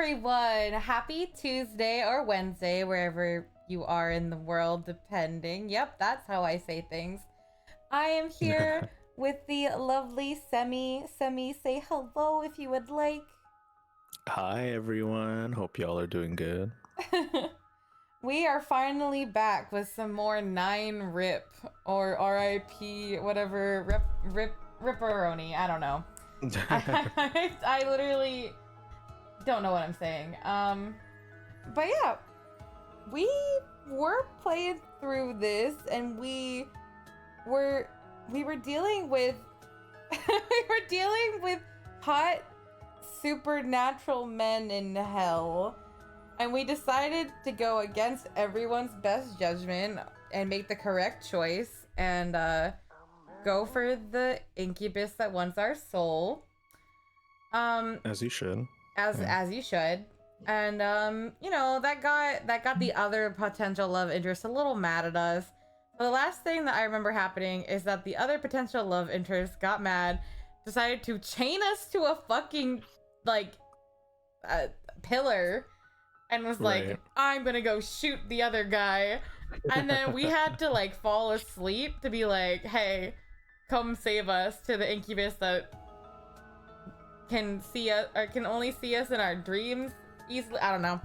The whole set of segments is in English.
everyone! Happy Tuesday or Wednesday, wherever you are in the world, depending. Yep, that's how I say things. I am here with the lovely Semi. Semi, say hello if you would like. Hi, everyone. Hope y'all are doing good. We are finally back with some more 9 RIP or RIP, whatever, Ripperoni. I don't know. I literally don't know what I'm saying. But yeah, we were playing through this, and we were dealing with hot supernatural men in hell, and we decided to go against everyone's best judgment and make the correct choice and go for the incubus that wants our soul. As you should. As you should. And you know, that got the other potential love interest a little mad at us. But the last thing that I remember happening is that the other potential love interest got mad, decided to chain us to a fucking pillar, and was like, I'm gonna go shoot the other guy. And then we had to like fall asleep to be like, hey, come save us, to the incubus that can see us, or can only see us in our dreams easily. I don't know.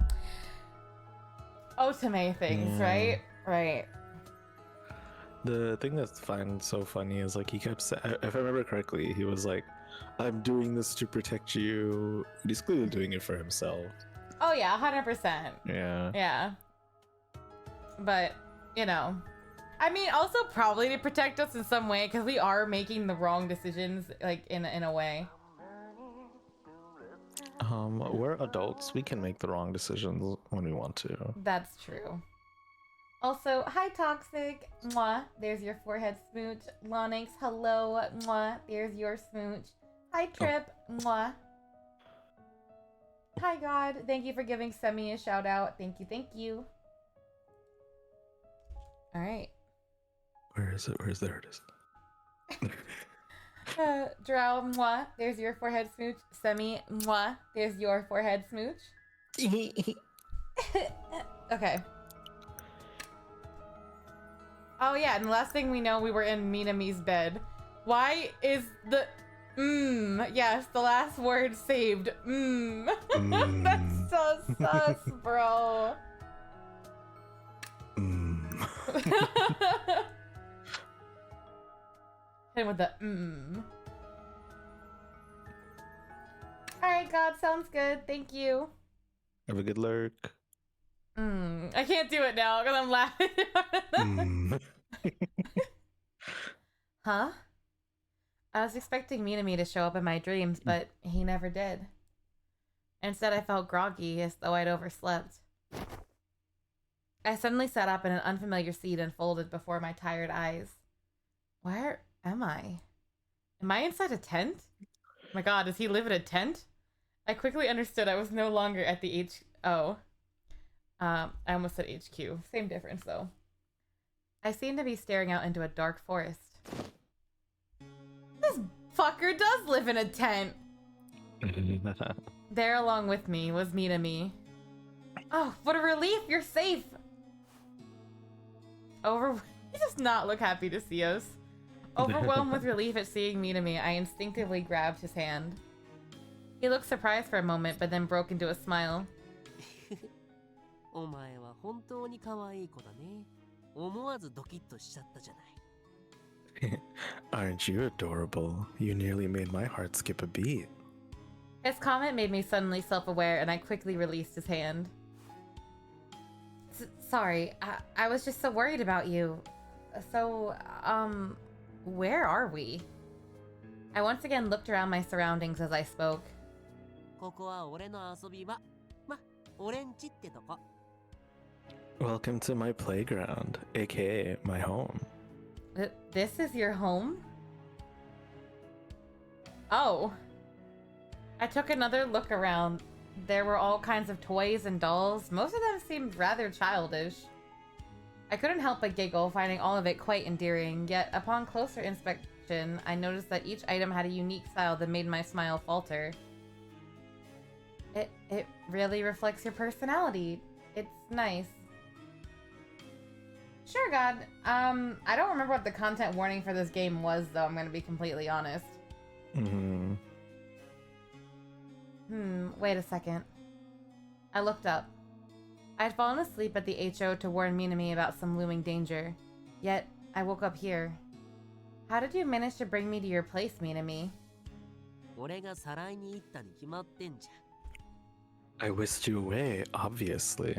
Otome things, right? Right. The thing that's so funny is like he kept saying, if I remember correctly, he was like, I'm doing this to protect you. He's clearly doing it for himself. Oh yeah, 100%. Yeah. Yeah. But, you know, I mean, also probably to protect us in some way, because we are making the wrong decisions, like in a way. We're adults. We can make the wrong decisions when we want to. That's true. Also, hi Toxic. Mwah. There's your forehead smooch. Lonix, hello. Mwah. There's your smooch. Hi Trip. Mwah. Hi God. Thank you for giving Semi a shout out. Thank you. Thank you. All right. Where is it? There it is. Drow, mwah. There's your forehead smooch. Semi, mwah. There's your forehead smooch. Okay. Oh yeah, and the last thing we know, we were in Minami's bed. Why is the yes, the last word saved. That's so sus, bro. Hit him with the Alright, God, sounds good. Thank you. Have a good lurk. I can't do it now because I'm laughing. Huh? I was expecting Minami to show up in my dreams, but he never did. Instead, I felt groggy, as though I'd overslept. I suddenly sat up in an unfamiliar seat and folded before my tired eyes. Where am I? Am I inside a tent? Oh my god, does he live in a tent? I quickly understood I was no longer at the I almost said HQ. Same difference, though. I seemed to be staring out into a dark forest. This fucker does live in a tent! There along with me was Minami. Oh, what a relief! You're safe! He does not look happy to see us. Overwhelmed with relief at seeing Minami, I instinctively grabbed his hand. He looked surprised for a moment, but then broke into a smile. Aren't you adorable? You nearly made my heart skip a beat. His comment made me suddenly self-aware, and I quickly released his hand. Sorry, I was just so worried about you. So, where are we? I once again looked around my surroundings as I spoke. Welcome to my playground, aka my home. This is your home? Oh. I took another look around. There were all kinds of toys and dolls. Most of them seemed rather childish. I couldn't help but giggle, finding all of it quite endearing, yet upon closer inspection, I noticed that each item had a unique style that made my smile falter. It really reflects your personality. It's nice. Sure, God. I don't remember what the content warning for this game was, though, I'm gonna be completely honest. Wait a second. I looked up. I'd fallen asleep at the HO to warn Minami about some looming danger. Yet, I woke up here. How did you manage to bring me to your place, Minami? I whisked you away, obviously.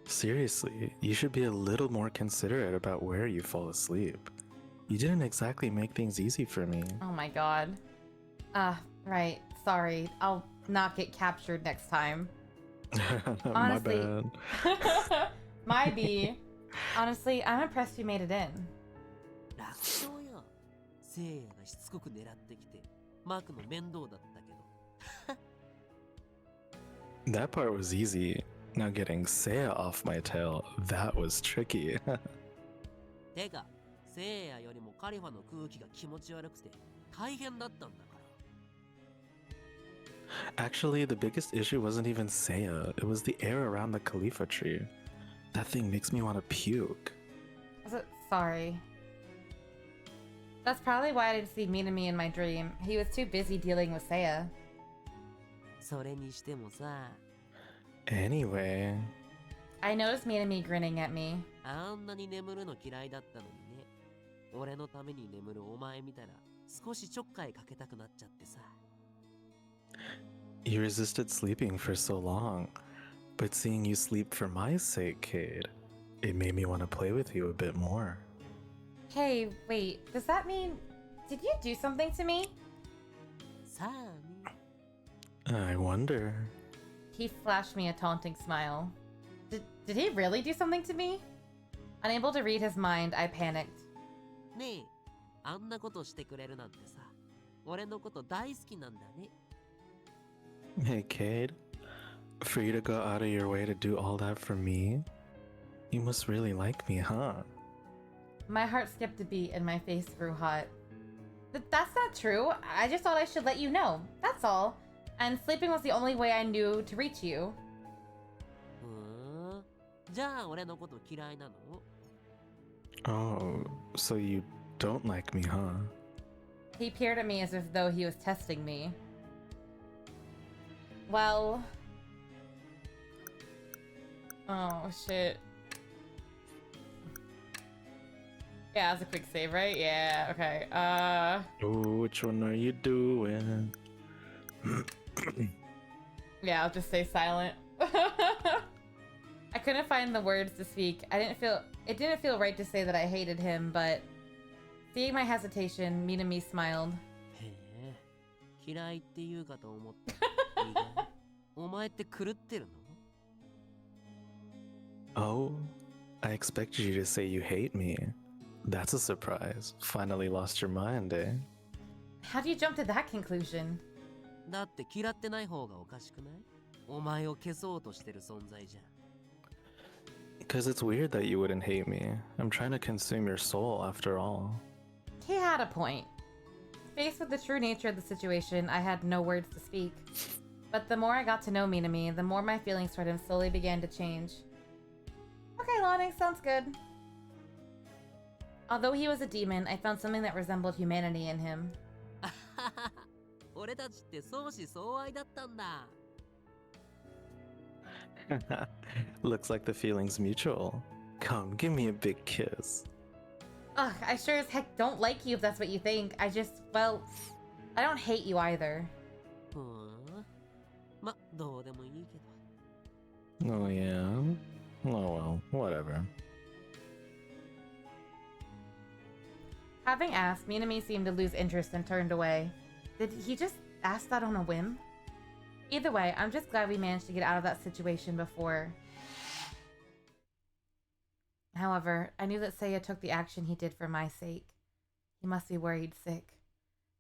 Seriously, you should be a little more considerate about where you fall asleep. You didn't exactly make things easy for me. Oh my god. Right. Sorry. I'll not get captured next time. Honestly, My bad. My B. Honestly, I'm impressed you made it in. That part was easy. Now getting Seiya off my tail, that was tricky. Actually, the biggest issue wasn't even Seiya, it was the air around the Khalifa tree. That thing makes me want to puke. Sorry. That's probably why I didn't see Minami in my dream. He was too busy dealing with Seiya. Anyway... I noticed Minami grinning at me. You resisted sleeping for so long, but seeing you sleep for my sake, Cade, it made me want to play with you a bit more. Hey, wait, does that mean... Did you do something to me? I wonder... He flashed me a taunting smile. Did he really do something to me? Unable to read his mind, I panicked. Hey, Cade. For you to go out of your way to do all that for me? You must really like me, huh? My heart skipped a beat and my face grew hot. That's not true. I just thought I should let you know. That's all. And sleeping was the only way I knew to reach you. Oh, so you don't like me, huh? He peered at me as if though he was testing me. Well... Oh, shit. Yeah, that's a quick save, right? Yeah, okay. Oh, which one are you doing? Yeah, I'll just stay silent. I couldn't find the words to speak. It didn't feel right to say that I hated him, but seeing my hesitation, Minami smiled. Oh, I expected you to say you hate me. That's a surprise. Finally lost your mind, eh? How do you jump to that conclusion? Because it's weird that you wouldn't hate me. I'm trying to consume your soul after all. He had a point. Faced with the true nature of the situation, I had no words to speak. But the more I got to know Minami, the more my feelings toward him slowly began to change. Okay, Lonnie, sounds good. Although he was a demon, I found something that resembled humanity in him. Looks like the feeling's mutual. Come, give me a big kiss. Ugh, I sure as heck don't like you if that's what you think. Well, I don't hate you either. Oh yeah? Oh well, whatever. Having asked, Minami seemed to lose interest and turned away. Did he just ask that on a whim? Either way, I'm just glad we managed to get out of that situation before. However, I knew that Seiya took the action he did for my sake. He must be worried sick.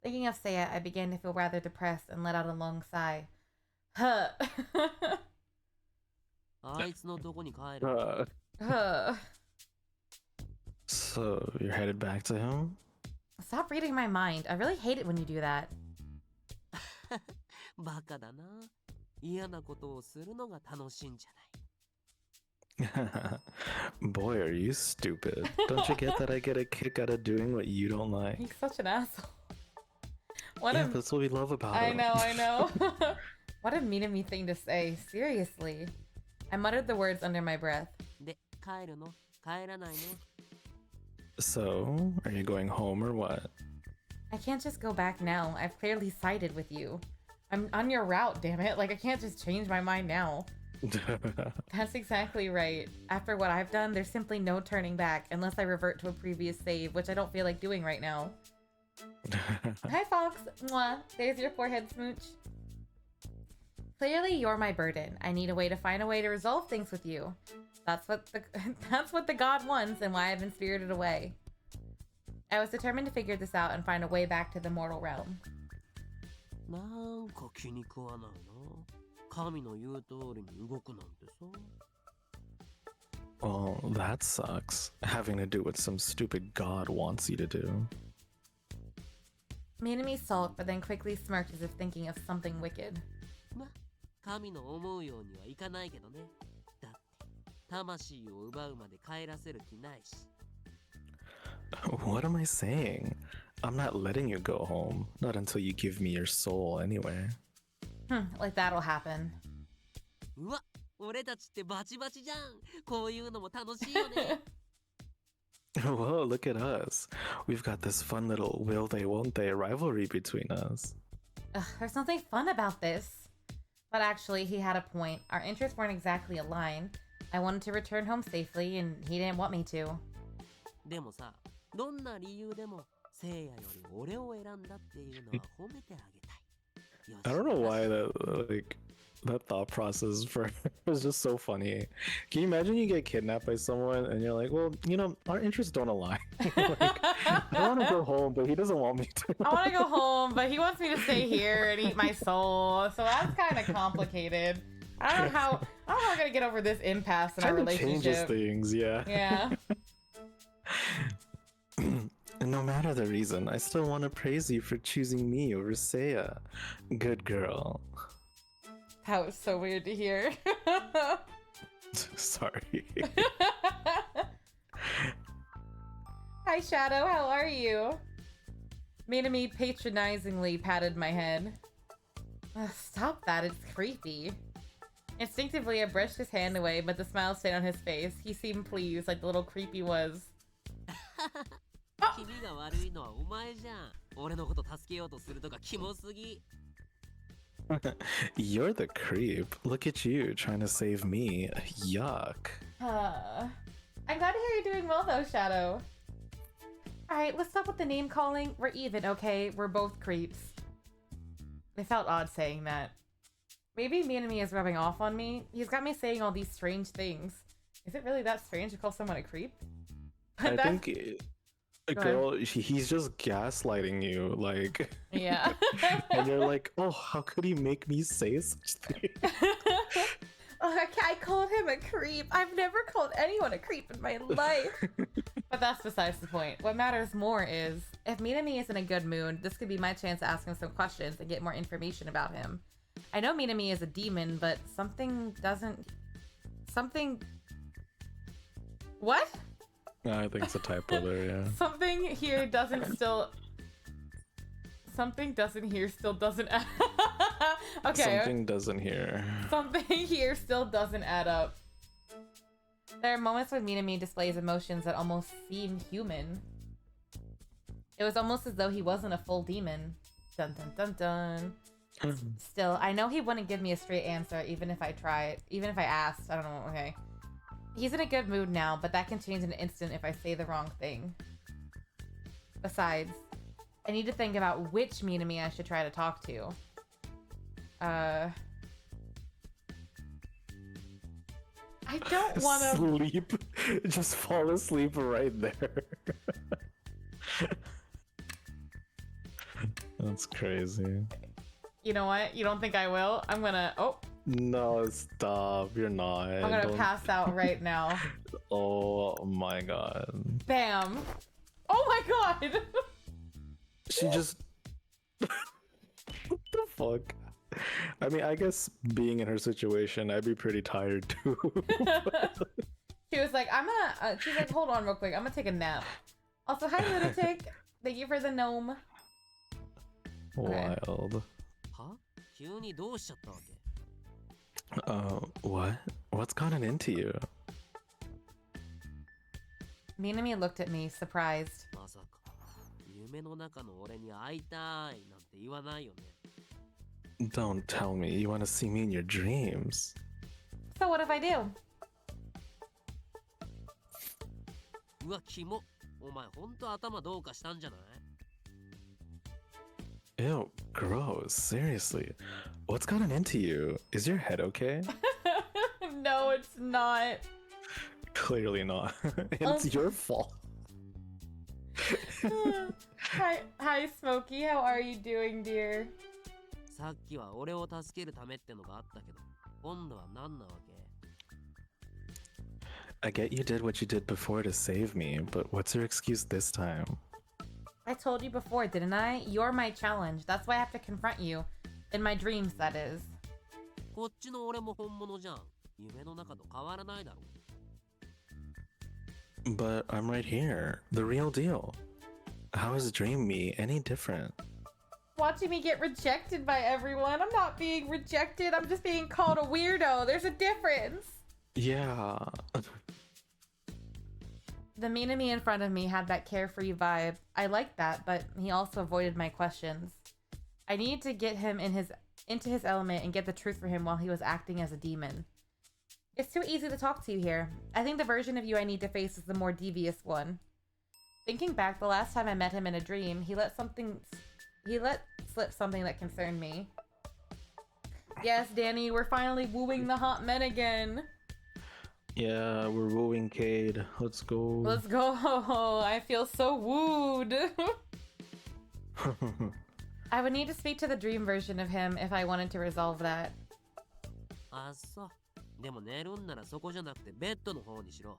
Thinking of Seiya, I began to feel rather depressed and let out a long sigh. Huh. Uh, Huh. So you're headed back to him? Stop reading my mind. I really hate it when you do that. バカだな。嫌なことをするのが楽しいんじゃない。Boy, are you stupid. Don't you get that I get a kick out of doing what you don't like? He's such an asshole. What Yeah, a... that's what we love about I him. know. What a mean thing to say. Seriously. I muttered the words under my breath. で、帰るの？帰らないの？ So, are you going home or what? I can't just go back now. I've clearly sided with you. I'm on your route, damn it. Like, I can't just change my mind now. That's exactly right. After what I've done, there's simply no turning back unless I revert to a previous save, which I don't feel like doing right now. Hi, Fox. Mwah. There's your forehead smooch. Clearly, you're my burden. I need a way to find a way to resolve things with you. That's what the god wants and why I've been spirited away. I was determined to figure this out and find a way back to the mortal realm. なんか気に食わないな。神の言う通りに動くなんてさ。 Well, that sucks. Having to do what some stupid god wants you to do. Minami sulked, but then quickly smirked as if thinking of something wicked. ま、神の思うようにはいかないけどね。だって、魂を奪うまで帰らせる気ないし。 What am I saying? I'm not letting you go home. Not until you give me your soul anyway. Like that'll happen. うわ、俺たちってバチバチじゃん。こういうのも楽しいよね。Whoa, look at us. We've got this fun little will they won't they rivalry between us. Ugh, there's nothing fun about this. But actually, he had a point. Our interests weren't exactly aligned. I wanted to return home safely, and he didn't want me to. でもさ、どんな理由でも、聖夜より俺を選んだっていうのは褒めてあげたい。よし I don't know why that thought process for was just so funny. Can you imagine you get kidnapped by someone and you're like, well, you know, our interests don't align. Like, I want to go home, but he doesn't want me to. I want to go home, but he wants me to stay here and eat my soul. So that's kind of complicated. I don't know how we're gonna get over this impasse in our Kind of changes relationship. things, yeah. Yeah. And no matter the reason, I still want to praise you for choosing me over Seiya. Good girl. That was so weird to hear. Sorry. Hi, Shadow. How are you? Minami patronizingly patted my head. Ugh, stop that. It's creepy. Instinctively, I brushed his hand away, but the smile stayed on his face. He seemed pleased, like the little creep he was. 君が悪いのはお前じゃん。俺のこと助けようとするとかキモすぎ。 You're the creep. Look at you trying to save me. Yuck. I'm glad to hear you're doing well, though, Shadow. Alright, let's stop with the name calling. We're even, okay? We're both creeps. It felt odd saying that. Maybe Minami is rubbing off on me. He's got me saying all these strange things. Is it really that strange to call someone a creep? I think girl, he's just gaslighting you, like. Yeah. And you're like, oh, how could he make me say such things? I called him a creep. I've never called anyone a creep in my life. But that's besides the point. What matters more is, if Minami is in a good mood, this could be my chance to ask him some questions and get more information about him. I know Minami is a demon, but something doesn't... Something... What? No, I think it's a typo there, yeah. Something here doesn't still... Something doesn't here still doesn't... Okay. Something doesn't here. Something here still doesn't add up. There are moments when Minami displays emotions that almost seem human. It was almost as though he wasn't a full demon. Dun dun dun dun. Still, I know he wouldn't give me a straight answer even if I tried. Even if I asked. I don't know, okay. He's in a good mood now, but that can change in an instant if I say the wrong thing. Besides, I need to think about which Minami I should try to talk to. I don't want to sleep. Just fall asleep right there. That's crazy. You know what? You don't think I will? I'm gonna... Oh, No, stop. You're not. I'm gonna Don't. pass out right now. Oh my god. Bam. Oh my god. She just. What the fuck? I mean, I guess being in her situation, I'd be pretty tired too. She was like, she's like, hold on real quick. I'm gonna take a nap. Also, hi, Lunatic. Thank you for the gnome. Okay. Wild. は急にどうしちゃったわけ What? What's gotten into you? Minami looked at me, surprised. まさか夢の中の俺に会いたいなんて言わないよね Don't tell me you want to see me in your dreams. So what if I do? うわキモお前ほんと頭どうかしたんじゃない Ew, gross. Seriously. What's gotten into you? Is your head okay? No, it's not. Clearly not. It's your fault. Hi, Smokey. How are you doing, dear? さっきは俺を助けるためってのがあったけど今度は何なわけ I get you did what you did before to save me, but what's your excuse this time? I told you before, didn't I? You're my challenge. That's why I have to confront you. In my dreams, that is. こっちの俺も本物じゃん夢の中と変わらないだろ But I'm right here. The real deal. How is Dream Me any different? Watching me get rejected by everyone. I'm not being rejected. I'm just being called a weirdo. There's a difference. Yeah. The Minami in front of me had that carefree vibe. I liked that, but he also avoided my questions. I needed to get him into his element and get the truth for him while he was acting as a demon. It's too easy to talk to you here. I think the version of you I need to face is the more devious one. Thinking back, the last time I met him in a dream, he let slip something that concerned me. Yes, Danny, we're finally wooing the hot men again. Yeah, we're wooing Cade. Let's go. Let's go. I feel so wooed. I would need to speak to the dream version of him if I wanted to resolve that. あっそでも寝るんならそこじゃなくてベッドの方にしろ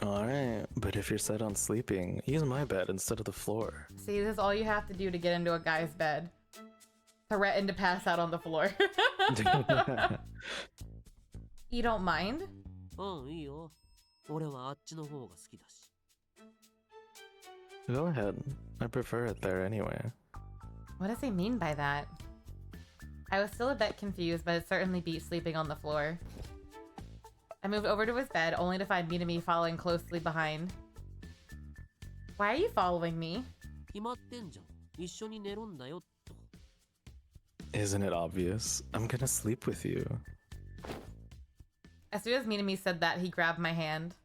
Alright, but if you're set on sleeping, use my bed instead of the floor. See, this is all you have to do to get into a guy's bed. Threaten to pass out on the floor. You don't mind? うんいいよ俺はあっちの方が好きだし Go ahead. I prefer it there anyway. What does he mean by that? I was still a bit confused, but it certainly beat sleeping on the floor. I moved over to his bed, only to find Minami following closely behind. Why are you following me? 決まってんじゃん一緒に寝るんだよと Isn't it obvious? I'm gonna sleep with you. As soon as Minami said that, he grabbed my hand.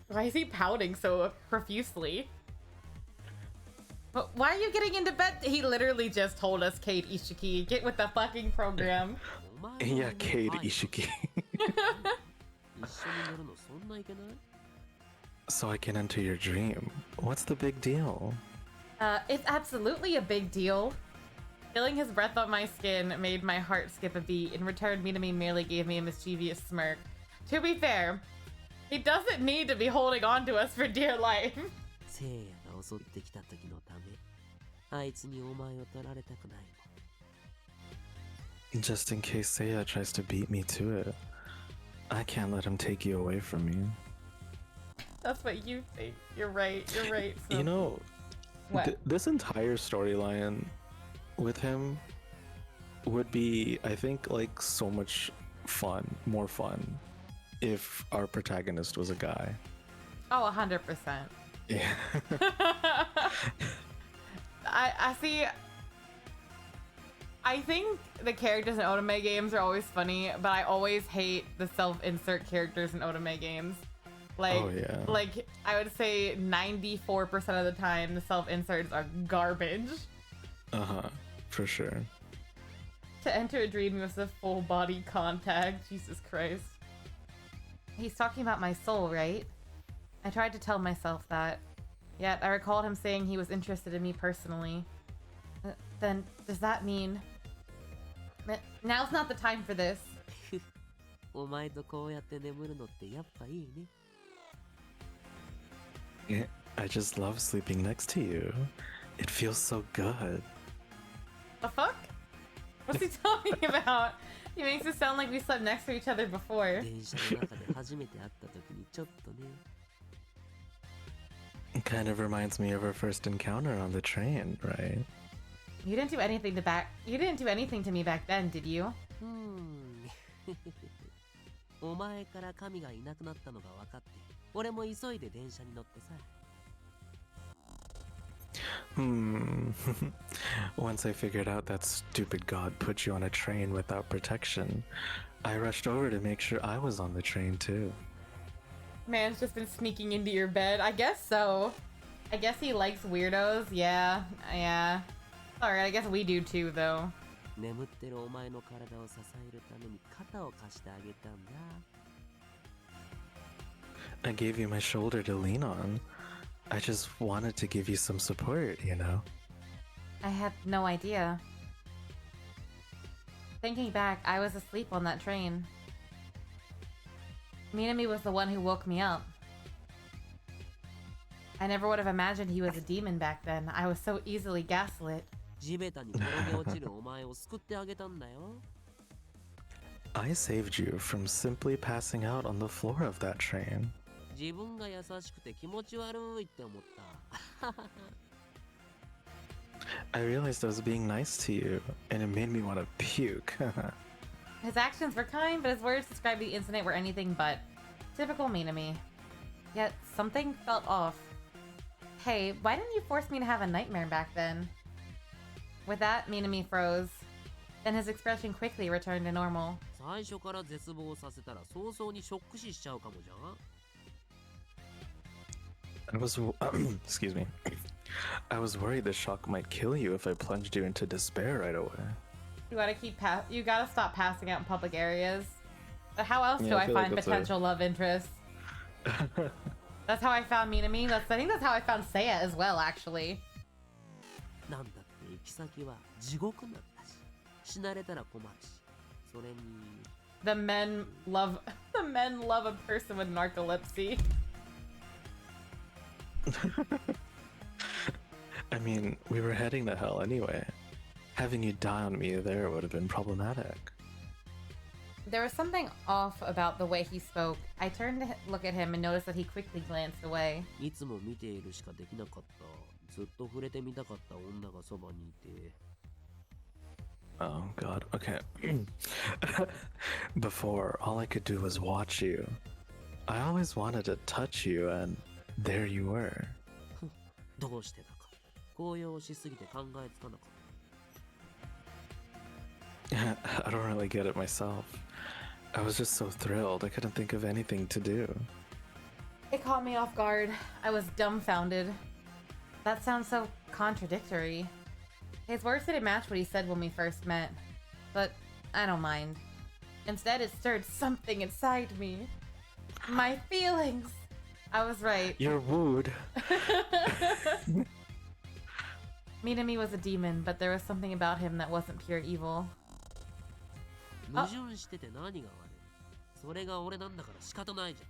Why is he pouting so profusely? But why are you getting into bed? He literally just told us, Kate Ishiki, get with the fucking program. お前 Yeah, Cade Ishiki. 一緒に寝るのそんないけない So I can enter your dream. What's the big deal? It's absolutely a big deal. Feeling his breath on my skin made my heart skip a beat. In return, Minami merely gave me a mischievous smirk. To be fair, he doesn't need to be holding on to us for dear life. 聖夜が襲ってきた時のためあいつにお前を取られたくない Just in case Seiya tries to beat me to it. I can't let him take you away from me. That's what you think. You're right. You're right. So. You know, What? this entire storyline with him would be, I think, like so much fun, more fun, if our protagonist was a guy. Oh, 100%. Yeah. I see. I think the characters in Otome games are always funny, but I always hate the self-insert characters in Otome games. Like, Oh, yeah. like I would say 94% of the time, the self-inserts are garbage. For sure. To enter a dream with a full body contact. Jesus Christ. He's talking about my soul, right? I tried to tell myself that. Yet I recalled him saying he was interested in me personally. Then does that mean... Now's not the time for this. お前とこうやって眠るのってやっぱいいね。Yeah, I just love sleeping next to you. It feels so good. The fuck? What's he talking about? He makes it sound like we slept next to each other before. 電車の中で初めて会った時にちょっとね。It kind of reminds me of our first encounter on the train, right? You didn't do anything to me back then, did you? お前から神がいなくなったのが分かって、俺も急いで電車に乗ってさ。Once I figured out that stupid god put you on a train without protection, I rushed over to make sure I was on the train too. Man's just been sneaking into your bed. I guess so. I guess he likes weirdos. Yeah. Alright, I guess we do too, though. 眠ってるお前の体を支えるために肩を貸してあげたんだ。I gave you my shoulder to lean on. I just wanted to give you some support, you know? I had no idea. Thinking back, I was asleep on that train. Minami was the one who woke me up. I never would have imagined he was a demon back then. I was so easily gaslit. 地べたに転げ落ちるお前を救ってあげたんだよ。I saved you from simply passing out on the floor of that train. 自分が優しくて気持ち悪いって思った。I realized I was being nice to you, and it made me want to puke. His actions were kind, but his words described the incident were anything but. Typical Minami. Yet, something felt off. Hey, why didn't you force me to have a nightmare back then? With that, Minami froze. Then his expression quickly returned to normal. 最初から絶望させたら早々にショック死しちゃうかもじゃん。I was, excuse me. I was worried the shock might kill you if I plunged you into despair right away. You gotta stop passing out in public areas. But how else do Yeah, I I feel like find that's potential love interests? That's how I found Minami. I think that's how I found Seiya as well, actually. なんだって行き先は地獄なんだし、死なれたら困るし、それに。The men love a person with narcolepsy. I mean, we were heading to hell anyway. Having you die on me there would have been problematic. There was something off about the way he spoke. I turned to look at him and noticed that he quickly glanced away. いつも見ているしかできなかった。ずっと触れてみたかった女がそばにいて。Oh god, okay. Before, all I could do was watch you. I always wanted to touch you, and there you were. どうしてだか。高揚しすぎて考えつかなかった。I don't really get it myself. I was just so thrilled, I couldn't think of anything to do. It caught me off guard. I was dumbfounded. That sounds so contradictory. His words didn't match what he said when we first met, but I don't mind. Instead, it stirred something inside me. My feelings. I was right. You're wooed. Minami was a demon, but there was something about him that wasn't pure evil. 矛盾してて何が悪い。それが俺なんだから仕方ないじ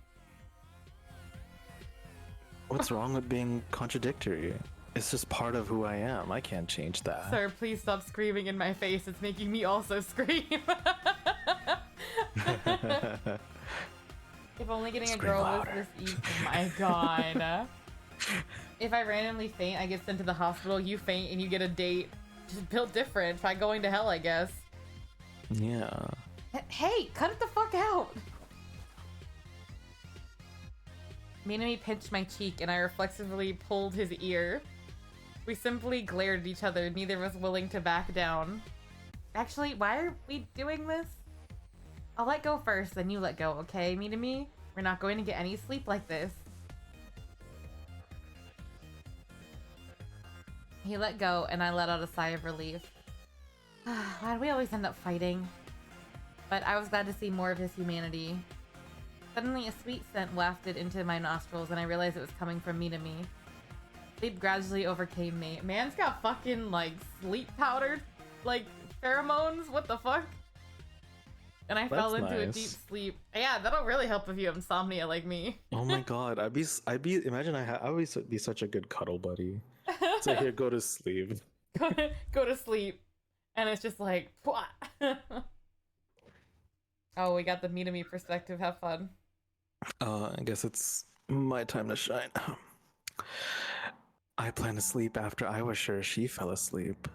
ゃん。What's wrong with being contradictory? It's just part of who I am. I can't change that. Sir, please stop screaming in my face. It's making me also scream. If only getting Scream a girl louder. was this easy. Oh my god. If I randomly faint, I get sent to the hospital. You faint and you get a date. Just built different. Try going to hell, I guess. Yeah. Hey, cut it the fuck out. Minami pinched my cheek and I reflexively pulled his ear. We simply glared at each other, neither was willing to back down. Actually, why are we doing this? I'll let go first, then you let go, okay, Minami? We're not going to get any sleep like this. He let go, and I let out a sigh of relief. Why do we always end up fighting? But I was glad to see more of his humanity. Suddenly, a sweet scent wafted into my nostrils, and I realized it was coming from Minami. Sleep gradually overcame me. Man's got fucking, like, sleep powder, like, pheromones? What the fuck? And I fell into a deep sleep. Yeah, that'll really help if you have insomnia like me. Oh my god, imagine I would be such a good cuddle buddy. So here, go to sleep. Go to sleep. And it's just like, oh, we got the me-to-me perspective. Have fun. I guess it's my time to shine. I planned to sleep after I was sure she fell asleep.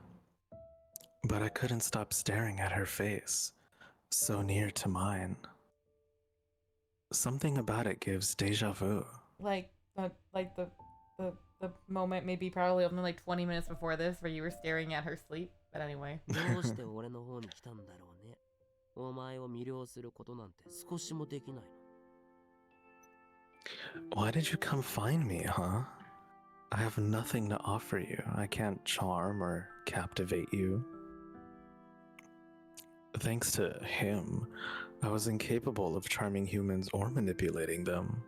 But I couldn't stop staring at her face, so near to mine. Something about it gives deja vu. Like the moment, maybe probably only like 20 minutes before this, where you were staring at her sleep. But anyway. どうして俺の方に来たんだろうね。お前を魅了することなんて少しもできないの。Why did you come find me, huh? I have nothing to offer you. I can't charm or captivate you. Thanks to him, I was incapable of charming humans or manipulating them.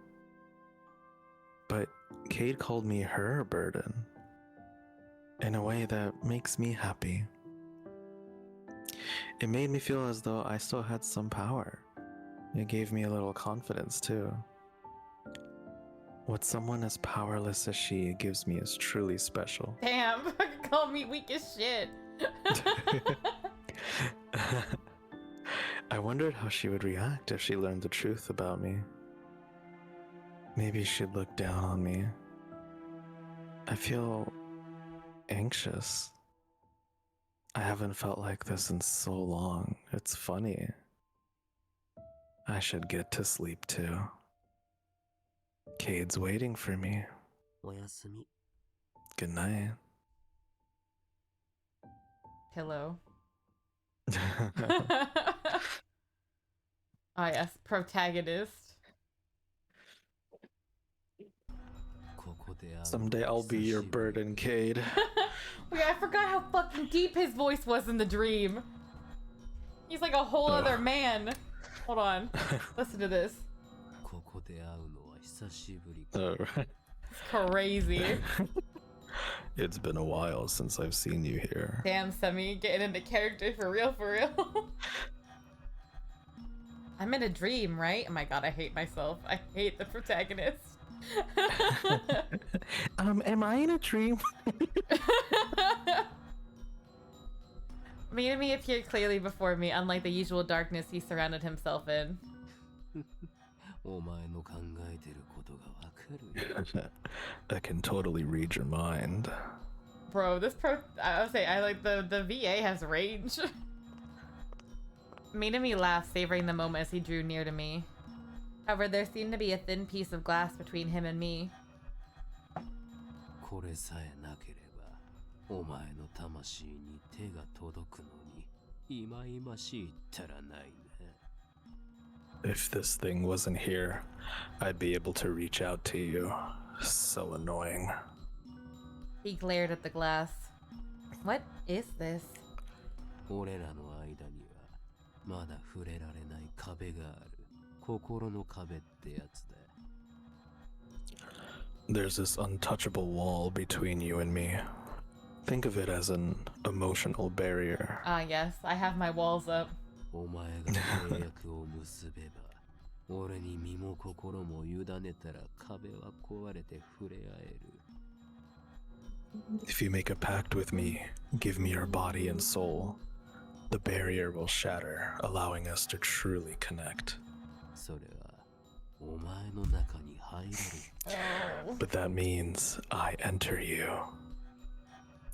But Kate called me her burden, in a way that makes me happy. It made me feel as though I still had some power. It gave me a little confidence too. What someone as powerless as she gives me is truly special. Damn, fucking call me weak as shit. I wondered how she would react if she learned the truth about me. Maybe she'd look down on me. I feel anxious. I haven't felt like this in so long. It's funny. I should get to sleep too. Cade's waiting for me. おやすみ。 Good night. Pillow. Ah, yes, protagonist. Someday I'll be your burden, Cade. Wait, I forgot how fucking deep his voice was in the dream. He's like a whole other man. Hold on. Listen to this. ここで会うのは久しぶり。 Alright. It's crazy. It's been a while since I've seen you here. Damn, Semi, getting into character for real, for real. I'm in a dream, right? Oh my god, I hate myself. I hate the protagonist. Am I in a dream? Me appeared clearly before me, unlike the usual darkness he surrounded himself in. お前の考えてることがわかるよ。 I can totally read your mind. Bro, I would say, I like the VA has range. Me laughed, savoring the moment as he drew near to me. However, there seemed to be a thin piece of glass between him and me. これさえなければ、お前の魂に手が届くのに、いまいましいったらないね。 If this thing wasn't here, I'd be able to reach out to you. So annoying. He glared at the glass. What is this? 俺らの間には、まだ触れられない壁がある。心の壁ってやつだ。 There's this untouchable wall between you and me. Think of it as an emotional barrier. Ah, yes, I have my walls up. お前が契約を結べば、俺に身も心も委ねたら壁は壊れて触れ合える。 If you make a pact with me, give me your body and soul, the barrier will shatter, allowing us to truly connect. それはお前の中に入れる。 But that means I enter you.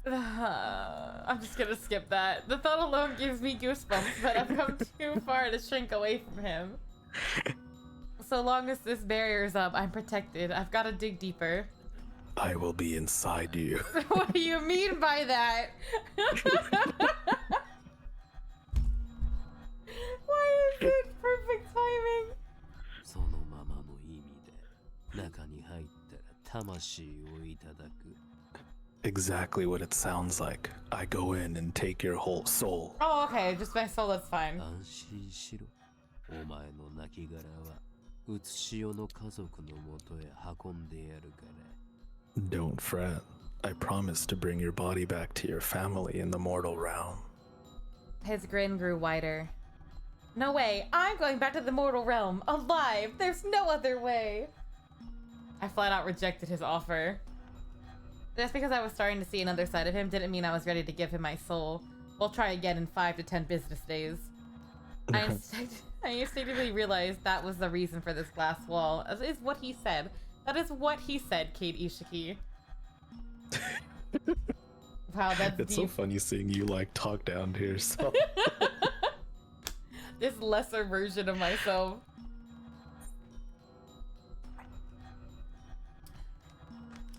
I'm just gonna skip that. The thought alone gives me goosebumps, but I've come too far to shrink away from him. So long as this barrier is up, I'm protected. I've got to dig deeper. I will be inside you. What do you mean by that? Why is it perfect timing? そのままの意味で、中に入ったら魂をいただく。 Exactly what it sounds like. I go in and take your whole soul. Oh, okay. Just my soul, that's fine. 安心しろ。お前の亡骸は、うつしおの家族のもとへ運んでやるから。Don't fret. I promise to bring your body back to your family in the mortal realm. His grin grew wider. No way, I'm going back to the mortal realm, alive! There's no other way! I flat out rejected his offer. Just because I was starting to see another side of him didn't mean I was ready to give him my soul. We'll try again in 5 to 10 business days. I instinctively realized that was the reason for this glass wall. That is what he said. That is what he said, Kate Ishiki. Wow, that's It's deep. so funny seeing you like talk down to yourself. This lesser version of myself.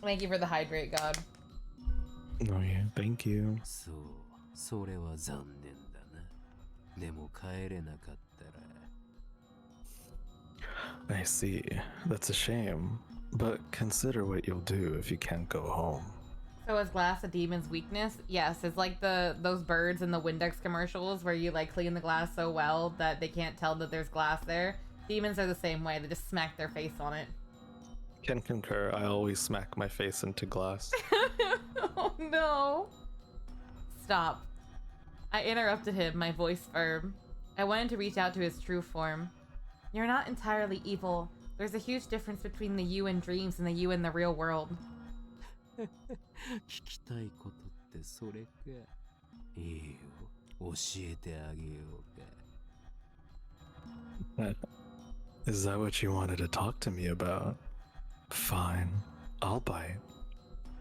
Thank you for the hydrate, God. Oh yeah, thank you. そう、それは残念だな。でも帰れなかったら。I see. That's a shame. But consider what you'll do if you can't go home. So is glass a demon's weakness? Yes, it's like those birds in the Windex commercials where you like clean the glass so well that they can't tell that there's glass there. Demons are the same way. They just smack their face on it. Can concur. I always smack my face into glass. Oh no. Stop. I interrupted him, my voice firm. I wanted to reach out to his true form. You're not entirely evil. There's a huge difference between the you in dreams and the you in the real world. 聞きたいことってそれか。いいよ、教えてあげようか。Is that what you wanted to talk to me about? Fine. I'll bite.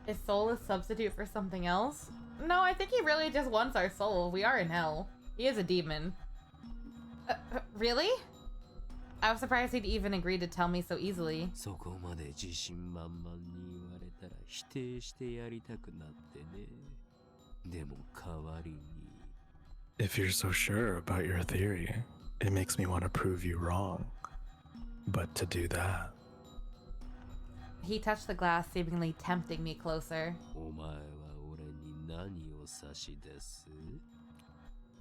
Is soul a substitute for something else? No, I think he really just wants our soul. We are in hell. He is a demon. Really? I was surprised he'd even agreed to tell me so easily. そこまで自信満々に言われたら否定してやりたくなってね。でも代わりに。If you're so sure about your theory, it makes me want to prove you wrong. But to do that... He touched the glass, seemingly tempting me closer. お前は俺に何を差し出す?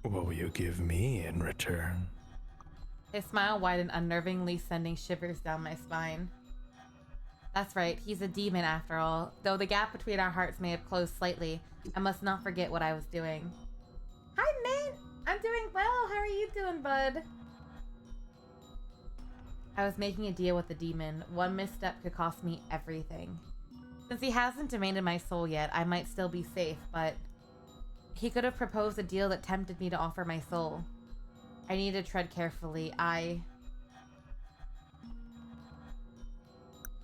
What will you give me in return? His smile widened unnervingly, sending shivers down my spine. That's right, he's a demon after all. Though the gap between our hearts may have closed slightly, I must not forget what I was doing. Hi, Nate! I'm doing well. How are you doing, bud? I was making a deal with the demon. One misstep could cost me everything. Since he hasn't demanded my soul yet, I might still be safe, but... he could have proposed a deal that tempted me to offer my soul. I need to tread carefully. I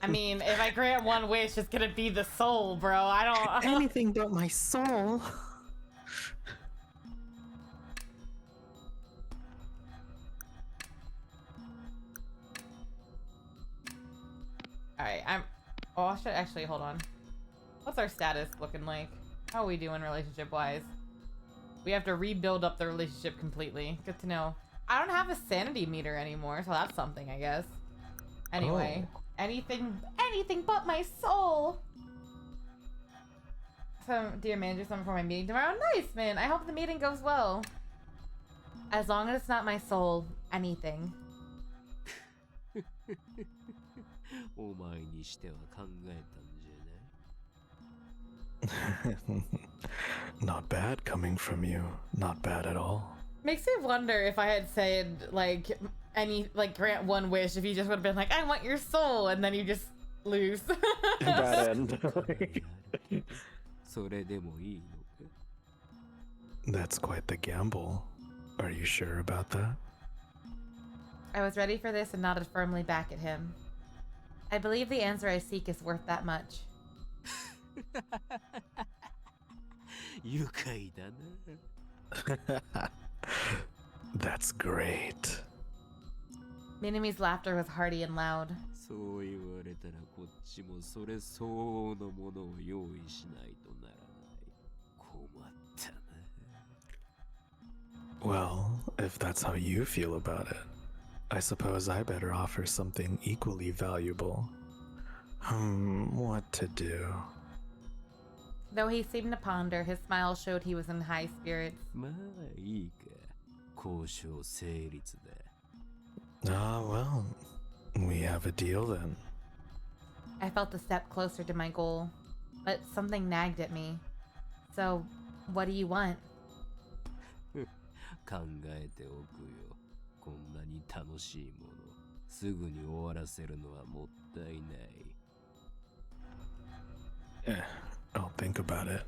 mean, if I grant one wish, it's gonna be the soul, bro. I don't... Anything but my soul. Alright, oh, I should actually, hold on. What's our status looking like? How are we doing relationship-wise? We have to rebuild up the relationship completely. Good to know. I don't have a sanity meter anymore, so that's something, I guess. Anyway, anything but my soul. So, dear manager, something for my meeting tomorrow. Nice, man. I hope the meeting goes well. As long as it's not my soul, anything. お前にしては考えたんじゃない？ Not bad coming from you. Not bad at all. Makes me wonder if I had said, like, grant one wish, if you just would have been like, I want your soul, and then you just lose. Bad end. それでもいいのか? That's quite the gamble. Are you sure about that? I was ready for this and nodded firmly back at him. I believe the answer I seek is worth that much. 愉快だな。That's great. Minami's laughter was hearty and loud. そう言われたらこっちもそれ相応のものを用意しないとならない。困ったな。Well, if that's how you feel about it, I suppose I better offer something equally valuable. What to do? Though he seemed to ponder, his smile showed he was in high spirits. まあいいか。交渉成立だ。Ah, well, we have a deal then. I felt a step closer to my goal, but something nagged at me. So, what do you want? 考えておくよ。こんなに楽しいもの、すぐに終わらせるのはもったいない。I'll think about it.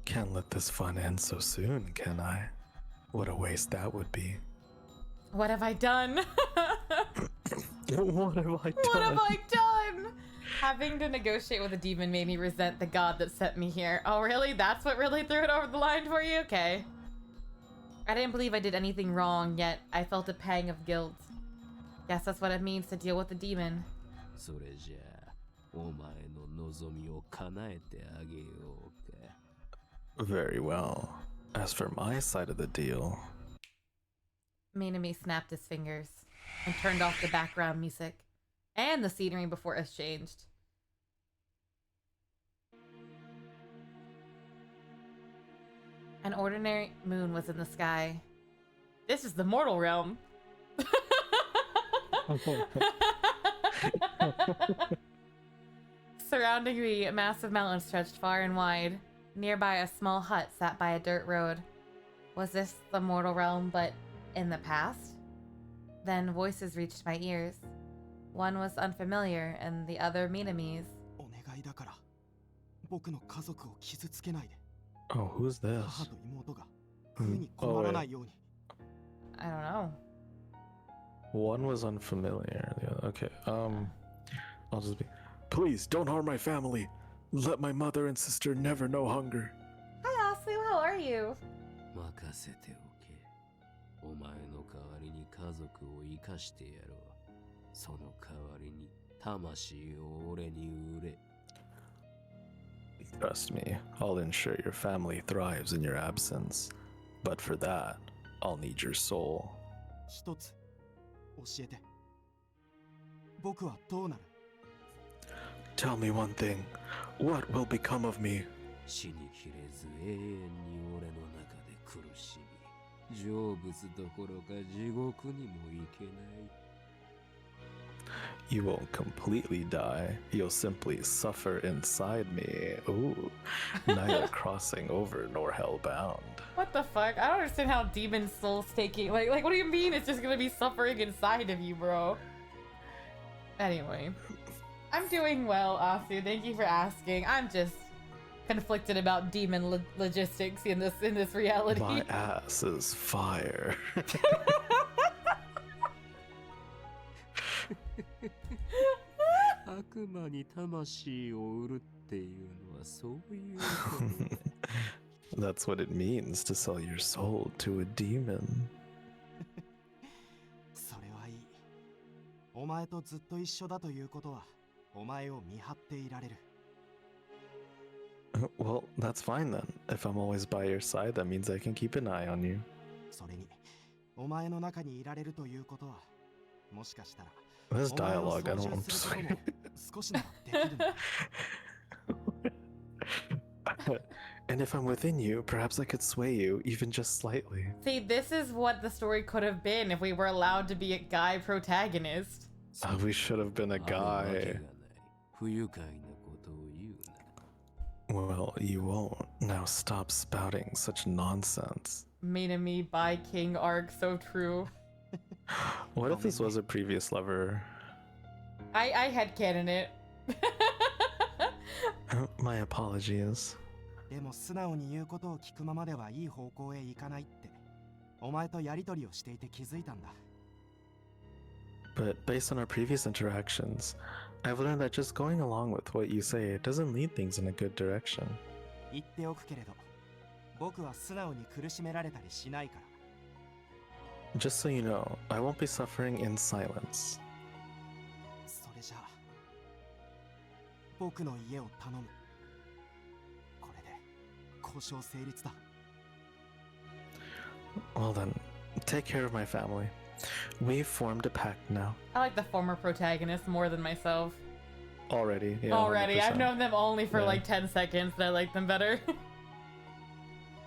Can't let this fun end so soon, can I? What a waste that would be. What have I done? What have I done? What have I done? Having to negotiate with a demon made me resent the god that sent me here. Oh, really? That's what really threw it over the line for you? Okay. I didn't believe I did anything wrong, yet I felt a pang of guilt. Guess that's what it means to deal with a demon. それじゃあ、お前の望みを叶えてあげようか。Very well. As for my side of the deal... Minami snapped his fingers and turned off the background music and the scenery before it changed. An ordinary moon was in the sky. This is the mortal realm. Surrounding me, a massive mountain stretched far and wide. Nearby, a small hut sat by a dirt road. Was this the mortal realm, but in the past? Then voices reached my ears. One was unfamiliar, and the other Minami's. Oh, who's this? Oh, wait. I don't know. One was unfamiliar. The other, okay, I'll just be... Please, don't harm my family. Let my mother and sister never know hunger. Hi, Asu. How are you? 任せておけ。お前の代わりに家族を生かしてやろう。その代わりに魂を俺に売れ。Trust me, I'll ensure your family thrives in your absence. But for that, I'll need your soul. 一つ教えて。僕はどうなる？ Tell me one thing. What will become of me? 死にきれず永遠に俺の中で苦しみ、成仏どころか地獄にも行けない。You won't completely die. You'll simply suffer inside me. Ooh, neither crossing over nor hellbound. What the fuck? I don't understand how demon souls taking like what do you mean it's just gonna be suffering inside of you, bro? Anyway, I'm doing well, Asu. Thank you for asking. I'm just conflicted about demon logistics in this reality. My ass is fire. 悪魔に魂を売るっていうのはそういうことだ。That's what it means to sell your soul to a demon. それはいい。お前とずっと一緒だということは、お前を見張っていられる。Well, that's fine then. If I'm always by your side, that means I can keep an eye on you. それに、お前の中にいられるということは、もしかしたら。 This dialogue, I don't... And if I'm within you, perhaps I could sway you, even just slightly. See, this is what the story could have been if we were allowed to be a guy protagonist. We should have been a guy. Well, you won't. Now stop spouting such nonsense. Minami by King arc, so true. What if this was a previous lover? I had canon it. My apologies. でも素直に言うことを聞くままではいい方向へ行かないって、お前とやりとりをしていて気づいたんだ。But based on our previous interactions, I've learned that just going along with what you say doesn't lead things in a good direction. 言っておくけれど、僕は素直に苦しめられたりしないから。 Just so you know, I won't be suffering in silence. それじゃあ、僕の家を頼む。これで交渉成立だ。Well then, take care of my family. We've formed a pact now. I like the former protagonist more than myself. Already, yeah. Already, 100%. I've known them only for Yeah. like 10 seconds and I like them better.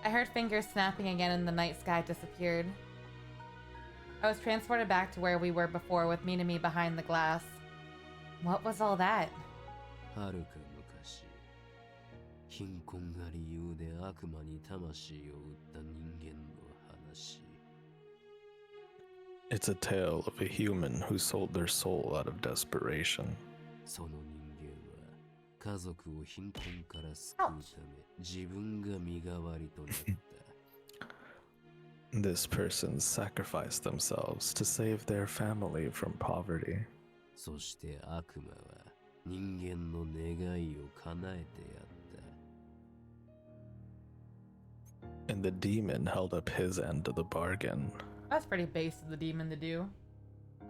I heard fingers snapping again and the night sky disappeared. I was transported back to where we were before with Minami behind the glass. What was all that? はるか昔、貧困が理由で悪魔に魂を売った人間の話。 It's a tale of a human who sold their soul out of desperation. その人間は家族を貧困から救うため自分が身代わりとなった。This person sacrificed themselves to save their family from poverty. そして悪魔は人間の願いを叶えてやった。 And the demon held up his end of the bargain. That's pretty base of the demon to do.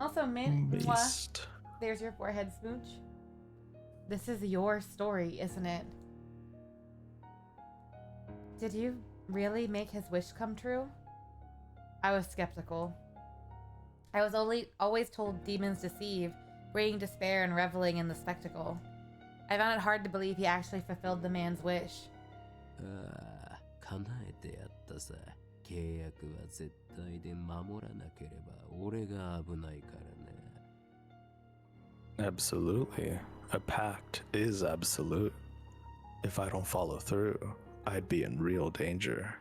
Also, Mint, Beast. there's your forehead smooch. This is your story, isn't it? Did you really make his wish come true? I was skeptical. I was always told demons deceive, bringing despair and reveling in the spectacle. I found it hard to believe he actually fulfilled the man's wish. ああ、叶えてやったさ。契約は絶対で守らなければ俺が危ないからね。 Absolutely. A pact is absolute. If I don't follow through, I'd be in real danger.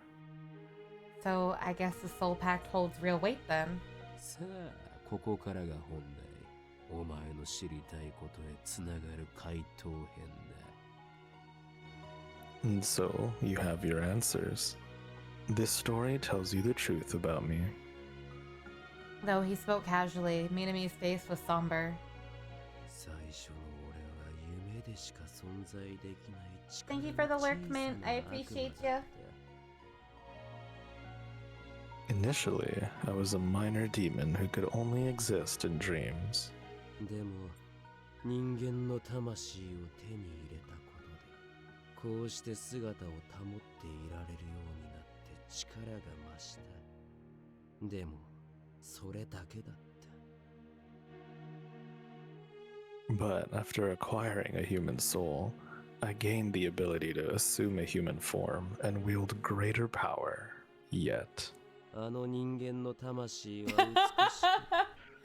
So I guess the soul pact holds real weight then. さあ、ここからが本題。お前の知りたいことへつながる回答編だ。 And so, you have your answers. This story tells you the truth about me. Though he spoke casually, Minami's face was somber. 最初の俺は夢でしか存在できない力 Thank you for the lurk, Mint. I appreciate you. Initially, I was a minor demon who could only exist in dreams. でも人間の魂を手に入れたことでこうして姿を保っていられるようになって力が増した。でもそれだけだった。 But after acquiring a human soul, I gained the ability to assume a human form and wield greater power. Yet, あの人間の魂は美し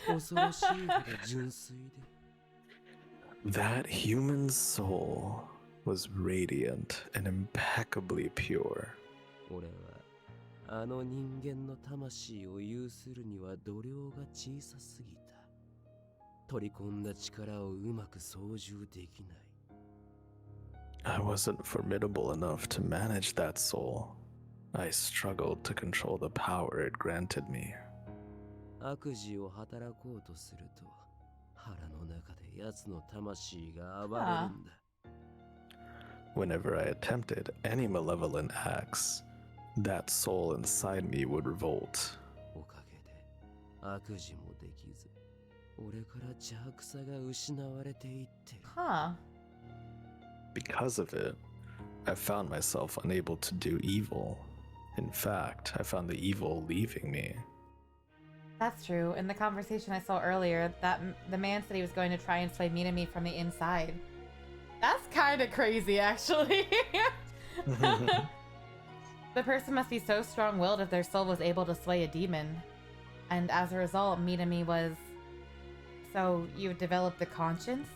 く恐ろしいほど純粋で that human soul was radiant and impeccably pure. 俺はあの人間の魂を有するには度量が小さすぎた。取り込んだ力をうまく操縦できない。 I wasn't formidable enough to manage that soul. I struggled to control the power it granted me. 悪事を働こうとすると腹の中で奴の魂が暴れるんだ。 Whenever I attempted any malevolent acts, that soul inside me would revolt. おかげで悪事もできず俺から邪悪さが失われていってる。 Huh. Because of it, I found myself unable to do evil. In fact, I found the evil leaving me. That's true. In the conversation I saw earlier, that the man said he was going to try and sway Minami from the inside. That's kind of crazy, actually. The person must be so strong-willed if their soul was able to sway a demon. And as a result, Minami was... So, you developed a conscience?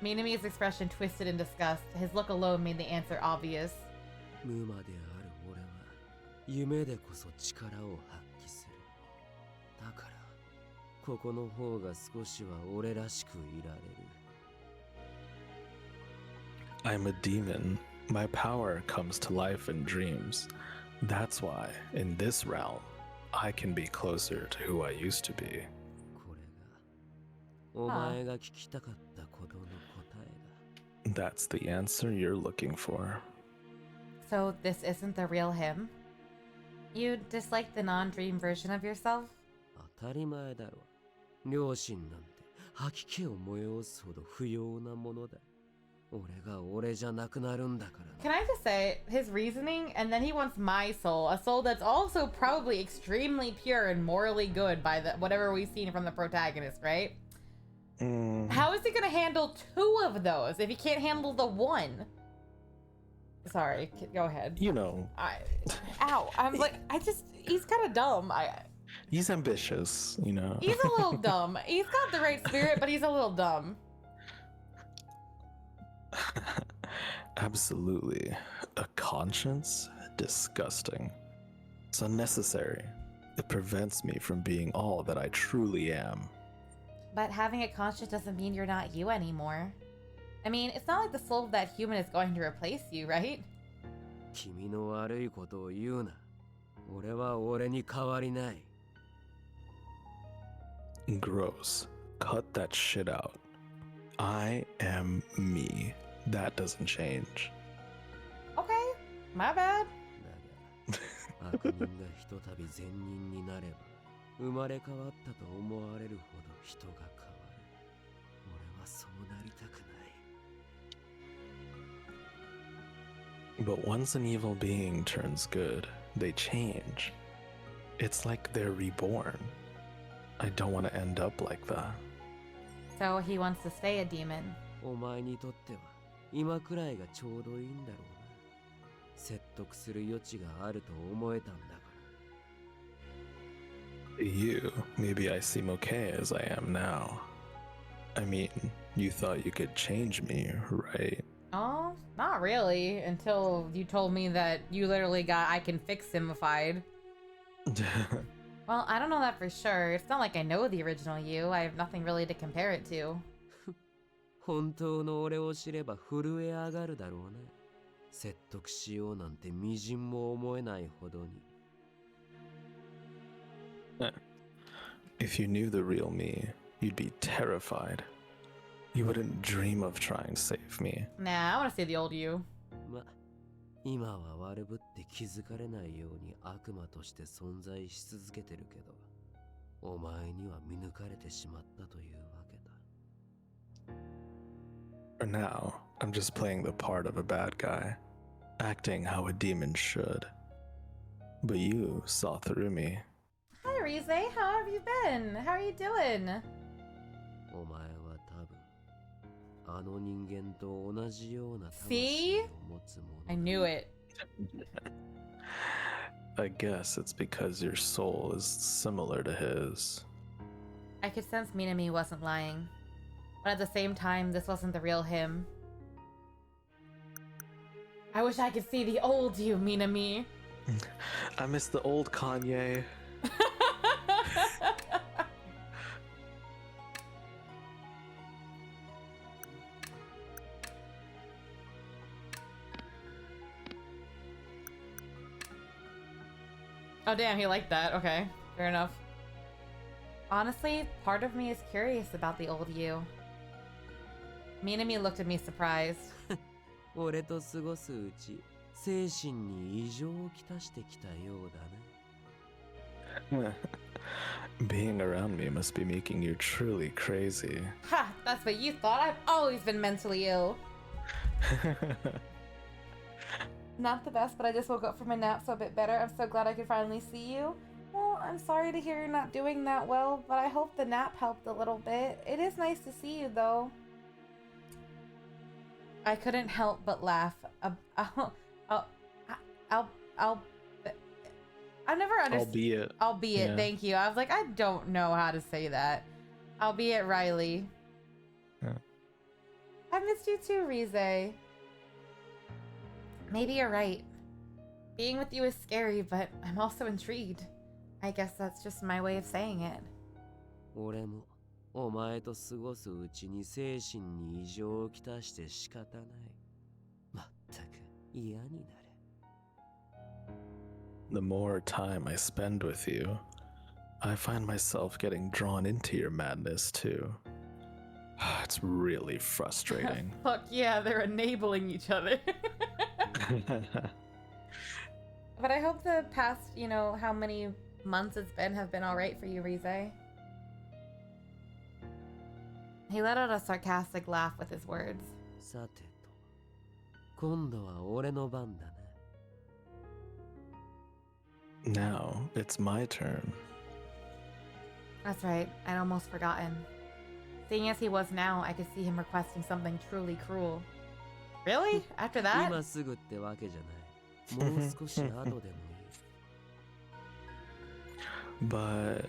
Minami's expression twisted in disgust. His look alone made the answer obvious. 無魔である俺は夢でこそ力を発揮する。だからここの方が少しは俺らしくいられる。 I'm a demon. My power comes to life in dreams. That's why, in this realm, I can be closer to who I used to be. これがお前が聞きたかったことの答えだ。 That's the answer you're looking for. So, this isn't the real him? You dislike the non-dream version of yourself? 当たり前だろ。両親なんて吐き気を催すほど不要なものだ。俺が俺じゃなくなるんだからな。 Can I just say, his reasoning, and then he wants my soul, a soul that's also probably extremely pure and morally good by the whatever we've seen from the protagonist, right? How is he gonna handle two of those if he can't handle the one? Sorry, go ahead. You know, Ow, I'm like, he's kind of dumb. he's ambitious, you know. He's a little dumb. He's got the right spirit, but he's a little dumb. Absolutely. A conscience? Disgusting. It's unnecessary. It prevents me from being all that I truly am. But having a conscience doesn't mean you're not you anymore. I mean, it's not like the soul of that human is going to replace you, right? 君の悪いことを言うな。俺は俺に変わりない。Gross. Cut that shit out. I am me. That doesn't change. Okay, my bad. だが、悪人がひとたび善人になれば、生まれ変わったと思われるほど人が変わる。俺はそうなりたくない。But once an evil being turns good, they change. It's like they're reborn. I don't want to end up like that. So he wants to stay a demon. お前にとっては今くらいがちょうどいいんだろうな。説得する余地があると思えたんだから。To you, maybe I seem okay as I am now. I mean, you thought you could change me, right? Oh, not really, until you told me that you literally got I can fix himified. Well, I don't know that for sure. It's not like I know the original you. I have nothing really to compare it to. 本当の俺を知れば震え上がるだろうな。説得しようなんてみじんも思えないほどに。If you knew the real me, you'd be terrified. You wouldn't dream of trying to save me. Nah, I want to see the old you. ま、今は悪ぶって気づかれないように悪魔として存在し続けてるけど、お前には見抜かれてしまったというわけだ。For now, I'm just playing the part of a bad guy, acting how a demon should. But you saw through me. Hi, Rize. How have you been? How are you doing? お前は多分、あの人間と同じような See? 魂を持つ者。I knew it. I guess it's because your soul is similar to his. I could sense Minami wasn't lying. But at the same time, this wasn't the real him. I wish I could see the old you, Minami. I miss the old Kanye. Oh damn, he liked that. Okay, fair enough. Honestly, part of me is curious about the old you. Minami looked at me surprised. 俺と過ごすうち、精神に異常をきたしてきたようだね。Being around me must be making you truly crazy. Ha! That's what you thought. I've always been mentally ill. Not the best, but I just woke up from my nap, so a bit better. I'm so glad I could finally see you. Well, I'm sorry to hear you're not doing that well, but I hope the nap helped a little bit. It is nice to see you, though. I couldn't help but laugh. I've never understood. Albeit, yeah. thank you. I was like, I don't know how to say that. Albeit, Riley. Yeah. I missed you too, Rize. Maybe you're right. Being with you is scary, but I'm also intrigued. I guess that's just my way of saying it. 俺もお前と過ごすうちに精神に異常をきたして仕方ない。まったく嫌になる。The more time I spend with you, I find myself getting drawn into your madness too. It's really frustrating. Fuck yeah, they're enabling each other. But I hope the past, how many months it's been have been alright for you, Rize. He let out a sarcastic laugh with his words. さてと、今度は俺の番だね。Now it's my turn. That's right, I'd almost forgotten. Seeing as he was now, I could see him requesting something truly cruel. Really? After that? 今すぐってわけじゃない。もう少し後でもいい。But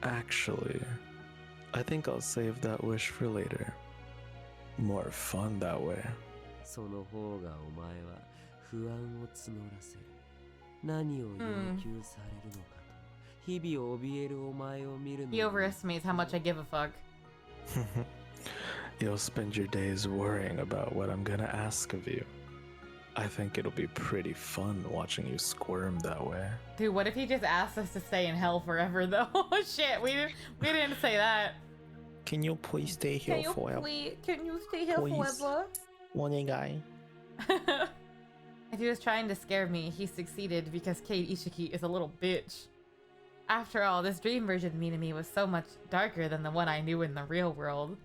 actually, I think I'll save that wish for later. More fun that way. その方がお前は不安を募らせる。何を要求されるのかと日々怯えるお前を見るの He overestimates how much I give a fuck. You'll spend your days worrying about what I'm gonna ask of you. I think it'll be pretty fun watching you squirm that way. Dude, what if he just asked us to stay in hell forever, though? Shit, we didn't say that. Can you please stay here forever? Can you stay here Please. forever? One guy. If he was trying to scare me, he succeeded because Kate Ishiki is a little bitch. After all, this dream version of Minami was so much darker than the one I knew in the real world.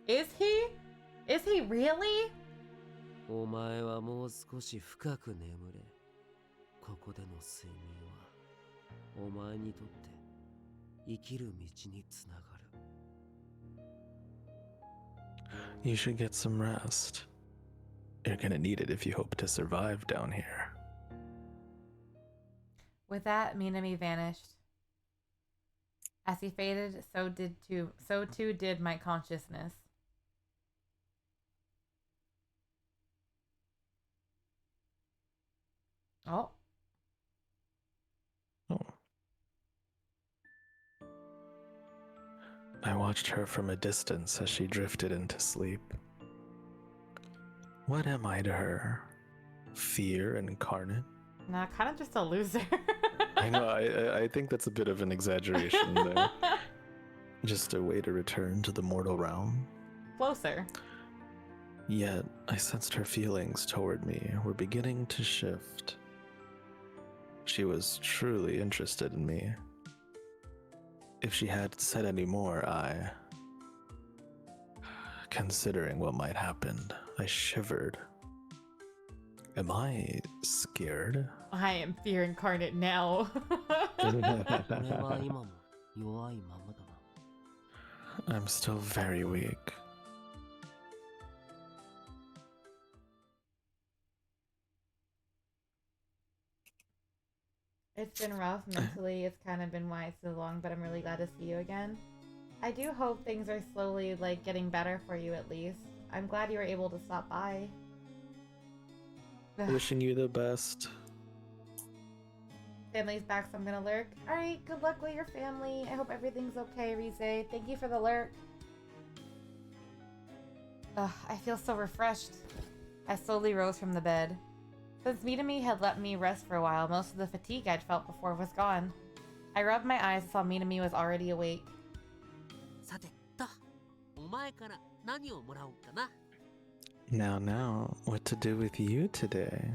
Is he? Is he really? お前はもう少し深く眠れ。ここでの睡眠はお前にとって生きる道につながる。You should get some rest. You're gonna need it if you hope to survive down here. With that, Minami vanished. As he faded, so too did my consciousness. Oh. Oh. I watched her from a distance as she drifted into sleep. What am I to her? Fear incarnate? Nah, kind of just a loser. I know, I think that's a bit of an exaggeration there. Just a way to return to the mortal realm. Closer. Yet, I sensed her feelings toward me were beginning to shift. She was truly interested in me. If she had said any more, considering what might happen, I shivered. Am I scared? I am fear incarnate now. 俺は今も弱いままだな。 I'm still very weak. It's been rough mentally. It's kind of been why it's so long, but I'm really glad to see you again. I do hope things are slowly, like, getting better for you at least. I'm glad you were able to stop by. Wishing you the best. Family's back, so I'm gonna lurk. Alright, good luck with your family. I hope everything's okay, Rize. Thank you for the lurk. Ugh, I feel so refreshed. I slowly rose from the bed. Since Minami had let me rest for a while, most of the fatigue I'd felt before was gone. I rubbed my eyes and saw Minami was already awake. さてと、お前から何をもらおうかな。 Now, what to do with you today?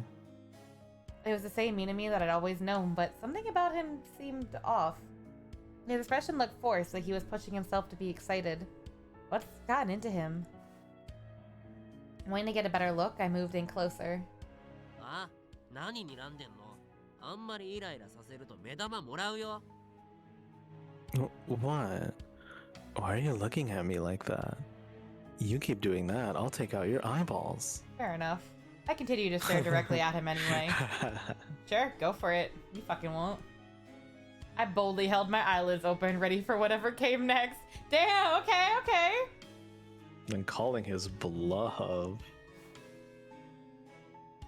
It was the same Minami that I'd always known, but something about him seemed off. His expression looked forced, like he was pushing himself to be excited. What's gotten into him? Wanting to get a better look, I moved in closer. ああ、何睨んでんの？あんまりイライラさせると目玉もらうよ。 What? Why are you looking at me like that? You keep doing that, I'll take out your eyeballs. Fair enough. I continue to stare directly at him anyway. Sure, go for it. You fucking won't. I boldly held my eyelids open, ready for whatever came next. Damn, okay. And calling his bluff.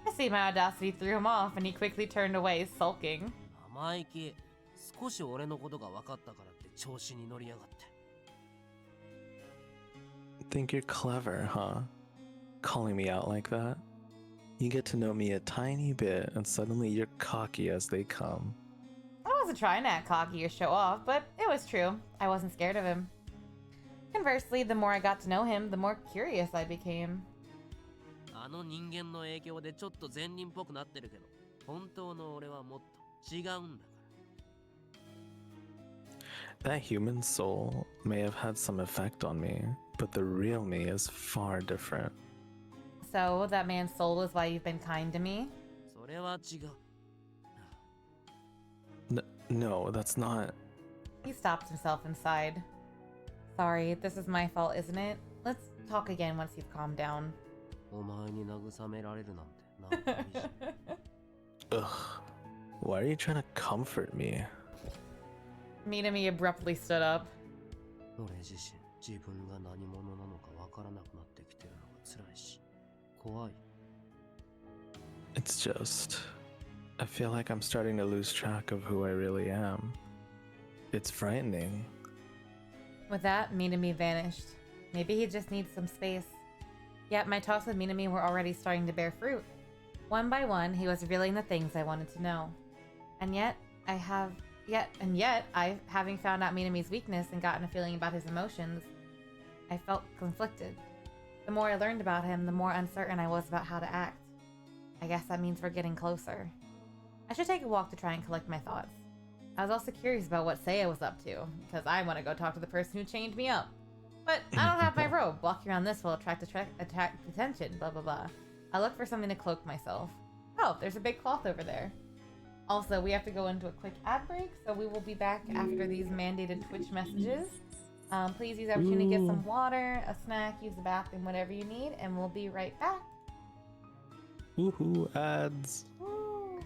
I see my audacity threw him off, and he quickly turned away, sulking. 生意気。少し俺のことが分かったからって調子に乗りやがって。 Think you're clever, huh? Calling me out like that? You get to know me a tiny bit, and suddenly you're cocky as they come. I wasn't trying to act cocky or show off, but it was true. I wasn't scared of him. Conversely, the more I got to know him, the more curious I became. あの人間の影響でちょっと善人っぽくなってるけど、本当の俺はもっと違うんだから。 That human soul may have had some effect on me, but the real me is far different. So, that man's soul is why you've been kind to me? それは違う。 No, that's not. He stopped himself inside. Sorry, this is my fault, isn't it? Let's talk again once you've calmed down. お前に慰められるなんてなんかいいじゃん。 Ugh. Why are you trying to comfort me? Minami abruptly stood up. 俺自身、自分が何者なのかわからなくなってきてるのが辛いし、怖い。It's just, I feel like I'm starting to lose track of who I really am. It's frightening. With that, Minami vanished. Maybe he just needs some space. Yet my talks with Minami were already starting to bear fruit. One by one, he was revealing the things I wanted to know. And yet, having found out Minami's weakness and gotten a feeling about his emotions, I felt conflicted. The more I learned about him, the more uncertain I was about how to act. I guess that means we're getting closer. I should take a walk to try and collect my thoughts. I was also curious about what Seiya was up to, because I want to go talk to the person who chained me up. But I don't have my robe. Walking around this will attract attention, blah blah blah. I look for something to cloak myself. Oh, there's a big cloth over there. Also, we have to go into a quick ad break, so we will be back after these mandated Twitch messages. Please use the opportunity to get some water, a snack, use the bathroom, whatever you need, and we'll be right back. Woohoo, ads. Woo.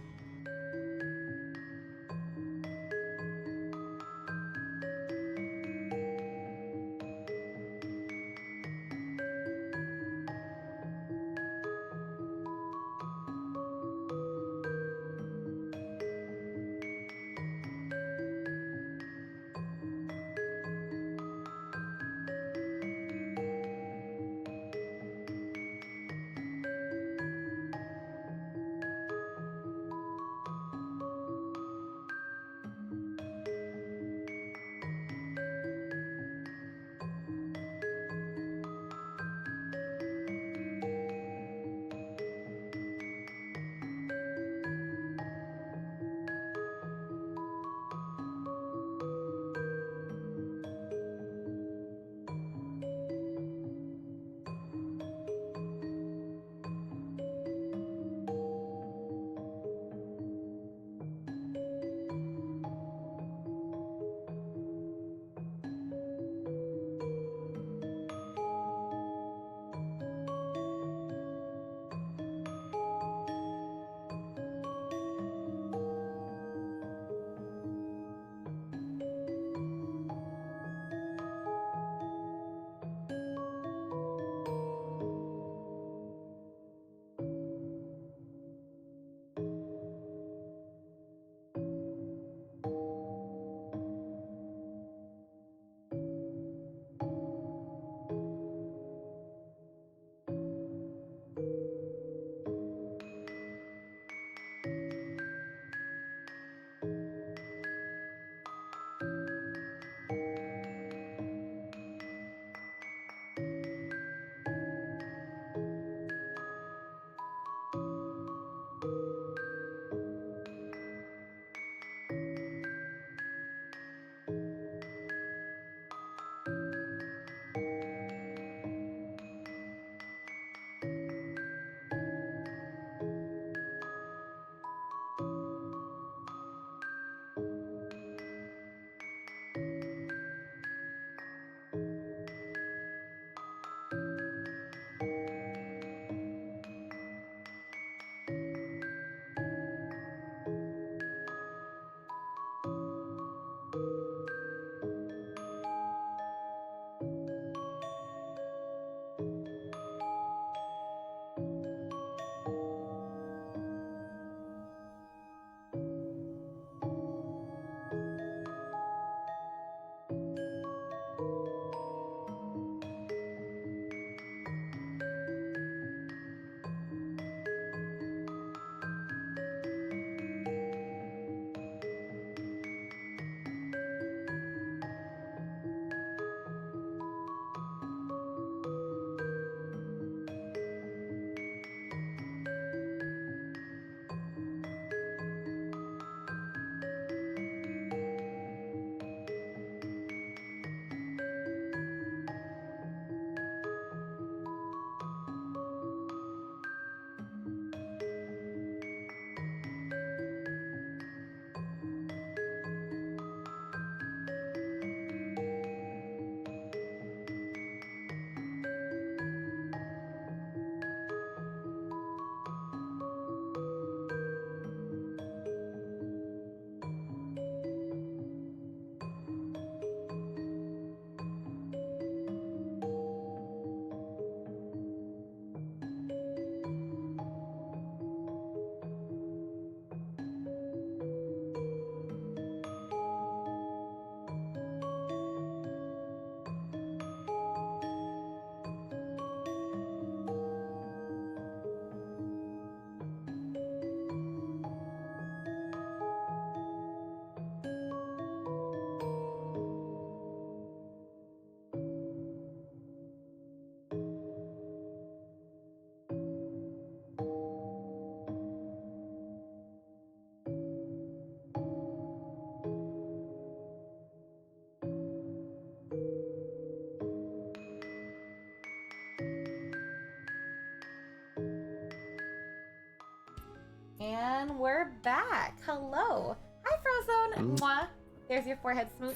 And we're back. Hello. Hi, Frozone. Mwah. There's your forehead smooch.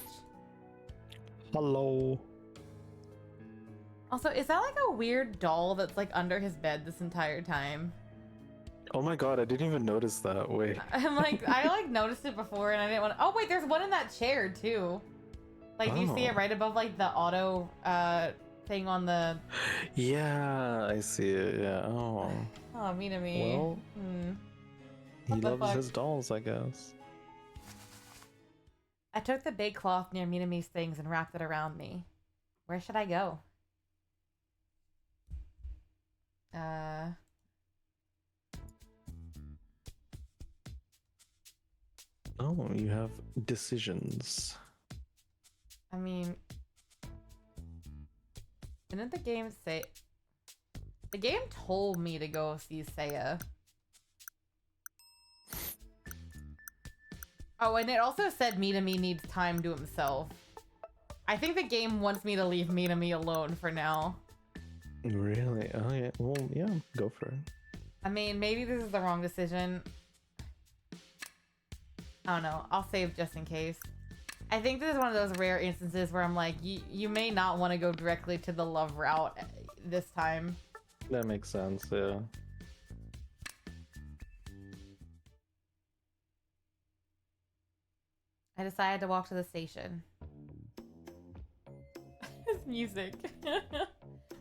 Hello. Also, is that like a weird doll that's like under his bed this entire time? Oh my god, I didn't even notice that. Wait. I'm like, I like noticed it before and I didn't want to. Oh, wait, there's one in that chair too. Like, do you see it right above like the auto thing on the. Yeah, I see it. Yeah. Oh. Oh, me to me. Well, he What the loves fuck? his dolls, I guess. I took the big cloth near Minami's things and wrapped it around me. Where should I go? Oh, you have decisions. I mean, didn't the game say... The game told me to go see Seiya. Oh, and it also said Minami needs time to himself. I think the game wants me to leave Minami alone for now. Really? Oh yeah. Well, yeah. Go for it. I mean, maybe this is the wrong decision. I don't know. I'll save just in case. I think this is one of those rare instances where I'm like, you may not want to go directly to the love route this time. That makes sense. Yeah. I decided to walk to the station. His music.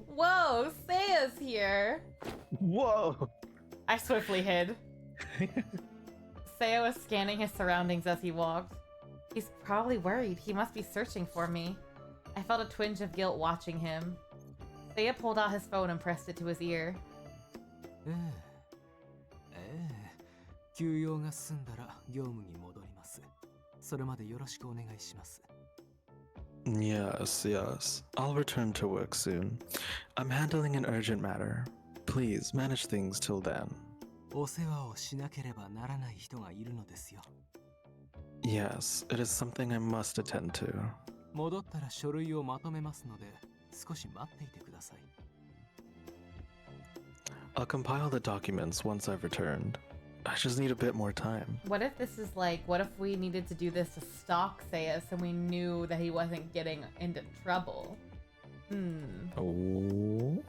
Whoa, Seiya's here. Whoa. I swiftly hid. Seiya was scanning his surroundings as he walked. He's probably worried. He must be searching for me. I felt a twinge of guilt watching him. Seiya pulled out his phone and pressed it to his ear. 休養が済んだら業務に戻ります。それまでよろしくお願いします。 Yes, yes. I'll return to work soon. I'm handling an urgent matter. Please manage things till then. お世話をしなければならない人がいるのですよ。 Yes, it is something I must attend to. 戻ったら書類をまとめますので、少し待っていてください。 I'll compile the documents once I've returned. I just need a bit more time. What if this is like, what if we needed to do this to stalk Seiya so we knew that he wasn't getting into trouble? Oh.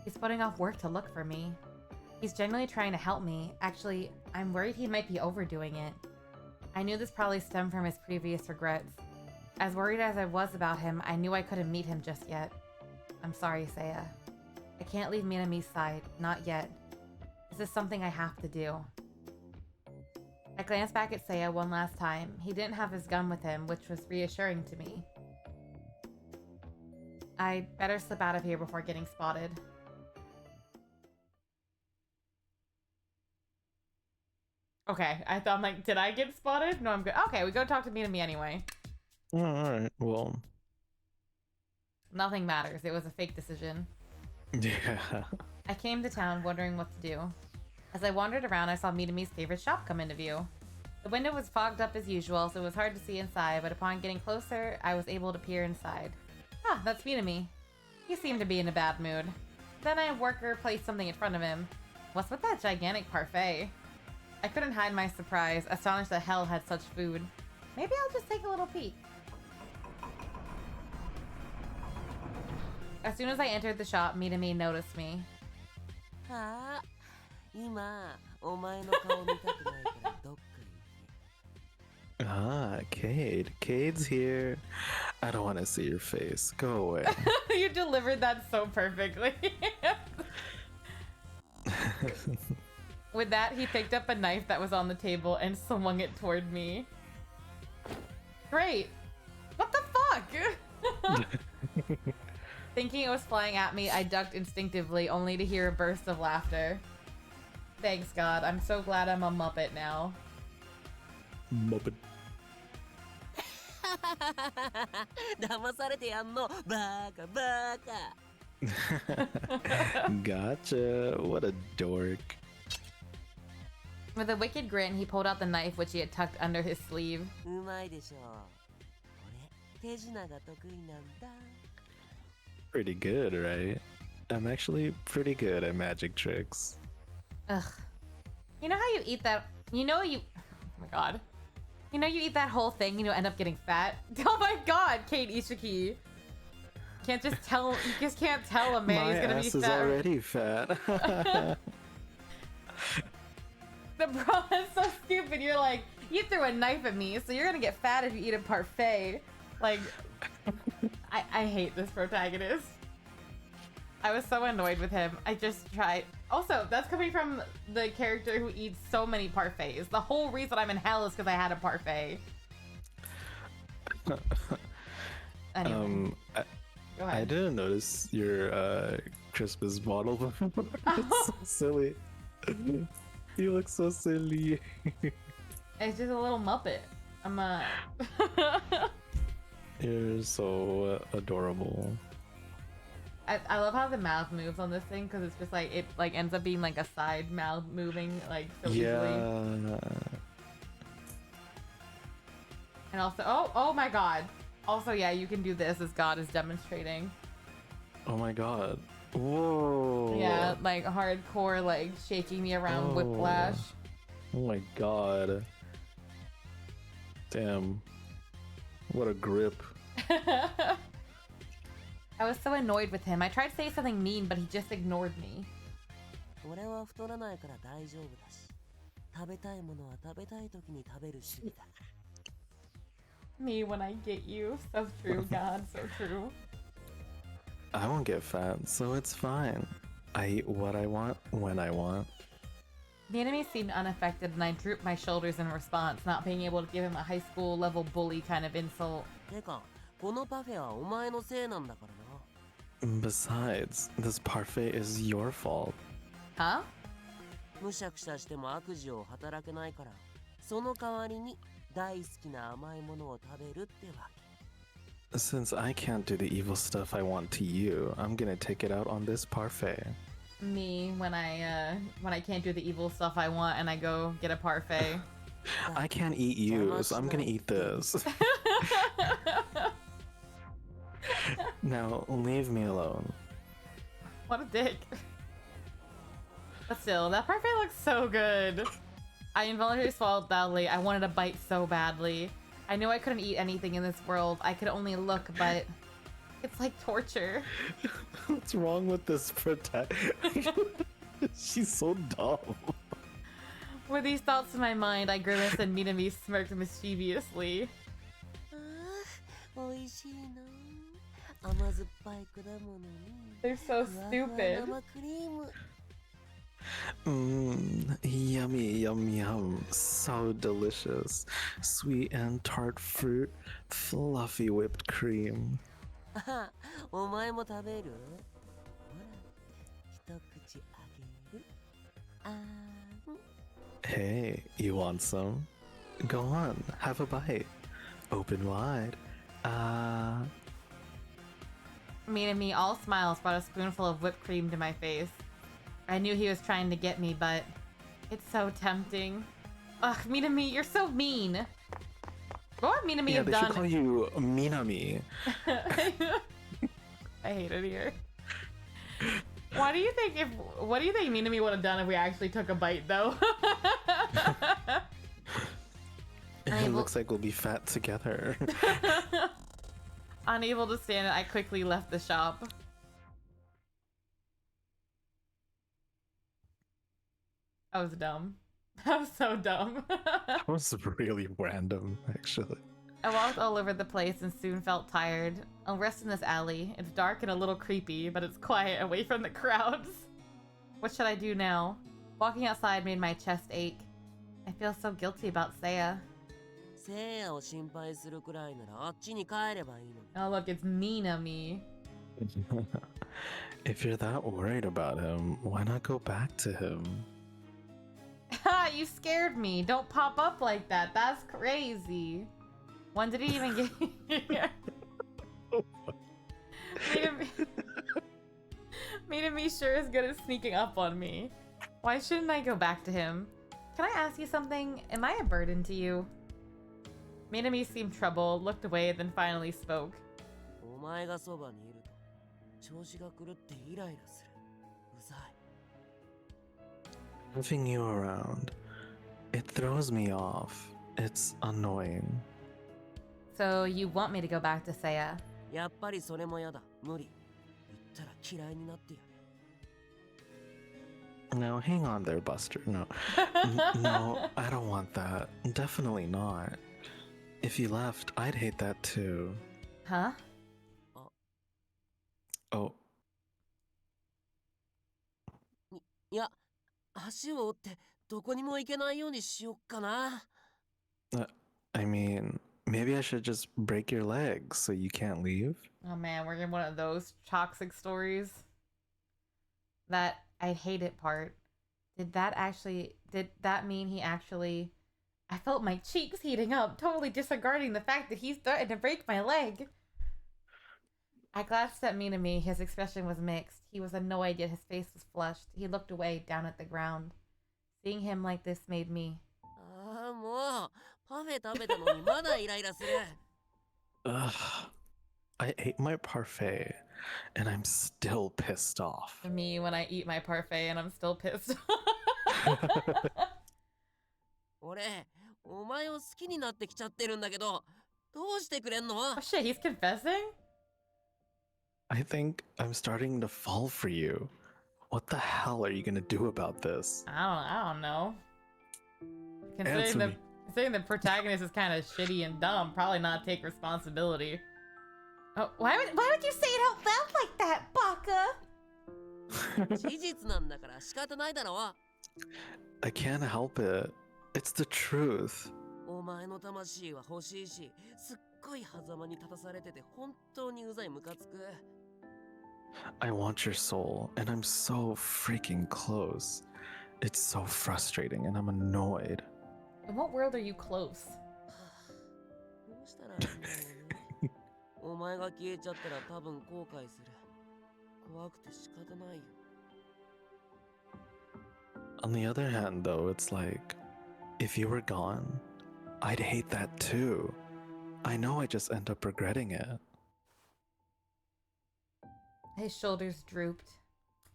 He's putting off work to look for me. He's genuinely trying to help me. Actually, I'm worried he might be overdoing it. I knew this probably stemmed from his previous regrets. As worried as I was about him, I knew I couldn't meet him just yet. I'm sorry, Seiya. I can't leave Minami's side, not yet. This is something I have to do. I glanced back at Seiya one last time. He didn't have his gun with him, which was reassuring to me. I'd better slip out of here before getting spotted. Okay, I'm like, did I get spotted? No, I'm good. Okay, we go talk to Minami anyway. Alright, well. Nothing matters. It was a fake decision. Yeah. I came to town wondering what to do. As I wandered around, I saw Minami's favorite shop come into view. The window was fogged up as usual, so it was hard to see inside, but upon getting closer, I was able to peer inside. Ah, that's Minami. He seemed to be in a bad mood. Then a worker placed something in front of him. What's with that gigantic parfait? I couldn't hide my surprise, astonished that Hell had such food. Maybe I'll just take a little peek. As soon as I entered the shop, Minami noticed me. はあ、今お前の顔見たくないからどっか行け。 Ah, Cade. Cade's here. I don't want to see your face. Go away. You delivered that so perfectly. With that, he picked up a knife that was on the table and swung it toward me. Great. What the fuck? Thinking it was flying at me, I ducked instinctively, only to hear a burst of laughter. Thanks, God. I'm so glad I'm a Muppet now. Muppet. 騙されてやんのバカバカ。 Gotcha. What a dork. With a wicked grin, he pulled out the knife which he had tucked under his sleeve. うまいでしょ。俺手品が得意なんだ。 Pretty good, right? I'm actually pretty good at magic tricks. Ugh. You know how you eat that? You know you. Oh my god. You know you eat that whole thing, you know, end up getting fat. Oh my god, Kate Ishiki. Can't just tell. You just can't tell a man My he's gonna ass be is fat. already fat. The bro is so stupid. You're like, you threw a knife at me, so you're gonna get fat if you eat a parfait. Like, I hate this protagonist. I was so annoyed with him. I just tried. Also, that's coming from the character who eats so many parfaits. The whole reason I'm in hell is because I had a parfait. Anyway, go I ahead. didn't notice your Christmas bottle before. It's so silly. You look so silly. It's just a little Muppet. I'm a. You're so adorable. I love how the mouth moves on this thing because it's just like it like ends up being like a side mouth moving like so easily. Yeah. And also, oh my god. Also, yeah, you can do this as God is demonstrating. Oh my god. Whoa. Yeah, like hardcore, like shaking me around Oh. whiplash. Oh my god. Damn. What a grip. I was so annoyed with him. I tried to say something mean, but he just ignored me. 俺は太らないから大丈夫だし、食べたいものは食べたい時に食べる主義だから。 Me when I get you. So true, God, so true. I won't get fat, so it's fine. I eat what I want when I want. The enemy seemed unaffected, and I drooped my shoulders in response, not being able to give him a high school level bully kind of insult. てか、このパフェはお前のせいなんだからな。 Besides, this parfait is your fault. Huh? むしゃくしゃしても悪事を働けないから、その代わりに大好きな甘いものを食べるってわけ。 Since I can't do the evil stuff I want to you, I'm gonna take it out on this parfait. Me when I can't do the evil stuff I want and I go get a parfait. I can't eat you, so I'm gonna eat this. Now, leave me alone. What a dick. But still, that parfait looks so good. I involuntarily swallowed loudly. I wanted a bite so badly. I knew I couldn't eat anything in this world. I could only look, but it's like torture. What's wrong with this protagonist? She's so dumb. With these thoughts in my mind, I grimaced and Minami smirked mischievously. おいしいな。甘酸っぱい果物に。 They're so ふわふわ stupid. 生クリーム。 Yummy, yum, yum. So delicious. Sweet and tart fruit, fluffy whipped cream. あ、お前も食べる？ほら、一口あげる。あーん。 Hey, you want some? Go on, have a bite. Open wide. Minami, all smiles, brought a spoonful of whipped cream to my face. I knew he was trying to get me, but it's so tempting. Ugh, Minami, you're so mean. What would Minami Yeah, have they done? should call you Minami. I hate it here. What do you think Minami would have done if we actually took a bite though? It looks like we'll be fat together. Unable to stand it, I quickly left the shop. I was dumb. I was so dumb. That was really random, actually. I walked all over the place and soon felt tired. I'll rest in this alley. It's dark and a little creepy, but it's quiet away from the crowds. What should I do now? Walking outside made my chest ache. I feel so guilty about Seiya. せいやを心配するくらいならあっちに帰ればいいのに。 Oh look, it's Minami. If you're that worried about him, why not go back to him? Ha! You scared me. Don't pop up like that. That's crazy. When did he even get here? Minami sure is good at sneaking up on me. Why shouldn't I go back to him? Can I ask you something? Am I a burden to you? Minami seemed troubled, looked away, then finally spoke. お前がそばにいると調子が狂ってイライラする。うざい。having you around, it throws me off. It's annoying. So you want me to go back to Saya? やっぱりそれもやだ。無理。言ったら嫌いになってやる。 Now, hang on there, Buster. No. No, I don't want that. Definitely not. If you left, I'd hate that too. Huh? Oh, いや、足を折ってどこにも行けないようにしよっかな。I mean, maybe I should just break your legs so you can't leave? Oh man, we're in one of those toxic stories. That I hate it part. Did that mean he actually... I felt my cheeks heating up, totally disregarding the fact that he's threatened to break my leg. I glanced at Minami. His expression was mixed. He was annoyed, yet his face was flushed. He looked away, down at the ground. Seeing him like this made me... ああ、もう、パフェ食べたのにまだイライラする。 Ugh. I ate my parfait, and I'm still pissed off. Me when I eat my parfait and I'm still pissed. 俺、お前を好きになってきちゃってるんだけど、どうしてくれんの？ Oh shit, he's confessing? I think I'm starting to fall for you. What the hell are you gonna do about this? I don't know. Answer Considering the protagonist is kind of shitty and dumb, probably not take responsibility. Oh, why would you say it out loud like that, Baka? 事実なんだから仕方ないだろ。 I can't help it. It's the truth. お前の魂は欲しいし、すっごい狭間に立たされてて本当にうざいムカつく。 I want your soul, and I'm so freaking close. It's so frustrating, and I'm annoyed. In what world are you close? どうしたらいいんだろうね。お前が消えちゃったら多分後悔する。怖くて仕方ないよ。 On the other hand, though, it's like, if you were gone, I'd hate that too. I know I just end up regretting it. His shoulders drooped.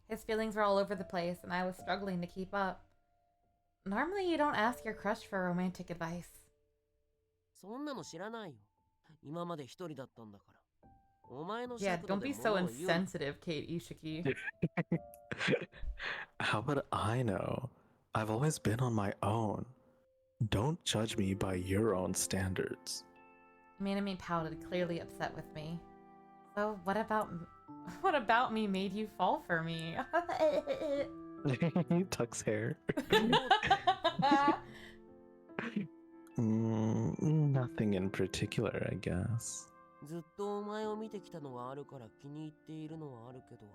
His feelings were all over the place, and I was struggling to keep up. Normally, you don't ask your crush for romantic advice. そんなの知らないよ。今まで一人だったんだから。お前の Yeah, 尺度 don't で be 物 so を言う。 insensitive, Kate Ishiki. How would I know? I've always been on my own. Don't judge me by your own standards. Minami pouted, clearly upset with me. So, what about me made you fall for me? He tucks hair. Nothing in particular, I guess. ずっとお前を見てきたのがあるから気に入っているのはあるけど、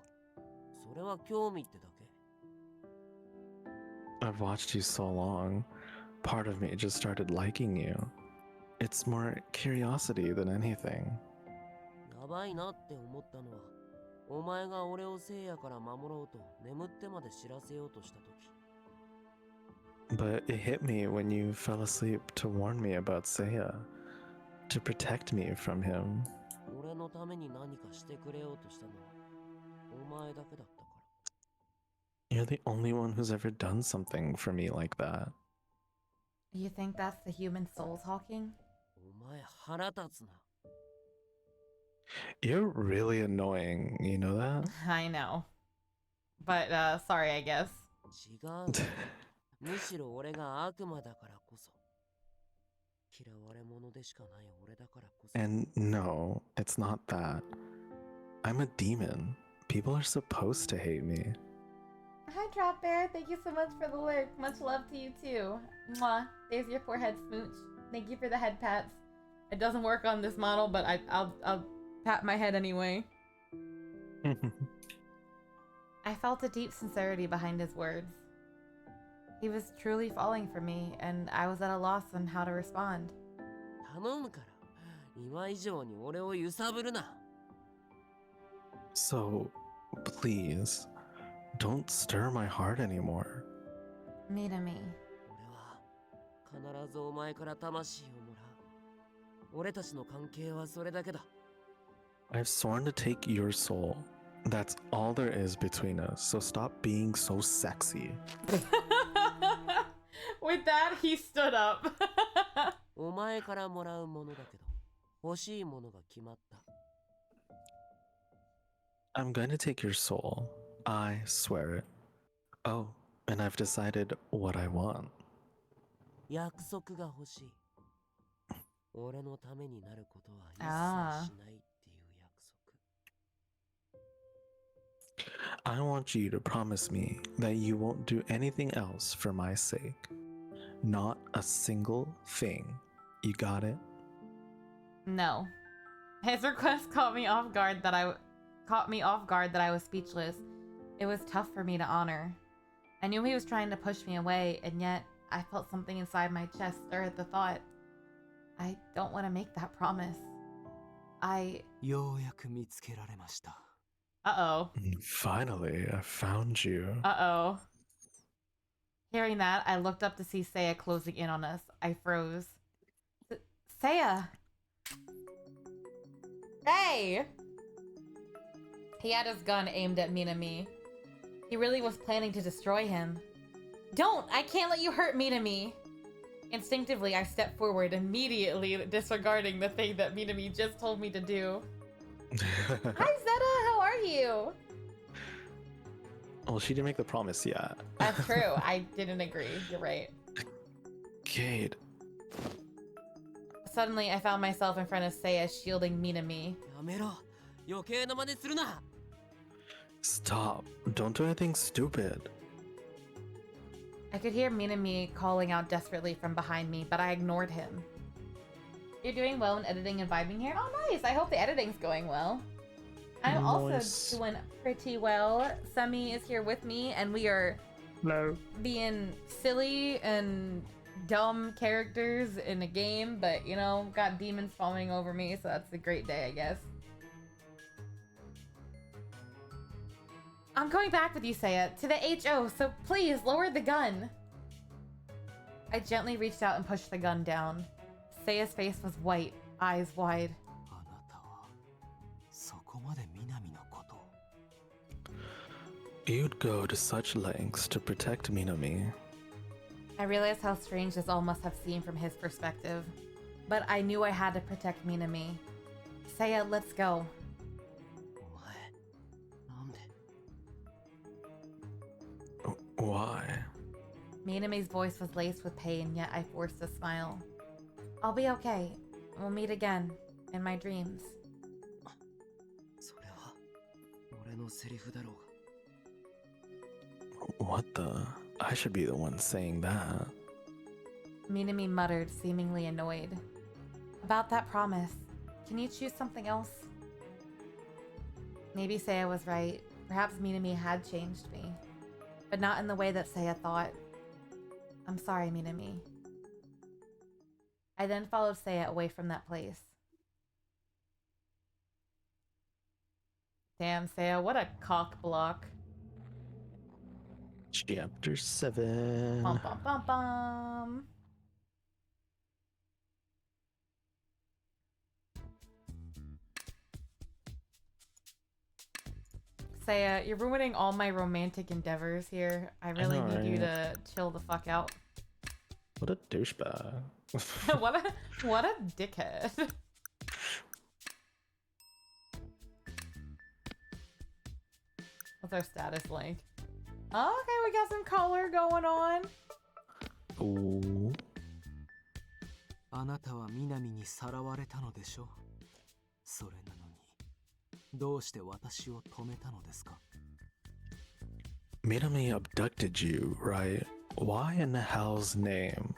それは興味ってだけ。 I've watched you so long. Part of me just started liking you. It's more curiosity than anything. やばいなって思ったのは、お前が俺を聖夜から守ろうと眠ってまで知らせようとしたとき。 But it hit me when you fell asleep to warn me about Seiya, to protect me from him. 俺のために何かしてくれようとしたのは、お前だけだったから。 You're the only one who's ever done something for me like that. You think that's the human soul talking? お前腹立つな。 You're really annoying, you know that? I know. But, sorry, I guess. 違う。むしろ俺が悪魔だからこそ。嫌われ者でしかない俺だからこそ。 And no, it's not that. I'm a demon. People are supposed to hate me. Hi, Drop Bear. Thank you so much for the lurk. Much love to you, too. Mwah. There's your forehead smooch. Thank you for the head pats. It doesn't work on this model, but I'll pat my head anyway. I felt a deep sincerity behind his words. He was truly falling for me, and I was at a loss on how to respond. 頼むから、今以上に俺を揺さぶるな。 So, please, don't stir my heart anymore. Minami. 俺は必ずお前から魂をもらう。俺たちの関係はそれだけだ。 I've sworn to take your soul. That's all there is between us, so stop being so sexy. With that, he stood up. お前からもらうものだけど、欲しいものが決まった。I'm gonna take your soul. I swear it. Oh, and I've decided what I want. 約束が欲しい。俺のためになることは一切ああ。しないっていう約束。I want you to promise me that you won't do anything else for my sake. Not a single thing. You got it? No. His request caught me off guard that I was speechless. It was tough for me to honor. I knew he was trying to push me away, and yet I felt something inside my chest stir at the thought. I don't want to make that promise. ようやく見つけられました。Uh-oh. Finally, I found you. Uh-oh. Hearing that, I looked up to see Seiya closing in on us. I froze. Seiya! Hey! He had his gun aimed at Minami. He really was planning to destroy him. Don't! I can't let you hurt Minami! Instinctively, I stepped forward, immediately disregarding the thing that Minami just told me to do. Hi, Zeta! How are you? Well, she didn't make the promise yet. That's true. I didn't agree. You're right. Kate. Suddenly, I found myself in front of Seiya shielding Minami. やめろ。余計な真似するな。Stop. Don't do anything stupid. I could hear Minami calling out desperately from behind me, but I ignored him. You're doing well in editing and vibing here? Oh, nice! I hope the editing's going well. I'm Nice. also doing pretty well. Semi is here with me, and we are being silly and dumb characters in a game, but, you know, got demons falling over me, so that's a great day, I guess. I'm going back with you, Seiya, to the HO, so please lower the gun. I gently reached out and pushed the gun down. Seiya's face was white, eyes wide. あなたはそこまで南のことを。 You'd go to such lengths to protect Minami. I realized how strange this all must have seemed from his perspective, but I knew I had to protect Minami. Seiya, let's go. お前、なんで。 Why? Minami's voice was laced with pain, yet I forced a smile. I'll be okay. We'll meet again, in my dreams. それは俺のセリフだろう。 What the? I should be the one saying that. Minami muttered, seemingly annoyed. About that promise, can you choose something else? Maybe Seiya was right. Perhaps Minami had changed me. But not in the way that Seiya thought. I'm sorry, Minami. I then followed Seiya away from that place. Damn, Seiya, what a cock block. Chapter 7. Bum bum bum bum. Seiya, you're ruining all my romantic endeavors here. I really know, need you right? to chill the fuck out. What a douchebag. what a dickhead. What's our status like? Oh, okay, we got some color going on. Ooh. あなたは南にさらわれたのでしょ。それなのに、どうして私を止めたのですか？ Minami abducted you, right? Why in the hell's name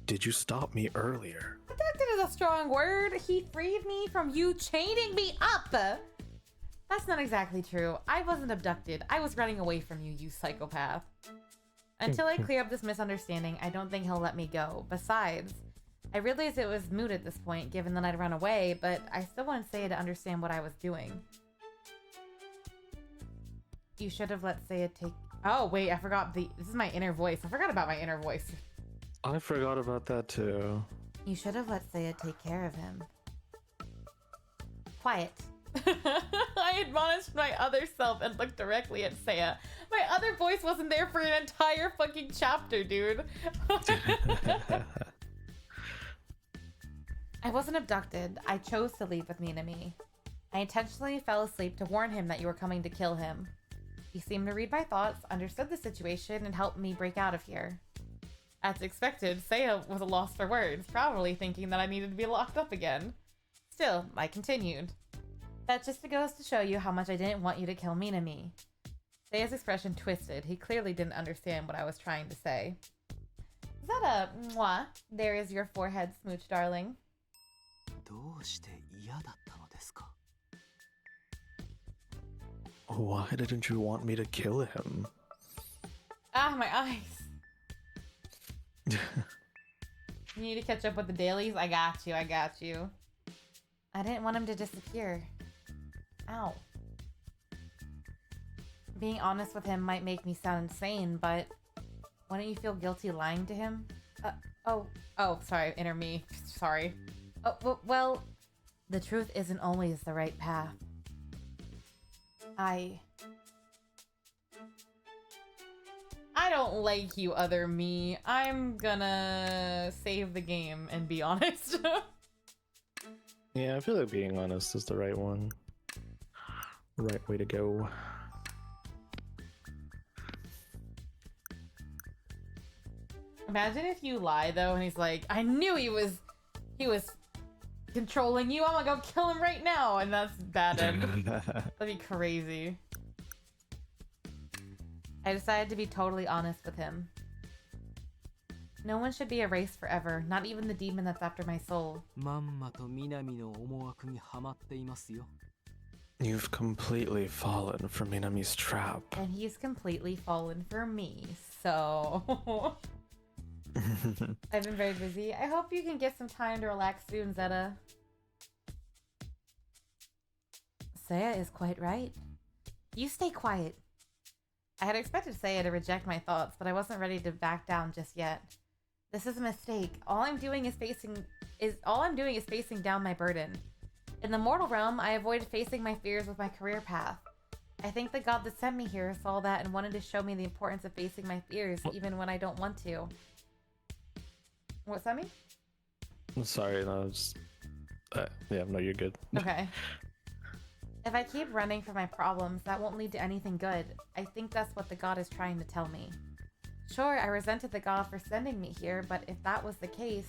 did you stop me earlier? Abducted is a strong word. He freed me from you chaining me up. That's not exactly true. I wasn't abducted. I was running away from you, you psychopath. Until I clear up this misunderstanding, I don't think he'll let me go. Besides, I realized it was moot at this point, given that I'd run away, but I still want Seiya to understand what I was doing. You should have let Seiya take... Oh, wait, I forgot the... This is my inner voice. I forgot about my inner voice. I forgot about that too. You should have let Seiya take care of him. Quiet. I admonished my other self and looked directly at Saya. My other voice wasn't there for an entire fucking chapter, dude. I wasn't abducted. I chose to leave with Minami. I intentionally fell asleep to warn him that you were coming to kill him. He seemed to read my thoughts, understood the situation, and helped me break out of here. As expected, Saya was a loss for words, probably thinking that I needed to be locked up again. Still, I continued. That just goes to show you how much I didn't want you to kill Minami. Saya's expression twisted. He clearly didn't understand what I was trying to say. Is that a mwah? There is your forehead smooch, darling. どうして嫌だったのですか? Why didn't you want me to kill him? Ah, my eyes. You need to catch up with the dailies? I got you, I got you. I didn't want him to disappear. Ow. Being honest with him might make me sound insane, but wouldn't you feel guilty lying to him? Oh, sorry, inner me. Sorry. Oh, well, the truth isn't always the right path. I don't like you, other me. I'm gonna save the game and be honest. Yeah, I feel like being honest is the right one. Right way to go. Imagine if you lie though and he's like, I knew he was controlling you. I'm gonna go kill him right now, and that's bad end. That'd be crazy. I decided to be totally honest with him. No one should be erased forever, not even the demon that's after my soul. まんまと南の思惑にはまっていますよ。 You've completely fallen for Minami's trap. And he's completely fallen for me, so... I've been very busy. I hope you can get some time to relax soon, Zeta. Saya is quite right. You stay quiet. I had expected Saya to reject my thoughts, but I wasn't ready to back down just yet. This is a mistake. All I'm doing is facing down my burden. In the mortal realm, I avoided facing my fears with my career path. I think the god that sent me here saw that and wanted to show me the importance of facing my fears, even when I don't want to. What's that mean? I'm sorry, no, just... yeah, no, you're good. Okay. If I keep running from my problems, that won't lead to anything good. I think that's what the god is trying to tell me. Sure, I resented the god for sending me here, but if that was the case,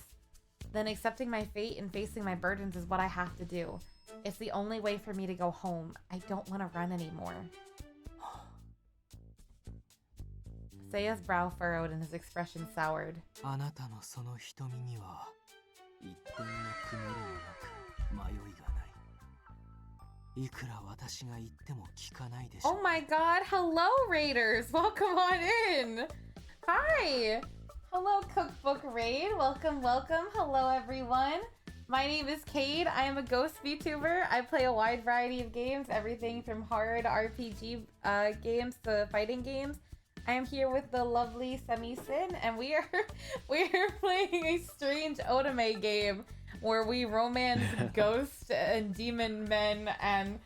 then accepting my fate and facing my burdens is what I have to do. It's the only way for me to go home. I don't want to run anymore. Saya's brow furrowed and his expression soured. あなたのその瞳には一点の曇りもなく迷いがない。いくら私が言っても聞かないでしょ。 Oh my god, hello Raiders! Welcome on in! Hi! Hello Cookbook Raid, welcome, welcome, hello everyone! My name is Cade, I am a ghost VTuber. I play a wide variety of games, everything from hard RPG games to fighting games. I am here with the lovely Semi-Sin, and we are playing a strange otome game where we romance ghosts and demon men and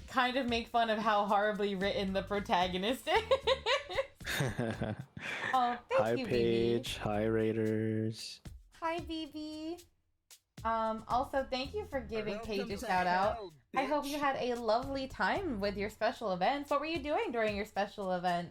kind of make fun of how horribly written the protagonist is. Oh, thank you, Hi, Paige. BB. Hi, Raiders. Hi, BB. Also, thank you for giving Paige a shout out. I hope you had a lovely time with your special events. What were you doing during your special event?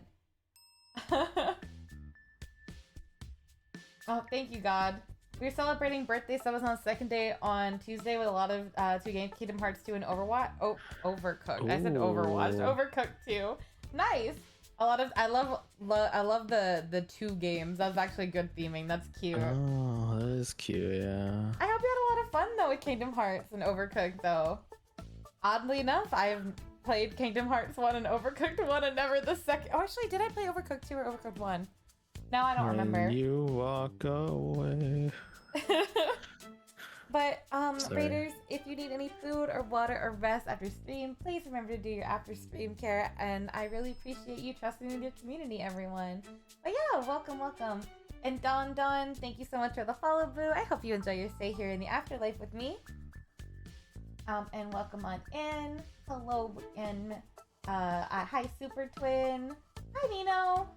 Oh, thank you, God. We're celebrating birthday summers on the second day on Tuesday with a lot of 2 games, Kingdom Hearts 2 and Overwatch. Oh, Overcooked. I said Overwatch. Ooh. Overcooked 2. Nice. I love the 2 games. That's actually good theming. That's cute. Oh, that is cute, yeah. I hope you had a lot of fun though with Kingdom Hearts and Overcooked though. Oddly enough, I've played Kingdom Hearts 1 and Overcooked 1 and never the second. Oh, actually, did I play Overcooked 2 or Overcooked 1? Now I don't remember. When you walk away. But, Sorry. Raiders, if you need any food or water or rest after stream, please remember to do your after stream care. And I really appreciate you trusting in your community, everyone. But yeah, welcome, welcome. And Don, thank you so much for the follow, boo. I hope you enjoy your stay here in the afterlife with me. And welcome on in. Hello, and hi, Super Twin. Hi, Nino.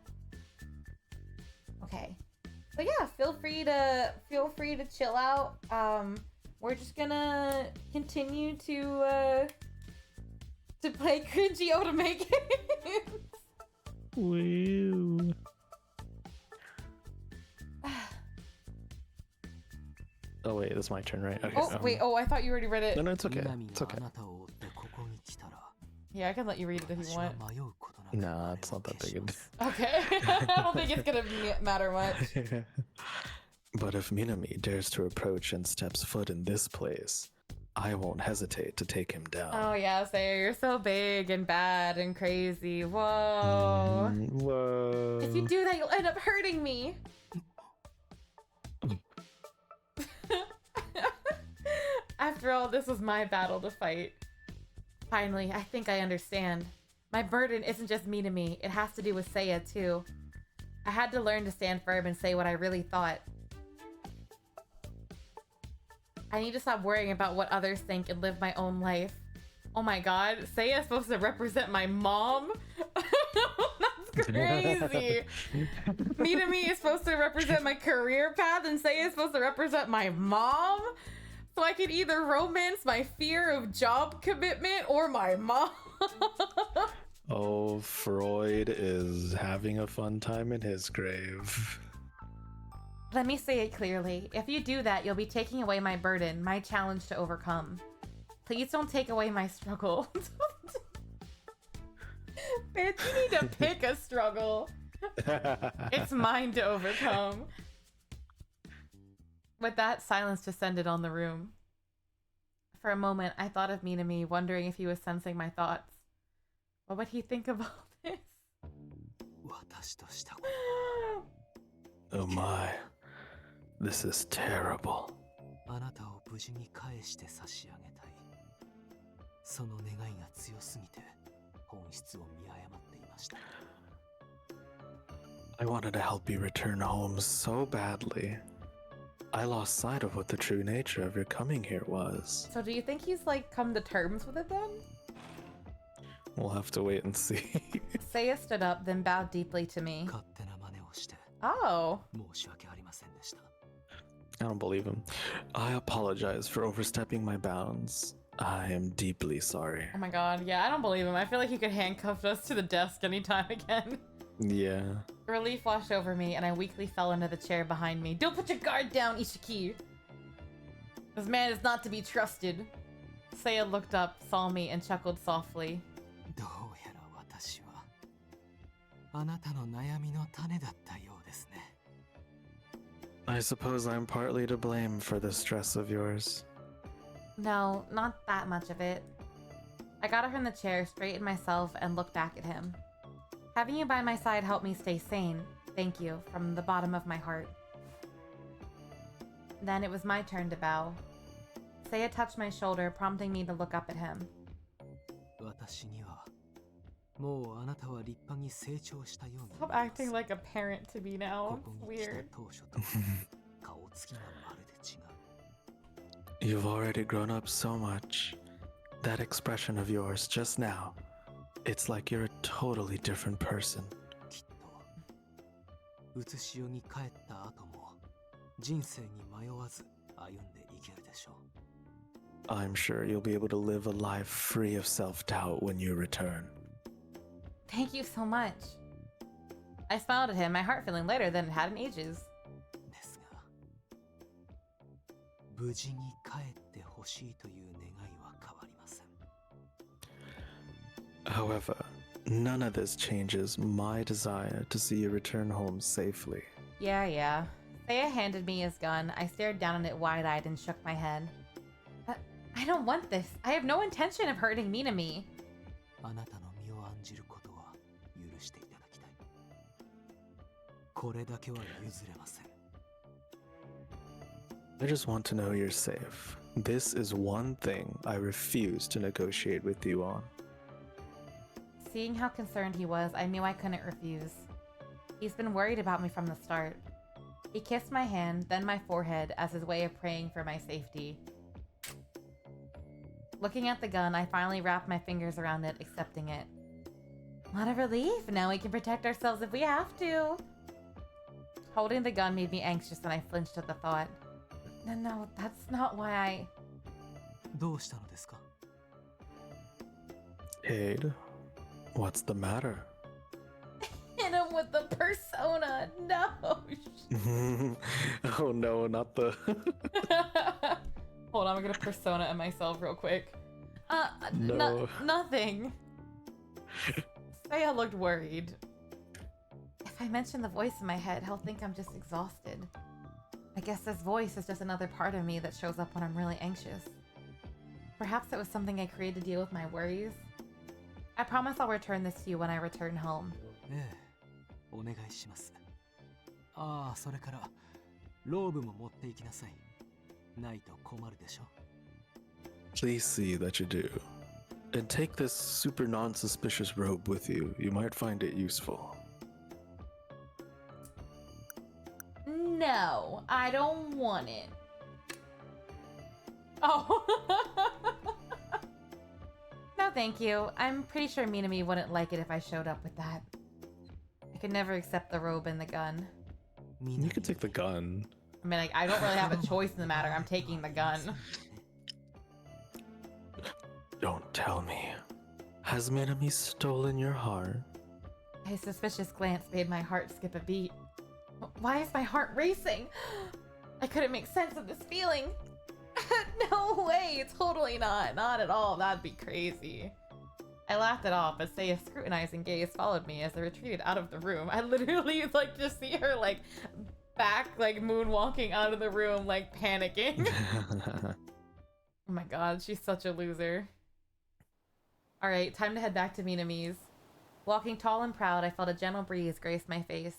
Okay. So yeah, feel free to chill out. We're just gonna continue to play cringy Otome games. Woo. Oh wait, it's my turn, right? Okay. Oh wait, I thought you already read it. No, it's okay. 南 It's が okay. あなたを追ってここに来たら Yeah, I can let you read it if you 私は want. 迷うことなく Nah, あれ it's を not that 消し big. ます Okay. I don't think it's gonna matter much. But if Minami dares to approach and steps foot in this place, I won't hesitate to take him down. Oh yeah, Sayer, you're so big and bad and crazy. Whoa. Whoa. If you do that, you'll end up hurting me. After all, this was my battle to fight. Finally, I think I understand. My burden isn't just me to me, it has to do with Seiya too. I had to learn to stand firm and say what I really thought. I need to stop worrying about what others think and live my own life. Oh my god, Seiya's supposed to represent my mom? That's crazy. Me is supposed to represent my career path and Seiya is supposed to represent my mom? So I can either romance my fear of job commitment or my mom. Oh, Freud is having a fun time in his grave. Let me say it clearly. If you do that, you'll be taking away my burden, my challenge to overcome. Please don't take away my struggle. Bitch, you need to pick a struggle. It's mine to overcome. With that, silence descended on the room. For a moment, I thought of Minami, wondering if he was sensing my thoughts. What would he think of all this? 私としたこ Oh my. This is terrible. とあなたを無事に返して差し上げたいその願いが強すぎて本質を見誤っていました I wanted to help you return home so badly. I lost sight of what the true nature of your coming here was. So do you think he's like come to terms with it then? We'll have to wait and see. Seiya stood up, then bowed deeply to me. 勝手な真似をして Oh. 申し訳ありませんでした I don't believe him. I apologize for overstepping my bounds. I am deeply sorry. Oh my god, yeah, I don't believe him. I feel like he could handcuff us to the desk anytime again. Yeah. Relief washed over me, and I weakly fell into the chair behind me. Don't put your guard down, Ishiki! This man is not to be trusted. Seiya looked up, saw me, and chuckled softly. どうやら私はあなたの悩みの種だったようですね I suppose I'm partly to blame for the stress of yours. No, not that much of it. I got up from the chair, straightened myself, and looked back at him. Having you by my side helped me stay sane. Thank you, from the bottom of my heart. Then it was my turn to bow. Seiya touched my shoulder, prompting me to look up at him. 私にはもうあなたは立派に成長したように Stop 見えます acting like a parent to me こ now. こ It's に来た weird. 当初と顔つきがまるで違う You've already grown up so much. That expression of yours just now, it's like you're a totally different person. きっとうつしおに帰った後も人生に迷わず歩んでいけるでしょう I'm sure you'll be able to live a life free of self-doubt when you return. Thank you so much. I smiled at him, my heart feeling lighter than it had in ages. ですが無事に帰ってほしいという願いは変わりません However, none of this changes my desire to see you return home safely. Yeah. Seiya handed me his gun. I stared down at it wide-eyed and shook my head. I don't want this. I have no intention of hurting Minami. あなたの身を案じることは許していただきたいこれだけは譲れません I just want to know you're safe. This is one thing I refuse to negotiate with you on. Seeing how concerned he was, I knew I couldn't refuse. He's been worried about me from the start. He kissed my hand, then my forehead, as his way of praying for my safety. Looking at the gun, I finally wrapped my fingers around it, accepting it. What a relief! Now we can protect ourselves if we have to! Holding the gun made me anxious and I flinched at the thought. No, that's not why I... どうしたのですか? Cade, what's the matter? Hit him with the persona! No! Oh no, not the... Hold on, I'm gonna persona at myself real quick. No. Nothing. Saya looked worried. If I mention the voice in my head, he'll think I'm just exhausted. I guess this voice is just another part of me that shows up when I'm really anxious. Perhaps it was something I created to deal with my worries. I promise I'll return this to you when I return home. ええ、お願いします。ああ、それからローブも持って行きなさい。ないと困るでしょ。Please see that you do. And take this super non-suspicious robe with you. You might find it useful. No, I don't want it. Oh. No, thank you. I'm pretty sure Minami wouldn't like it if I showed up with that. I could never accept the robe and the gun. You could take the gun. I mean, like, I don't really have a choice in the matter. I'm taking the gun. Don't tell me. Has Minami stolen your heart? His suspicious glance made my heart skip a beat. Why is my heart racing? I couldn't make sense of this feeling. No way, totally not. Not at all. That'd be crazy. I laughed it off, but Saya's scrutinizing gaze followed me as I retreated out of the room. I literally, like, just see her, like, back, like, moonwalking out of the room, like, panicking. Oh my god, she's such a loser. Alright, time to head back to Minami's. Walking tall and proud, I felt a gentle breeze grace my face.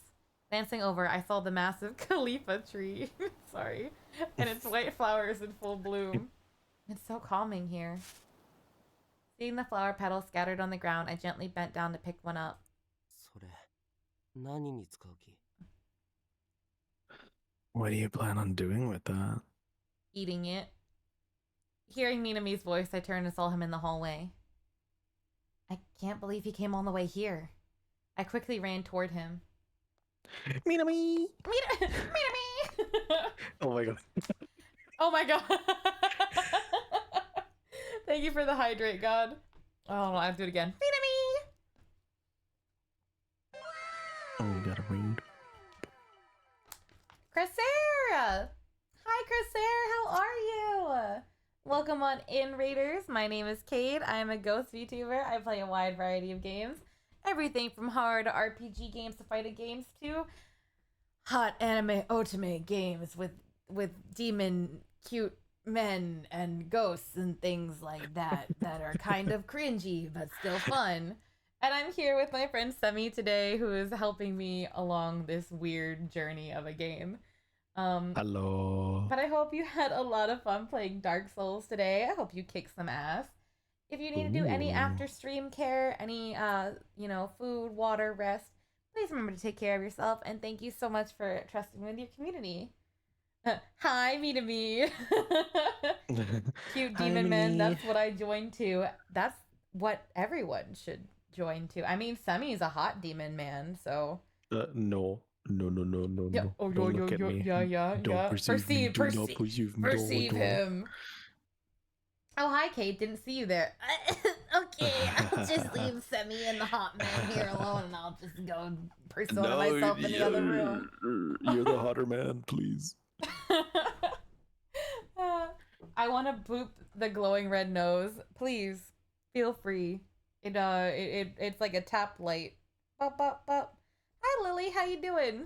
Glancing over, I saw the massive Khalifa tree. Sorry. And its white flowers in full bloom. It's so calming here. Seeing the flower petals scattered on the ground, I gently bent down to pick one up. それ、何に使う気? What do you plan on doing with that? Eating it. Hearing Minami's voice, I turned and saw him in the hallway. I can't believe he came all the way here. I quickly ran toward him. Minami! Minami! Oh my god. Oh my god. Thank you for the hydrate, God. Oh, I have to do it again. Minami! Oh, you gotta read. Cressera! Hi, Cressera, how are you? Welcome on in, Raiders. My name is Cade. I am a ghost VTuber. I play a wide variety of games. Everything from horror to RPG games to fighting games to hot anime otome games with demon cute men and ghosts and things like that that are kind of cringy but still fun. And I'm here with my friend Semi today, who is helping me along this weird journey of a game. Hello. But I hope you had a lot of fun playing Dark Souls today. I hope you kicked some ass. If you need to do any after stream care, any you know, food, water, rest, please remember to take care of yourself, and thank you so much for trusting with your community. Hi, Minami. Cute demon men, that's what I joined to. That's what everyone should join to. I mean, Semi's a hot demon man, so No. No. yeah. Oh, Don't look at me. Don't perceive me. Do not perceive me. Perceive him. Oh, hi, Kate. Didn't see you there. Okay, I'll just leave Semi and the hot man here alone, and I'll just go persona myself in the other room. You're the hotter man, please. I want to boop the glowing red nose. Please, feel free. It's like a tap light. Bop, bop, bop. Hi, Lily. How you doing?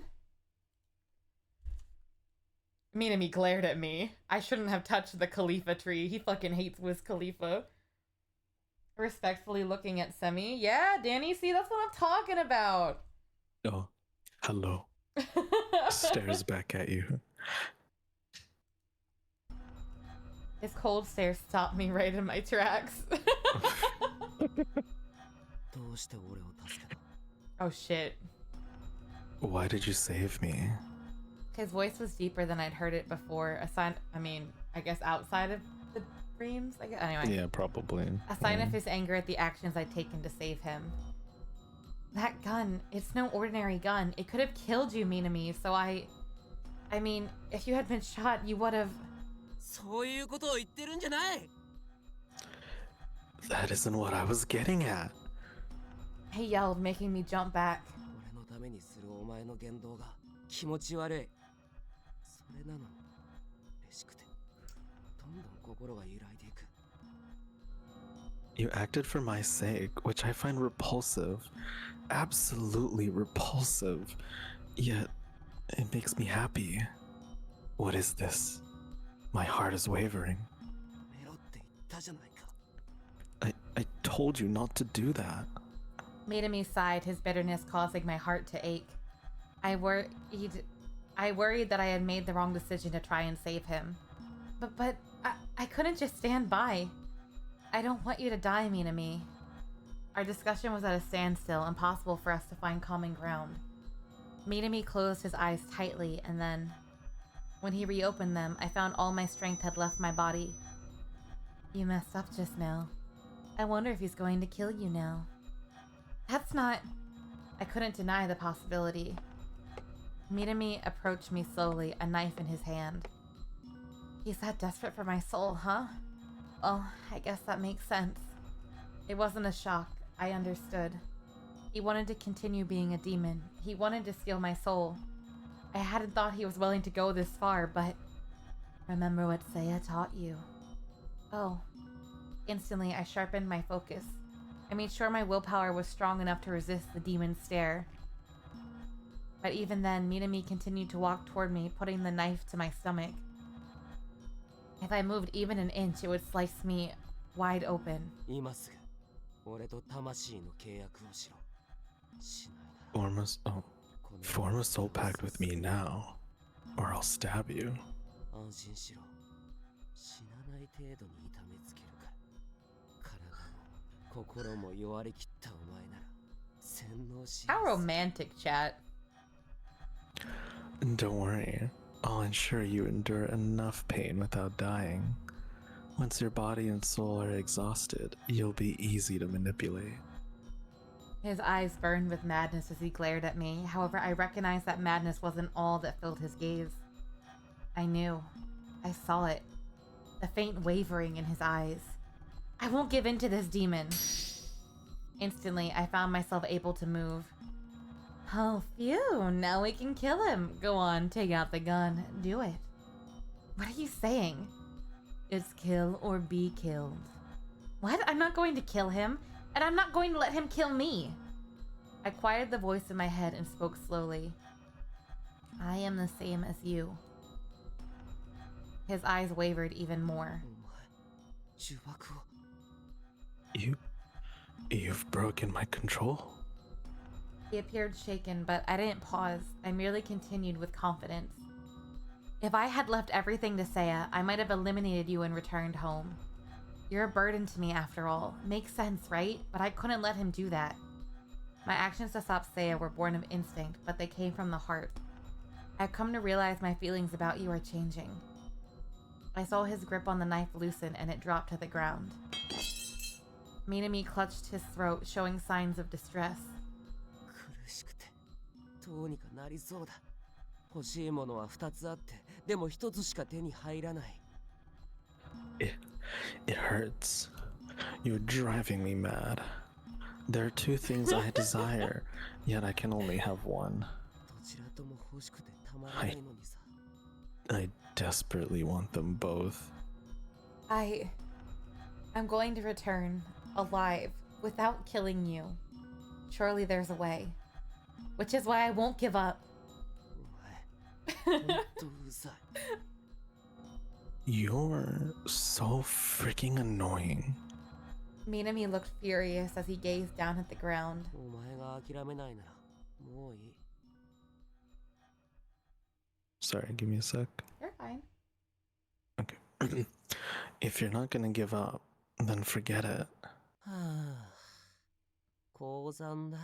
Minami glared at me. I shouldn't have touched the Khalifa tree. He fucking hates Wiz Khalifa. Respectfully looking at Semi. Yeah, Danny, see, that's what I'm talking about. Oh, hello. Stares back at you. His cold stare stopped me right in my tracks. どうして俺を助けた? Oh shit. Why did you save me? His voice was deeper than I'd heard it before. I mean, I guess outside of the dreams. Anyway. Yeah, probably. A sign Yeah. of his anger at the actions I'd taken to save him. That gun, it's no ordinary gun. It could have killed you, Minami, so I mean, if you had been shot, you would have... そういうことを言ってるんじゃない。 That isn't what I was getting at. He yelled, making me jump back. 俺のためにするお前の言動が気持ち悪い。それなのに嬉しくてどんどん心が揺らいでいく。 You acted for my sake, which I find repulsive. Absolutely repulsive. Yet, it makes me happy. What is this? My heart is wavering. メロって言ったじゃないか。 I told you not to do that. Minami sighed, his bitterness causing my heart to ache. I worried that I had made the wrong decision to try and save him. But I couldn't just stand by. I don't want you to die, Minami. Our discussion was at a standstill, impossible for us to find common ground. Minami closed his eyes tightly, and then, when he reopened them, I found all my strength had left my body. You messed up just now. I wonder if he's going to kill you now. That's not... I couldn't deny the possibility. Minami approached me slowly, a knife in his hand. He's that desperate for my soul, huh? Well, I guess that makes sense. It wasn't a shock. I understood. He wanted to continue being a demon. He wanted to steal my soul. I hadn't thought he was willing to go this far, but... Remember what Seiya taught you. Oh. Instantly, I sharpened my focus. I made sure my willpower was strong enough to resist the demon's stare. But even then, Minami continued to walk toward me, putting the knife to my stomach. If I moved even an inch, it would slice me wide open. 今すぐ俺と魂の契約をしろ。しないなら Form a soul pact with me now, or I'll stab you. 安心しろ。死なない程度に痛めつけるから。体も心も弱りきったお前なら洗脳しや How すい。 romantic, chat. Don't worry, I'll ensure you endure enough pain without dying. Once your body and soul are exhausted, you'll be easy to manipulate. His eyes burned with madness as he glared at me. However, I recognized that madness wasn't all that filled his gaze. I knew. I saw it. The faint wavering in his eyes. I won't give in to this demon. Instantly, I found myself able to move. Oh, phew. Now we can kill him. Go on, take out the gun. Do it. What are you saying? It's kill or be killed. What? I'm not going to kill him. And I'm not going to let him kill me. I quieted the voice in my head and spoke slowly. I am the same as you. His eyes wavered even more. お前呪縛を You've broken my control. He appeared shaken, but I didn't pause. I merely continued with confidence. If I had left everything to Seiya, I might have eliminated you and returned home. You're a burden to me after all. Makes sense, right? But I couldn't let him do that. My actions to stop Seiya were born of instinct, but they came from the heart. I've come to realize my feelings about you are changing. I saw his grip on the knife loosen and it dropped to the ground. Minami clutched his throat, showing signs of distress. 苦しくてどうにかなりそうだ。欲しいものは2つあって、でも1つしか手に入らない。 It hurts. You're driving me mad. There are two things I desire, yet I can only have one. どちらとも欲しくてたまらないのにさ。I desperately want them both. I'm going to return, alive, without killing you. Surely there's a way. Which is why I won't give up. お前、ほんとうざい。 You're so freaking annoying. Minami looked furious as he gazed down at the ground. お前が諦めないなら、もういい。 Sorry, give me a sec. You're fine. Okay. If you're not gonna give up, then forget it. はあ、降参だ。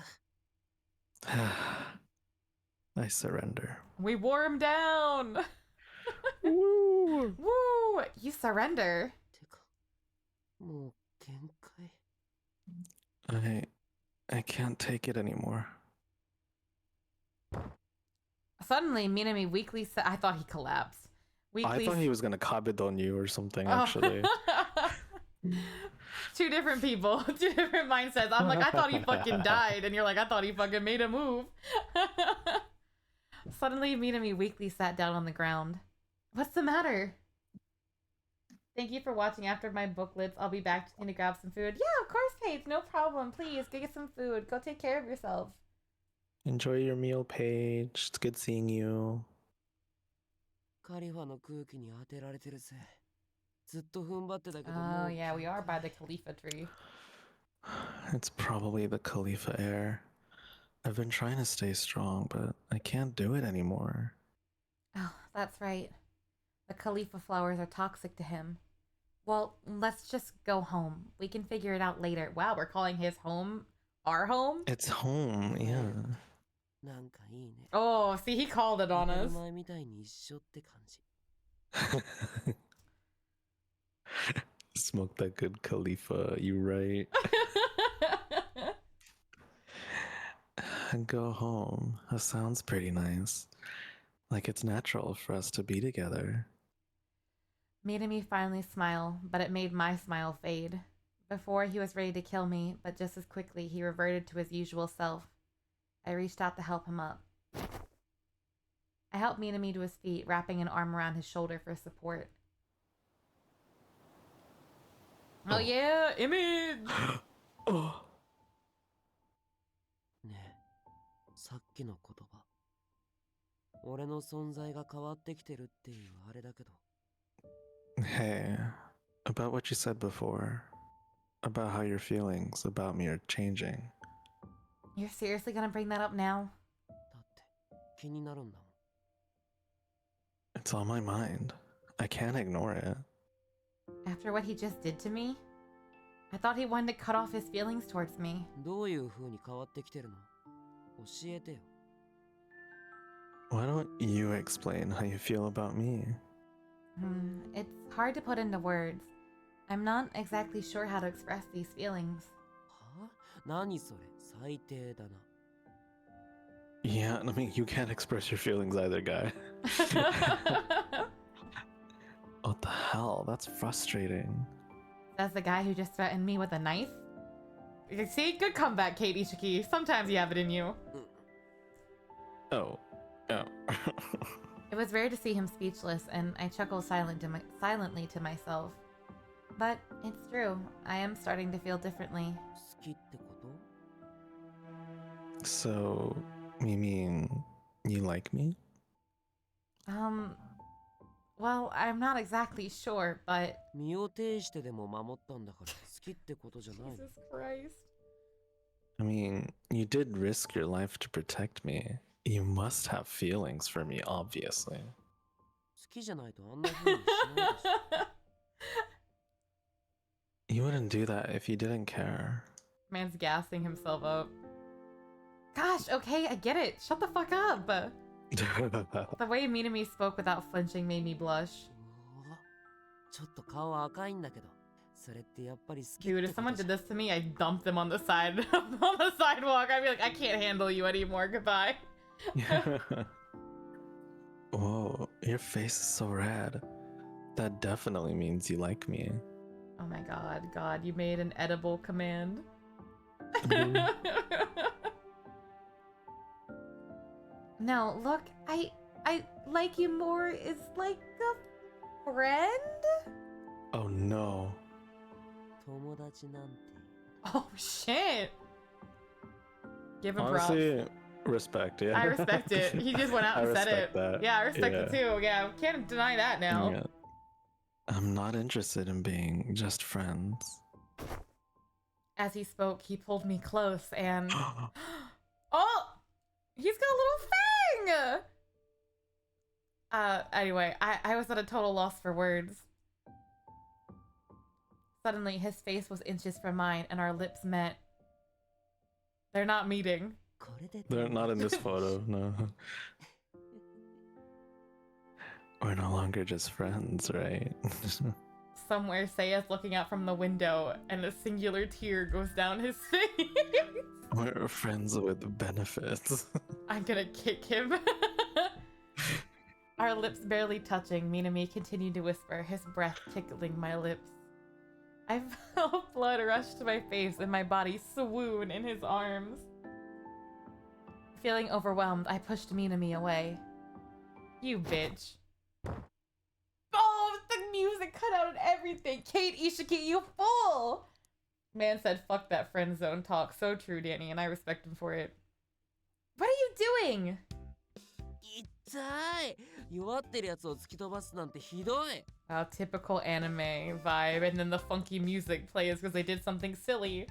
I surrender. We wore him down! Woo! Woo! You surrender. てか、もう限界。 I can't take it anymore. Suddenly, Minami weakly said, I thought he collapsed. I thought he was gonna kabed on you or something, actually. Two different people, two different mindsets. I'm like, I thought he fucking died. And you're like, I thought he fucking made a move. Suddenly, Minami weakly sat down on the ground. What's the matter? Thank you for watching. After my booklets, I'll be back to grab some food. Yeah, of course, Paige. No problem. Please, go get some food. Go take care of yourself. Enjoy your meal, Paige. It's good seeing you. カリファの空気に当てられてるぜ。ずっと踏ん張ってたけど Oh, yeah, we are by the Khalifa tree. It's probably the Khalifa air. I've been trying to stay strong, but I can't do it anymore. Oh, that's right. The Khalifa flowers are toxic to him. Well, let's just go home. We can figure it out later. Wow, we're calling his home our home? It's home, yeah. なんかいいね。 Oh, see, he called it on us. 前みたいに一緒って感じ。 Smoke that good Khalifa, you right? Go home. That sounds pretty nice. Like it's natural for us to be together. Minami finally smiled, but it made my smile fade. Before, he was ready to kill me, but just as quickly, he reverted to his usual self. I reached out to help him up. I helped Minami to his feet, wrapping an arm around his shoulder for support. Oh yeah, image! Oh. ねえ、さっきの言葉。俺の存在が変わってきてるっていうあれだけど。 Hey, about what you said before. About how your feelings about me are changing. You're seriously gonna bring that up now? だって気になるんだもん。 It's on my mind. I can't ignore it. After what he just did to me? I thought he wanted to cut off his feelings towards me. どういう風に変わってきてるの？教えてよ。 Why don't you explain how you feel about me? It's hard to put into words. I'm not exactly sure how to express these feelings. は？何それ？最低だな。 Yeah, I mean, you can't express your feelings either, guy. What the hell? That's frustrating. That's the guy who just threatened me with a knife? See, good comeback, Katie Shiki. Sometimes you have it in you. Oh. Oh. It was rare to see him speechless, and I chuckled silently to myself. But it's true. I am starting to feel differently. 好きってこと？ So, you mean you like me? Well, I'm not exactly sure, but... 身を挺してでも守ったんだから好きってことじゃないの？ Jesus Christ. I mean, you did risk your life to protect me. You must have feelings for me, obviously. 好きじゃないとあんな風にしないでしょ。 You wouldn't do that if you didn't care. Man's gassing himself up. Gosh, okay, I get it. Shut the fuck up. The way Minami spoke without flinching made me blush. うわ、ちょっと顔赤いんだけど、それってやっぱり好きっ Dude, て if こと someone じゃ did this to me, I'd dump them on the side on the sidewalk. I'd be like, I can't handle you anymore. Goodbye. Whoa, your face is so red. That definitely means you like me. Oh my god, God, you made an edible command. No, look, I like you more is like a friend? Oh no. 友達なんて。 Oh shit. Give him props. Honestly, respect, yeah. I respect it. He just went out I and said respect it. that. Yeah, I respect it Yeah. too. Yeah, can't deny that now. Yeah. I'm not interested in being just friends. As he spoke, he pulled me close and... Oh! He's got a little fang! Anyway, I was at a total loss for words. Suddenly, his face was inches from mine and our lips met. They're not meeting. これで They're not in this photo, no. We're no longer just friends, right? somewhere Seiya's looking out from the window and a singular tear goes down his face. We're friends with benefits. I'm gonna kick him. Our lips barely touching, Minami continued to whisper, his breath tickling my lips. I felt blood rush to my face and my body swoon in his arms. Feeling overwhelmed, I pushed Minami away. You bitch. Oh, the music cut out and everything. Kate Ishiki, you fool! Man said, fuck that friend zone talk. So true, Danny, and I respect him for it. What are you doing? 痛い弱ってるやつを突き飛ばすなんてひどい Wow, typical anime vibe, and then the funky music plays because they did something silly.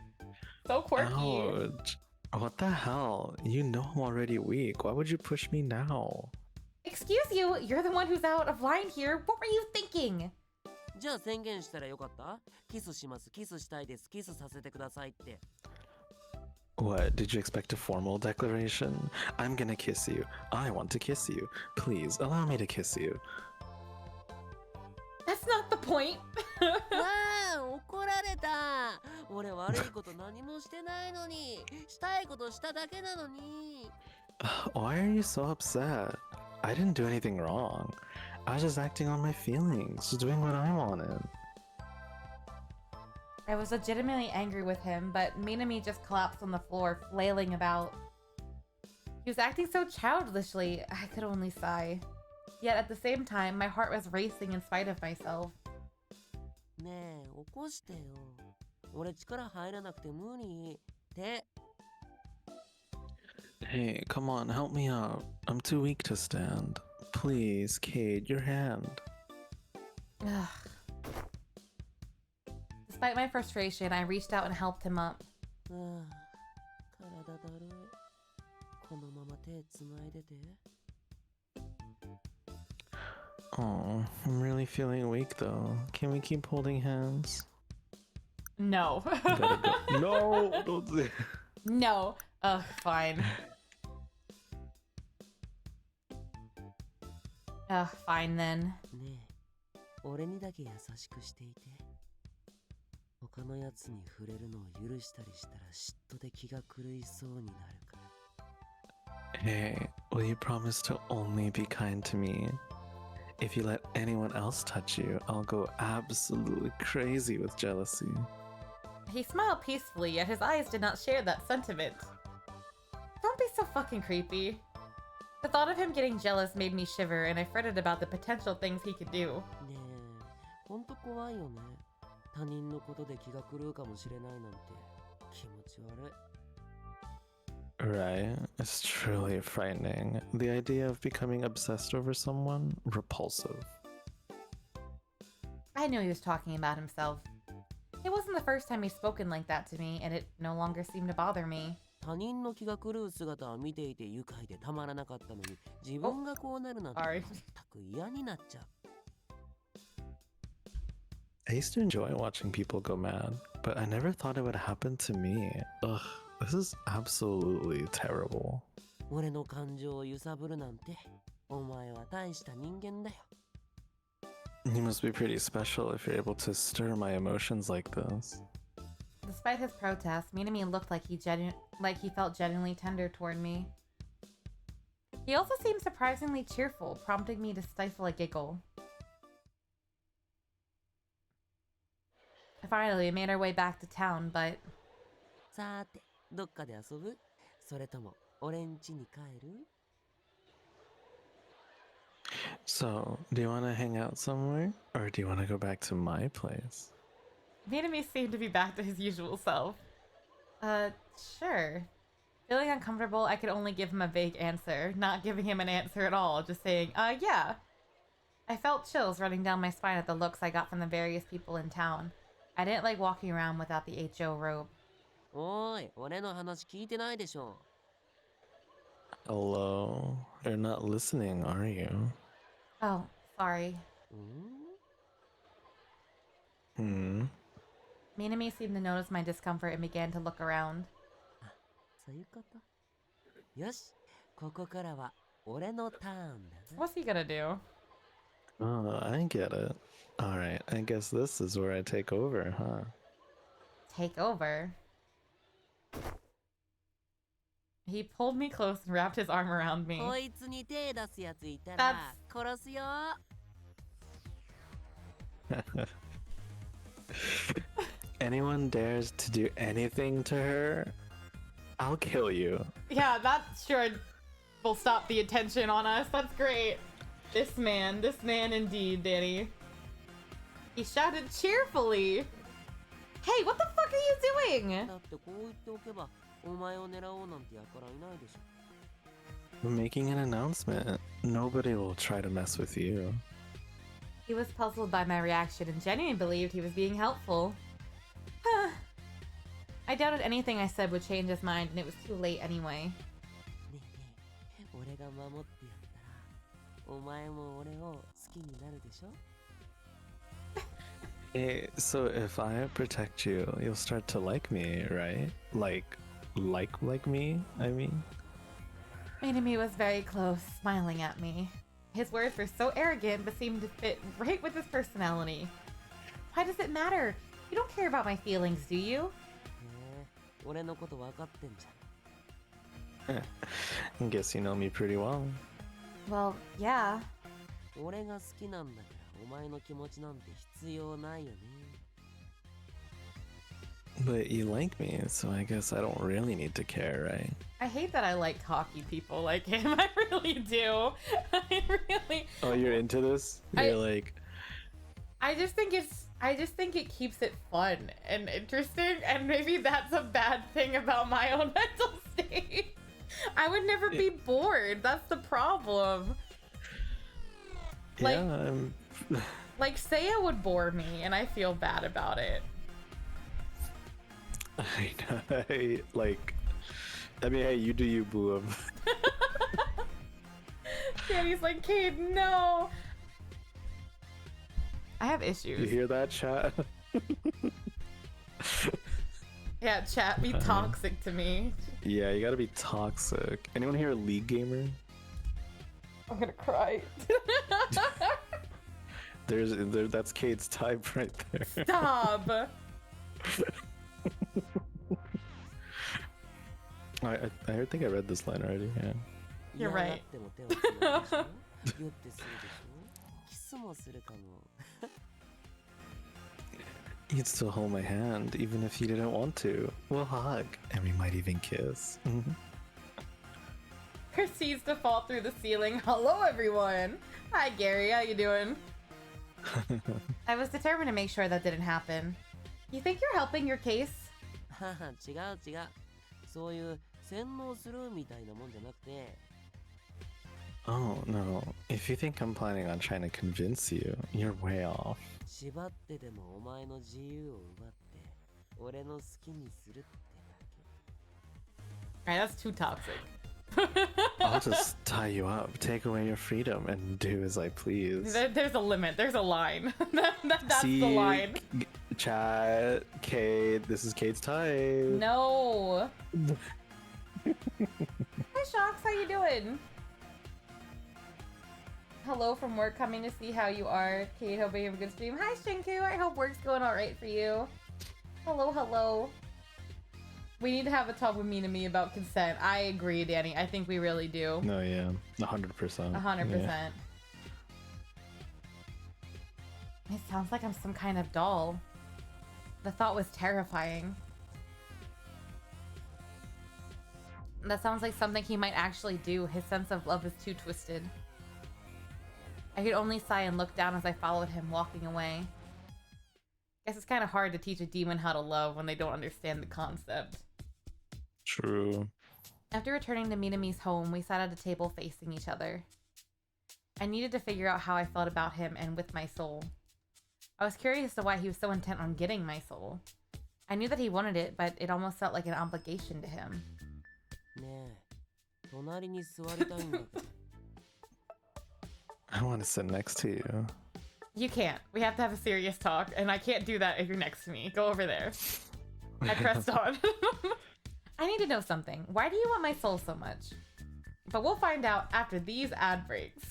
So quirky. Ouch. What the hell? You know I'm already weak. Why would you push me now? Excuse you, you're the one who's out of line here. What were you thinking? じゃあ宣言したらよかったキスしますキスしたいですキスさせてくださいって What? Did you expect a formal declaration? I'm gonna kiss you. I want to kiss you. Please, allow me to kiss you. That's not the point. わあ怒られた俺悪いこと何もしてないのにしたいことしただけなのに Why are you so upset? I didn't do anything wrong. I was just acting on my feelings, doing what I wanted. I was legitimately angry with him, but Minami just collapsed on the floor, flailing about. He was acting so childishly, I could only sigh. Yet at the same time, my heart was racing in spite of myself. ねえ起こしてよ俺力入らなくて無理って Hey, come on, help me out. I'm too weak to stand. Please, Cade, your hand. Ugh. Despite my frustration, I reached out and helped him up. ああ体だるいこのまま手つないでて Oh, I'm really feeling weak though. Can we keep holding hands? No. Gotta go. No, don't do it. No. Ugh, fine. Ugh, fine then. ねえ俺にだけ優しくしていて他のやつに触れるのを許したりしたら嫉妬で気が狂いそうになるから Hey, will you promise to only be kind to me? If you let anyone else touch you, I'll go absolutely crazy with jealousy. He smiled peacefully, yet his eyes did not share that sentiment. Don't be so fucking creepy. The thought of him getting jealous made me shiver, and I fretted about the potential things he could do. ねえほんと怖いよね他人のことで気が狂うかもしれないなんて気持ち悪い Right? It's truly frightening. The idea of becoming obsessed over someone, repulsive. I knew he was talking about himself. It wasn't the first time he's spoken like that to me, and it no longer seemed to bother me. 他人の気が狂う姿を見ていて愉快でたまらなかったのに自分がこうなるなんて Sorry. 全く嫌になっちゃう I used to enjoy watching people go mad, but I never thought it would happen to me. Ugh, this is absolutely terrible. 俺の感情を揺さぶるなんてお前は大した人間だよ You must be pretty special if you're able to stir my emotions like this. Despite his protest, Minami looked like he felt genuinely tender toward me. He also seemed surprisingly cheerful, prompting me to stifle a giggle. Finally, we made our way back to town, but さーてどっかで遊ぶそれとも俺ん家に帰る So, do you want to hang out somewhere? Or do you want to go back to my place? Minami seemed to be back to his usual self. Sure. Feeling uncomfortable, I could only give him a vague answer, not giving him an answer at all, just saying, yeah. I felt chills running down my spine at the looks I got from the various people in town. I didn't like walking around without the HO robe. おーい俺の話聞いてないでしょ Hello? You're not listening, are you? Oh, sorry. うん Hmm? Minami seemed to notice my discomfort and began to look around. そういうことよしここからは俺のターンだな What's he gonna do? Oh, I get it. All right, I guess this is where I take over, huh? Take over. He pulled me close and wrapped his arm around me. こいつに手出すやついた That's- ら殺すよ Anyone dares to do anything to her, I'll kill you. Yeah, that sure will stop the attention on us. That's great. This man indeed, Danny. He shouted cheerfully. Hey, what the fuck are you doing? だってこう言っておけばお前を狙おうなんてやからいないでしょ I'm making an announcement. Nobody will try to mess with you. He was puzzled by my reaction and genuinely believed he was being helpful. Huh. I doubted anything I said would change his mind, and it was too late anyway. ねえねえ俺が守ってやったらお前も俺を好きになるでしょ Hey, so if I protect you, you'll start to like me, right? Like me, I mean? Minami was very close, smiling at me. His words were so arrogant, but seemed to fit right with his personality. Why does it matter? You don't care about my feelings, do you? へえ俺のこと分かってんじゃん Guess you know me pretty well. Well, yeah. 俺が好きなんだからお前の気持ちなんて必要ないよね But you like me, so I guess I don't really need to care, right? I hate that I like cocky people like him. I really do. I really. Oh, you're into this? I- You're like, I just think it keeps it fun and interesting, and maybe that's a bad thing about my own mental state. I would never be bored. That's the problem. Like- yeah, Like Seiya would bore me, and I feel bad about it. I mean, hey, you do you, boo. Danny's like, Cade, no. I have You issues. hear that, chat? Yeah, chat be toxic to me. Yeah, you gotta be toxic. Anyone here a League gamer? I'm gonna cry. That's Kate's type right there. Stop. I think I read this line already. Yeah. You're 嫌がっ right. ても手をつなぐでしょギュッてするでしょキスもするかも You'd still hold my hand even if you didn't want to. We'll hug, and we might even kiss. Proceeds to fall through the ceiling. Hello, everyone. Hi, Gary. How you doing? I was determined to make sure that didn't happen. You think you're helping your case? はは違う違うそういう洗脳するみたいなもんじゃなくて Oh no! If you think I'm planning on trying to convince you, you're way off. 縛ってでもお前の自由を奪って俺の好きにするってだ Alright, that's too toxic. I'll just tie you up, take away your freedom, and do as I please. There's a limit. There's a line. That's See, the line. Chat, Kate, this is Kate's type. No. Hi, Shox. How you doing? Hello from work, coming to see how you are. Kate, hope you have a good stream. Hi, Shinku. I hope work's going all right for you. Hello, hello. We need to have a talk with Minami about consent. I agree, Danny. I think we really do. No, yeah, 100%. 100%. It sounds like I'm some kind of doll. The thought was terrifying. That sounds like something he might actually do. His sense of love is too twisted. I could only sigh and look down as I followed him, walking away. Guess it's kind of hard to teach a demon how to love when they don't understand the concept. True. After returning to Minami's home, we sat at a table facing each other. I needed to figure out how I felt about him and with my soul. I was curious as to why he was so intent on getting my soul. I knew that he wanted it, but it almost felt like an obligation to him. ねえ隣に座りたいんだけど I want to sit next to you. You can't. We have to have a serious talk, and I can't do that if you're next to me. Go over there. I pressed on. I need to know something. Why do you want my soul so much? But we'll find out after these ad breaks.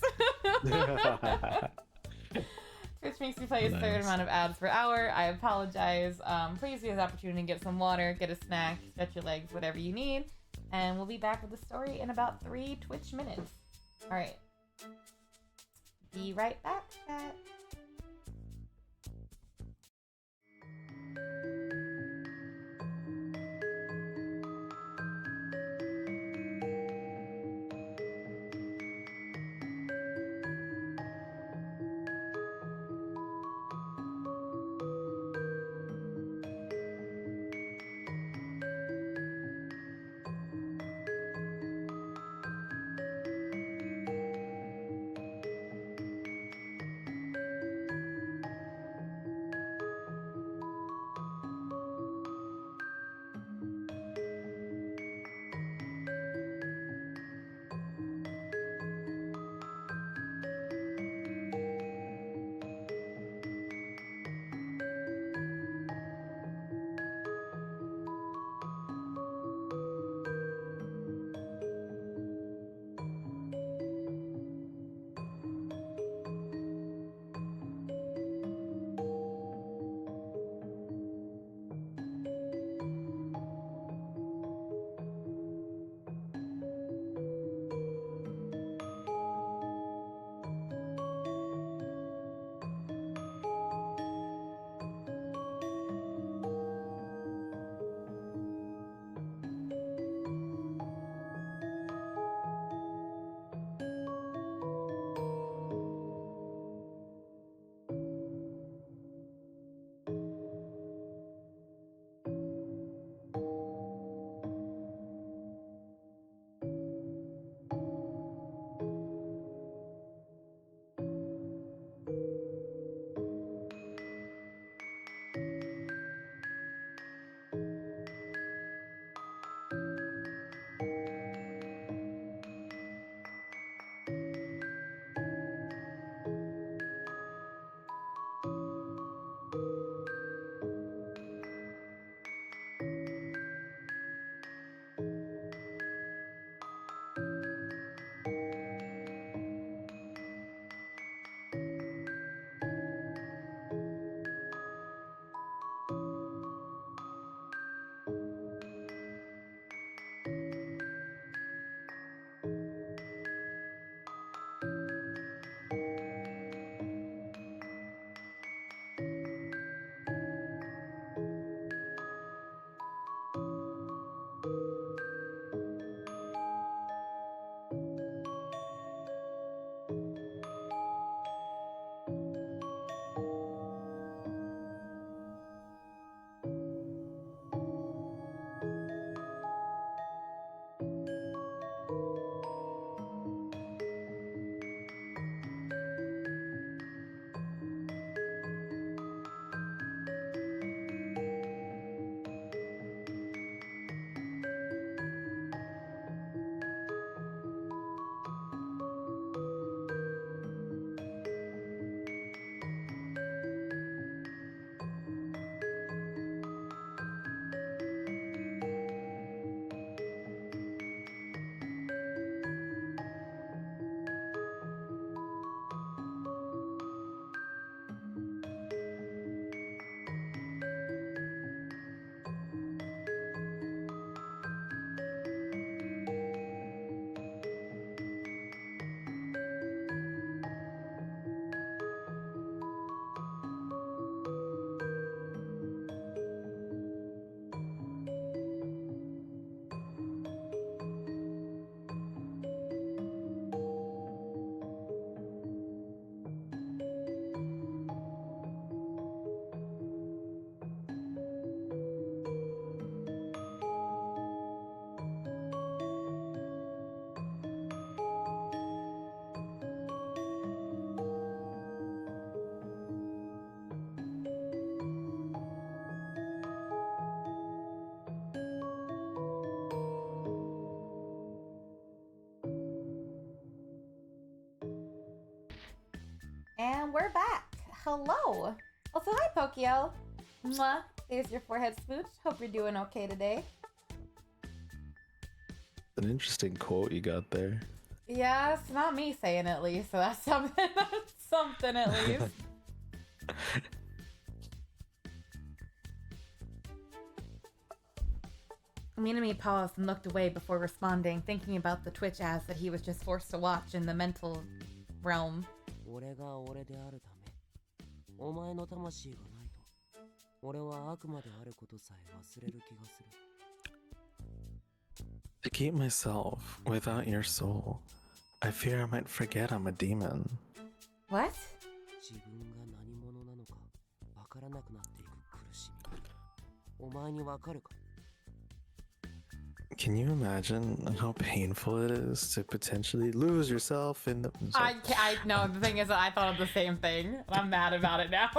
Twitch makes me play a certain Nice. amount of ads per hour. I apologize. Please use the opportunity to get some water, get a snack, stretch your legs, whatever you need. And we'll be back with the story in about 3 Twitch minutes. All right. Be right back, chat. And we're back. Hello. Also, hi, Pokio. Mwah. There's your forehead smooch. Hope you're doing okay today. An interesting quote you got there. Yeah, it's not me saying it, Lee, so that's something that's Something at least. Minami paused and looked away before responding, thinking about the Twitch ads that he was just forced to watch in the mental realm. 俺が俺であるため、お前の魂がないと、俺は悪魔であることさえ忘れる気がする。To keep myself without your soul, I fear I might forget I'm a demon. What? 自分が何者なのかわからなくなっていく苦しみ。お前にわかるか？ Can you imagine how painful it is to potentially lose yourself in the... I know, the thing is that I thought of the same thing. I'm mad about it now.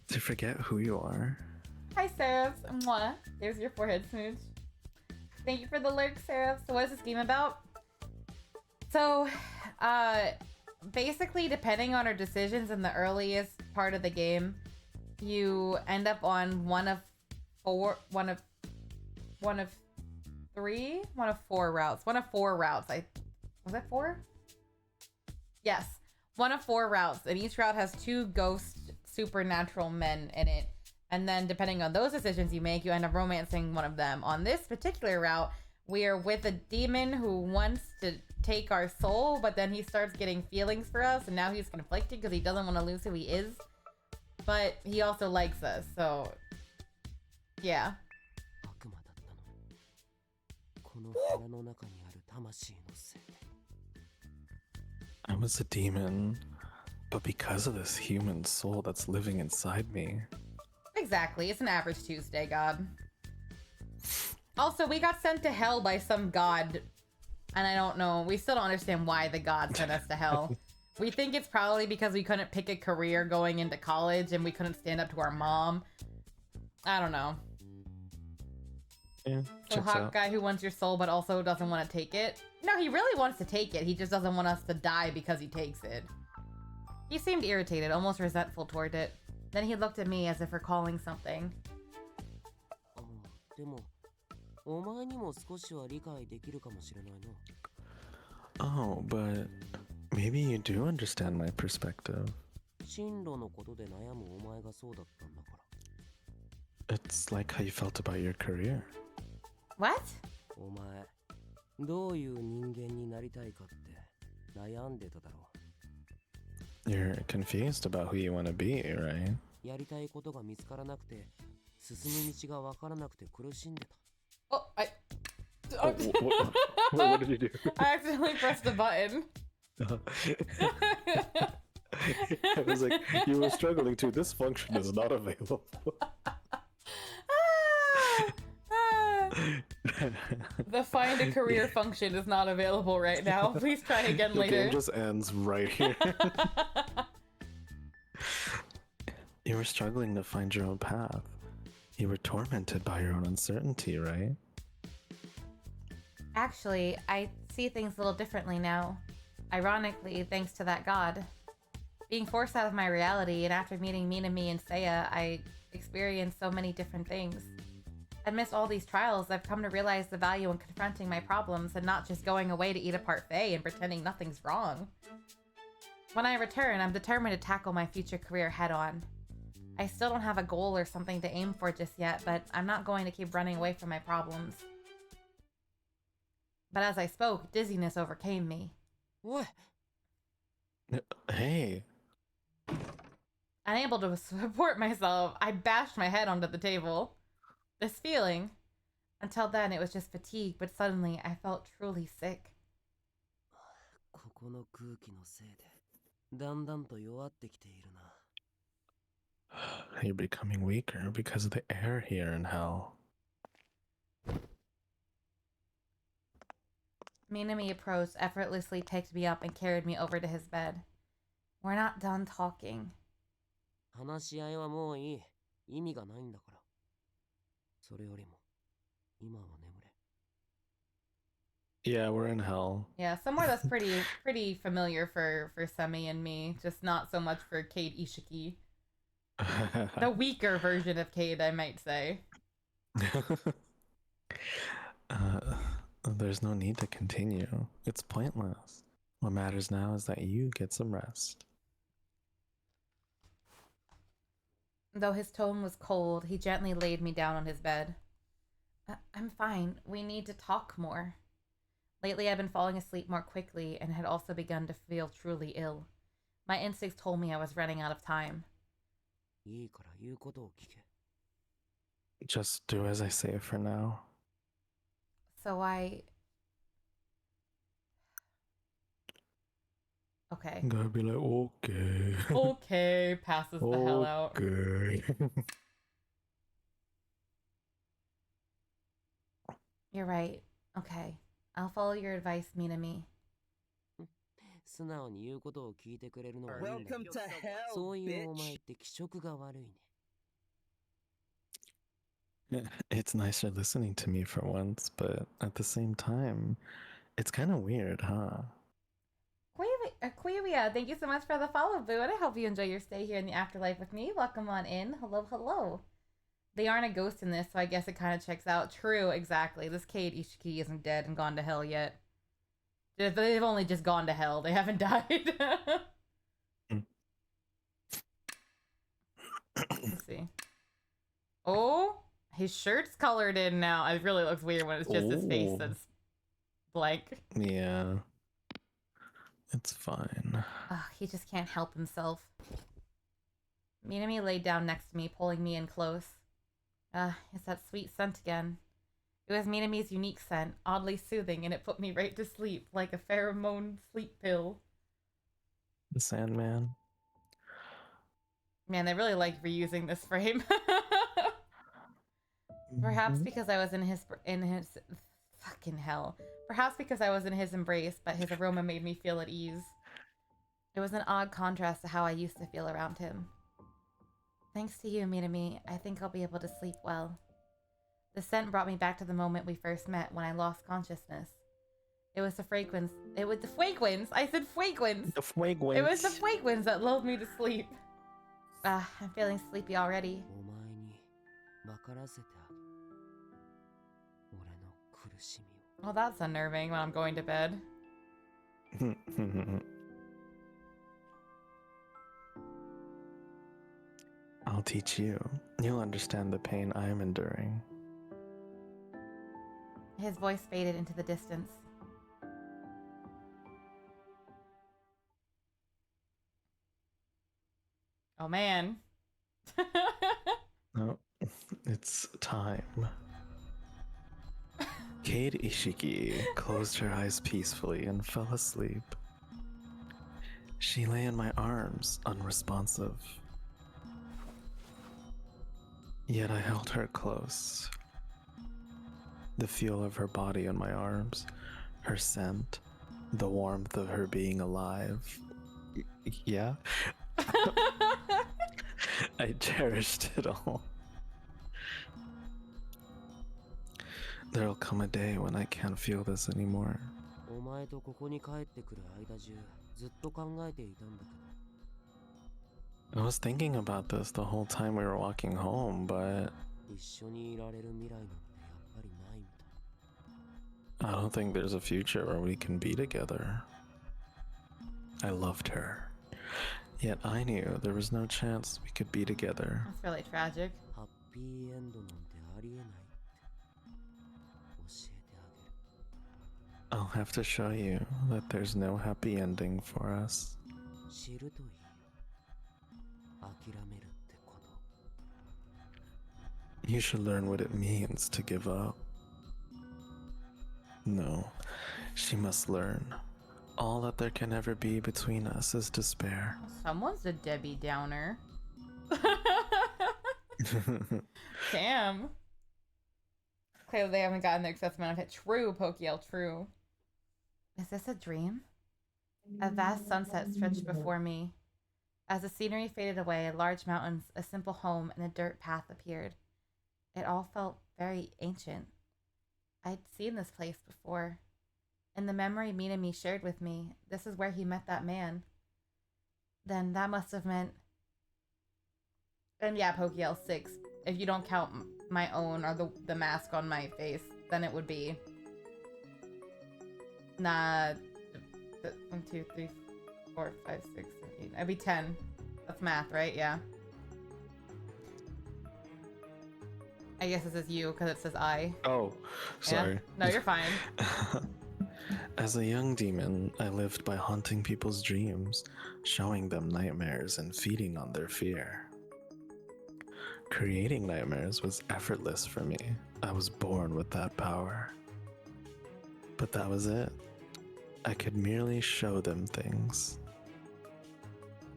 To forget who you are. Hi, Seraph. Mwah. There's your forehead smooch. Thank you for the lurk, Seraph. So what is this game about? So, basically, depending on our decisions in the earliest part of the game, you end up on one of four routes. One of four routes. Was that four? Yes. One of four routes. And each route has two ghost supernatural men in it. And then depending on those decisions you make, you end up romancing one of them. On this particular route, we are with a demon who wants to take our soul, but then he starts getting feelings for us, and now he's conflicted because he doesn't want to lose who he is. But he also likes us, so... yeah. 悪魔だったの。この腹の中にある魂のせいで。I was a demon, but because of this human soul that's living inside me. Exactly. It's an average Tuesday, God. Also, we got sent to hell by some god. And I don't know. We still don't understand why the god sent us to hell. We think it's probably because we couldn't pick a career going into college and we couldn't stand up to our mom. I don't know. Yeah, So checks hot out. guy who wants your soul but also doesn't want to take it. No, he really wants to take it. He just doesn't want us to die because he takes it. He seemed irritated, almost resentful toward it. Then he looked at me as if recalling something. ああ、でも、お前にも少しは理解できるかもしれないな。Oh, but maybe you do understand my perspective. 進路のことで悩むお前がそうだったんだから。It's like how you felt about your career. What? お前、どういう人間になりたいかって悩んでただろう。 You're confused about who you want to be, right? やりたいことが見つからなくて、進む道がわからなくて苦しんでた。 Oh, What did you do? I accidentally pressed a button. I was like, you were struggling too. This function is not available. The find a career function is not available right now. Please try again The later. game just ends right here. You were struggling to find your own path. You were tormented by your own uncertainty, right? Actually, I see things a little differently now. Ironically, thanks to that god. Being forced out of my reality, and after meeting Minami and Seiya, I experienced so many different things. Amidst all these trials, I've come to realize the value in confronting my problems and not just going away to eat a parfait and pretending nothing's wrong. When I return, I'm determined to tackle my future career head on. I still don't have a goal or something to aim for just yet, but I'm not going to keep running away from my problems. But as I spoke, dizziness overcame me. おい、 Hey, Unable to support myself, I bashed my head onto the table. This feeling, until then it was just fatigue, but suddenly I felt truly sick. ここの空気のせいで、だんだんと弱ってきているな。 you're becoming weaker because of the air here in hell. Minami approached, effortlessly picked me up, and carried me over to his bed. We're not done talking. 話し合いはもういい。意味がないんだから。それよりも、今は眠れ。 Yeah, we're in hell. Yeah, somewhere that's pretty familiar for Semi and me, just not so much for Cade Ishiki. The weaker version of Cade, I might say. There's no need to continue. It's pointless. What matters now is that you get some rest. Though his tone was cold, he gently laid me down on his bed. I'm fine. We need to talk more. Lately, I've been falling asleep more quickly and had also begun to feel truly ill. My instincts told me I was running out of time. いいから言うことを聞け。 Just do as I say for now. So Okay. Gotta be like, okay. Okay, passes the hell out. Okay. You're right. Okay. I'll follow your advice, Minami. 素直に言うことを聞いてくれるのはいいんだ Welcome け to ど hell, そういうお前 bitch. って気色が悪いね。 It's nice you're listening to me for once, but at the same time, it's kind of weird, huh? Quivia, thank you so much for the follow, boo, and I hope you enjoy your stay here in the afterlife with me. Welcome on in. Hello, hello. They aren't a ghost in this, so I guess it kind of checks out. True, exactly. This Kate Ishiki isn't dead and gone to hell yet. They've only just gone to hell. They haven't died. Let's see. Oh, his shirt's colored in now. It really looks weird when it's just his face Ooh. that's blank. Yeah. It's fine. Ugh, he just can't help himself. Minami laid down next to me, pulling me in close. It's that sweet scent again. It was Minami's unique scent, oddly soothing, and it put me right to sleep, like a pheromone sleep pill. The Sandman. Man, they really like reusing this frame. Perhaps Mhm. because I was in his fucking hell. Perhaps because I was in his embrace, but his aroma made me feel at ease. It was an odd contrast to how I used to feel around him. Thanks to you, Minami, I think I'll be able to sleep well. The scent brought me back to the moment we first met when I lost consciousness. It was the fragrance. It was the fragrance. I said fragrance. The fragrance. It was the fragrance that lulled me to sleep. I'm feeling sleepy already. お前に分からせてあげる。俺の苦しみを。 Well, that's unnerving when I'm going to bed. I'll teach you. You'll understand the pain I am enduring. His voice faded into the distance. Oh man. Oh, it's time. Kate Ishiki closed her eyes peacefully and fell asleep. She lay in my arms, unresponsive. Yet I held her close. The feel of her body in my arms, her scent, the warmth of her being alive. Yeah? I cherished it all. There'll come a day when I can't feel this anymore. お前とここに帰ってくる間中ずっと考えていたんだけど I was thinking about this the whole time we were walking home, but 一緒にいられる未来なんてやっぱりないみたい I don't think there's a future where we can be together. I loved her. Yet I knew there was no chance we could be together. That's really tragic. ハッピーエンドなんてありえないって教えてあげる I'll have to show you that there's no happy ending for us. 知るといい諦めるってこと You should learn what it means to give up. No, she must learn. All that there can ever be between us is despair. Someone's a Debbie Downer. Damn. Clearly they haven't gotten the excessive amount of hit. True, Pokiel, true. Is this a dream? A vast sunset stretched before me. As the scenery faded away, large mountains, a simple home, and a dirt path appeared. It all felt very ancient. I'd seen this place before. In the memory Minami shared with me, this is where he met that man. Then that must have meant... And yeah, Pokiel 6. If you don't count my own or the mask on my face, then it would be... Nah... 1, 2, 3, 4, 5, 6, 7, 8. That'd be 10. That's math, right? Yeah. I guess this is you because it says I. Oh, sorry. Yeah? No, you're fine. As a young demon, I lived by haunting people's dreams, showing them nightmares and feeding on their fear. Creating nightmares was effortless for me. I was born with that power. But that was it. I could merely show them things.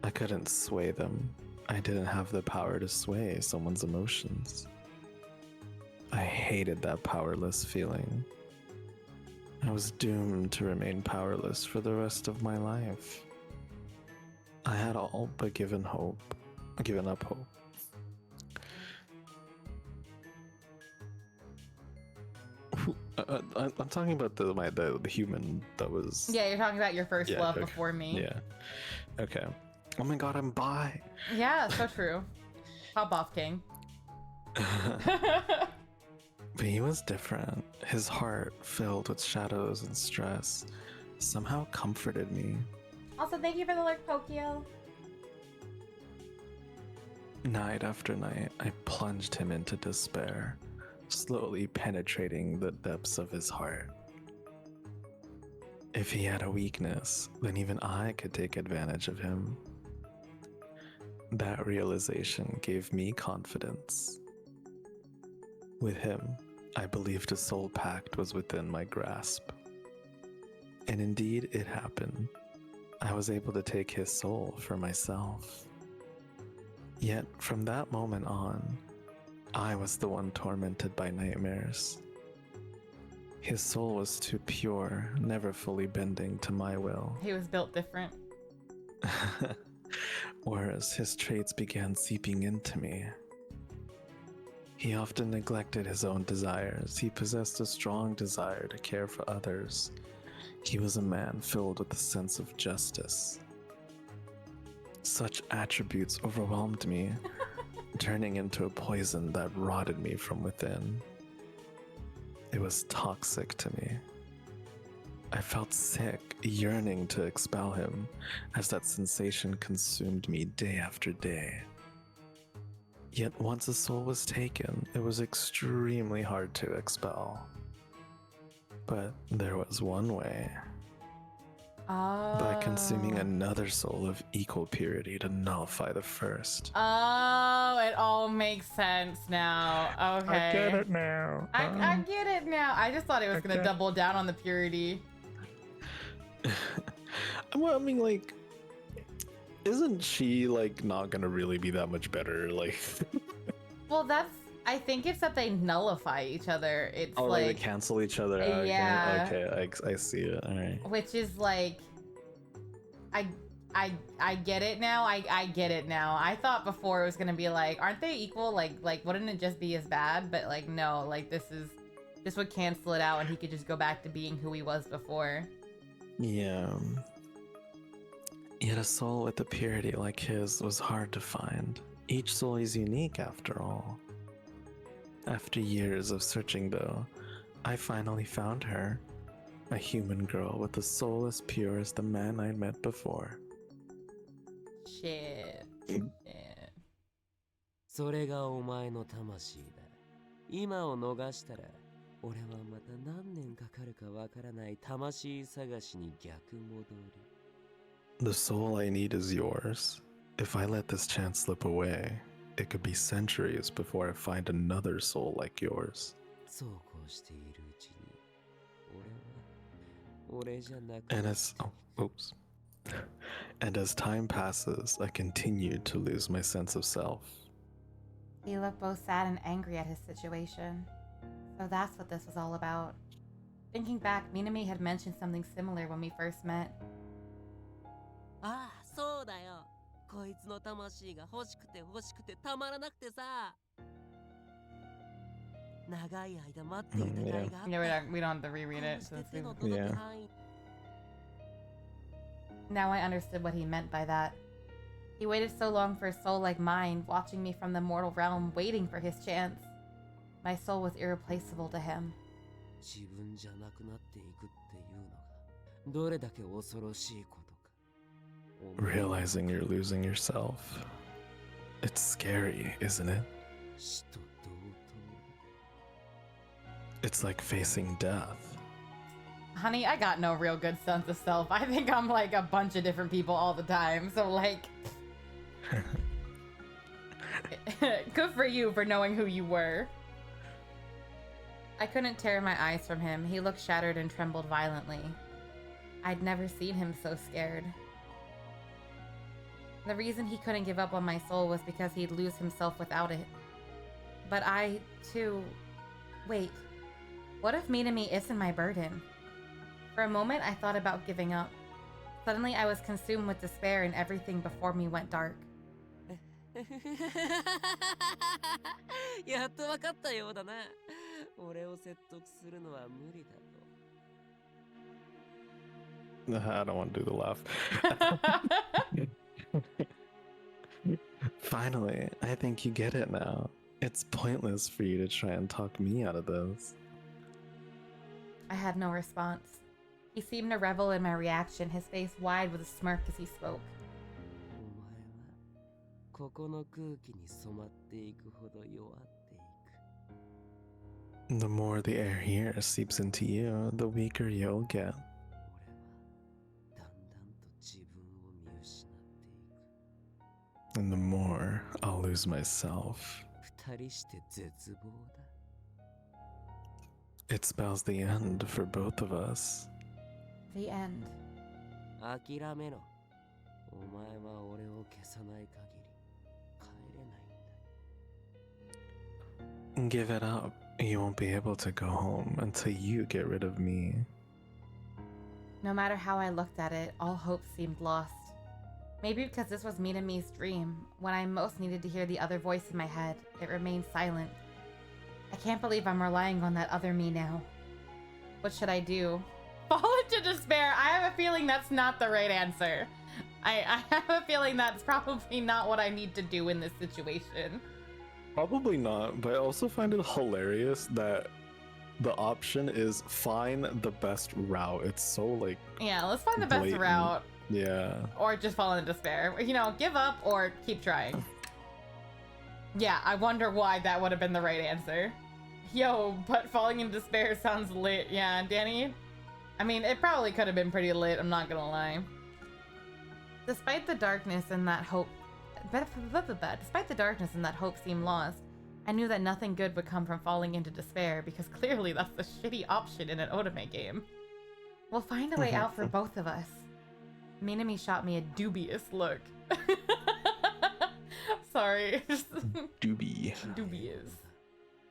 I couldn't sway them. I didn't have the power to sway someone's emotions. I hated that powerless feeling. I was doomed to remain powerless for the rest of my life. I had all but given up hope. I'm talking about the human that was. Yeah, you're talking about your first Yeah, love okay. before me. Yeah. Okay. Oh my god, I'm bi. Yeah, so true. Pop off, King. But he was different. His heart, filled with shadows and stress, somehow comforted me. Also, thank you for the lurk, Pokio. Night after night, I plunged him into despair, slowly penetrating the depths of his heart. If he had a weakness, then even I could take advantage of him. That realization gave me confidence. With him, I believed a soul pact was within my grasp. And indeed, it happened. I was able to take his soul for myself. Yet, from that moment on, I was the one tormented by nightmares. His soul was too pure, never fully bending to my will. He was built different. Whereas his traits began seeping into me. He often neglected his own desires. He possessed a strong desire to care for others. He was a man filled with a sense of justice. Such attributes overwhelmed me, turning into a poison that rotted me from within. It was toxic to me. I felt sick, yearning to expel him, as that sensation consumed me day after day. Yet once a soul was taken, it was extremely hard to expel. But there was one way. Oh. By consuming another soul of equal purity to nullify the first. Oh, it all makes sense now. Okay. I get it now. I get it now. I just thought it was gonna double down on the purity. Well, I mean, like, isn't she like not gonna really be that much better? Like, Well, I think it's that they nullify each other. It's oh, like they cancel each other out. Yeah. Okay, I see it. All right. which is like, I get it now. I get it now. I thought before it was gonna be like, aren't they equal? Like wouldn't it just be as bad? But like, no. Like this would cancel it out, and he could just go back to being who he was before. Yeah. Yet a soul with a purity like his was hard to find. Each soul is unique after all. After years of searching though, I finally found her. A human girl with a soul as pure as the man I'd met before. Shit. Mm. Shit. それがお前の魂だ。今を逃したら、俺はまた何年かかるかわからない魂探しに逆戻り。The soul I need is yours. If I let this chance slip away, it could be centuries before I find another soul like yours. そうこうしているうちに、俺じゃなくなっ And as oops. And as time passes, I continue to lose my sense of self. He looked both sad and angry at his situation. So that's what this was all about. Thinking back, Minami had mentioned something similar when we first met. ああ、そうだよ。こいつの魂が欲しくて欲しくてたまらなくてさ。長い間待っていた甲斐があった。 Yeah, we don't have to reread it. こうし So て it's 手の good. 届く Yeah. 範囲 Now I understood what he meant by that. He waited so long for a soul like mine, watching me from the mortal realm, waiting for his chance. My soul was irreplaceable to him. 自分じゃなくなっていくっていうのがどれだけ恐ろしいことか。 Realizing you're losing yourself. It's scary, isn't it? 死と同等。 It's like facing death. Honey, I got no real good sense of self. I think I'm like a bunch of different people all the time. So like, good for you for knowing who you were. I couldn't tear my eyes from him. He looked shattered and trembled violently. I'd never seen him so scared. The reason he couldn't give up on my soul was because he'd lose himself without it. But I, too... Wait. What if Minami isn't my burden? For a moment, I thought about giving up. Suddenly, I was consumed with despair and everything before me went dark. やっとわかったようだな。俺を説得するのは無理だと。 I don't want to do the laugh. Finally, I think you get it now. It's pointless for you to try and talk me out of this. I had no response. He seemed to revel in my reaction, his face wide with a smirk as he spoke. お前はここの空気に染まっていくほど弱っていく。 The more the air here seeps into you, the weaker you'll get. 俺はだんだんと自分を見失っていく。 And the more I'll lose myself. 二人して絶望だ。 It spells the end for both of us. The end. 諦めろ。お前は俺を消さない限り帰れないんだ。 Give it up. You won't be able to go home until you get rid of me. No matter how I looked at it, all hope seemed lost. Maybe because this was Minami's dream. When I most needed to hear the other voice in my head, it remained silent. I can't believe I'm relying on that other me now. What should I do? Fall into despair. I have a feeling that's not the right answer. I have a feeling that's probably not what I need to do in this situation. Probably not, but I also find it hilarious that the option is find the best route. It's so like, Yeah, let's find the best blatant. route. yeah. Or just fall into despair. You know, give up or keep trying. Yeah, I wonder why that would have been the right answer. Yo, but falling into despair sounds lit. Yeah, Danny? I mean, it probably could have been pretty lit, I'm not gonna lie. Despite the darkness and that hope... Despite the darkness and that hope seemed lost, I knew that nothing good would come from falling into despair, because clearly that's the shitty option in an otome game. We'll find a way out for both of us. Minami shot me a dubious look. Sorry. Doobie. Dubious.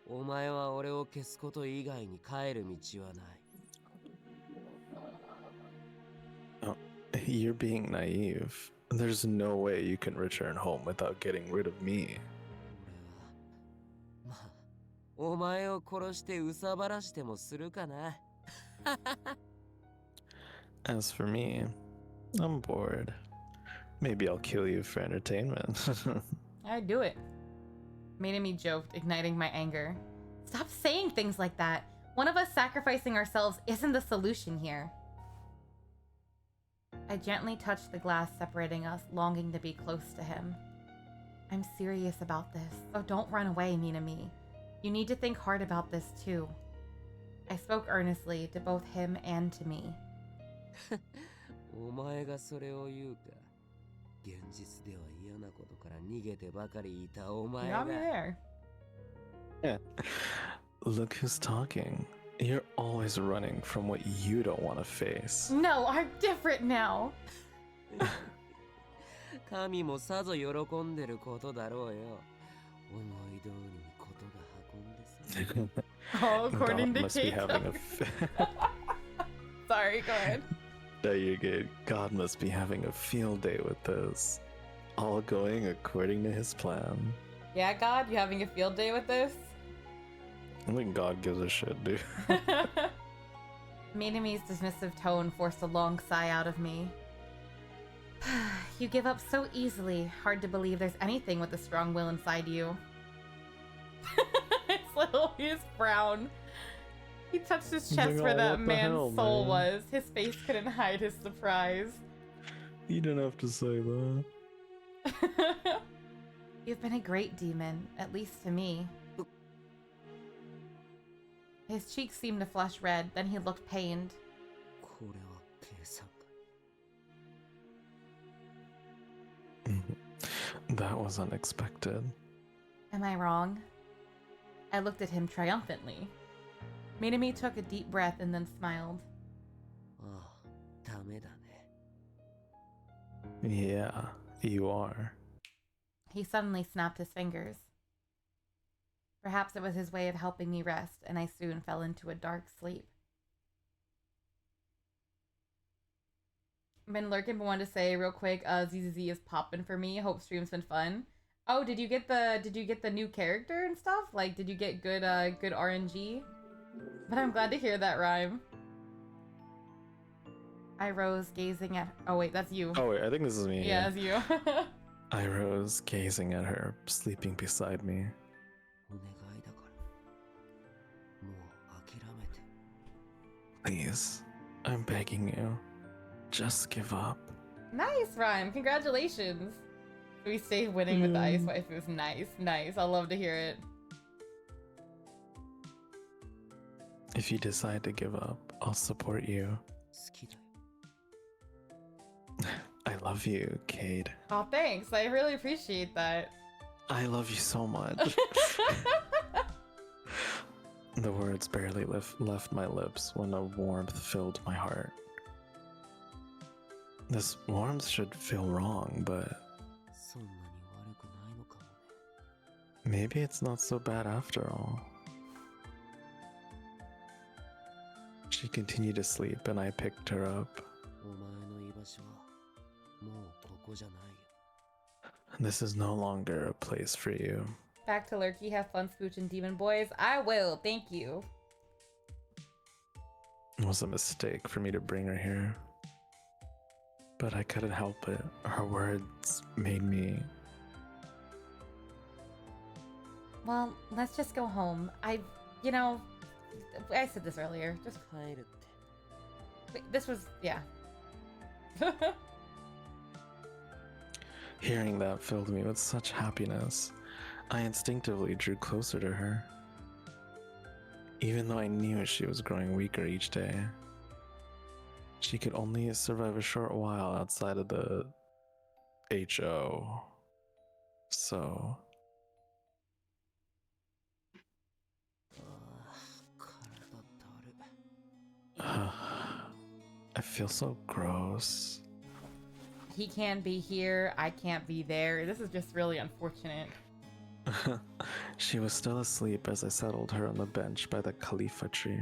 お前は俺を消すこと以外に帰る道はない。 You're being naive. There's no way you can return home without getting rid of me. 俺はまあお前を殺して憂さ晴らしてもするかな。 As for me, I'm bored. Maybe I'll kill you for entertainment. I'd do it. Minami joked, igniting my anger. Stop saying things like that. One of us sacrificing ourselves isn't the solution here. I gently touched the glass separating us, longing to be close to him. I'm serious about this, so don't run away, Minami. You need to think hard about this too. I spoke earnestly to both him and to me. お前がそれを言うか。現実では嫌なことから逃げてばかりいたお前 You が。 got me there. Yeah. Look who's talking. You're always running from what you don't want to face. No, I'm different now. 神もさぞ喜んでることだろうよ。思い通りにことが運んでさ。 Oh, according God to must be Kate. having a Sorry, go ahead. No, you're good. God must be having a field day with this. All going according to his plan. Yeah, God, you having a field day with this? I think God gives a shit, dude. Minami's dismissive tone forced a long sigh out of me. You give up so easily. Hard to believe there's anything with a strong will inside you. His little, his frown. He touched his He's chest like, where "Oh, that what the man's hell, soul man?" was. His face couldn't hide his surprise. You didn't have to say that. You've been a great demon, at least to me. His cheeks seemed to flush red, then he looked pained. これは計算か。 That was unexpected. Am I wrong? I looked at him triumphantly. Minami took a deep breath and then smiled. ああ、ダメだね。 Yeah, you are. He suddenly snapped his fingers. Perhaps it was his way of helping me rest, and I soon fell into a dark sleep. Been lurking, but wanted to say real quick, ZZZ is popping for me. Hope stream's been fun. Oh, did you get the new character and stuff? Like, did you get good good RNG? But I'm glad to hear that rhyme. I rose, gazing at. Oh wait, that's you. Oh wait, I think this is me. Yeah, that's you. I rose, gazing at her, sleeping beside me. お願いだから。もう諦めて。 Please, I'm begging you. Just give up. Nice rhyme. Congratulations. We stayed winning with the ice wife. It was nice. Nice. I love to hear it. If you decide to give up, I'll support you. 好きだよ。 I love you, Cade. Oh, thanks. I really appreciate that. I love you so much. The words barely left my lips when a warmth filled my heart. This warmth should feel wrong, but そんなに悪くないのかもね。 maybe it's not so bad after all. She continued to sleep and I picked her up. お前の居場所はもうここじゃないよ。 This is no longer a place for you. Back to Lurky. Have fun spooching demon boys. I will. Thank you. It was a mistake for me to bring her here. But I couldn't help it. Her words made me... Well, let's just go home. I said this earlier. Just 帰るって。 this was, yeah. Hearing that filled me with such happiness. I instinctively drew closer to her. Even though I knew she was growing weaker each day. She could only survive a short while outside of the HO. So... ああ、体だる。 I feel so gross. He can't be here. I can't be there. This is just really unfortunate. She was still asleep as I settled her on the bench by the Khalifa tree.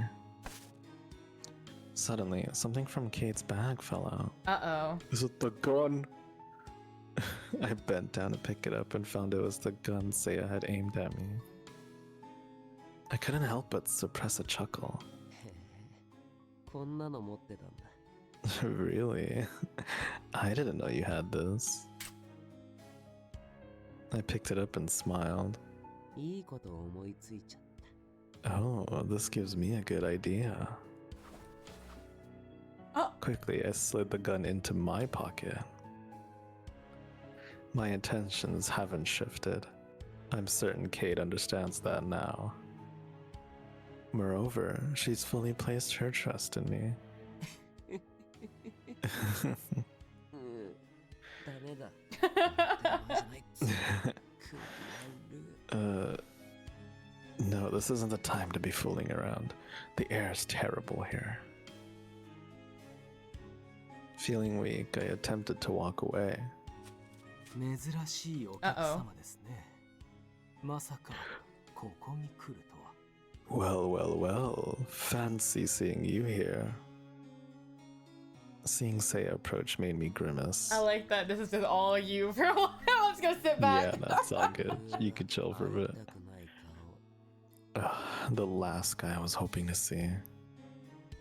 Suddenly, something from Kate's bag fell out. Uh-oh. Is it the gun? I bent down to pick it up and found it was the gun Seiya had aimed at me. I couldn't help but suppress a chuckle. へえ、こんなの持ってたんだ。 Really? I didn't know you had this. I picked it up and smiled. いいこと思いついちゃった。 Oh, this gives me a good idea. Oh. Quickly, I slid the gun into my pocket. My intentions haven't shifted. I'm certain Kate understands that now. Moreover, she's fully placed her trust in me. うん、ダメだ。当たり前じゃないっつうの。空気悪い。 No, this isn't the time to be fooling around. The air is terrible here. Feeling weak, I attempted to walk away. 珍しいお客様ですね。まさかここに来るとは。 Well, well, well. Fancy seeing you here. Seeing Seiya approach made me grimace. I like that. This is just all you for a while. I'm just gonna sit back. Yeah, that's all good. You could chill for a bit. 会いたくない顔。 The last guy I was hoping to see.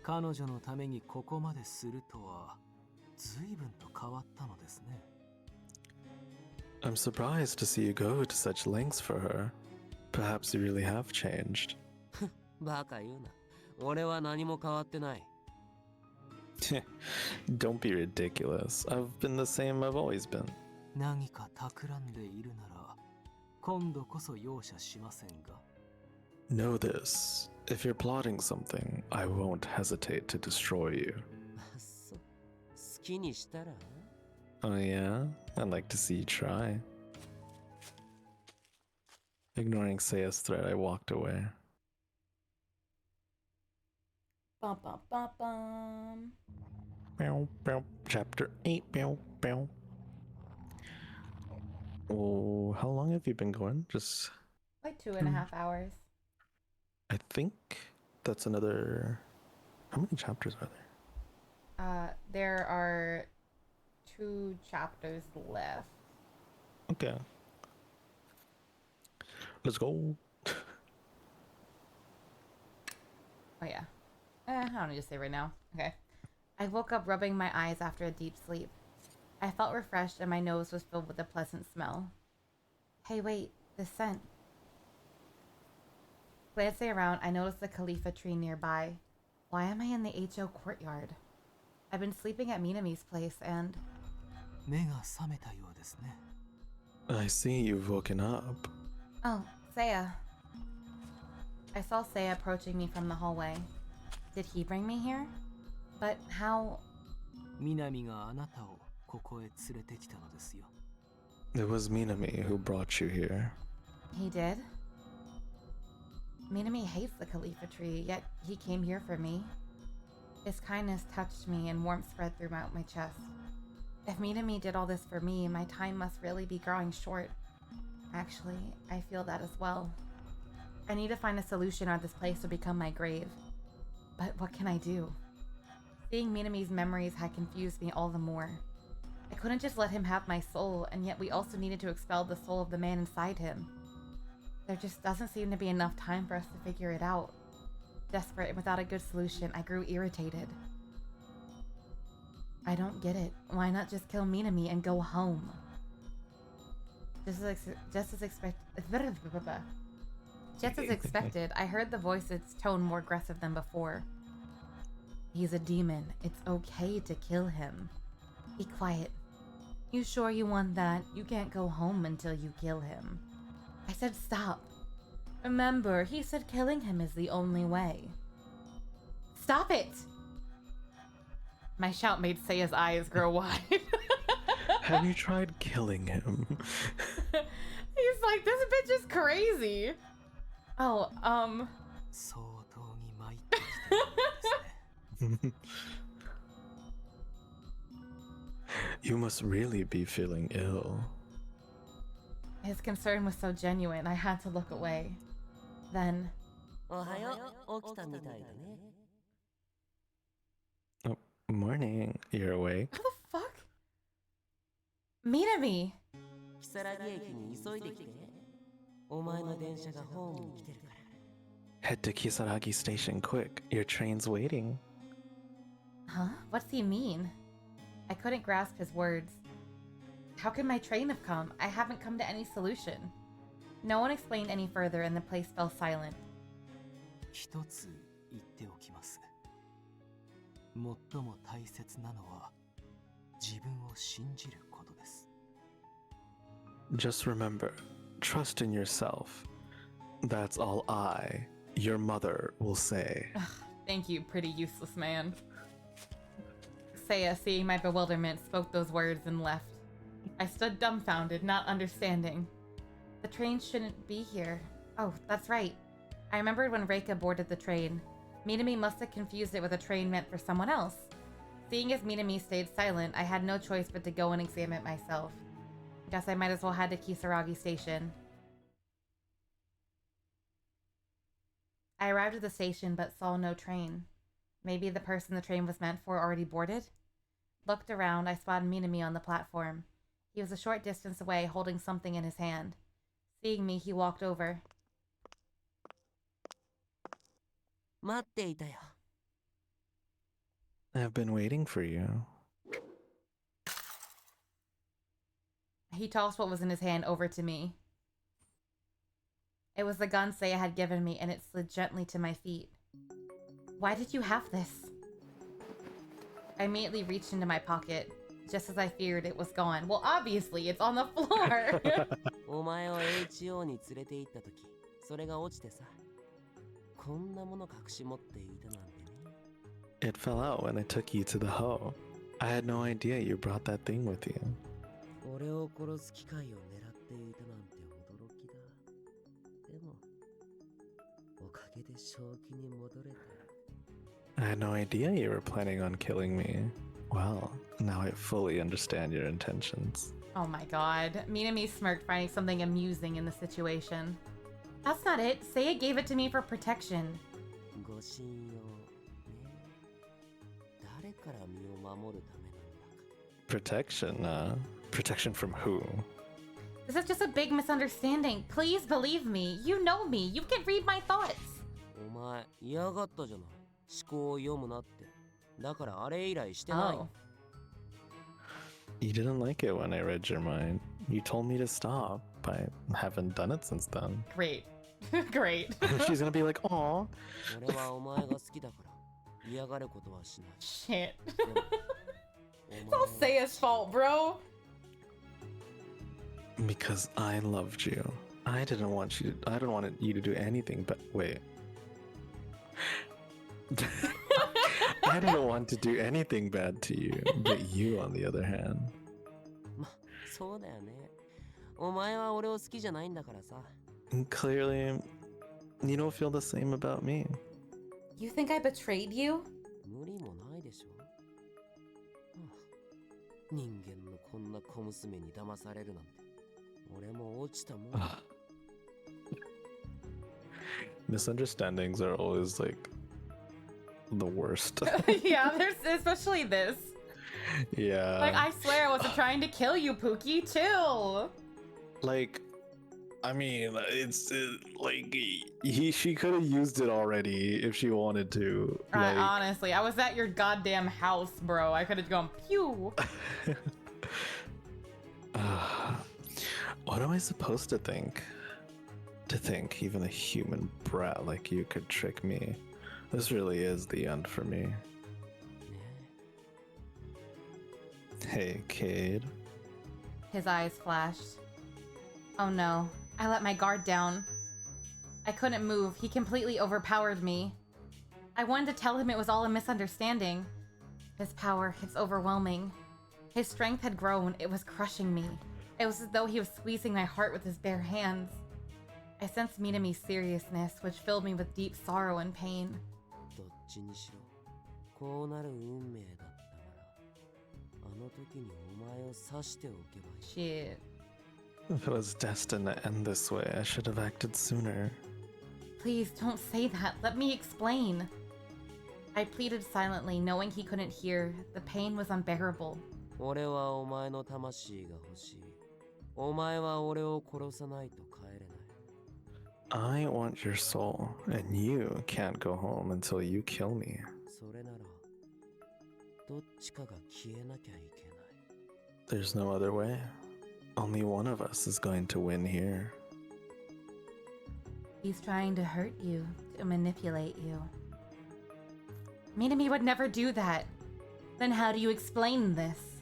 彼女のためにここまでするとは随分と変わったのですね。 I'm surprised to see you go to such lengths for her. Perhaps you really have changed. バカ言うな。俺は何も変わってない。 Don't be ridiculous. I've been the same I've always been. 何か企んでいるなら今度こそ容赦しませんが。 Know this. If you're plotting something, I won't hesitate to destroy you. そう。好きにしたら Oh yeah? I'd like to see you try. Ignoring Seiya's threat, I walked away. Bum, bum, bum, bum. Bow, bow. Chapter 8. Bow, bow. Oh, how long have you been going? Just, Like 2.5 hours. I think that's another. How many chapters are there? There are 2 chapters left. Okay. Let's go. Oh yeah. I don't need to say right now. Okay. I woke up rubbing my eyes after a deep sleep. I felt refreshed and my nose was filled with a pleasant smell. Hey wait, the scent. Glancing around, I noticed the Khalifa tree nearby. Why am I in the HO courtyard? I've been sleeping at Minami's place and... 目が覚めたようですね。 I see you've woken up. Oh, Seiya. I saw Seiya approaching me from the hallway. Did he bring me here? But how... 南があなたをここへ連れてきたのですよ。 It was Minami who brought you here. He did? Minami hates the Khalifa tree, yet he came here for me. His kindness touched me and warmth spread throughout my chest. If Minami did all this for me, my time must really be growing short. Actually, I feel that as well. I need to find a solution or this place will become my grave. But what can I do? Seeing Minami's memories had confused me all the more. I couldn't just let him have my soul, and yet we also needed to expel the soul of the man inside him. There just doesn't seem to be enough time for us to figure it out. Desperate and without a good solution, I grew irritated. I don't get it. Why not just kill Minami and go home? Just as expected, I heard the voice's tone more aggressive than before. He's a demon. It's okay to kill him. Be quiet. You sure you want that? You can't go home until you kill him. I said stop. Remember, he said killing him is the only way. Stop it! My shout made Seiya's eyes grow wide. Have you tried killing him? He's like, this bitch is crazy. Oh, 相当に参ってきたようですね。 You must really be feeling ill. his concern was so genuine, I had to look away. Then, おはよう。起きたみたいだね。 Oh, morning. You're awake? how the fuck? Minami! 如月駅に急いできて。お前の電車がホームに来てるから。 Head to Kisaragi Station quick. Your train's waiting. Huh? What's he mean? I couldn't grasp his words. How could my train have come? I haven't come to any solution. No one explained any further and the place fell silent. 一つ言っておきます。最も大切なのは自分を信じることです。 Just remember, trust in yourself. That's all I, your mother, will say. Thank you, pretty useless man. Seiya, seeing my bewilderment, spoke those words and left. I stood dumbfounded, not understanding. The train shouldn't be here. Oh, that's right. I remembered when Reika boarded the train. Minami must have confused it with a train meant for someone else. Seeing as Minami stayed silent, I had no choice but to go and examine it myself. Guess I might as well head to Kisaragi Station. I arrived at the station but saw no train. Maybe the person the train was meant for already boarded? Looked around, I spotted Minami on the platform. He was a short distance away, holding something in his hand. Seeing me, he walked over. 待っていたよ。 I've been waiting for you. He tossed what was in his hand over to me. It was the gun Seiya had given me, and it slid gently to my feet. Why did you have this? I immediately reached into my pocket, just as I feared it was gone. Well, obviously, it's on the floor. お前を HO に連れて行った時、それが落ちてさ。こんなもの隠し持っていたなんてね。It fell out when I took you to the hoe. I had no idea you brought that thing with you. 俺を殺す機会を狙っていたなんて驚きだ。でも、おかげで正気に戻れた。I had no idea you were planning on killing me. Well, now I fully understand your intentions. Oh my god. Minami smirked, finding something amusing in the situation. That's not it. Seiya gave it to me for protection. ご信用ね。誰から身を守るためなんだか。 Protection? Protection from who? This is just a big misunderstanding. Please believe me. You know me. You can read my thoughts. お前、嫌がったじゃない。思考を読むなって。だからあれ以来してない。Oh. You didn't like it when I read your mind. You told me to stop. I haven't done it since then. Great. Great. She's gonna be like, "Aw." 俺はお前が好きだから嫌がることはしない。 Shit. でも It's お all 前は Seiya's fault, bro. Because I loved you. I didn't want you to do anything but wait. I didn't want to do anything bad to you, but you on the other hand. そうだよね。お前は俺を好きじゃないんだからさ。 Clearly, you don't feel the same about me. You think I betrayed you? 無理もないでしょ。人間のこんな小娘に騙されるなんて。俺も落ちたもん。 Misunderstandings are always like the worst. Yeah, there's especially this. Yeah. Like, I swear I wasn't trying to kill you, Pookie. Chill. Like, I mean, she could have used it already if she wanted to. Like, Honestly, I was at your goddamn house, bro. I could have gone pew. What am I supposed to think? To think even a human brat like you could trick me. This really is the end for me. Hey, Cade. His eyes flashed. Oh no, I let my guard down. I couldn't move. He completely overpowered me. I wanted to tell him it was all a misunderstanding. His power, it's overwhelming. His strength had grown. It was crushing me. It was as though he was squeezing my heart with his bare hands. I sensed Minami's seriousness, which filled me with deep sorrow and pain. どっちにしろ、こうなる運命だったなら、あの時にお前を刺しておけばいい。 Shit. If it was destined to end this way, I should have acted sooner. Please don't say that. Let me explain. I pleaded silently, knowing he couldn't hear. The pain was unbearable. 俺はお前の魂が欲しい。お前は俺を殺さないと帰れない。 I want your soul, and you can't go home until you kill me. それなら、どっちかが消えなきゃいけない。 There's no other way. Only one of us is going to win here. He's trying to hurt you, to manipulate you. Minami would never do that. Then how do you explain this?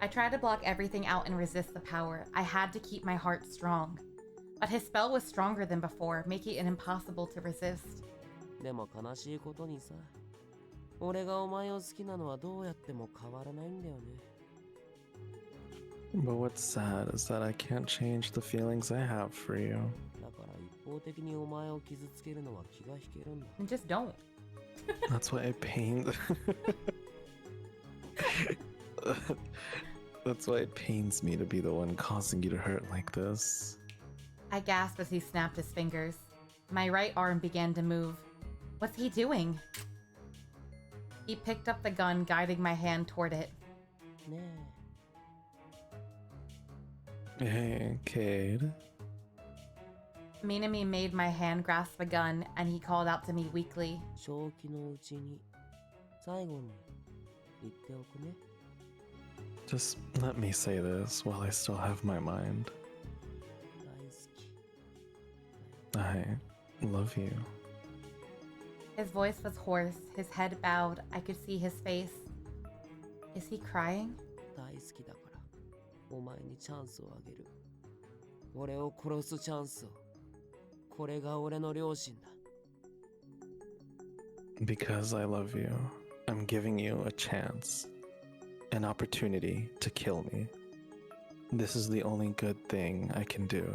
I tried to block everything out and resist the power. I had to keep my heart strong. But his spell was stronger than before, making it impossible to resist. でも悲しいことにさ、俺がお前を好きなのはどうやっても変わらないんだよね。 But what's sad is that I can't change the feelings I have for you. だから一方的にお前を傷つけるのは気が引けるんだ。 And just don't. That's why it pains. That's why it pains me to be the one causing you to hurt like this. I gasped as he snapped his fingers. My right arm began to move. What's he doing? He picked up the gun, guiding my hand toward it. ね Hey, Cade. Minami made my hand grasp a gun, and he called out to me weakly. え、正気のうちに最後に言っておくね。 Just let me say this while I still have my mind. 大好き。 I love you. His voice was hoarse, his head bowed. I could see his face. Is he crying? 大好きだからお前にチャンスをあげる。俺を殺すチャンスを。これが俺の良心だ。 Because I love you, I'm giving you a chance, an opportunity to kill me. This is the only good thing I can do. こ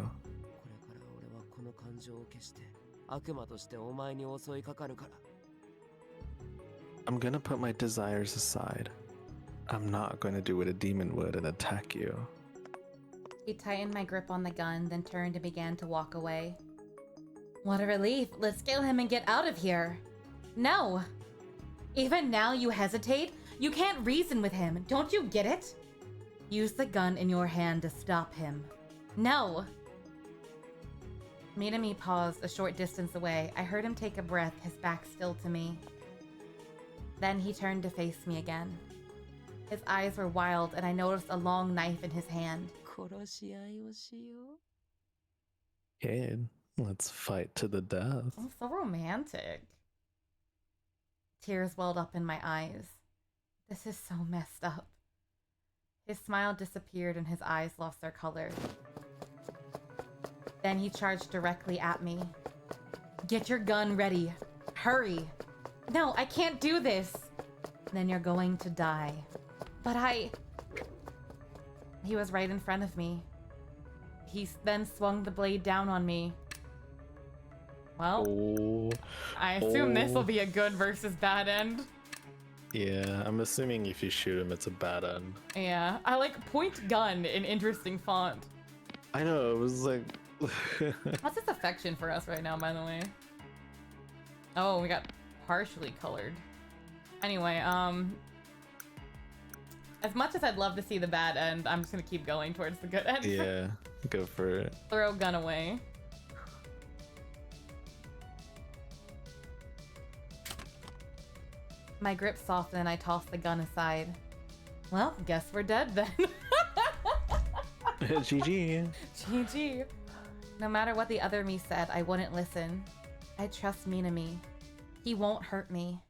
れから俺はこの感情を消して悪魔としてお前に襲いかかるから。 I'm gonna put my desires aside. I'm not gonna do what a demon would and attack you. He tightened my grip on the gun, then turned and began to walk away. What a relief. Let's kill him and get out of here. No. Even now you hesitate? You can't reason with him. Don't you get it? Use the gun in your hand to stop him. No. Minami paused a short distance away. I heard him take a breath, his back still to me. Then he turned to face me again. His eyes were wild, and I noticed a long knife in his hand. 殺し合いをしよう。 Kid, let's fight to the death. Oh, so romantic. Tears welled up in my eyes. This is so messed up. His smile disappeared and his eyes lost their color. Then he charged directly at me. Get your gun ready. Hurry. No, I can't do this. Then you're going to die. But He was right in front of me. He then swung the blade down on me. Well, Oh, I assume this will be a good versus bad end. yeah, I'm assuming if you shoot him, it's a bad end. Yeah, I like point gun in interesting font. I know, it was like... What's his affection for us right now, by the way? Oh, we got partially colored. Anyway, as much as I'd love to see the bad end, I'm just gonna keep going towards the good end. Yeah, go for it. Throw gun away. My grip softened and I tossed the gun aside. Well, guess we're dead then. GG. GG. No matter what the other me said, I wouldn't listen. I trust Minami. He won't hurt me.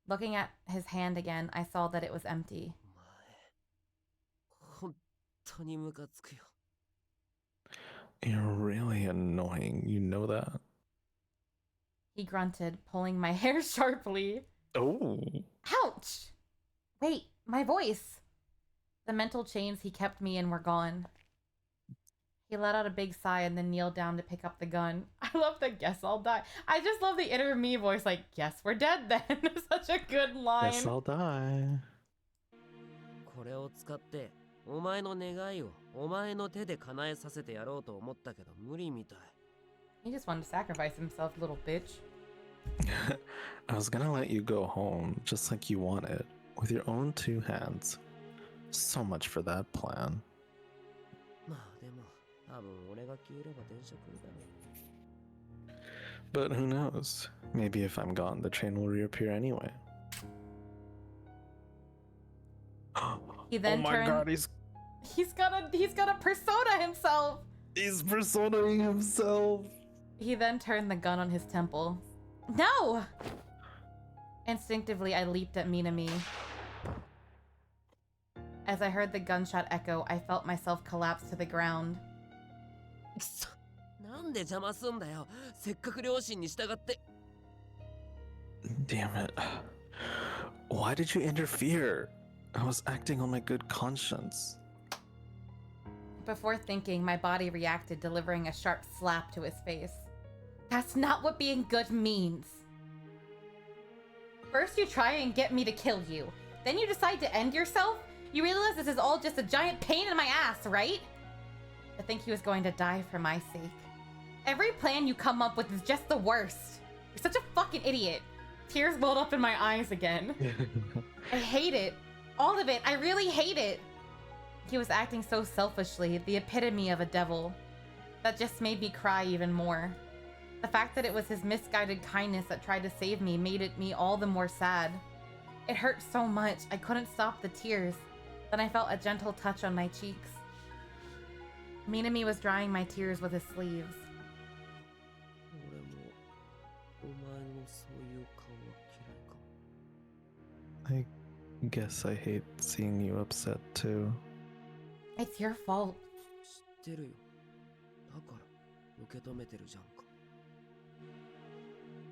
Looking at his hand again, I saw that it was empty. 本当にムカつくよ。 You're really annoying, you know that? He grunted, pulling my hair sharply. Oh. Ouch! Wait, my voice! The mental chains he kept me in were gone. He let out a big sigh and then kneeled down to pick up the gun. I love the guess I'll die. I just love the inner me voice like, guess we're dead then. Such a good line. Guess I'll die. これを使ってお前の願いをお前の手で叶えさせてやろうと思ったけど無理みたい。 He just wanted to sacrifice himself, little bitch. I was gonna let you go home just like you wanted, with your own two hands. So much for that plan. まあでも多分俺が消えれば電車来るだろう。 But who knows? Maybe if I'm gone, the train will reappear anyway. He then oh my turned. god, He's got a persona himself. he's personaing himself. He then turned the gun on his temple. No! Instinctively, I leaped at Minami. As I heard the gunshot echo, I felt myself collapse to the ground. くそなんで邪魔すんだよ。せっかく両親に従って。 Damn it. Why did you interfere? I was acting on my good conscience. Before thinking, my body reacted, delivering a sharp slap to his face. That's not what being good means. First you try and get me to kill you. Then you decide to end yourself? You realize this is all just a giant pain in my ass, right? I think he was going to die for my sake. Every plan you come up with is just the worst. You're such a fucking idiot. Tears welled up in my eyes again. I hate it. All of it. I really hate it. He was acting so selfishly, the epitome of a devil. That just made me cry even more. The fact that it was his misguided kindness that tried to save me made me all the more sad. It hurt so much, I couldn't stop the tears. Then I felt a gentle touch on my cheeks. Minami was drying my tears with his sleeves. 俺もお前 Guess I hate seeing you upset too. It's your fault. 知ってるよ。だから受け止めてるじゃんか。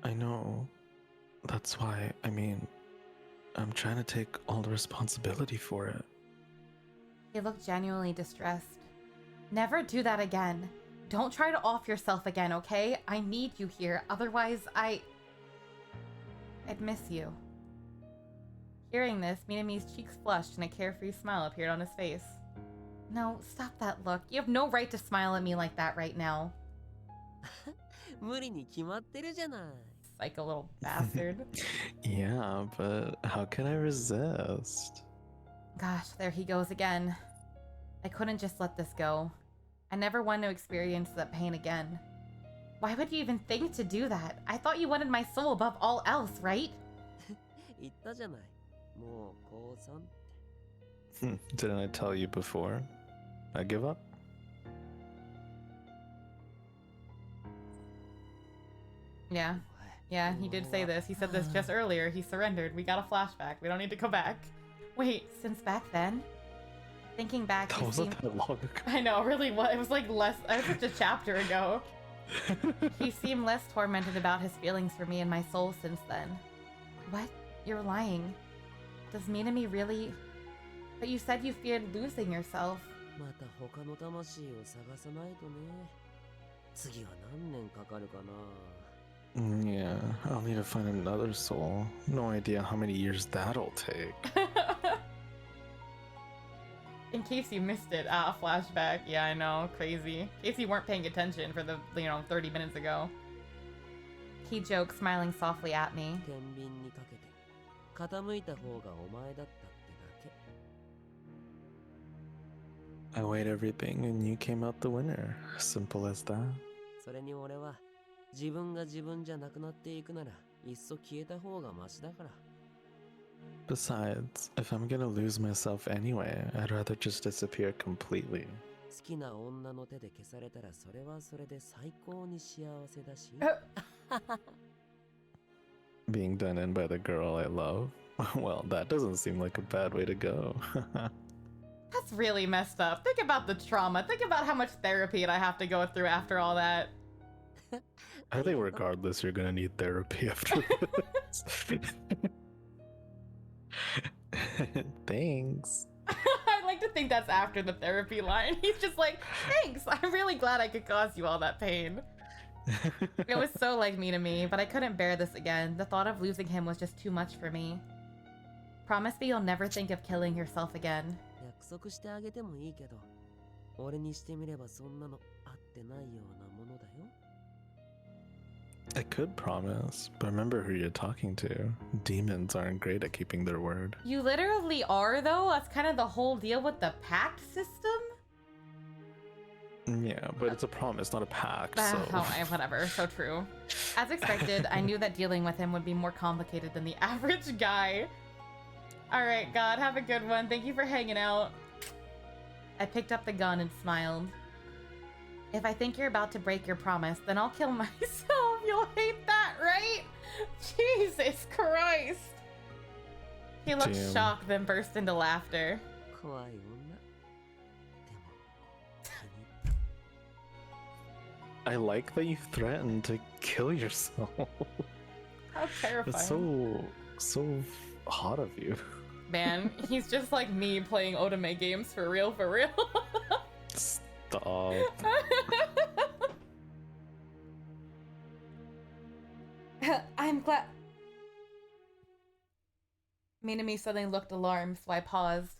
I know. That's why, I mean, I'm trying to take all the responsibility for it. He looked genuinely distressed. Never do that again. Don't try to off yourself again, okay? I need you here. Otherwise, I'd miss you. Hearing this, Minami's cheeks flushed and a carefree smile appeared on his face. No, stop that look. You have no right to smile at me like that right now. 無理に決まってるじゃない。 Like a little bastard. Yeah, but how can I resist? Gosh, there he goes again. I couldn't just let this go. I never want to experience that pain again. Why would you even think to do that? I thought you wanted my soul above all else, right? 言ったじゃない。もう降参。Didn't I tell you before? I give up? Yeah. Yeah, he did say this. He said this just earlier. He surrendered. We got a flashback. We don't need to go back. Wait, since back then? Thinking back, That he wasn't seemed... that long ago. I know, really, what? It was like less... It was just a chapter ago. He seemed less tormented about his feelings for me and my soul since then. What? You're lying. Does Minami really... But you said you feared losing yourself. また他の魂を探さないとね。次は何年かかるかな。Yeah, I'll need to find another soul. No idea how many years that'll take. In case you missed it, flashback. Yeah, I know, crazy. In case you weren't paying attention for the, 30 minutes ago. He joked, smiling softly at me. 天秤にかけて傾いた方がお前だったってだけ。 I weighed everything and you came out the winner. Simple as that. それに俺は自分が自分じゃなくなっていくならいっそ消えた方がマシだから。 Besides, if I'm gonna lose myself anyway, I'd rather just disappear completely. 好きな女の手で消されたらそれはそれで最高に幸せだし。 Being done in by the girl I love? Well, that doesn't seem like a bad way to go. That's really messed up. Think about the trauma. Think about how much therapy I have to go through after all that. I think regardless, you're gonna need therapy after this. Thanks. I like to think that's after the therapy line. He's just like, thanks. I'm really glad I could cause you all that pain. It was so like me, but I couldn't bear this again. The thought of losing him was just too much for me. Promise me you'll never think of killing yourself again. 約束してあげてもいいけど、俺にしてみればそんなのあってないようなものだよ。 I could promise, but remember who you're talking to. Demons aren't great at keeping their word. You literally are, though. That's kind of the whole deal with the pact system. Yeah, but it's a promise, not a pact, so... Whatever, so true. As expected, I knew that dealing with him would be more complicated than the average guy. Alright, God, have a good one. Thank you for hanging out. I picked up the gun and smiled. If I think you're about to break your promise, then I'll kill myself. You'll hate that, right? Jesus Christ. He looked Damn. shocked, then burst into laughter. 怖い女。でも気に入った。 I like that you threatened to kill yourself. How terrifying. It's so hot of you. Man, he's just like me playing Otome games for real, for real. Stop. I'm glad. Minami suddenly looked alarmed, so I paused.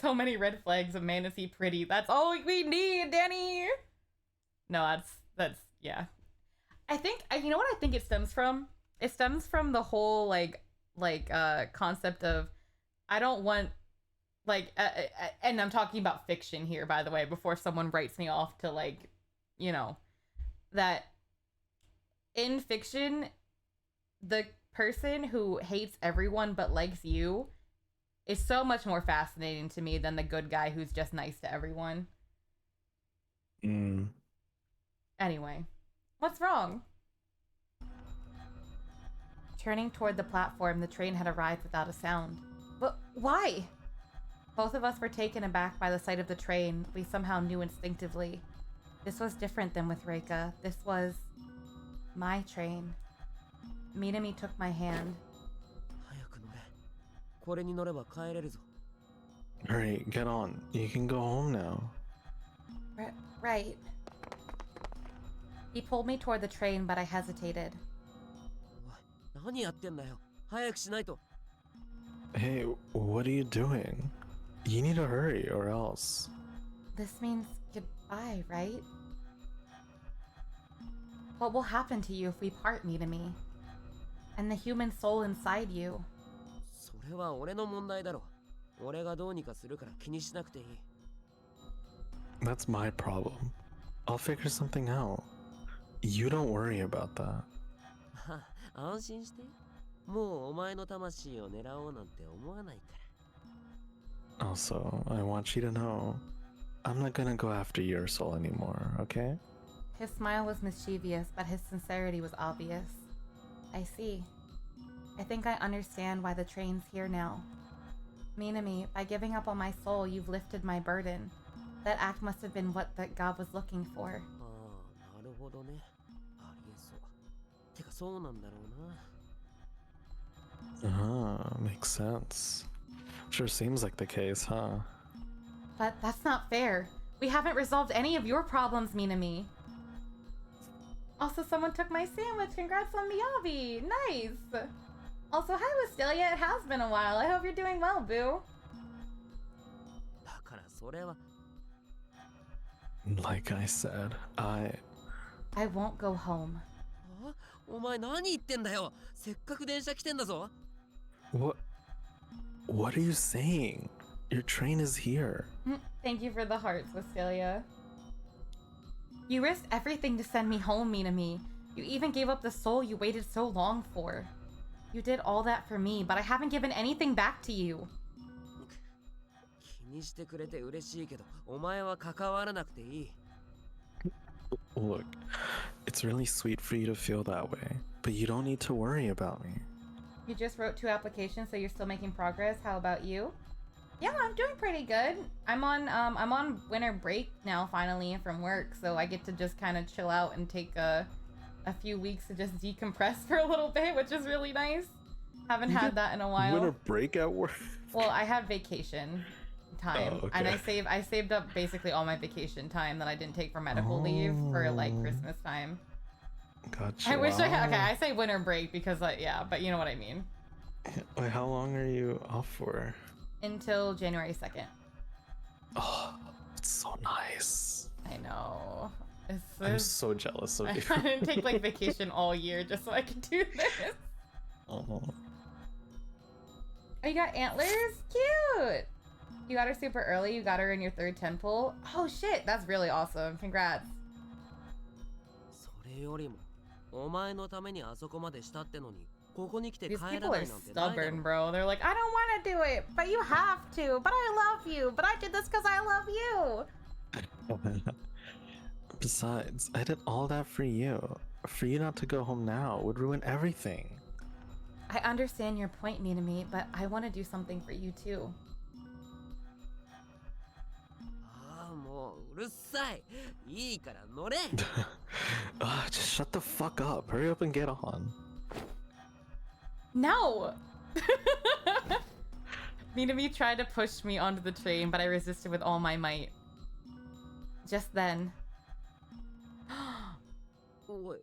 So many red flags of man is he pretty. That's all we need, Danny. No, that's yeah. I think you know what I think it stems from? It stems from the whole like concept of I don't want and I'm talking about fiction here, by the way, before someone writes me off to that in fiction, the person who hates everyone but likes you is so much more fascinating to me than the good guy who's just nice to everyone. Anyway, what's wrong? Turning toward the platform, the train had arrived without a sound. But why? Both of us were taken aback by the sight of the train. We somehow knew instinctively. This was different than with Reika. This was my train. Minami took my hand. 早く乗れ。これに乗れば帰れるぞ。Hurry, get on. You can go home now. Right. He pulled me toward the train, but I hesitated. おい、何やってんだよ。早くしないと。Hey, what are you doing? You need to hurry or else. This means goodbye, right? What will happen to you if we part, Minami? And the human soul inside you? それは俺の問題だろ。俺がどうにかするから気にしなくていい。That's my problem. I'll figure something out. You don't worry about that. 安心して。もうお前の魂を狙おうなんて思わないから。Also, I want you to know, I'm not gonna go after your soul anymore, okay? His smile was mischievous, but his sincerity was obvious. I see. I think I understand why the train's here now. Minami, by giving up on my soul, you've lifted my burden. That act must have been what that God was looking for. ああ、なるほどね。ありえそう。てかそうなんだろうな。Makes sense. Sure seems like the case, huh? But that's not fair. We haven't resolved any of your problems, Minami. Also, someone took my sandwich. Congrats on Miyabi. Nice. Also, hi, Wistelia. It has been a while. I hope you're doing well, boo. だからそれは。Like I said, I won't go home. あ、お前何言ってんだよ。せっかく電車来てんだぞ。What are you saying? Your train is here. Thank you for the hearts, Wistelia. You risked everything to send me home, Minami. You even gave up the soul you waited so long for. You did all that for me, but I haven't given anything back to you. 気にしてくれて嬉しいけど、お前は関わらなくていい。Look, it's really sweet for you to feel that way, but you don't need to worry about me. You just wrote 2 applications, so you're still making progress. How about you? Yeah, I'm doing pretty good. I'm on winter break now finally from work, so I get to just kind of chill out and take a few weeks to just decompress for a little bit, which is really nice. Haven't had that in a while. Winter break at work? Well, I have vacation time, Oh, okay. and I saved up basically all my vacation time that I didn't take for medical leave for like Christmas time. Gotcha. I wish I had. Okay, Wow. I say winter break because yeah, but you know what I mean. Wait, how long are you off for? Until January 2nd. Oh, it's so nice. I know. I'm so jealous of you. I didn't take like vacation all year just so I could do this. Oh. Oh, you got antlers? Cute! You got her super early. You got her in your 3rd temple. Oh shit, that's really awesome. Congrats. それよりも、お前のためにあそこまでしたってのに、ここに来て These 帰ら people な are いなんてないだろ。 stubborn, bro. They're like, I don't want to do it, but you have to. But I love you. But I did this because I love you. Besides, I did all that for you. For you not to go home now would ruin everything. I understand your point, Minami, but I want to do something for you too. ああ、もううるさい。いいから乗れ。Just shut the fuck up. Hurry up and get on. No! Minami tried to push me onto the train, but I resisted with all my might. Just then. おい、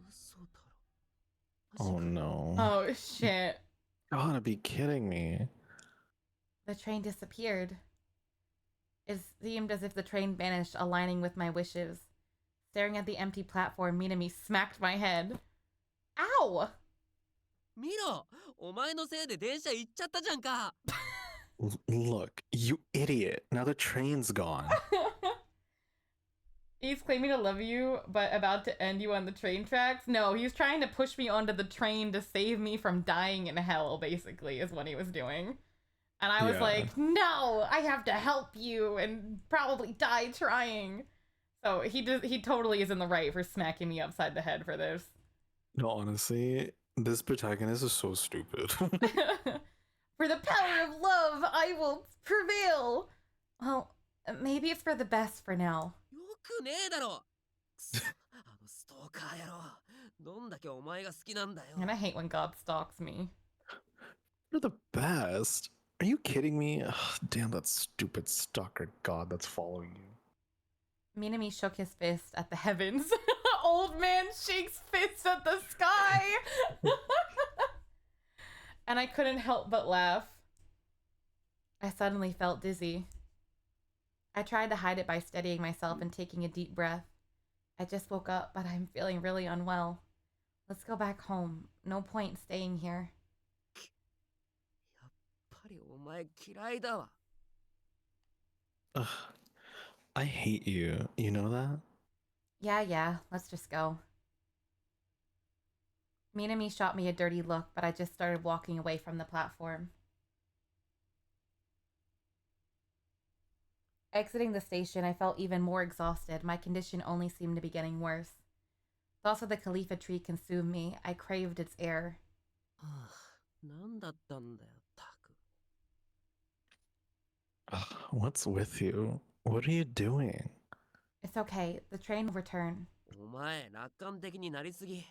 嘘だろ。 Oh no. Oh shit. Gotta be kidding me. The train disappeared. It seemed as if the train vanished, aligning with my wishes. Staring at the empty platform, Minami smacked my head. Ow! 見ろ、お前のせいで電車行っちゃったじゃんか。Look, you idiot. Now the train's gone. He's claiming to love you, but about to end you on the train tracks? No, he's trying to push me onto the train to save me from dying in hell, basically, is what he was doing. And I was like, no, I have to help you and probably die trying. So he totally is in the right for smacking me upside the head for this. No, honestly, this protagonist is so stupid. For the power of love, I will prevail. Well, maybe it's for the best for now. よくねえだろくそストーカー野郎どんだけお前が好きなんだよ And I hate when God stalks me. You're the best. Are you kidding me? Ugh, damn that stupid stalker god that's following you. Minami shook his fist at the heavens. Old man shakes fists at the sky. And I couldn't help but laugh. I suddenly felt dizzy. I tried to hide it by steadying myself and taking a deep breath. I just woke up, but I'm feeling really unwell. Let's go back home. No point staying here. やっぱりお前嫌いだわ Ugh, I hate you. You know that? Yeah, let's just go. Minami shot me a dirty look, but I just started walking away from the platform. Exiting the station, I felt even more exhausted. My condition only seemed to be getting worse. Thoughts of the Khalifa tree consumed me. I craved its air. はあ何だったんだよタク Ugh, what's with you? What are you doing? It's okay. The train will return. お前楽観的になりすぎ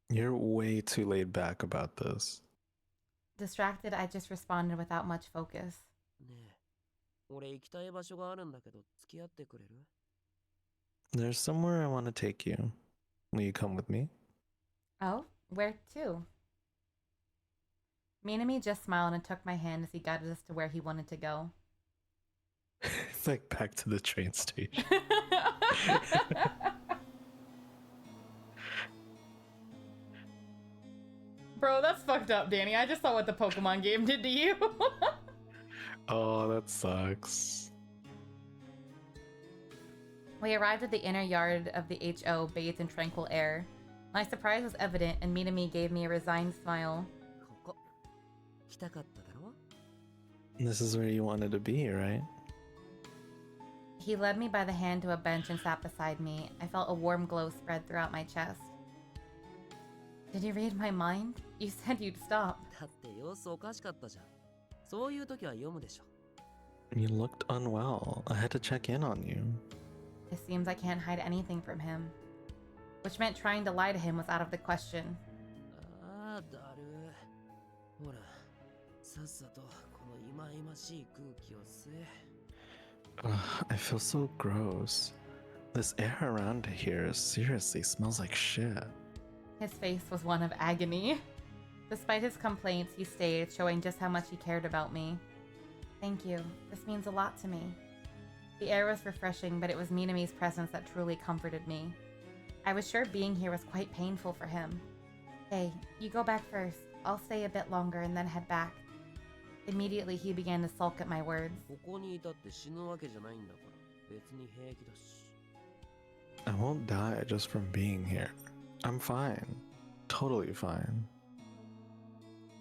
You're way too laid back about this. Distracted, I just responded without much focus. ねえ俺行きたい場所があるんだけど付き合ってくれる There's somewhere I want to take you. Will you come with me? Oh, where to? Minami just smiled and took my hand as he guided us to where he wanted to go. It's like back to the train station. Bro, that's fucked up, Danny. I just saw what the Pokemon game did to you. Oh, that sucks. We arrived at the inner yard of the HO, bathed in tranquil air. My surprise was evident, and Minami gave me a resigned smile. ここ来たかっただろ This is where you wanted to be, right? He led me by the hand to a bench and sat beside me. I felt a warm glow spread throughout my chest. Did you read my mind? You said you'd stop. だって様子おかしかったじゃんそういう時は読むでしょ You looked unwell. I had to check in on you. It seems I can't hide anything from him. Which meant trying to lie to him was out of the question. ああだるほらさっさとこの忌々しい空気を吸え Ugh, I feel so gross. This air around here seriously smells like shit. His face was one of agony. Despite his complaints, he stayed, showing just how much he cared about me. Thank you. This means a lot to me. The air was refreshing, but it was Minami's presence that truly comforted me. I was sure being here was quite painful for him. Hey, you go back first. I'll stay a bit longer and then head back. Immediately, he began to sulk at my words. ここにいたって死ぬわけじゃないんだから別に平気だし I won't die just from being here. I'm fine. Totally fine.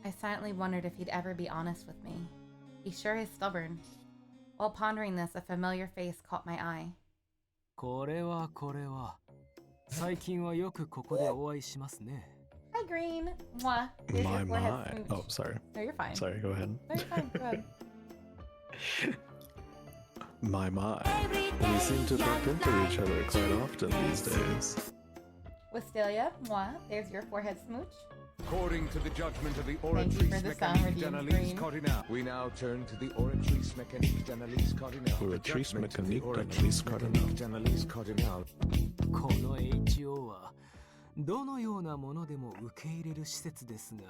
I silently wondered if he'd ever be honest with me. He sure is stubborn. While pondering this, a familiar face caught my eye. これは最近はよくここでお会いしますね Hi, Green. Mwah. Here's My, your forehead my. smooch. Oh, sorry. No, you're fine. Sorry, go ahead. No, you're fine. Go ahead. My. We seem to bump into each other quite often these days. Wistelia, mwah. There's your forehead smooch. According to the judgment of the Thank you for the Oratrice sound Mécanique redeemed d'Analyse green. Cardinal, we now turn to the Oratrice Mécanique d'Analyse Cardinal. The Oratrice judgment of the Mécanique Oratrice d'Analyse Cardinal. Mécanique d'Analyse Cardinal. この HO はどのようなものでも受け入れる施設ですが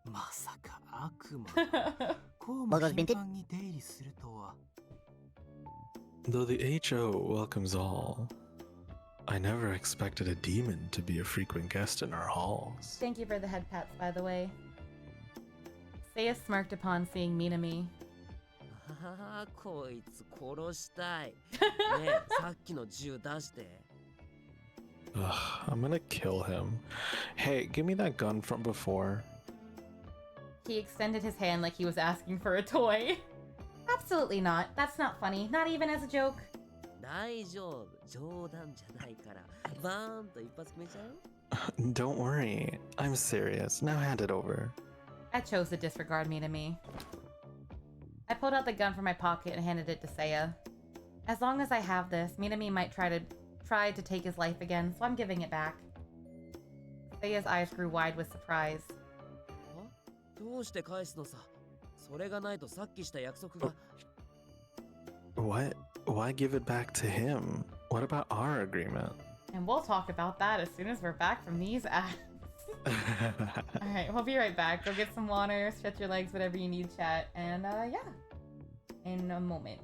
まさか悪魔がこうも頻繁に出入りするとは Though the HO welcomes all, I never expected a demon to be a frequent guest in our halls. Thank you for the head pats, by the way. Seiya smirked upon seeing Minami. ああこいつ殺したいねえさっきの銃出して Ugh, I'm gonna kill him. Hey, give me that gun from before. He extended his hand like he was asking for a toy. Absolutely not. That's not funny. Not even as a joke. 大丈夫冗談じゃないからバーンと一発決めちゃう Don't worry, I'm serious. Now hand it over. I chose to disregard Minami. I pulled out the gun from my pocket and handed it to Seiya. As long as I have this, Minami might try to take his life again, so I'm giving it back. Seiya's eyes grew wide with surprise. どうして返すのさ。それがないとさっきした約束が。What? Why give it back to him? What about our agreement? And we'll talk about that as soon as we're back from these ads. Alright, we'll be right back. Go get some water, stretch your legs, whatever you need, chat. And yeah, in a moment.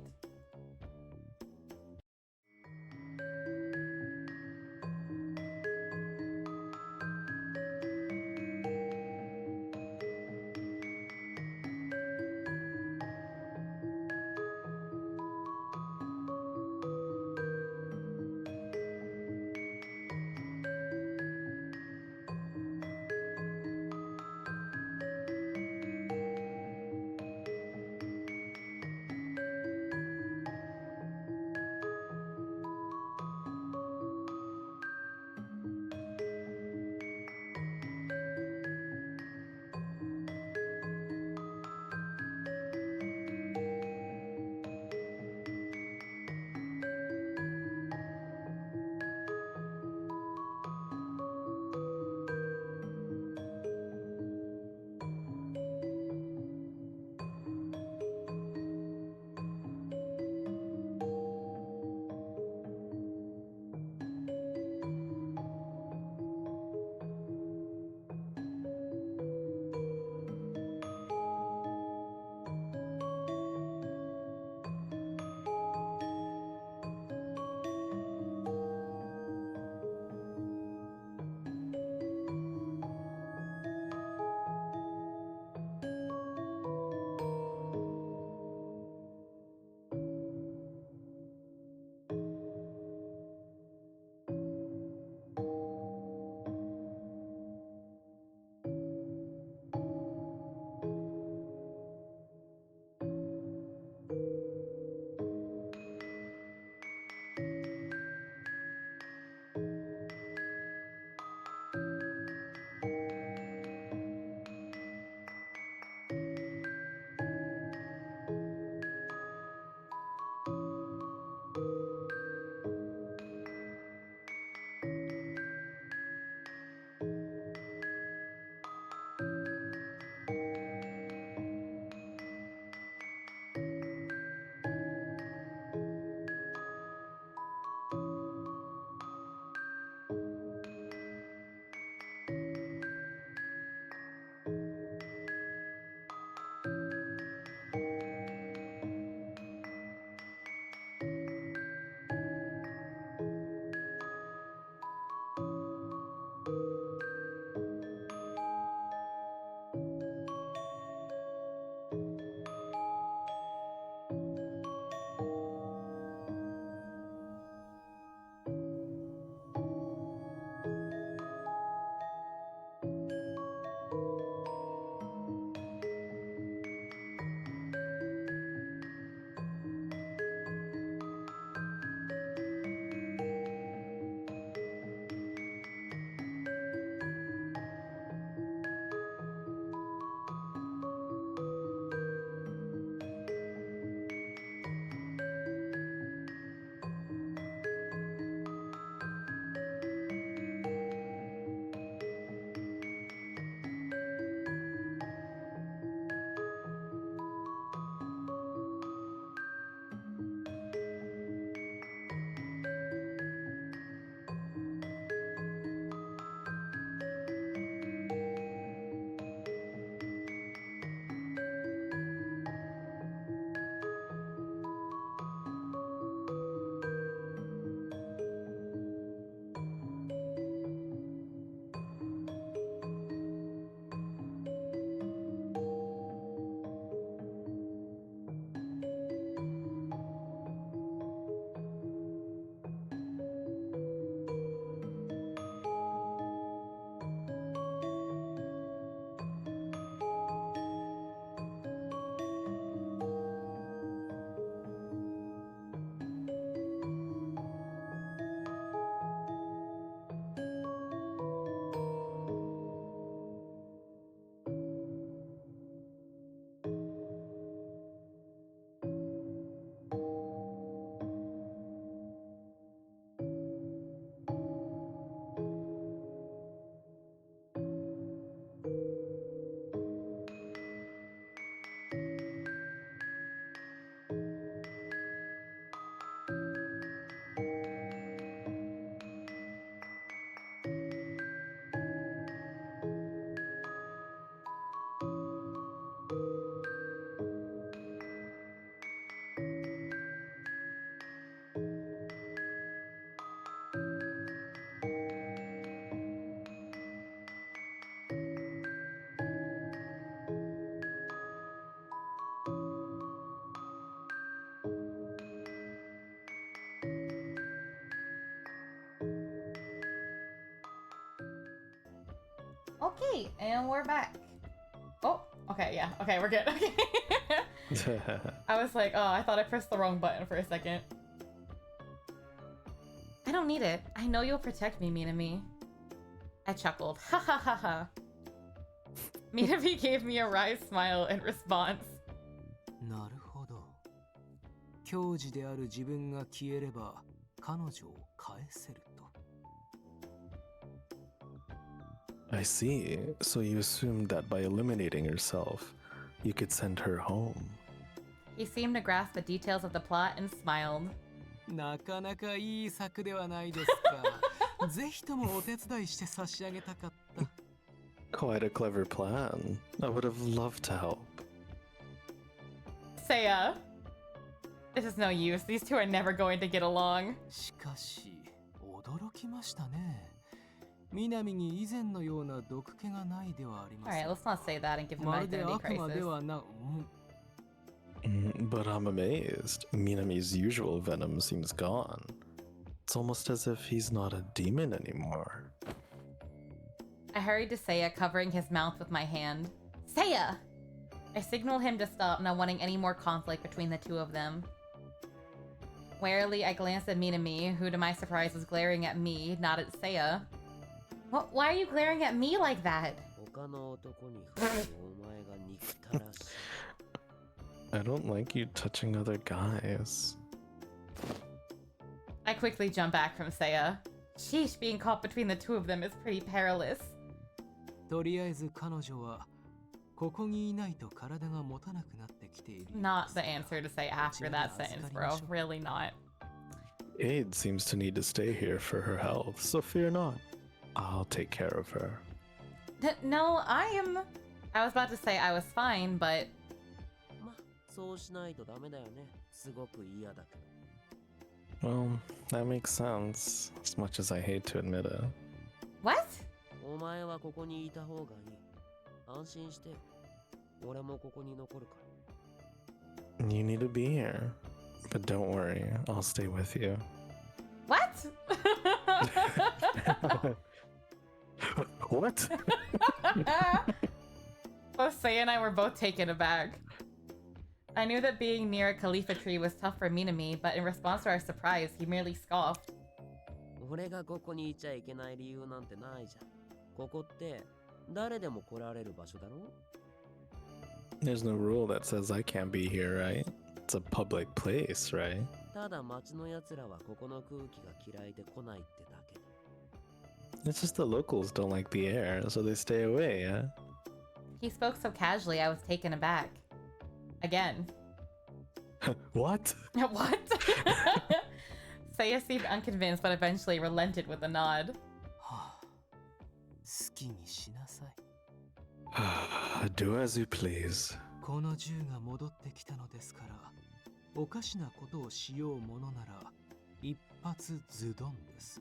Okay, and we're back. Oh, okay, yeah. Okay, we're good. Okay. I was like, oh, I thought I pressed the wrong button for a second. I don't need it. I know you'll protect me, Minami. I chuckled. Ha ha ha ha. Minami gave me a wry smile in response. なるほど。矜持である自分が消えれば彼女を返せると。I see. So you assumed that by eliminating yourself, you could send her home. He seemed to grasp the details of the plot and smiled. なかなかいい策ではないですか。ぜひともお手伝いして差し上げたかった。Quite a clever plan. I would have loved to help. Seiya. This is no use. These two are never going to get along. しかし、驚きましたね。南に以前のような毒気がないではありません。 Alright, let's not say that and give him ま an るで identity 悪魔で crisis. はな、But I'm amazed. Minami's usual venom seems gone. It's almost as if he's not a demon anymore. I hurried to Seiya, covering his mouth with my hand. Seiya! I signaled him to stop, not wanting any more conflict between the two of them. Warily, I glanced at Minami, who to my surprise was glaring at me, not at Seiya. What? Why are you glaring at me like that? 他の男に触れるお前が憎たらしい。 I don't like you touching other guys. I quickly jumped back from Seiya. Sheesh, being caught between the two of them is pretty perilous. とりあえず彼女はここにいないと体が持たなくなってきている。 Not the answer to say after that sentence, bro. Really not. Aid seems to need to stay here for her health, so fear not. I'll take care of her. No, I was about to say I was fine, but ま、そうしないとダメだよね。すごく嫌だけど。 Well, that makes sense, as much as I hate to admit it. what? お前はここにいた方がいい。安心してよ。俺もここに残るか You need to be here. But don't worry, I'll stay with you. What? What? Both Seiya and I were both taken aback. I knew that being near a Khalifa tree was tough for Minami, but in response to our surprise, he merely scoffed. 俺がここにいちゃいけない理由なんてないじゃん。ここって誰でも来られる場所だろ There's no rule that says I can't be here, right? It's a public place, right? ただ町の奴らはここの空気が嫌いで来ないってだけ。 It's just the locals don't like the air, so they stay away, yeah? He spoke so casually, I was taken aback. Again. What? What? Seiya seemed unconvinced, but eventually relented with a nod. はあ、好きにしなさい。 Do as you please. この銃が戻ってきたのですから、おかしなことをしようものなら、一発ズドンです。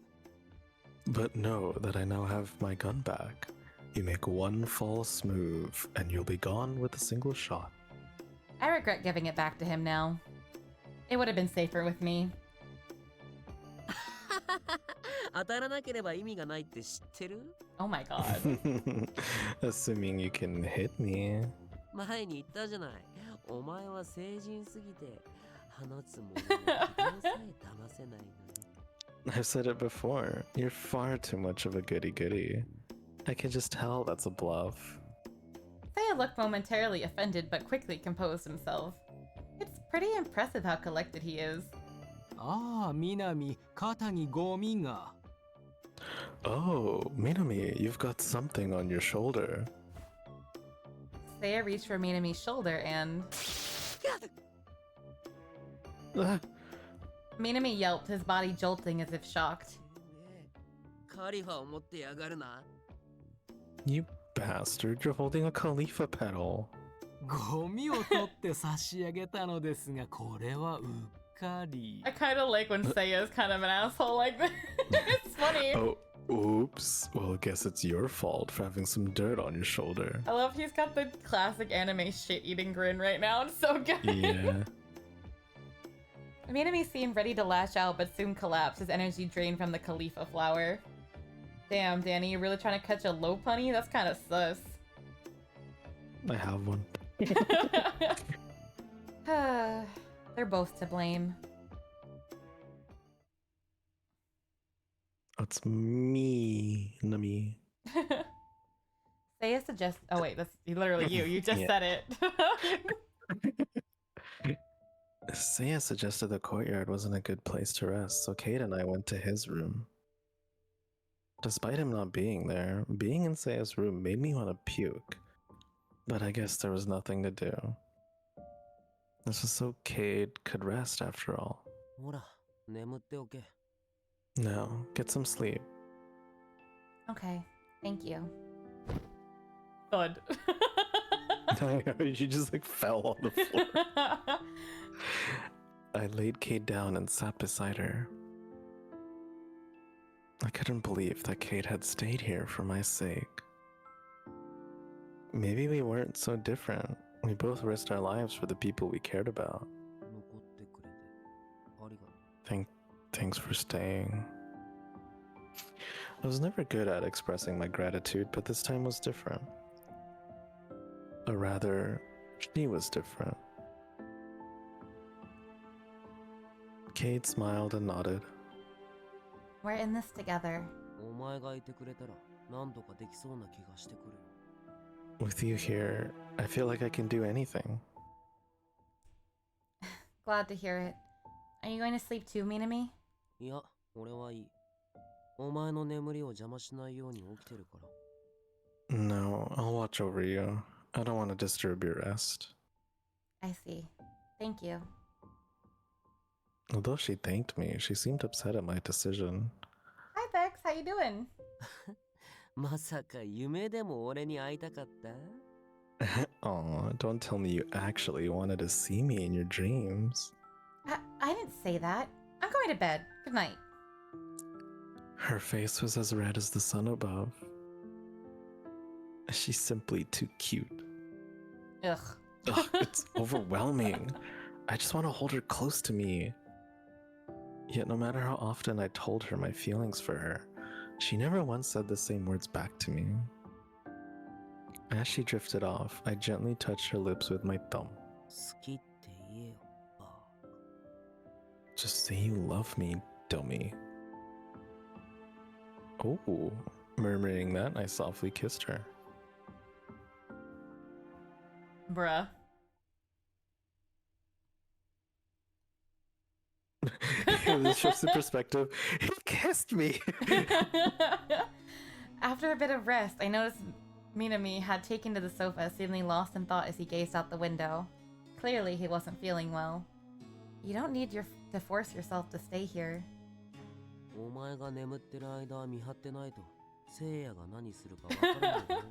But know that I now have my gun back. You make one false move, and you'll be gone with a single shot. I regret giving it back to him now. It would have been safer with me. 当たらなければ意味がないって知ってる Oh my god. Assuming you can hit me. 前に言ったじゃない。お前は成人すぎて放つものの自分さえ騙せないのに。 I've said it before. You're far too much of a goody-goody. I can just tell that's a bluff. Seiya looked momentarily offended, but quickly composed himself. It's pretty impressive how collected he is. ああ、南、肩にゴミが。 Oh, Minami, you've got something on your shoulder. Seiya reached for Minami's shoulder and... Ah, Minami yelped, his body jolting as if shocked. カリファを持ってやがるな。 you bastard, you're holding a Khalifa pedal. ゴミを取って差し上げたのですが、これはうっかり。 I kind of like when Seiya is kind of an asshole like this. It's funny. Oh, oops. Well, I guess it's your fault for having some dirt on your shoulder. I love he's got the classic anime shit-eating grin right now. It's so good. Yeah. Minami seemed ready to lash out, but soon collapsed, his energy drained from the Khalifa flower. Damn, Danny, you really trying to catch a low punny? That's kind of sus. I have one. They're both to blame. It's me, Nami. Say a suggest. Oh wait, that's literally you. You just Yeah. said it. Saya suggested the courtyard wasn't a good place to rest, so Kate and I went to his room. Despite him not being there, being in Saya's room made me want to puke. But I guess there was nothing to do. This was so Cade could rest after all. ほら、眠っておけ。 No, get some sleep. Okay, thank you. Thud. She just like fell on the floor. I laid Kate down and sat beside her. I couldn't believe that Kate had stayed here for my sake. Maybe we weren't so different. We both risked our lives for the people we cared about. 残ってくれてありがとう。 Thanks for staying. I was never good at expressing my gratitude, but this time was different. Or rather, she was different. Kate smiled and nodded. We're in this together. お前がいてくれたら、なんとかできそうな気がしてくる。 With you here, I feel like I can do anything. Glad to hear it. Are you going to sleep too, Minami? いや、俺はいい。お前の眠りを邪魔しないように起きてるから。 No, I'll watch over you. I don't want to disturb your rest. I see. Thank you. Although she thanked me, she seemed upset at my decision. Hi, Bex. How you doing? まさか夢でも俺に会いたかった Aw, don't tell me you actually wanted to see me in your dreams. I didn't say that. I'm going to bed. Good night. Her face was as red as the sun above. She's simply too cute. Ugh. Ugh, it's overwhelming. I just want to hold her close to me. Yet no matter how often I told her my feelings for her, she never once said the same words back to me. As she drifted off, I gently touched her lips with my thumb. 好きって言えよ、バー。 Just say you love me, dummy. Oh, murmuring that, I softly kissed her. Bruh. This shifts the perspective. He kissed me! After a bit of rest, I noticed Minami had taken to the sofa, seemingly lost in thought as he gazed out the window. Clearly, he wasn't feeling well. You don't need to force yourself to stay here. お前が眠ってる間見張ってないと、聖夜が何するかわからないだろ。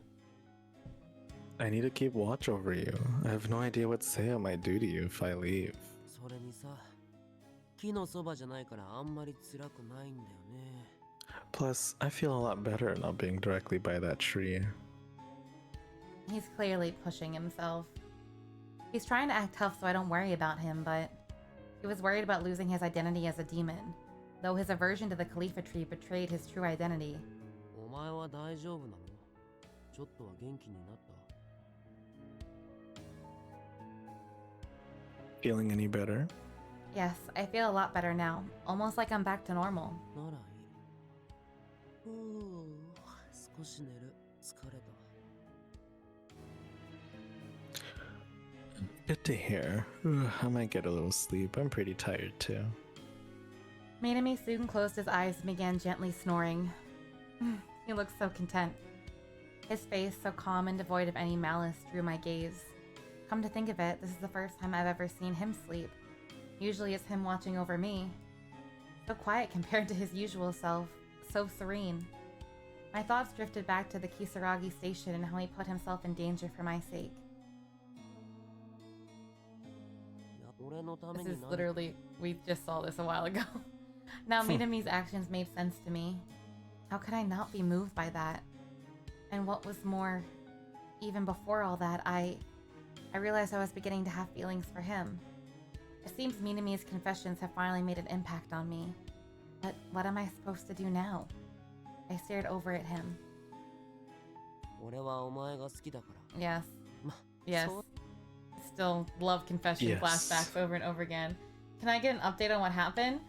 I need to keep watch over you. I have no idea what Seiya might do to you if I leave. それにさ、木のそばじゃないからあんまり辛くないんだよね。 Plus, I feel a lot better not being directly by that tree. He's clearly pushing himself. He's trying to act tough so I don't worry about him, but he was worried about losing his identity as a demon, though his aversion to the Khalifa tree betrayed his true identity. お前は大丈夫なの？ちょっとは元気になった？ Feeling any better? Yes, I feel a lot better now, almost like I'm back to normal. ならいい。ふう、少し寝る。疲れた。 Good to hear. I might get a little sleep. I'm pretty tired too. Minami soon closed his eyes and began gently snoring. He looked so content. His face, so calm and devoid of any malice, drew my gaze. Come to think of it, this is the first time I've ever seen him sleep. Usually it's him watching over me. So quiet compared to his usual self, so serene. My thoughts drifted back to the Kisaragi station and how he put himself in danger for my sake. 俺のため This に is 何 literally, we just saw this a while ago. Now Minami's actions made sense to me. How could I not be moved by that? And what was more, even before all that, I realized I was beginning to have feelings for him. It seems Minami's confessions have finally made an impact on me. But what am I supposed to do now? I stared over at him. 俺はお前が好きだから。 Yes. ま、 Yes. そう Still love confession Yes. flashbacks over and over again. Can I get an update on what happened?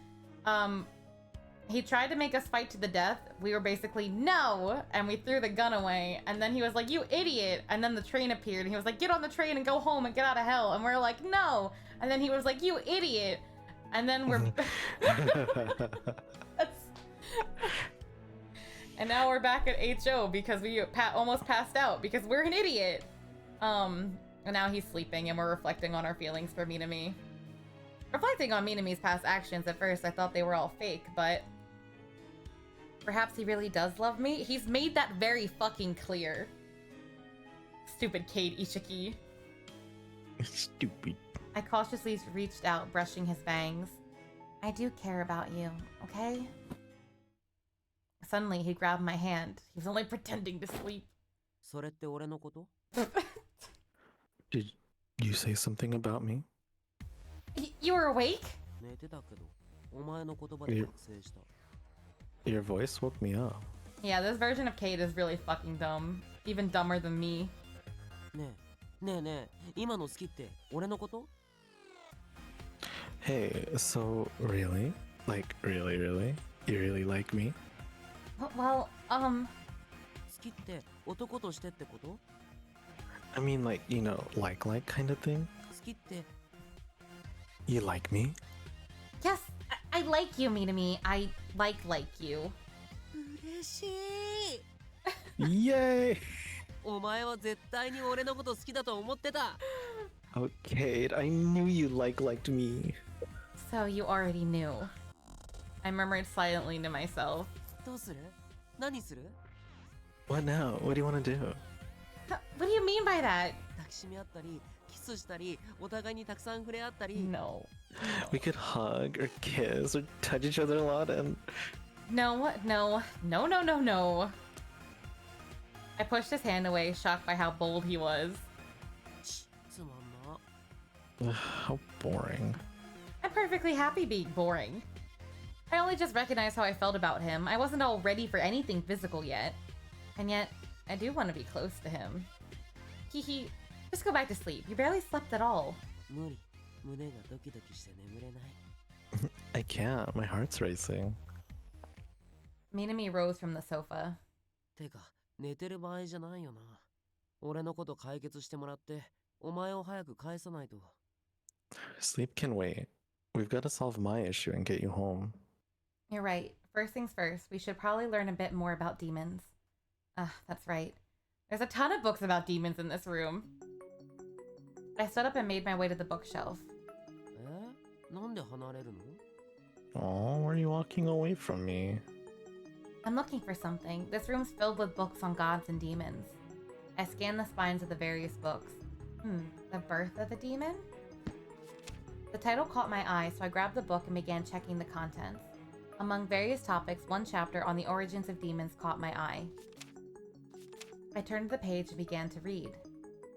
He tried to make us fight to the death. We were basically, no! And we threw the gun away. And then he was like, you idiot! And then the train appeared. And he was like, get on the train and go home and get out of hell. And we're like, no! And then he was like, you idiot! And then we're... And now we're back at HO because we almost passed out because we're an idiot. And now he's sleeping and we're reflecting on our feelings for Minami. Reflecting on Minami's past actions, at first I thought they were all fake, but perhaps he really does love me? He's made that very fucking clear. Stupid Cade Ishiki. Stupid. I cautiously reached out, brushing his bangs. I do care about you, okay? Suddenly, he grabbed my hand. He was only pretending to sleep. それって俺のこと？ Did you say something about me? You were awake? 寝てたけど、お前の言葉で覚醒した。 Your voice woke me up. Yeah, this version of Cade is really fucking dumb. Even dumber than me. ねえ、ねえねえ、今の好きって俺のこと？ Hey, so really? Like, really? You really like me? Well, 好きって男としてってこと？ I mean, like, you know, like kind of thing? 好きって You like me? yes, I like you, Minami. I like you. 嬉しい。 Yay! お前は絶対に俺のこと好きだと思ってた。 Okay, I knew you liked me. So you already knew. I murmured silently to myself. どうする？何する？ What now? What do you want to do? What do you mean by that? 抱きしめ合ったり、キスしたり、お互いにたくさん触れ合ったり。 No. We could hug or kiss or touch each other a lot and... No. I pushed his hand away, shocked by how bold he was. つまんな。 How boring. I'm perfectly happy being boring. I only just recognized how I felt about him. I wasn't all ready for anything physical yet. And yet, I do want to be close to him. Hehe, just go back to sleep. You barely slept at all. 無理。胸がドキドキして眠れない。 I can't. My heart's racing. Minami rose from the sofa. てか、寝てる場合じゃないよな。俺のこと解決してもらって、お前を早く返さないと。 Sleep can wait. We've got to solve my issue and get you home. You're right. First things first, we should probably learn a bit more about demons. That's right. There's a ton of books about demons in this room. I stood up and made my way to the bookshelf. なんで離れるの？ Oh, why are you walking away from me? I'm looking for something. This room's filled with books on gods and demons. I scanned the spines of the various books. The Birth of a Demon? The title caught my eye, so I grabbed the book and began checking the contents. Among various topics, one chapter on the origins of demons caught my eye. I turned to the page and began to read.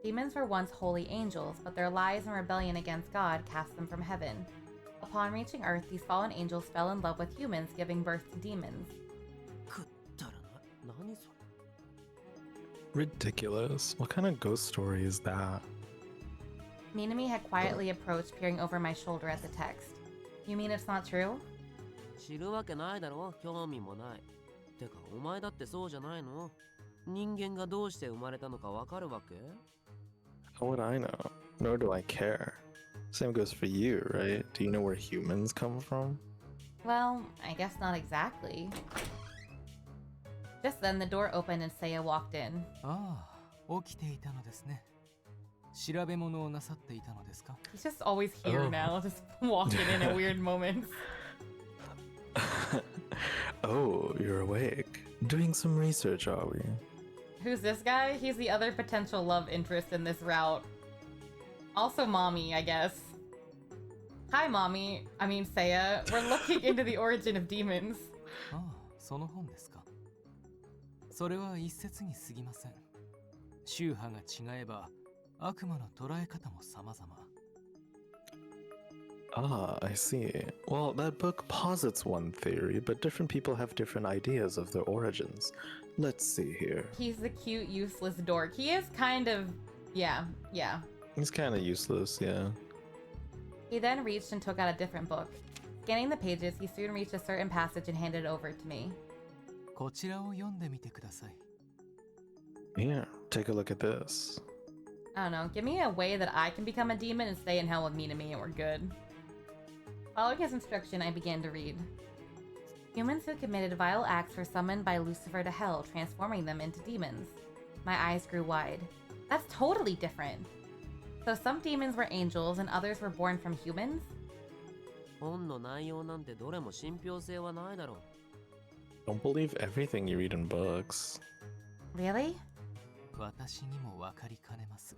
Demons were once holy angels, but their lies and rebellion against God cast them from heaven. Upon reaching Earth, these fallen angels fell in love with humans, giving birth to demons. くったらな、何それ？ Ridiculous. What kind of ghost story is that? Minami had quietly approached, peering over my shoulder at the text. You mean it's not true? 知るわけないだろ、興味もない。てか、お前だってそうじゃないの？人間がどうして生まれたのかわかるわけ？ How would I know? Nor do I care. Same goes for you, right? Do you know where humans come from? Well, I guess not exactly. Just then, the door opened and Seiya walked in. ああ、起きていたのですね。調べ物をなさっていたのですか？ He's just always here Oh. now, just walking in at weird moments. Oh, you're awake. Doing some research, are we? Who's this guy? He's the other potential love interest in this route. Also mommy, I guess. Hi, mommy. I mean, Seiya. We're looking into the origin of demons. ああ、その本ですか。それは一説に過ぎません。宗派が違えば、悪魔の捉え方も様々。Ah, I see. Well, that book posits one theory, but different people have different ideas of their origins. Let's see here. He's the cute, useless dork. He is kind of... Yeah. He's kind of useless, yeah. He then reached and took out a different book. Scanning the pages, he soon reached a certain passage and handed it over to me. こちらを読んでみてください。 Here, take a look at this. I don't know, give me a way that I can become a demon and stay in hell with Minami and we're good. Following his instruction, I began to read. Humans who committed vile acts were summoned by Lucifer to hell, transforming them into demons. My eyes grew wide. That's totally different. So some demons were angels and others were born from humans? 本の内容なんてどれも信憑性はないだろう。 Don't believe everything you read in books. Really? 私にもわかりかねます。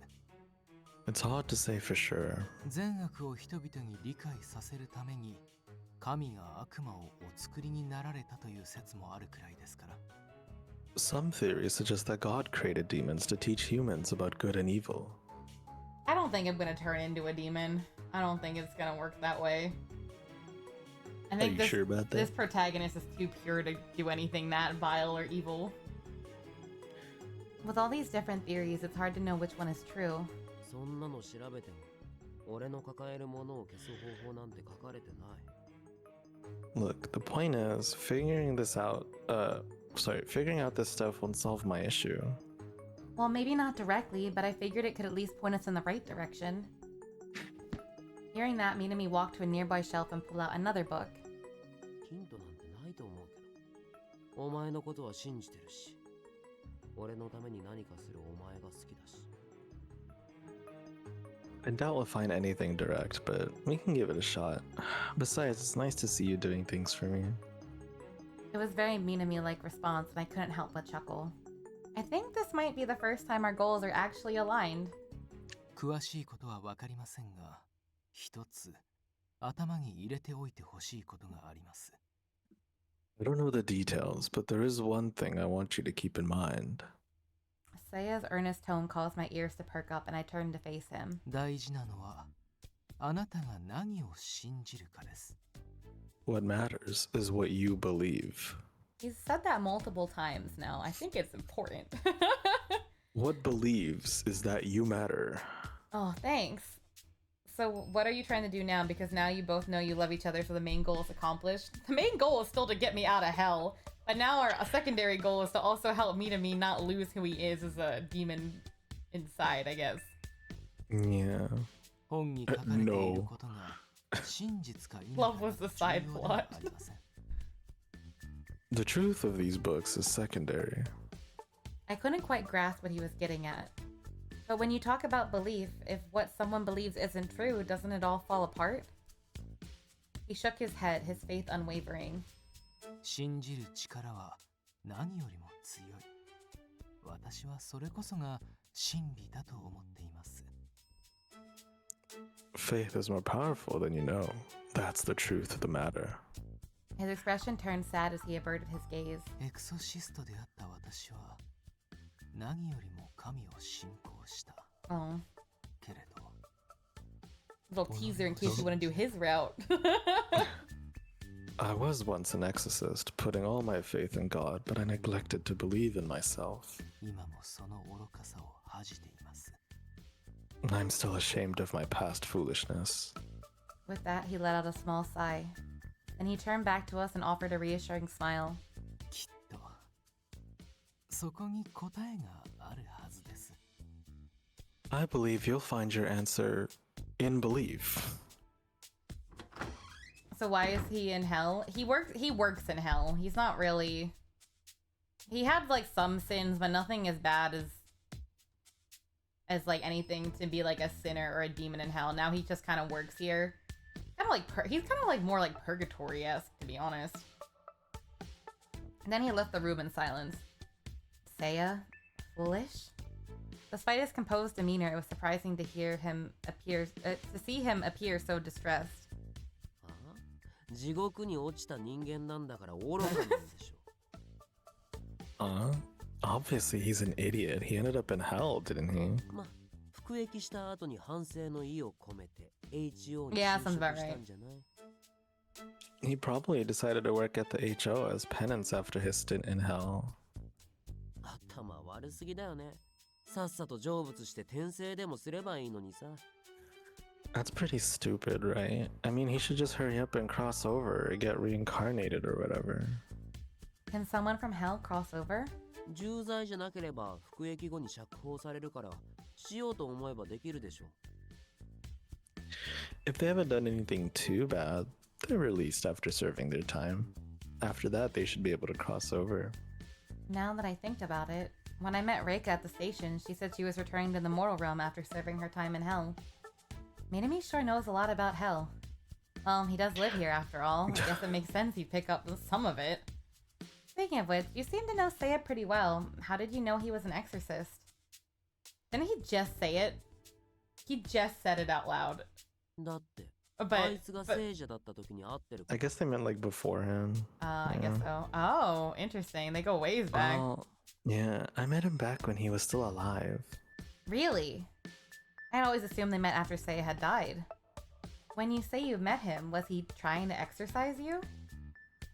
It's hard to say for sure. 善悪を人々に理解させるために神が悪魔をお作りになられたという説もあるくらいですから。 Some theories suggest that God created demons to teach humans about good and evil. I don't think I'm gonna turn into a demon. I don't think it's gonna work that way. I Are think you this, sure about this that? protagonist is too pure to do anything that vile or evil. With all these different theories, it's hard to know which one is true. そんなの調べても俺の抱えるものを消す方法なんて書かれてない。 Look, the point is, figuring out this stuff won't solve my issue. Well, maybe not directly, but I figured it could at least point us in the right direction. Hearing that, Minami walked to a nearby shelf and pulled out another book. ヒントなんてないと思うけど。お前のことは信じてるし。俺のために何かするお前が好きだし。 I doubt we'll find anything direct, but we can give it a shot. Besides, it's nice to see you doing things for me. It was very Minami-like response, and I couldn't help but chuckle. I think this might be the first time our goals are actually aligned. 詳しいことはわかりませんが、一つ頭に入れておいてほしいことがあります。 I don't know the details, but there is one thing I want you to keep in mind. Seiya's earnest tone caused my ears to perk up, and I turned to face him. 大事なのはあなたが何を信じるかです。 What matters is what you believe. He's said that multiple times now. I think it's important. What believes is that you matter. Oh, thanks. So what are you trying to do now? Because now you both know you love each other, so the main goal is accomplished. The main goal is still to get me out of hell. But now our secondary goal is to also help Minami not lose who he is as a demon inside, I guess. Yeah. 本に書かれていることが真実か否か Love was the side 重要では plot. ありません。 The truth of these books is secondary. I couldn't quite grasp what he was getting at. But when you talk about belief, if what someone believes isn't true, doesn't it all fall apart? He shook his head, his faith unwavering. 信じる力は何よりも強い。私はそれこそが真理だと思っています。 Faith is more powerful than you know. That's the truth of the matter. His expression turned sad as he averted his gaze. エクソシストであった私は何よりも神を信仰した。 Oh, けれど little teaser in case you want to do his route. I was once an exorcist, putting all my faith in God, but I neglected to believe in myself. 今もその愚かさを恥じています。 I'm still ashamed of my past foolishness. With that, he let out a small sigh. Then he turned back to us and offered a reassuring smile. きっとそこに答えがあるはずです。 I believe you'll find your answer in belief. So why is he in hell? He works in hell. He's not really... He had like some sins, but nothing as bad as like anything to be like a sinner or a demon in hell. Now he just kind of works here. Kind of like he's kind of like more like purgatory-esque, to be honest. And then he left the room in silence. Seiya, foolish? Despite his composed demeanor, it was surprising to see him appear so distressed. ああ、地獄に落ちた人間なんだから愚かなんでしょ。Obviously he's an idiot. He ended up in hell, didn't he? ま、不服役した後に反省の意を込めて HO に Yeah, 就 sounds 職 about した right. んじゃない He probably decided to work at the HO as penance after his stint in hell. 頭悪すぎだよね。さっさと成仏して転生でもすればいいのにさ。That's pretty stupid, right? I mean, he should just hurry up and cross over or get reincarnated or whatever. Can someone from hell cross over? 重罪じゃなければ服役後に釈放されるからしようと思えばできるでしょ。 If they haven't done anything too bad, they're released after serving their time. After that, they should be able to cross over. Now that I think about it, when I met Reika at the station, she said she was returning to the mortal realm after serving her time in hell. Minami sure knows a lot about hell. Well, he does live here after all. I guess it makes sense he'd pick up some of it. Speaking of which, you seem to know Seiya pretty well. How did you know he was an exorcist? Didn't he just say it? He just said it out loud. だって、 But, あいつが聖者だった時に会ってるか I ら。 guess they meant like beforehand. I guess so. Oh, interesting. They go ways back. Well, yeah, I met him back when he was still alive. Really? I'd always assumed they met after Seiya had died. When you say you met him, was he trying to exorcise you?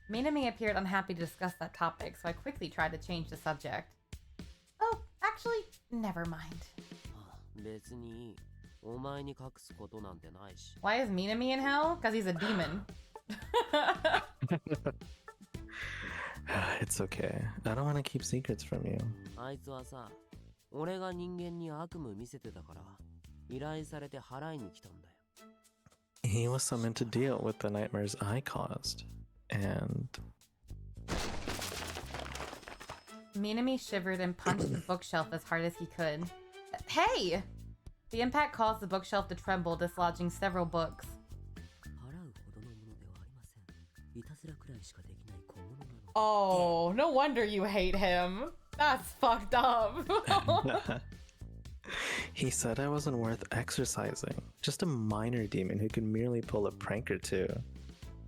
Minami appeared unhappy to discuss that topic, so I quickly tried to change the subject. Oh, actually, never mind. 別にいい。お前に隠すことなんてないし。 Why is Minami in hell? Because he's a demon. It's okay. I don't want to keep secrets from you. あいつはさ、俺が人間に悪夢見せてたから、依頼されて払いに来たんだよ。 He was summoned to deal with the nightmares I caused. And Minami shivered and punched the bookshelf as hard as he could. Hey! The impact caused the bookshelf to tremble, dislodging several books. 払うほどのものではありません。いたずらくらいしかできない小物なの。 Oh, no wonder you hate him. That's fucked up. he said I wasn't worth exorcising. Just a minor demon who could merely pull a prank or two.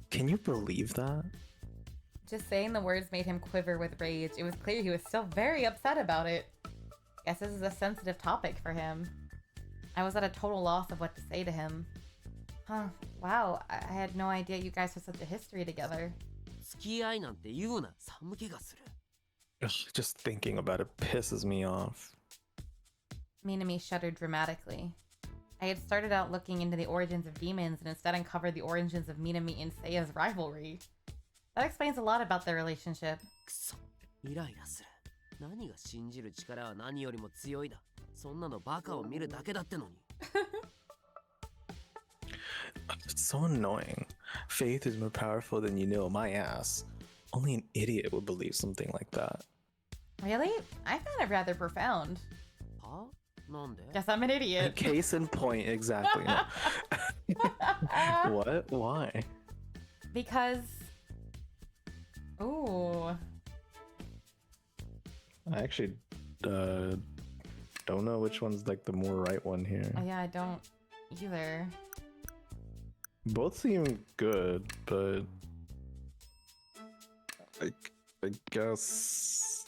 Can you believe that? Just saying the words made him quiver with rage. It was clear he was still very upset about it. Guess this is a sensitive topic for him. I was at a total loss of what to say to him. Huh, wow, I had no idea you guys had such a history together. 付き合いなんて言うな、寒気がする。 Ugh, just thinking about it pisses me off. Minami shuddered dramatically. I had started out looking into the origins of demons and instead uncovered the origins of Minami and Seiya's rivalry. That explains a lot about their relationship. くそ、イライラする。何が信じる力は何よりも強いだ。そんなのバカを見るだけだってのに。It's so annoying. Faith is more powerful than you know, my ass. Only an idiot would believe something like that. Really? I found it rather profound. は？なんで？ Guess I'm an idiot. Case in point, exactly. What? Why? Because... Ooh. I actually don't know which one's like the more right one here. Oh, yeah, I don't either. Both seem good, but I guess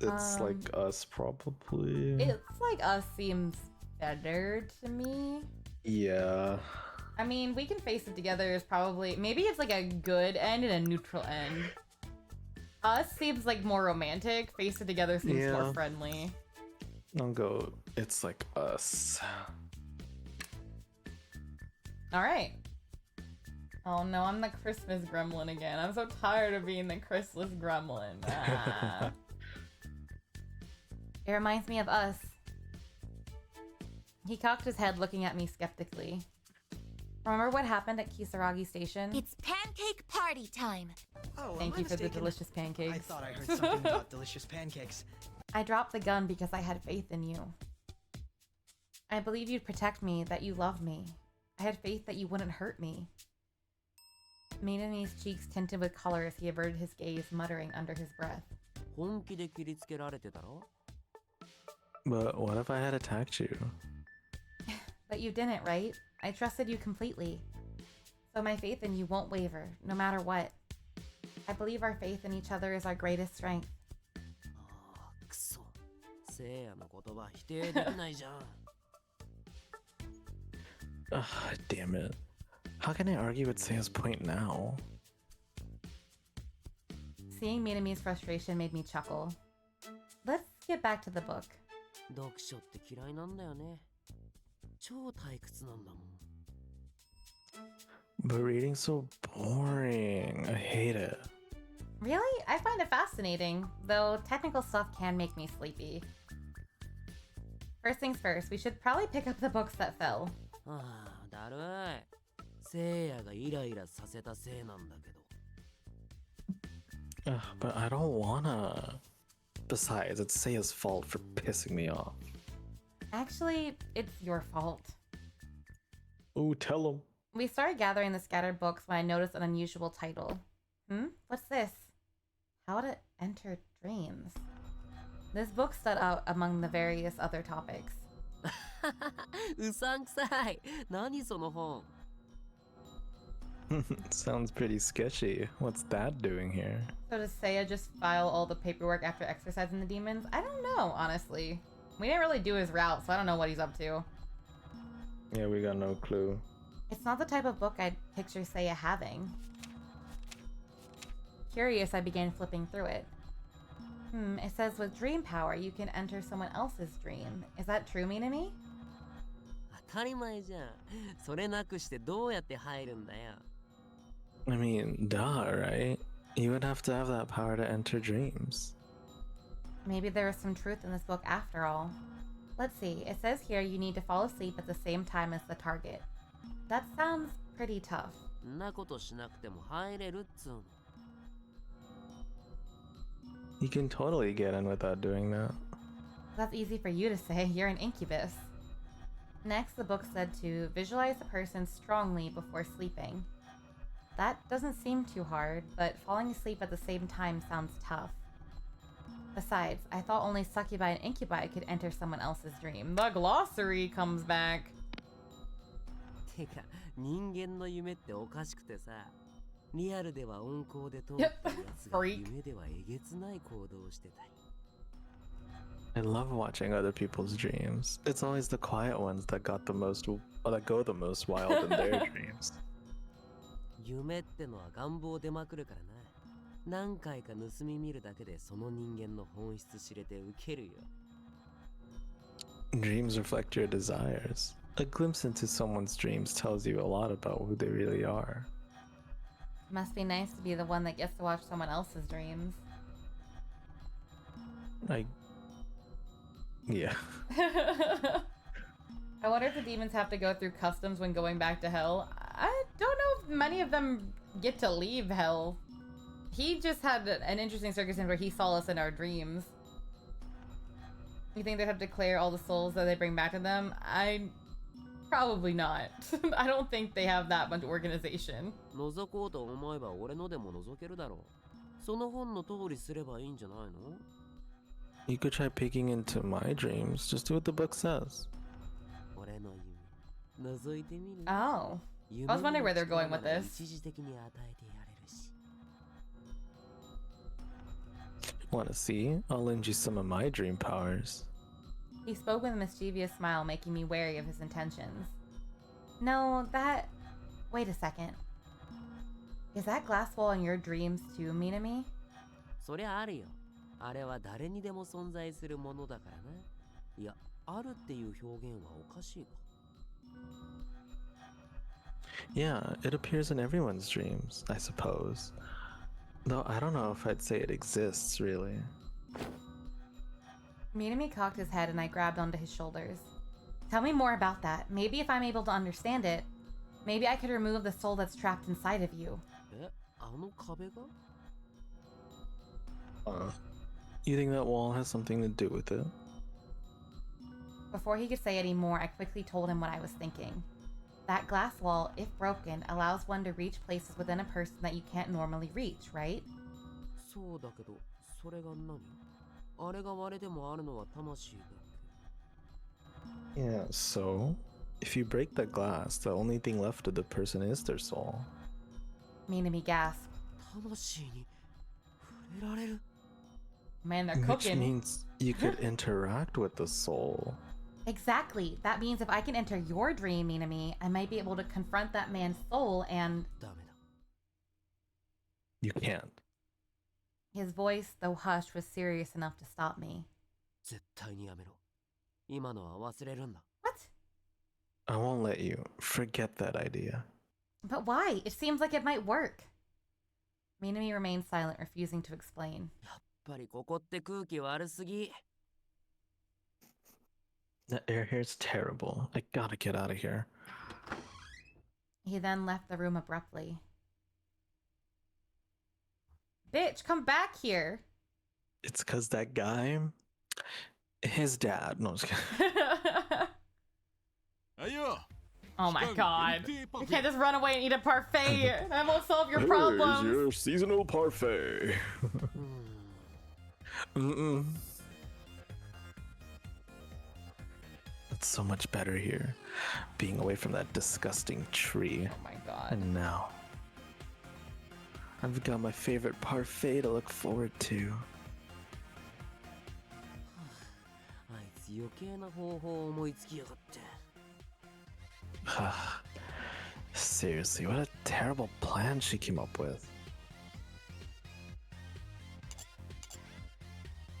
it's like us probably. It's like Us seems better to me. Yeah. I mean, We Can Face It Together is probably... Maybe it's like a good end and a neutral end. Us seems like more romantic. Face It Together seems more Yeah. friendly. I'll go. It's like us. Alright. Oh no, I'm the Christmas gremlin again. I'm so tired of being the Christmas gremlin. Ah. It reminds me of Us. He cocked his head, looking at me skeptically. Remember what happened at Kisaragi Station? It's pancake party time. Oh, Thank am I you for the mistaken? delicious pancakes. I thought I heard something about delicious pancakes. I dropped the gun because I had faith in you. I believed you'd protect me, that you loved me. I had faith that you wouldn't hurt me. Minami's cheeks tinted with color as he averted his gaze, muttering under his breath. 本気で切りつけられてたろ？ But what if I had attacked you? But you didn't, right? I trusted you completely. So my faith in you won't waver, no matter what. I believe our faith in each other is our greatest strength. ああ、くそ。せいやの言葉否定できないじゃん。Damn it. How can I argue with Seiya's point now? Seeing Minami's frustration made me chuckle. Let's get back to the book. 読書って嫌いなんだよね。超退屈なんだもん。But reading's so boring. I hate it. Really? I find it fascinating, though technical stuff can make me sleepy. First things first, we should probably pick up the books that fell. ああ、だるい。せいやがイライラさせたせいなんだけど。But I don't wanna. Besides, it's Seiya's fault for pissing me off. Actually, it's your fault. Ooh, tell him. We started gathering the scattered books when I noticed an unusual title. What's this? How to Enter Dreams. This book stood out among the various other topics. うさんくさい。何その本。Sounds pretty sketchy. What's that doing here? So does Seiya just file all the paperwork after exorcising the demons? I don't know, honestly. We didn't really do his route, so I don't know what he's up to. Yeah, we got no clue. It's not the type of book I'd picture Seiya having. Curious, I began flipping through it. It says with dream power, you can enter someone else's dream. Is that true, Minami? 当たり前じゃん。それなくしてどうやって入るんだよ。I mean, duh, right? You would have to have that power to enter dreams. Maybe there is some truth in this book after all. Let's see, it says here you need to fall asleep at the same time as the target. That sounds pretty tough. んなことしなくても入れるっつうの。You can totally get in without doing that. That's easy for you to say, you're an incubus. Next, the book said to visualize the person strongly before sleeping. That doesn't seem too hard, but falling asleep at the same time sounds tough. Besides, I thought only succubi and incubi could enter someone else's dream. The glossary comes back. てか、人間の夢っておかしくてさ、リアルでは温厚で通ってるやつが夢ではえげつない行動をしてたり。I love watching other people's dreams. It's always the quiet ones that go the most wild in their dreams. 夢ってのは願望出まくるからな。何回か盗み見るだけでその人間の本質知れてウケるよ。Dreams reflect your desires. A glimpse into someone's dreams tells you a lot about who they really are. Must be nice to be the one that gets to watch someone else's dreams. Yeah. I wonder if the demons have to go through customs when going back to hell. I don't know if many of them get to leave hell. He just had an interesting circumstance where he saw us in our dreams. You think they have to clear all the souls that they bring back to them? Probably not. I don't think they have that much organization. 覗こうと思えば俺のでも覗けるだろう。その本の通りすればいいんじゃないの？ You could try peeking into my dreams. Just do what the book says. 俺の夢、覗いてみる？ Oh. I was wondering where they're going with this. 一時的に与えてやれるし。Wanna see? I'll lend you some of my dream powers. He spoke with a mischievous smile, making me wary of his intentions. No, that... Wait a second. Is that glass wall in your dreams too, Minami? そりゃあるよ。あれは誰にでも存在するものだからな。いや、あるっていう表現はおかしいか。Yeah, it appears in everyone's dreams, I suppose. Though I don't know if I'd say it exists, really. Minami cocked his head and I grabbed onto his shoulders. Tell me more about that. Maybe if I'm able to understand it, maybe I could remove the soul that's trapped inside of you. え、あの壁が？ You think that wall has something to do with it? Before he could say any more, I quickly told him what I was thinking. That glass wall, if broken, allows one to reach places within a person that you can't normally reach, right? そうだけど、それが何？あれが割れでもあるのは魂だけ。 Yeah, so? If you break the glass, the only thing left of the person is their soul. Minami gasped. 魂に触れられる？ Man, they're Which cooking. means you could interact with the soul. Exactly. That means if I can enter your dream, Minami, I might be able to confront that man's soul and... ダメだ You can't. His voice, though hushed, was serious enough to stop me. 絶対にやめろ今のは忘れるんだ What? I won't let you. Forget that idea. But why? It seems like it might work. Minami remained silent, refusing to explain. やっぱりここって空気悪すぎ That air here is terrible. I gotta get out of here. He then left the room abruptly. Bitch, come back here. It's because that guy, his dad. No, I'm just kidding. Oh my god. You can't just run away and eat a parfait. That won't solve your Here's problems. your seasonal parfait. Mm-mm. It's so much better here, being away from that disgusting tree. Oh my god. And now, I've got my favorite parfait to look forward to. あいつ余計な方法を思いつきやがって Seriously, what a terrible plan she came up with.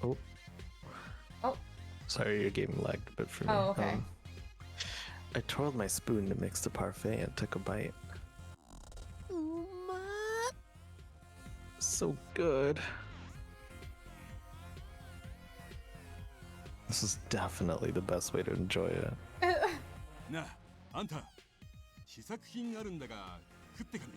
Oh. Oh. Sorry, your game lagged a bit for me. Oh, okay. I twirled my spoon to mix the parfait and took a bite. So good. This is definitely the best way to enjoy it. なあ、あんた、試作品あるんだが、食ってかね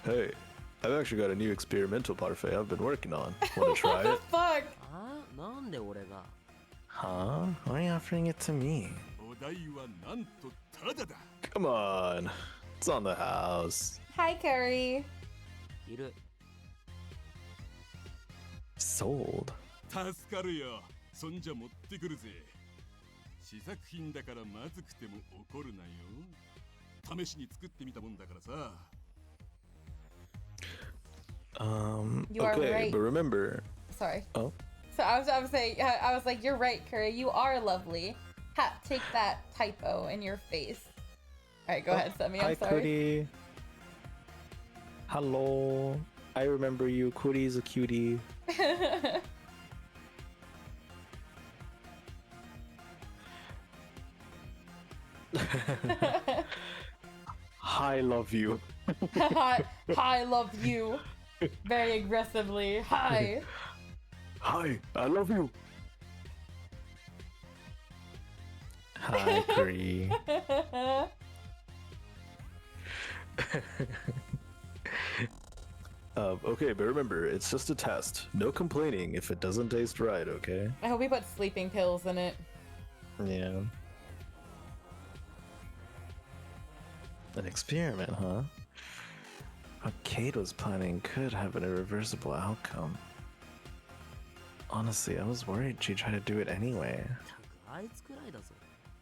えか Hey, I've actually got a new experimental parfait I've been working on. Want to try it? Fuck. あなんで俺が Huh? Why are you offering it to me? お題はなんとタダだ Come on. It's on the house. Hi, Curry. いる Sold. 助かるよそんじゃ持ってくるぜ試作品だからまずくても怒るなよ試しに作ってみたもんだからさ You are Okay, right. but remember... Sorry. Oh? So I was saying, I was like, you're right, Curry. You are lovely. Take that typo in your face. All right, go ahead, Semi. I'm Hi, sorry. Cootie. Hello. I remember you. Cootie's a cutie. Hi, love you. Hi, love you. Very aggressively. Hi. Hi, I love you. Hi, Cree. Okay, but remember, it's just a test. No complaining if it doesn't taste right, okay? I hope we put sleeping pills in it. Yeah. An experiment, huh? What Kate was planning could have an irreversible outcome. Honestly, I was worried she'd try to do it anyway. あいつくらいだぞ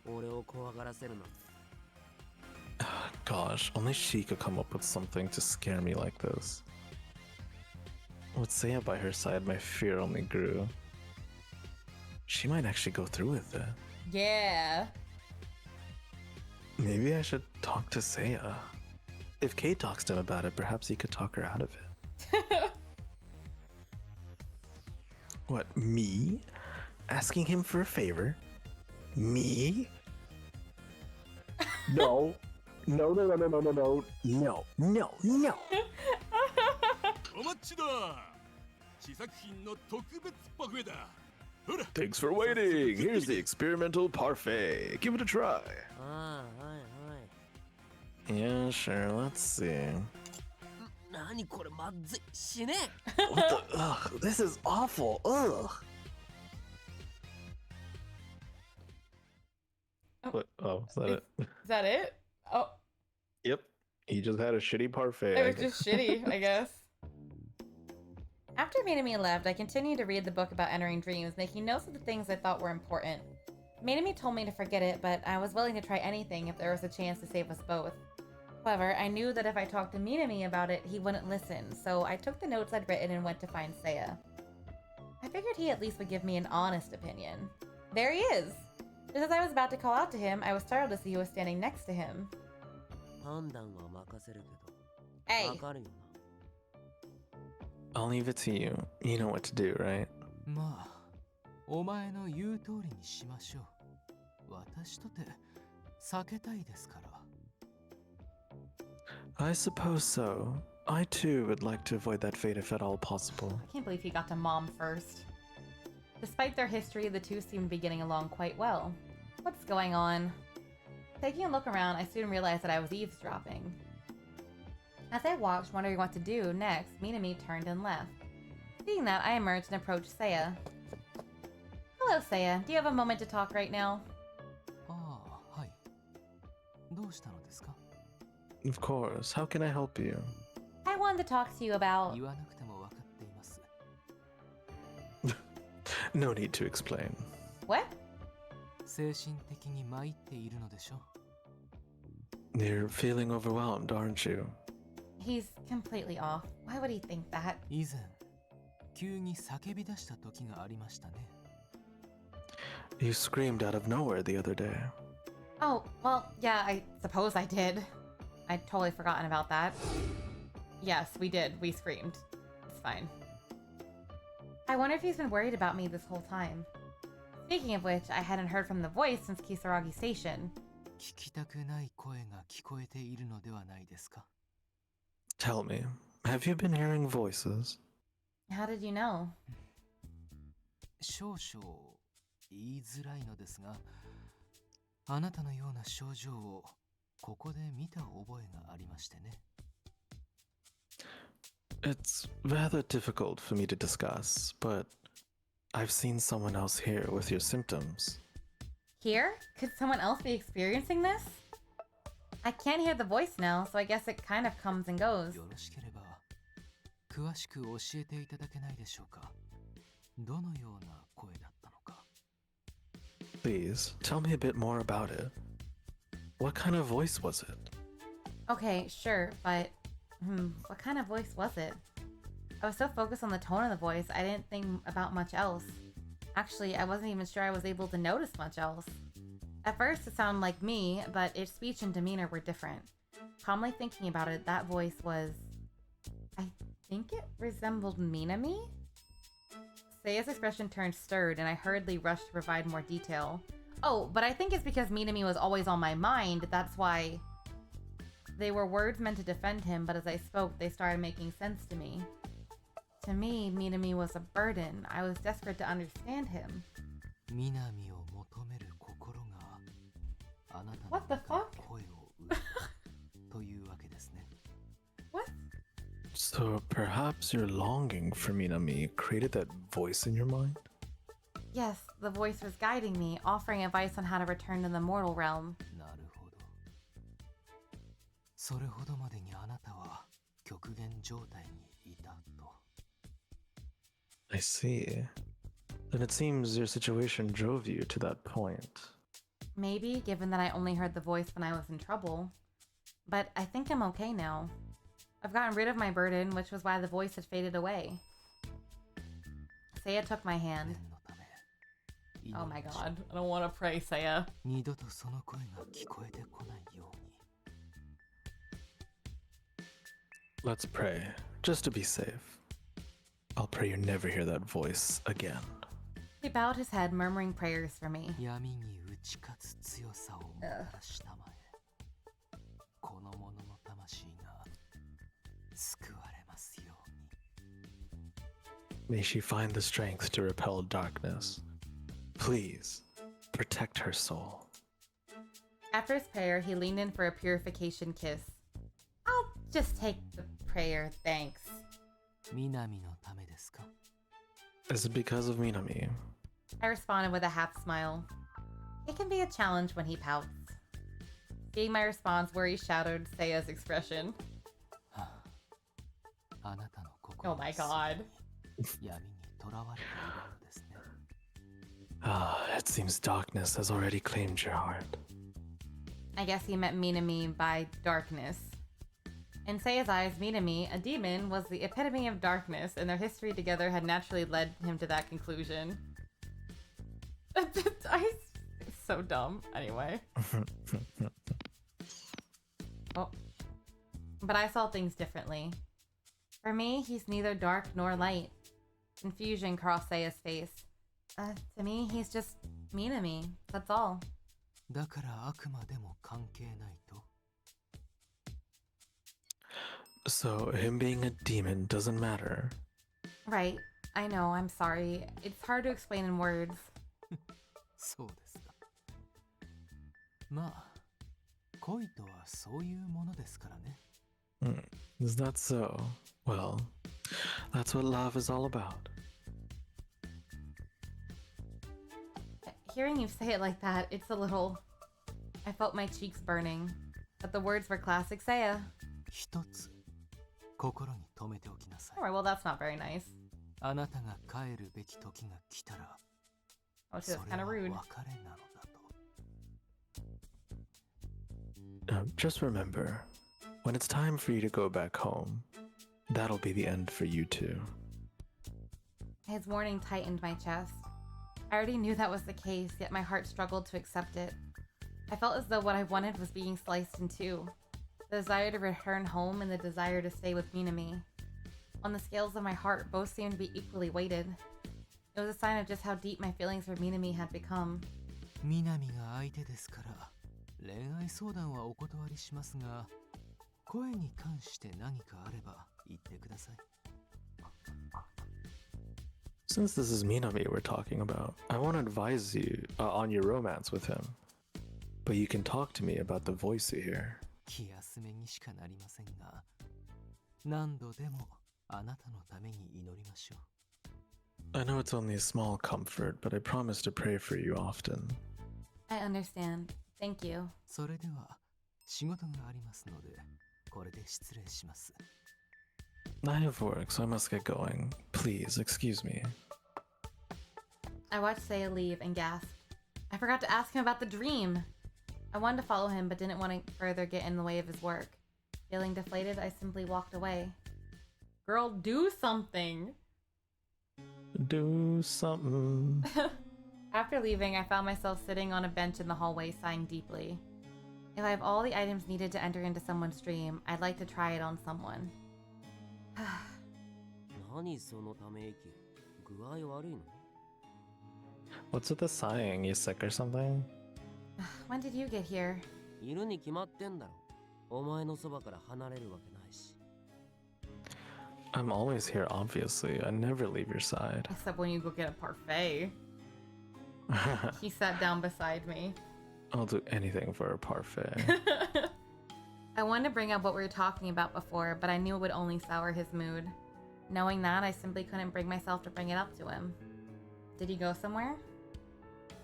俺を怖がらせるなんて Gosh, only she could come up with something to scare me like this. With Seiya by her side, my fear only grew. She might actually go through with it. Yeah. Maybe I should talk to Seiya. If Kate talks to him about it, perhaps he could talk her out of it. What, me? Asking him for a favor? Me? No. No, no, no, no, no, no, no. No, no, no. お待ちだ試作品の特別パフェだほら Thanks for waiting. Here's the experimental parfait. Give it a try. ああはいはい Yeah, sure. Let's see. 何これまずい死ね What the? Ugh, this is awful. Ugh. What? Oh, is that it? Is that it? Oh, Yep. He just had a shitty parfait. it was just shitty, I guess. After Minami left, I continued to read the book about entering dreams, making notes of the things I thought were important. Minami told me to forget it, but I was willing to try anything if there was a chance to save us both. However, I knew that if I talked to Minami about it, he wouldn't listen, so I took the notes I'd written and went to find Seiya. I figured he at least would give me an honest opinion. There he is! Just as I was about to call out to him, I was startled to see who was standing next to him. 判断は任せるけど Hey! わかるよな I'll leave it to you. You know what to do, right? まあ、お前の言う通りにしましょう。私とて避けたいですから。I suppose so. I too would like to avoid that fate if at all possible. I can't believe he got to Mom first. Despite their history, the two seemed to be getting along quite well. What's going on? Taking a look around, I soon realized that I was eavesdropping. As I watched, wondering what to do next, Minami turned and left. Seeing that, I emerged and approached Seiya. Hello, Seiya. Do you have a moment to talk right now? ああ、はい。どうしたのですか？ Of course. How can I help you? I wanted to talk to you about... 言わなくても分かっています。 No need to explain. What? 精神的に参っているのでしょ？ You're feeling overwhelmed, aren't you? He's completely off. Why would he think that? 以前、急に叫び出した時がありましたね。You screamed out of nowhere the other day. Oh, well, yeah, I suppose I did. I'd totally forgotten about that. Yes, we did. We screamed. It's fine. I wonder if he's been worried about me this whole time. Speaking of which, I hadn't heard from the voice since Kisaragi Station. 聞きたくない声が聞こえているのではないですか？ Tell me, have you been hearing voices? How did you know? 少々言いづらいのですが、あなたのような症状をここで見た覚えがありましてね。It's rather difficult for me to discuss, but I've seen someone else here with your symptoms. Here? Could someone else be experiencing this? I can't hear the voice now, so I guess it kind of comes and goes. よろしければ詳しく教えていただけないでしょうか？どのような声だったのか。 Please, tell me a bit more about it. What kind of voice was it? Okay, sure, but... what kind of voice was it? I was so focused on the tone of the voice, I didn't think about much else. Actually, I wasn't even sure I was able to notice much else. At first, it sounded like me, but its speech and demeanor were different. Calmly thinking about it, that voice was... I think it resembled Minami? Seiya's expression turned stirred, and I hurriedly rushed to provide more detail. Oh, but I think it's because Minami was always on my mind, that's why... They were words meant to defend him, but as I spoke, they started making sense to me. To me, Minami was a burden. I was desperate to understand him. 南を求める心があなたの What the 中 fuck? に声を生むというわけですね。 What? So perhaps your longing for Minami created that voice in your mind? Yes, the voice was guiding me, offering advice on how to return to the mortal realm. なるほど。それほどまでにあなたは極限状態にいたと。 I see. Then it seems your situation drove you to that point. Maybe, given that I only heard the voice when I was in trouble. But I think I'm okay now. I've gotten rid of my burden, which was why the voice had faded away. Seiya took my hand. 念のため Oh my god, I don't want to pray, Seiya. 二度とその声が聞こえてこないように。 Let's pray, just to be safe. I'll pray you never hear that voice again. He bowed his head, murmuring prayers for me. 闇に打ち勝つ強さをもたらしたまえ。この者の魂が救われますように。 May she find the strength to repel darkness. Please, protect her soul. After his prayer, he leaned in for a purification kiss. I'll just take the prayer, thanks. 南のためですか？ Is it because of Minami? I responded with a half smile. It can be a challenge when he pouts. Seeing my response, worry shadowed Seiya's expression. あなたの心 Oh my god. 闇に囚われているのですね。 Ah, it seems darkness has already claimed your heart. I guess he meant Minami by darkness. In Seiya's eyes, Minami, a demon, was the epitome of darkness, and their history together had naturally led him to that conclusion. It's so dumb. Anyway. Oh. But I saw things differently. For me, he's neither dark nor light. Confusion crossed Seiya's face. To me, he's just Minami. That's all. だからあくまでも関係ないと So him being a demon doesn't matter. Right. I know, I'm sorry. It's hard to explain in words. そうですかまあ恋とはそういうものですからね Is that so? Well, that's what love is all about. Hearing you say it like that, it's a little... I felt my cheeks burning. But the words were classic Seiya. 一つ心に留めておきなさい Alright, well that's not very nice. あなたが帰るべき時が来たら Oh, そ shit, れ that's は kind 別れ of なの rude. だと Just remember, when it's time for you to go back home, that'll be the end for you too. His warning tightened my chest. I already knew that was the case, yet my heart struggled to accept it. I felt as though what I wanted was being sliced in two. The desire to return home and the desire to stay with Minami. On the scales of my heart, both seemed to be equally weighted. It was a sign of just how deep my feelings for Minami had become. 南が相手ですから恋愛相談はお断りしますが声に関して何かあれば言ってください Since this is Minami we're talking about, I want to advise you on your romance with him. But you can talk to me about the voice you hear. 気休めにしかなりませんが何度でもあなたのために祈りましょう I know it's only a small comfort, but I promise to pray for you often. I understand. Thank you. それでは仕事がありますのでこれで失礼します I have work, so I must get going. Please, excuse me. I watched Seiya leave and gasped. I forgot to ask him about the dream. I wanted to follow him, but didn't want to further get in the way of his work. Feeling deflated, I simply walked away. Girl, do something! Do something. After leaving, I found myself sitting on a bench in the hallway, sighing deeply. If I have all the items needed to enter into someone's dream, I'd like to try it on someone. 何そのため息具合悪いの What's with the sighing? You sick or something? When did you get here? いるに決まってんだろお前のそばから離れるわけないし I'm always here, obviously. I never leave your side. Except when you go get a parfait. He sat down beside me. I'll do anything for a parfait. I wanted to bring up what we were talking about before, but I knew it would only sour his mood. Knowing that, I simply couldn't bring myself to bring it up to him. Did he go somewhere?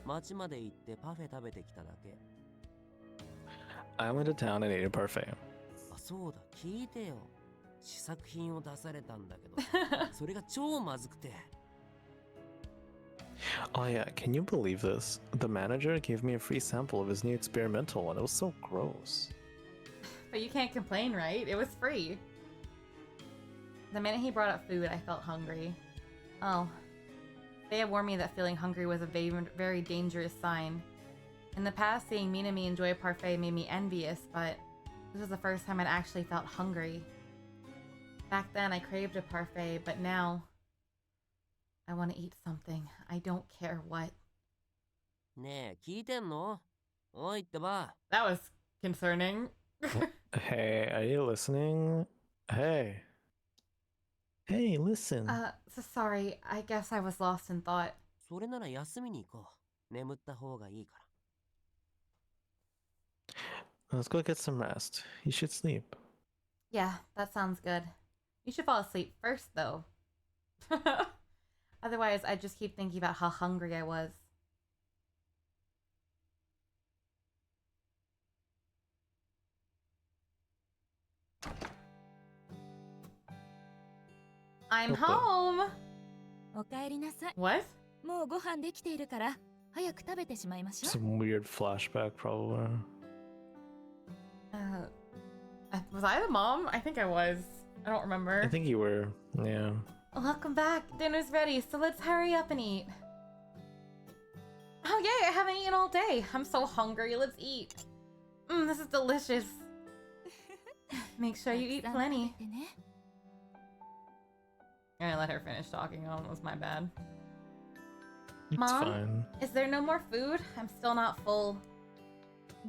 町まで行ってパフェ食べてきただけ I went to town and ate a parfait. あそうだ聞いてよ試作品を出されたんだけどそれが超まずくて Oh yeah, can you believe this? The manager gave me a free sample of his new experimental one. It was so gross. But you can't complain, right? It was free. The minute he brought up food, I felt hungry. Oh. They had warned me that feeling hungry was a very dangerous sign. In the past, seeing Minami enjoy a parfait made me envious, but this was the first time I'd actually felt hungry. Back then, I craved a parfait, but now I want to eat something. I don't care what. ねえ聞いてんのおいってば That was concerning. Hey, are you listening? Hey. Hey, listen. So sorry. I guess I was lost in thought. それなら休みに行こう眠った方がいいから Let's go get some rest. You should sleep. Yeah, that sounds good. You should fall asleep first, though. Otherwise, I'd just keep thinking about how hungry I was. I'm What the- home! おかえりなさい。 What? もうご飯できているから早く食べてしまいましょう。 Some weird flashback, probably. Was I the mom? I think I was. I don't remember. I think you were. Yeah. Welcome back. Dinner's ready, so let's hurry up and eat. Oh yay, I haven't eaten all day. I'm so hungry. Let's eat. This is delicious. Make sure you eat plenty. I'm gonna let her finish talking. Oh, it was my bad. It's Mom, fine. is there no more food? I'm still not full.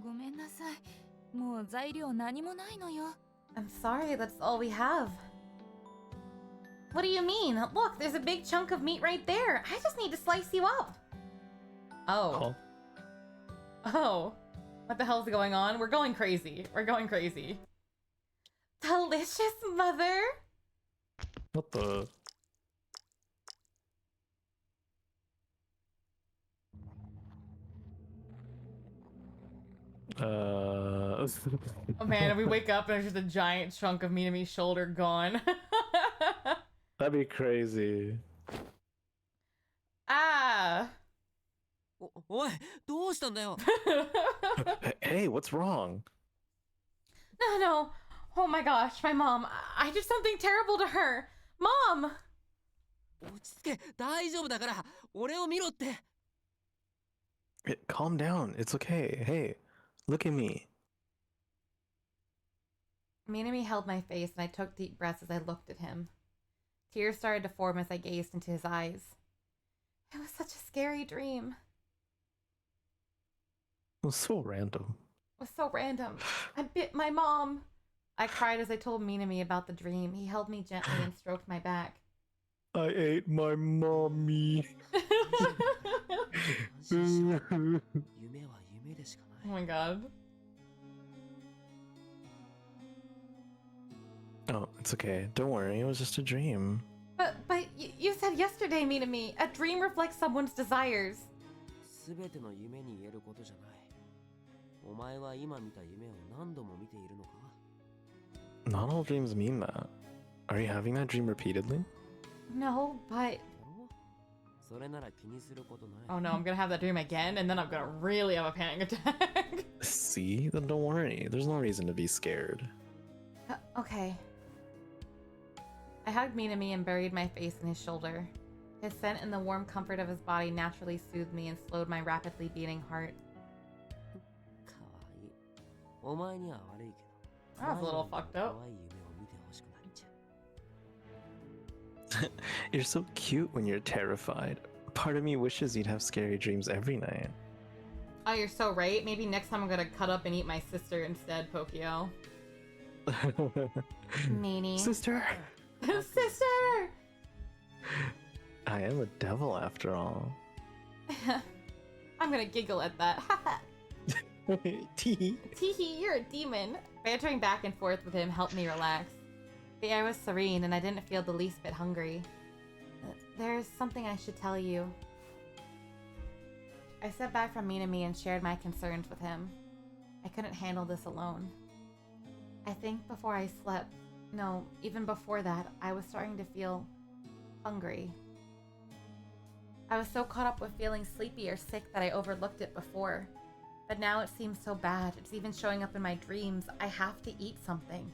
ごめんなさい。もう材料何もないのよ。I'm sorry, that's all we have. What do you mean? Look, there's a big chunk of meat right there. I just need to slice you up. Oh. Oh. What the hell's going on? We're going crazy. We're going crazy. Delicious, mother. What the? Oh man, we wake up and there's just a giant chunk of Minami's shoulder gone. That'd be crazy. Ah. おい、どうしたんだよ。Hey, what's wrong? No, no. Oh my gosh, my mom. I did something terrible to her. Mom! 落ち着け、大丈夫だから、俺を見ろって。Calm down. It's okay. Hey, look at me. Minami held my face and I took deep breaths as I looked at him. Tears started to form as I gazed into his eyes. It was such a scary dream. It was so random. It was so random. I bit my mom. I cried as I told Minami about the dream. He held me gently and stroked my back. I ate my mommy. Oh Oh my god. Oh, it's okay. Don't worry. It was just a dream. But you said yesterday, Minami, a dream reflects someone's desires. すべての夢に言えることじゃない。お前は今見た夢を何度も見ているのか？ Not all dreams mean that. Are you having that dream repeatedly? No, but... それなら気にすることない。 Oh no, I'm gonna have that dream again, and then I'm gonna really have a panic attack. See? Then don't worry. There's no reason to be scared. Okay. I hugged Minami and buried my face in his shoulder. His scent and the warm comfort of his body naturally soothed me and slowed my rapidly beating heart. かわいい。お前には悪いけど。 That was a little fucked up. 怖い夢を見てほしくないんじゃ。 You're so cute when you're terrified. Part of me wishes you'd have scary dreams every night. Oh, you're so right. Maybe next time I'm gonna cut up and eat my sister instead, Pokio. Meanie. Sister! Sister! I am a devil after all. I'm gonna giggle at that. Tee. Teehee, you're a demon. Bantering back and forth with him helped me relax. The air was serene and I didn't feel the least bit hungry. There's something I should tell you. I stepped back from Minami and shared my concerns with him. I couldn't handle this alone. I think before I slept, no, even before that, I was starting to feel hungry. I was so caught up with feeling sleepy or sick that I overlooked it before. But now it seems so bad. It's even showing up in my dreams. I have to eat something.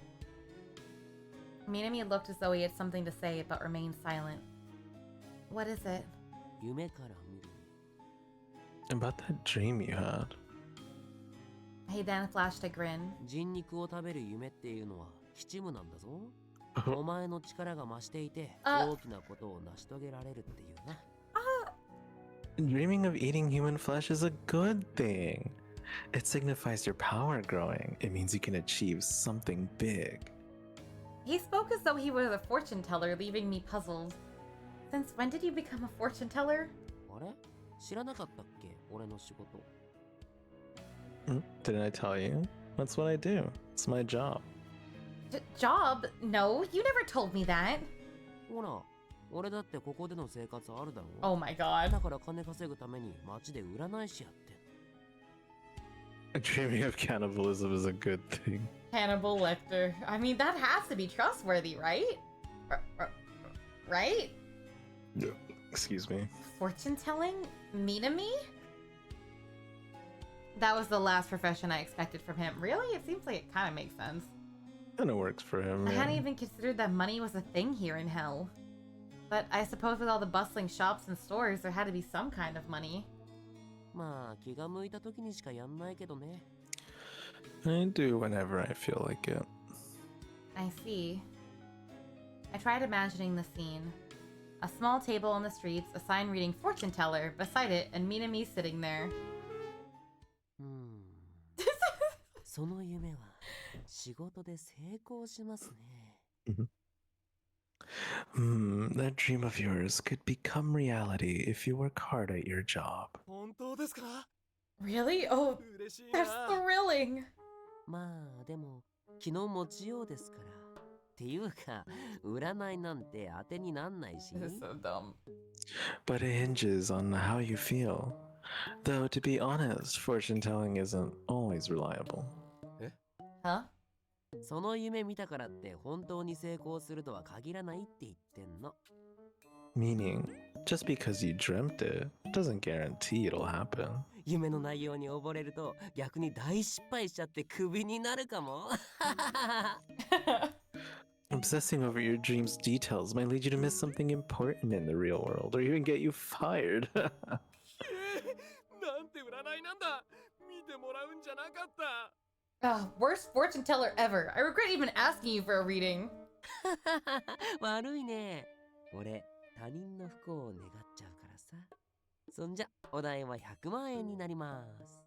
Minami looked as though he had something to say, but remained silent. What is it? 夢から見る。 About that dream you had. He then flashed a grin. 人肉を食べる夢っていうのは吉夢なんだぞ。お前の力が増していて大きなことを成し遂げられるっていうな。Dreaming of eating human flesh is a good thing. It signifies your power growing. It means you can achieve something big. He spoke as though he was a fortune teller, leaving me puzzled. Since when did you become a fortune teller? あれ？知らなかったっけ？俺の仕事。Didn't I tell you? That's what I do. It's my job. Job? No, you never told me that. ほら、俺だってここでの生活あるだろ。 Oh my god. だから金稼ぐために街で占い師やってん。 Dreaming of cannibalism is a good thing. Hannibal Lecter. I mean, that has to be trustworthy, right? Right? Excuse me. Fortune telling? Minami? That was the last profession I expected from him. Really? It seems like it kind of makes sense. Kinda works for him. I Yeah. hadn't even considered that money was a thing here in hell. But I suppose with all the bustling shops and stores, there had to be some kind of money. まあ気が向いた時にしかやんないけどね。 I do whenever I feel like it. I see. I tried imagining the scene. A small table on the streets, a sign reading fortune teller, beside it, and Minami sitting there. その夢は仕事で成功しますね。That dream of yours could become reality if you work hard at your job. 本当ですか？ Really? Oh, 嬉しい that's な。 thrilling! まあでも昨日持ちようですから。っていうか占いなんて当てになんないし。 This is so dumb. But it hinges on how you feel. Though, to be honest, fortune telling isn't always reliable. Huh? その夢見たからって本当に成功するとは限らないって言ってんの。 Meaning, just because you dreamt it doesn't guarantee it'll happen. 夢の内容に溺れると逆に大失敗しちゃってクビになるかも。 Obsessing over your dream's details might lead you to miss something important in the real world, or even get you fired. なんて占いなんだ。見てもらうんじゃなかった。 Oh, worst fortune teller ever. I regret even asking you for a reading. 悪いね。俺他人の不幸を願っちゃうからさ。そんじゃお代は100万円になります。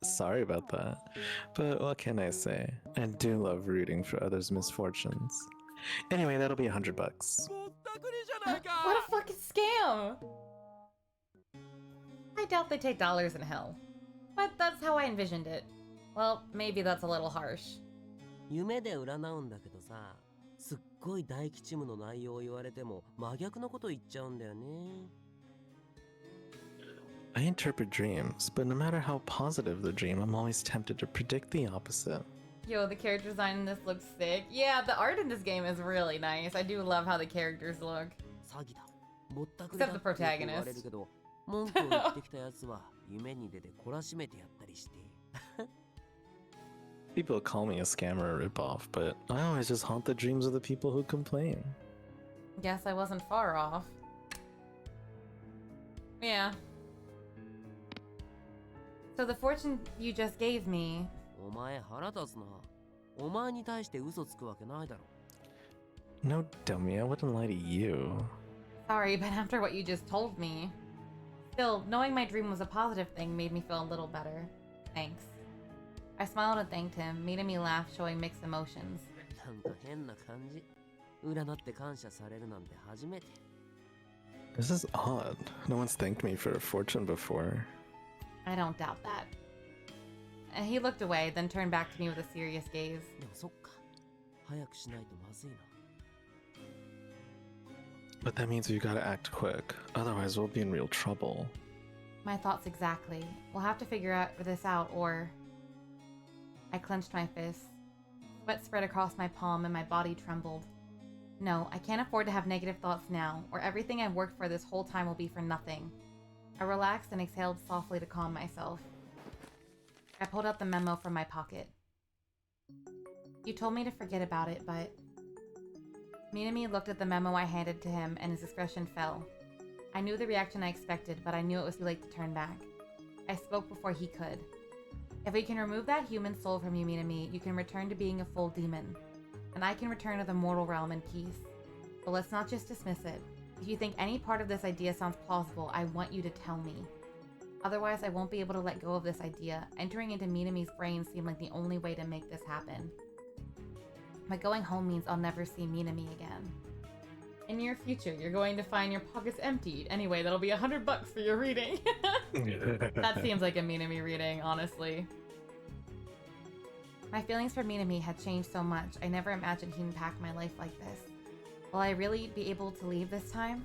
Sorry about that. But what can I say? I do love rooting for others' misfortunes. Anyway, that'll be $100. ぼったくりじゃないか。 What a fucking scam! I doubt they take dollars in hell. But that's how I envisioned it. Well, maybe that's a little harsh. 夢で占うんだけどさ、すっごい大吉夢の内容を言われても真逆のこと言っちゃうんだよね。 I interpret dreams, but no matter how positive the dream, I'm always tempted to predict the opposite. Yo, the character design in this looks sick. Yeah, the art in this game is really nice. I do love how the characters look. 詐欺だ。ぼったくりだ Except the ってよく言われる protagonist. けど、文句を言ってきたやつは夢に出て懲らしめてやったりして。 People call me a scammer or ripoff, but I always just haunt the dreams of the people who complain. Guess I wasn't far off. Yeah. So the fortune you just gave me... お前腹立つな。お前に対して嘘つくわけないだろ。 No, dummy, I wouldn't lie to you. Sorry, but after what you just told me... Still, knowing my dream was a positive thing made me feel a little better. Thanks. I smiled and thanked him, making me laugh, showing mixed emotions. なんか変な感じ。占って感謝されるなんて初めて。 This is odd. No one's thanked me for a fortune before. I don't doubt that. And he looked away, then turned back to me with a serious gaze. でもそっか。早くしないとまずいな。 But that means we gotta act quick, otherwise we'll be in real trouble. My thoughts exactly. We'll have to figure this out, or... I clenched my fists. Sweat spread across my palm and my body trembled. No, I can't afford to have negative thoughts now, or everything I've worked for this whole time will be for nothing. I relaxed and exhaled softly to calm myself. I pulled out the memo from my pocket. You told me to forget about it, but... Minami looked at the memo I handed to him, and his expression fell. I knew the reaction I expected, but I knew it was too late to turn back. I spoke before he could. If we can remove that human soul from you, Minami, you can return to being a full demon. And I can return to the mortal realm in peace. But let's not just dismiss it. If you think any part of this idea sounds plausible, I want you to tell me. Otherwise, I won't be able to let go of this idea. Entering into Minami's brain seemed like the only way to make this happen. But going home means I'll never see Minami again. In your future, you're going to find your pockets emptied. Anyway, that'll be $100 for your reading. That seems like a Minami reading, honestly. My feelings for Minami had changed so much, I never imagined he'd impact my life like this. Will I really be able to leave this time?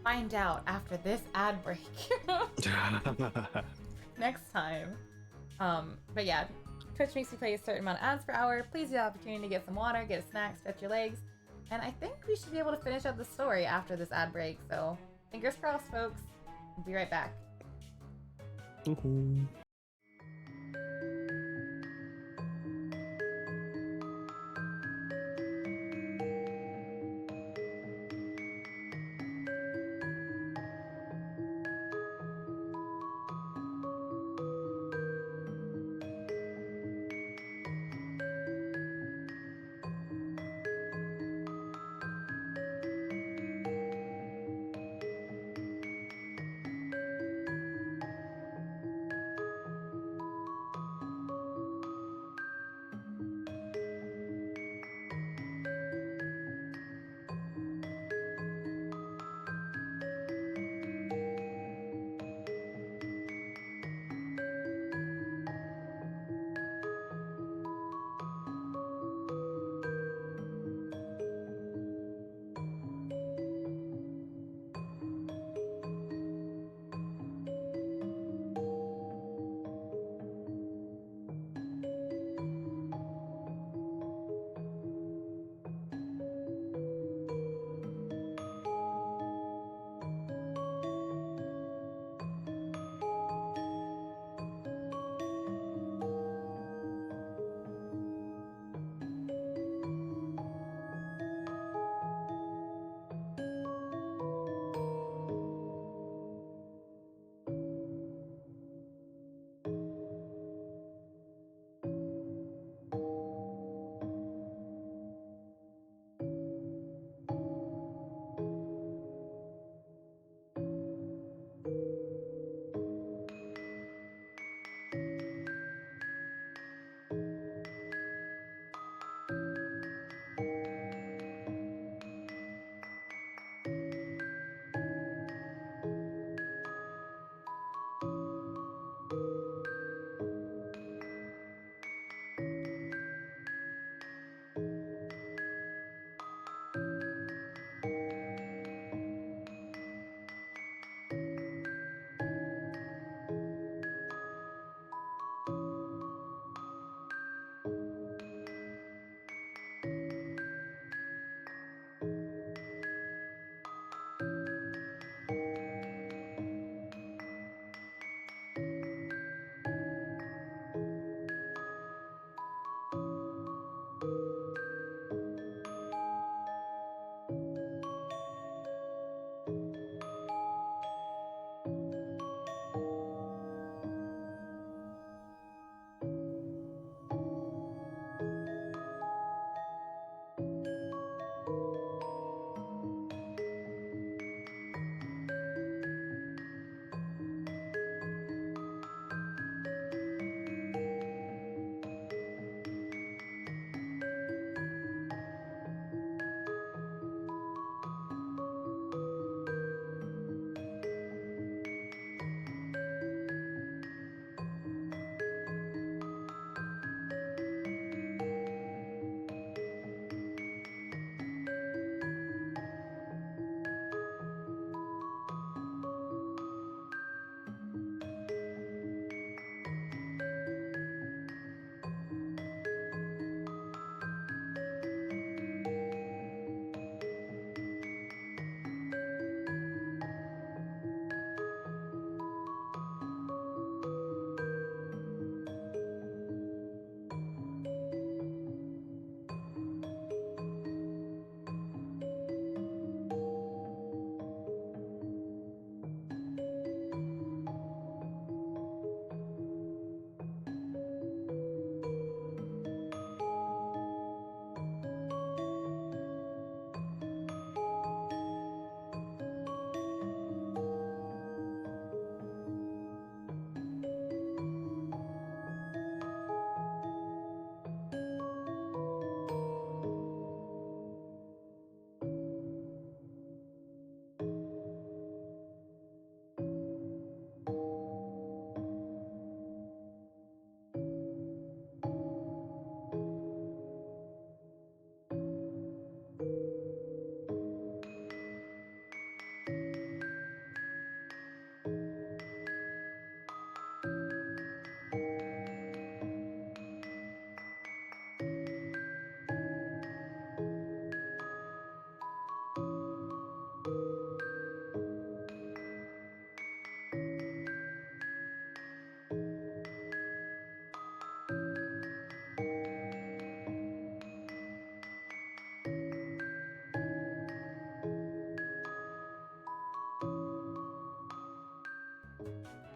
Find out after this ad break. Next time. But yeah, Twitch makes me play a certain amount of ads per hour. Please use the opportunity to get some water, get a snack, stretch your legs. And I think we should be able to finish up the story after this ad break, so fingers crossed, folks. We'll be right back. Ooh. 「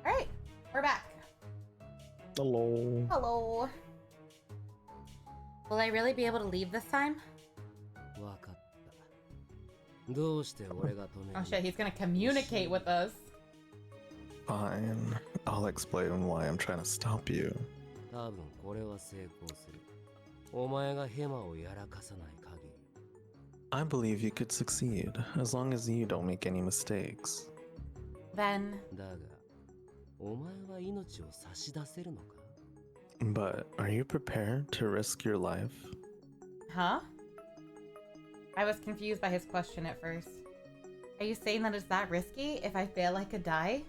Alright, we're back. Hello. Hello. Will I really be able to leave this time? わかったどうして俺が止める Oh shit, he's gonna communicate with us. Fine. I'll explain why I'm trying to stop you. 多分これは成功するお前がヘマをやらかさない限り I believe you could succeed, as long as you don't make any mistakes. Then, だがお前は命を差し出せるのか But are you prepared to risk your life? huh? I was confused by his question at first. Are you saying that it's that risky? If I fail, I could die?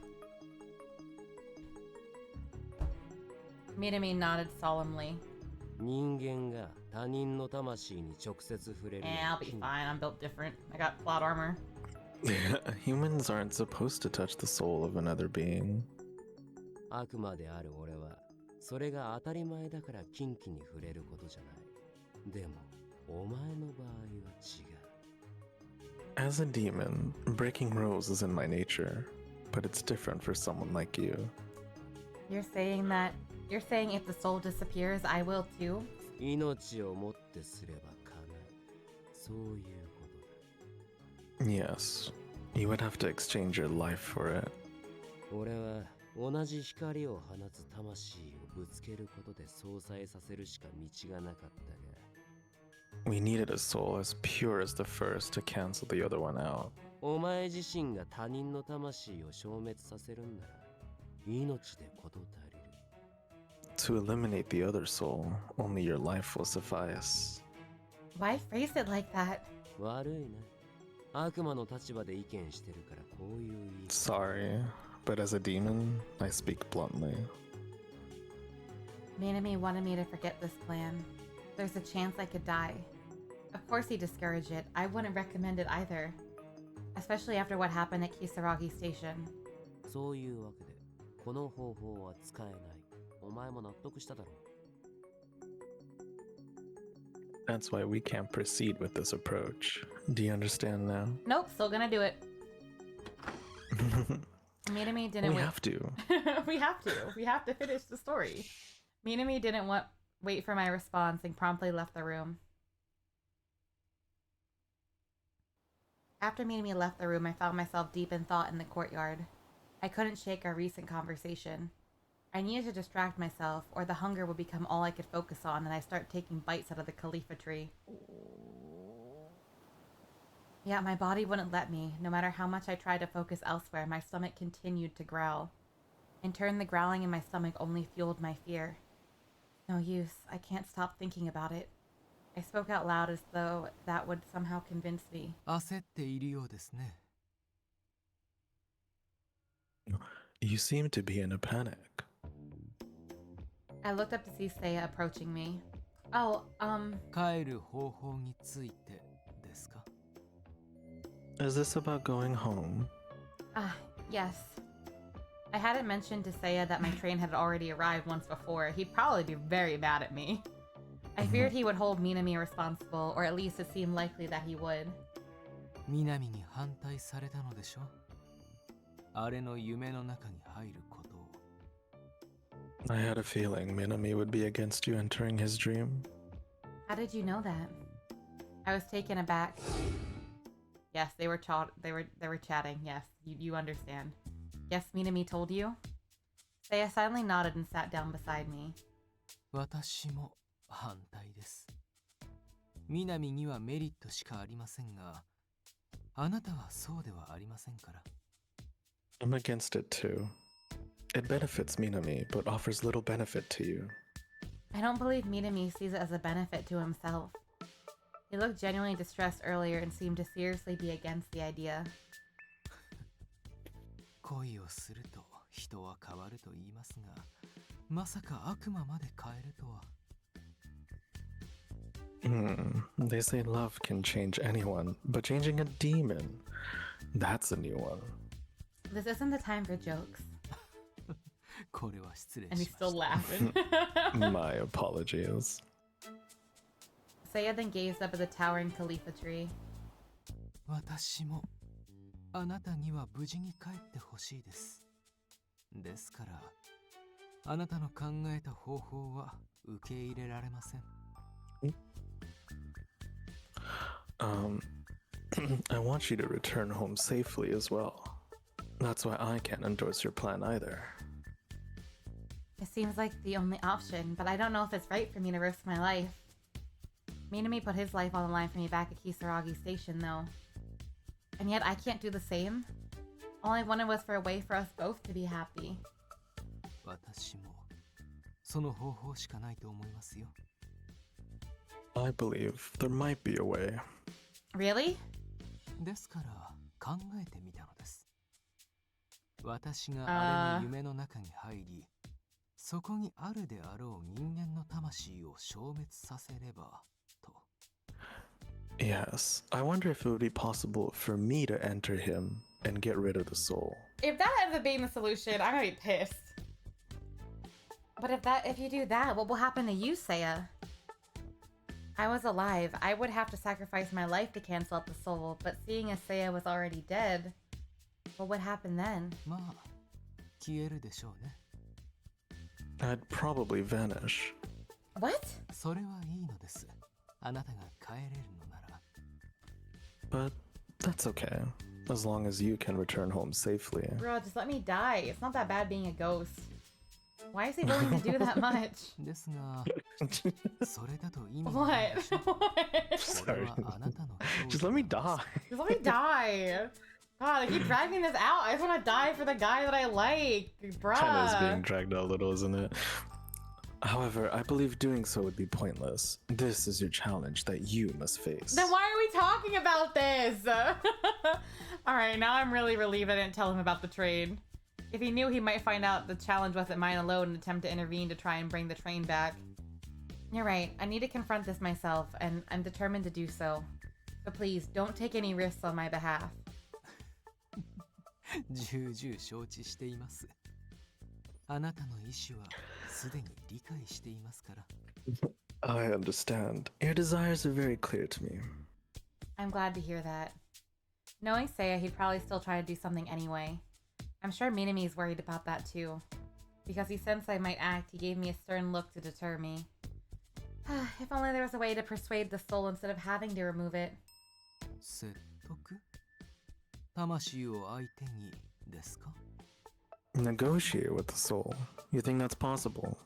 Minami nodded solemnly. 人間が他人の魂に直接触れる I'll be fine. I'm built different. I got plot armor. Humans aren't supposed to touch the soul of another being. 悪魔である俺はそれが当たり前だから近畿に触れることじゃないでもお前の場合は違う As a demon, breaking rules is in my nature, but it's different for someone like you. You're saying if the soul disappears, I will too? 命をもってすれば叶うそういうことだ Yes, you would have to exchange your life for it. 俺は同じ光を放つ魂をぶつけることで相殺させるしか道がなかったが We needed a soul as pure as the first to cancel the other one out. お前自身が他人の魂を消滅させるんなら命で事足りる To eliminate the other soul, only your life will suffice. Why phrase it like that? 悪いな悪魔の立場で意見してるからこういう言い方 Sorry, but as a demon, I speak bluntly. Minami wanted me to forget this plan. There's a chance I could die. Of course he discouraged it. I wouldn't recommend it either. Especially after what happened at Kisaragi Station. そういうわけでこの方法は使えないお前も納得しただろう That's why we can't proceed with this approach. Do you understand now? Nope, still gonna do it. Minami didn't We wait. have to. We have to. We have to finish the story. Minami didn't wait for my response and promptly left the room. After Minami left the room, I found myself deep in thought in the courtyard. I couldn't shake our recent conversation. I needed to distract myself, or the hunger would become all I could focus on and I start taking bites out of the Khalifa tree. Yet my body wouldn't let me. No matter how much I tried to focus elsewhere, my stomach continued to growl. In turn, the growling in my stomach only fueled my fear. No use. I can't stop thinking about it. I spoke out loud as though that would somehow convince me. 焦っているようですね。 You seem to be in a panic. I looked up to see Seiya approaching me. Oh, 帰る方法についてですか Is this about going home? yes. I hadn't mentioned to Seiya that my train had already arrived once before. He'd probably be very mad at me. I feared he would hold Minami responsible, or at least it seemed likely that he would. 南に反対されたのでしょあれの夢の中に入ることを I had a feeling Minami would be against you entering his dream. How did you know that? I was taken aback. Yes, they were chatting. Yes, you understand. Yes, Minami told you? Seiya silently nodded and sat down beside me. 私も反対です南にはメリットしかありませんがあなたはそうではありませんから I'm against it too. It benefits Minami, but offers little benefit to you. I don't believe Minami sees it as a benefit to himself. He looked genuinely distressed earlier and seemed to seriously be against the idea. 恋をすると人は変わると言いますがまさか悪魔まで変えるとは They say love can change anyone, but changing a demon, that's a new one. This isn't the time for jokes. これは失礼 And し he's ま still した laughing. My apologies. Seiya then gazed up at the towering Khalifa tree. 私もあなたには無事に帰ってほしいですですから、あなたの考えた方法は受け入れられません。I want you to return home safely as well. That's why I can't endorse your plan either. It seems like the only option, but I don't know if it's right for me to risk my life. Minami put his life on the line for me back at Kisaragi Station, though. And yet I can't do the same? All I wanted was for a way for us both to be happy. 私もその方法しかないと思いますよ。I believe there might be a way. Really? ですから考えてみたのです。私があれの夢の中に入り、そこにあるであろう人間の魂を消滅させればと。Yes, I wonder if it would be possible for me to enter him and get rid of the soul. If that ends up being the solution, I'm gonna be pissed. But if you do that, what will happen to you, Seiya? I was alive. I would have to sacrifice my life to cancel out the soul, but seeing as Seiya was already dead, what would happen then? まあ、消えるでしょうね。I'd probably vanish. What? それはいいのです。あなたが帰れるのなら。But that's okay, as long as you can return home safely. Bro, just let me die. It's not that bad being a ghost. Why is he willing to do that much? ですが、それだと意味 What? ないでしょ。 Sorry. これはあなたの Just let me die. Just let me die. God, I keep dragging this out. I just want to die for the guy that I like. Kinda is being Bruh. dragged out a little, isn't it? However, I believe doing so would be pointless. This is your challenge that you must face. Then why are we talking about this? Alright, now I'm really relieved I didn't tell him about the train. If he knew, he might find out the challenge wasn't mine alone and attempt to intervene to try and bring the train back. You're right. I need to confront this myself, and I'm determined to do so. But please, don't take any risks on my behalf. 重々承知しています。あなたの意思はすでに理解していますから。I understand. Your desires are very clear to me. I'm glad to hear that. Knowing Seiya, he'd probably still try to do something anyway. I'm sure Minami's worried about that too. Because he sensed I might act, he gave me a stern look to deter me. If only there was a way to persuade the soul instead of having to remove it. 説得？魂を相手にですか？ Negotiate with the soul. You think that's possible?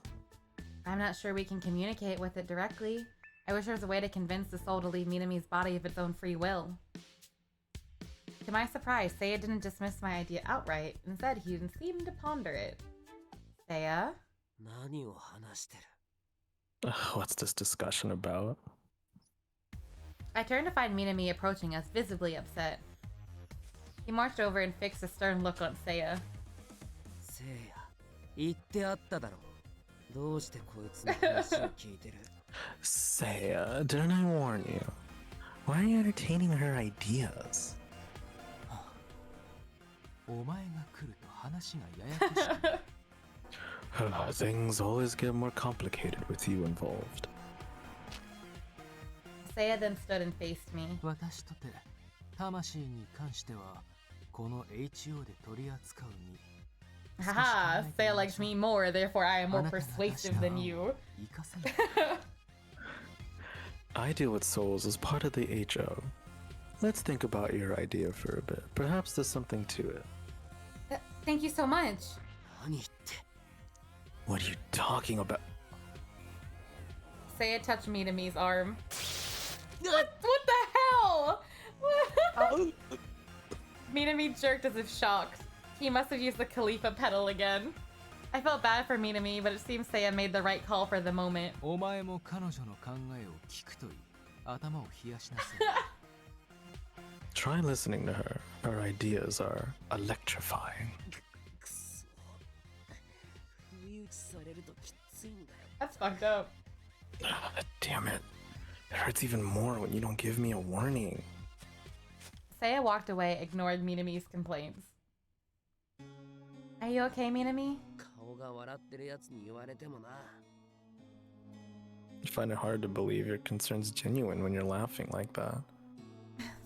I'm not sure we can communicate with it directly. I wish there was a way to convince the soul to leave Minami's body of its own free will. To my surprise, Seiya didn't dismiss my idea outright. Instead, he seemed to ponder it. Seiya? 何を話してる？ What's this discussion about? I turned to find Minami approaching us, visibly upset. He marched over and fixed a stern look on Seiya. せいや、言ってあっただろう。どうしてこいつの話を聞いてる？ Seiya, didn't I warn you? Why are you entertaining her ideas? お前が来ると話がややこしくなる。Things always get more complicated with you involved. Seiya then stood and faced me. 私とて魂に関してはこの HO で取り扱うに Haha, Seiya likes me more, therefore I am more persuasive than you. 生かせない。 I deal with souls as part of the HO. Let's think about your idea for a bit. Perhaps there's something to it. Thank you so much. 何言って？ What are you talking about? Seiya touched Minami's arm. What the hell? Minami jerked as if shocked. He must have used the Khalifa pedal again. I felt bad for Minami, but it seems Seiya made the right call for the moment. お前も彼女の考えを聞くといい。頭を冷やしなさい。 Try listening to her. Her ideas are electrifying. くそ。不意打ちされるときついんだよ。 That's fucked up. Damn it. It hurts even more when you don't give me a warning. Seiya walked away, ignored Minami's complaints. Are you okay, Minami? 顔が笑ってるやつに言われてもな。 I find it hard to believe your concern's genuine when you're laughing like that.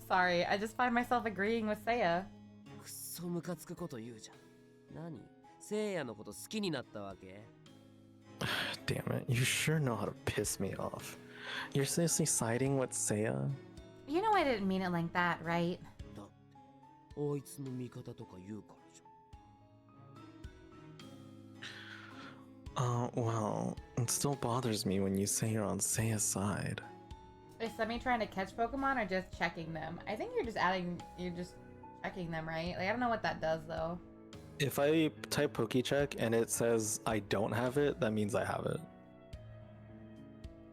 Sorry, I just find myself agreeing with Seiya. くっそムカつくこと言うじゃん。何？せいやのこと好きになったわけ？ Damn it, you sure know how to piss me off. You're seriously siding with Seiya? You know I didn't mean it like that, right? だってあいつの味方とか言うからじゃん。 Well, it still bothers me when you say you're on Seiya's side. Is Semi trying to catch Pokemon or just checking them? I think you're just checking them, right? Like, I don't know what that does, though. If I type Pokecheck and it says I don't have it, that means I have it.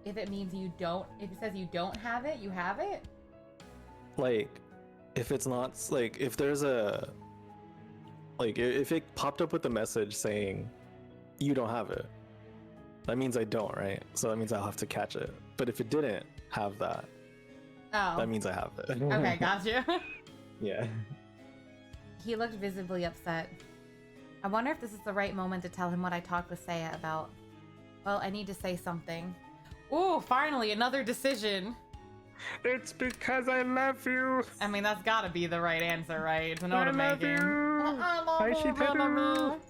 If it says you don't have it, you have it? Like, if it's not, like, if there's a, like, if it popped up with a message saying you don't have it, that means I don't, right? So that means I'll have to catch it. But if it didn't have that, that means I have it. Okay, got you. Yeah. He looked visibly upset. I wonder if this is the right moment to tell him what I talked with Seiya about. Well, I need to say something. Ooh, finally, another decision. It's because I love you. I mean, that's gotta be the right answer, right? To know I to love make him. you. I should tell.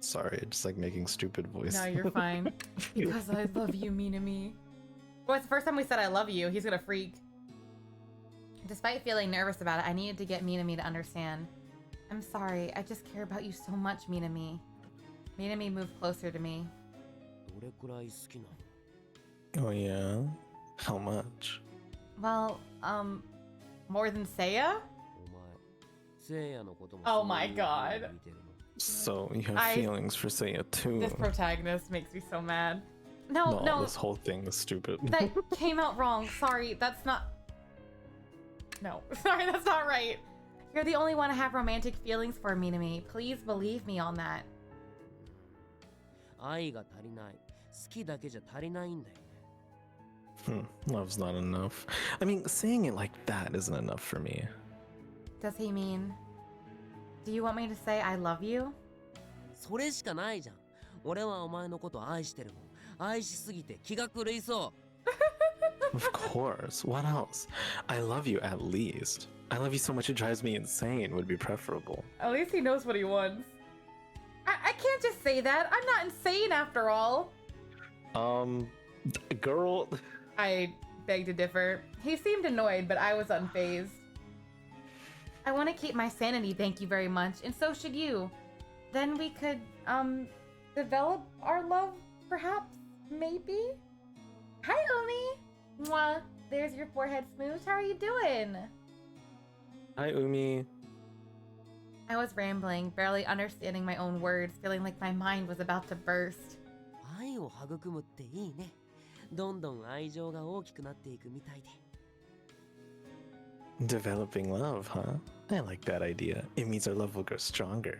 Sorry, just like making stupid voice. No, you're fine. Because I love you, Minami. Well, it's the first time we said I love you. He's gonna freak. Despite feeling nervous about it, I needed to get Minami to understand. I'm sorry, I just care about you so much, Minami. Minami moved closer to me. どれくらい好きなの？ Oh yeah? How much? Well, more than Seiya? お前、せいやのことも Oh my god. そういう風に見てるの？ So you have feelings for Seiya too. This protagonist makes me so mad. No. This whole thing is stupid. That came out wrong. Sorry, that's not... No, sorry, that's not right. You're the only one I have romantic feelings for, Minami. Please believe me on that. 愛が足りない。好きだけじゃ足りないんだよね。Love's not enough. I mean, saying it like that isn't enough for me. Does he mean... Do you want me to say I love you? それしかないじゃん。俺はお前のこと愛してるもん。愛しすぎて気が狂いそう。Of course. What else? I love you at least. I love you so much it drives me insane would be preferable. At least he knows what he wants. I can't just say that. I'm not insane after all. Girl. I beg to differ. He seemed annoyed, but I was unfazed. I want to keep my sanity, thank you very much, and so should you. Then we could, develop our love, perhaps? Maybe? Hi, Umi! Mwah! There's your forehead smooch. How are you doing? Hi, Umi. I was rambling, barely understanding my own words, feeling like my mind was about to burst. 愛を育むっていいね。どんどん愛情が大きくなっていくみたいで。Developing love, huh? I like that idea. It means our love will grow stronger.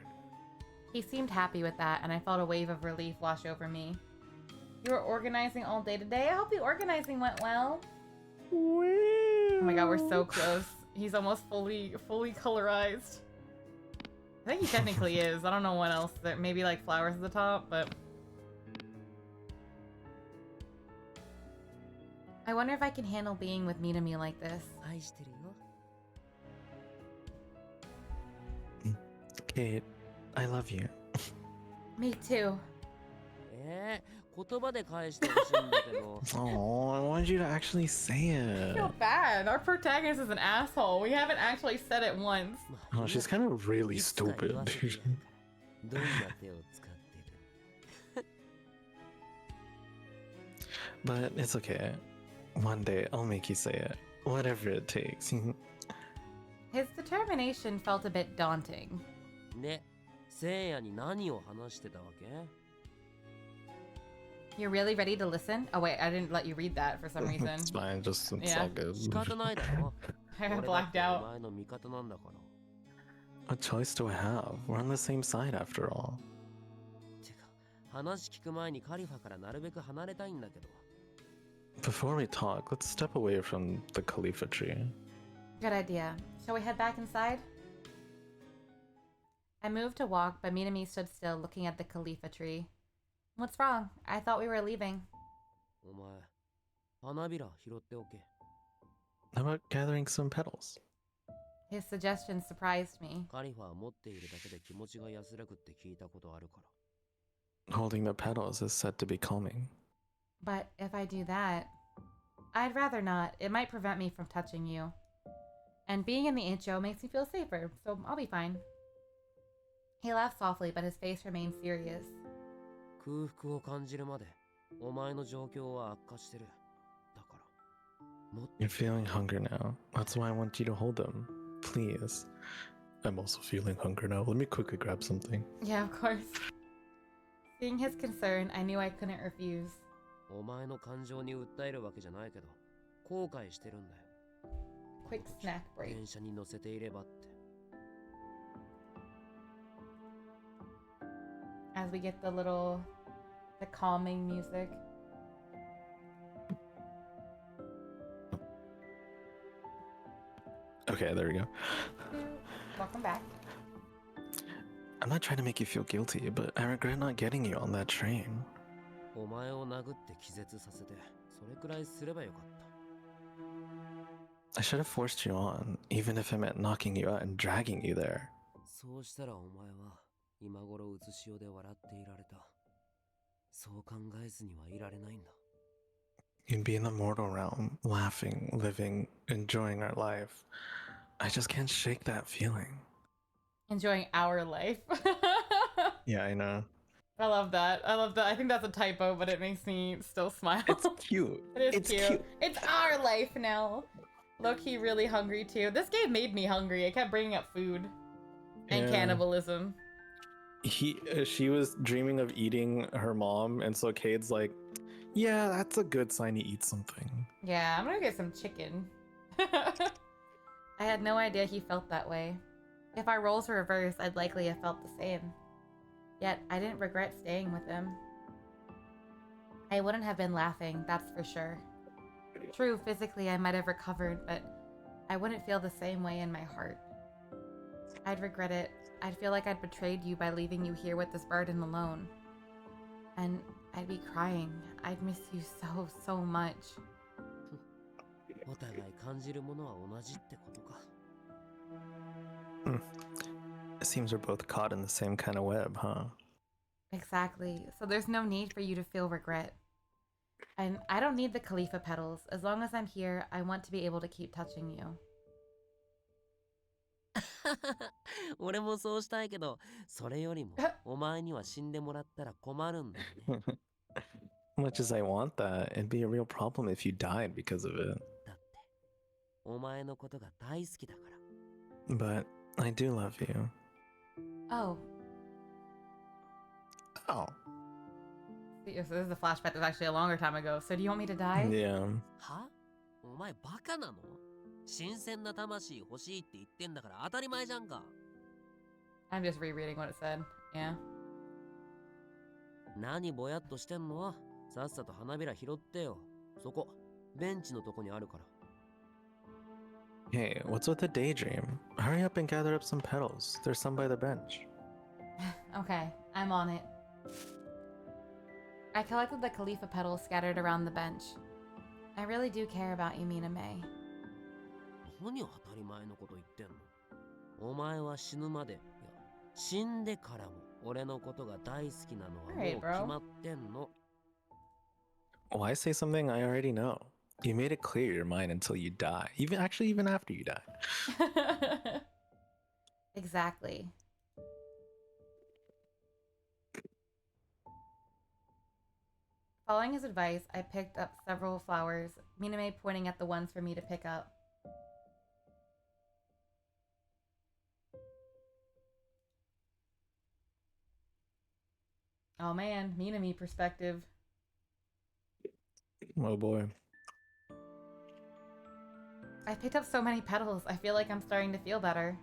He seemed happy with that, and I felt a wave of relief wash over me. You were organizing all day today? I hope the organizing went well. Oh my god, we're so close. He's almost fully colorized. I think he technically is. I don't know what else. There maybe like flowers at the top, but... I wonder if I can handle being with Minami like this. 愛してるよ。 Kate, I love you. Me too. 言葉で返してほしいんだけど。Oh, I wanted you to actually say I it. feel bad. Our protagonist is an asshole. We haven't actually said it once. Oh, she's kind of really stupid. どんな手を使ってる？ But it's okay. One day I'll make you say it. Whatever it takes. His determination felt a bit daunting. ね、せいやに何を話してたわけ？ You're really ready to listen? Oh wait, I didn't let you read that for some reason. It's fine, just it's Yeah. all good. 仕方ないだろ。 I 俺 got だっ blacked てお out. 前の味方なんだから。 What choice do I have? We're on the same side after all. てか、話聞く前にカリファからなるべく離れたいんだけど。 Before we talk, let's step away from the Khalifa tree. Good idea. Shall we head back inside? I moved to walk, but Minami stood still looking at the Khalifa tree. What's wrong? I thought we were leaving. お前、花びら拾っておけ。 How about gathering some petals? His suggestion surprised me. カリファー持っているだけで気持ちが安らぐって聞いたことあるから。 Holding the petals is said to be calming. But if I do that, I'd rather not. It might prevent me from touching you. And being in the HO makes me feel safer, so I'll be fine. He laughed softly, but his face remained serious. 空腹を感じるまでお前の状況は悪化してる。だから、もっと You're feeling hunger now. That's why I want you to hold them. Please. I'm also feeling hunger now. Let me quickly grab something. Yeah, of course. Seeing his concern, I knew I couldn't refuse. お前の感情に訴えるわけじゃないけど、後悔してるんだよ。 Quick snack break. 電車に乗せていればって。 As we get the calming music. Okay, there we go. Welcome back. I'm not trying to make you feel guilty, but I regret not getting you on that train. お前を殴って気絶させて、それくらいすればよかった。 I should have forced you on, even if it meant knocking you out and dragging you there. そうしたらお前は今頃うつしおで笑っていられた。そう考えずにはいられないんだ。 You'd be in the mortal realm, laughing, living, enjoying our life. I just can't shake that feeling. Enjoying our life. Yeah, I know. I love that. I love that. I think that's a typo, but it makes me still smile. It's cute. It is It's cute. cute. It's our life now. Low-key really hungry too. This game made me hungry. It kept bringing up food and Yeah. cannibalism. She was dreaming of eating her mom, and so Cade's like, yeah, that's a good sign to eat something. Yeah, I'm gonna get some chicken. I had no idea he felt that way. If our roles were reversed, I'd likely have felt the same. Yet, I didn't regret staying with him. I wouldn't have been laughing, that's for sure. True, physically I might have recovered, but I wouldn't feel the same way in my heart. I'd regret it. I'd feel like I'd betrayed you by leaving you here with this burden alone. And I'd be crying. I'd miss you so, so much. お互い感じるものは同じってことか。 It seems we're both caught in the same kind of web, huh? Exactly. So there's no need for you to feel regret. And I don't need the Khalifa petals. As long as I'm here, I want to be able to keep touching you. 俺もそうしたいけど、それよりもお前には死んでもらったら困るんだよね。 Much as I want that, it'd be a real problem if you died because of it. だって、お前のことが大好きだから。 But I do love you. Oh. Oh. So this is a flashback that's actually a longer time ago. So do you want me to die? Yeah. は？お前バカなの？新鮮な魂欲しいって言ってんだから当たり前じゃんか。 I'm just rereading what it said. Yeah. 何ぼやっとしてんの？さっさと花びら拾ってよ。そこ、ベンチのとこにあるから。 Hey, what's with the daydream? Hurry up and gather up some petals. There's some by the bench. Okay, I'm on it. I collected the Khalifa petals scattered around the bench. I really do care about you, Mina May. 何を当たり前のこと言ってんの？お前は死ぬまで、いや、死んでからも俺のことが大好きなのはもう決まってんの。 Why say something I already know? You made it clear your mind until you die. Even after you die. Exactly. Following his advice, I picked up several flowers, Miname pointing at the ones for me to pick up. Oh man, Miname perspective. Oh boy. I picked up so many petals, I feel like I'm starting to feel better.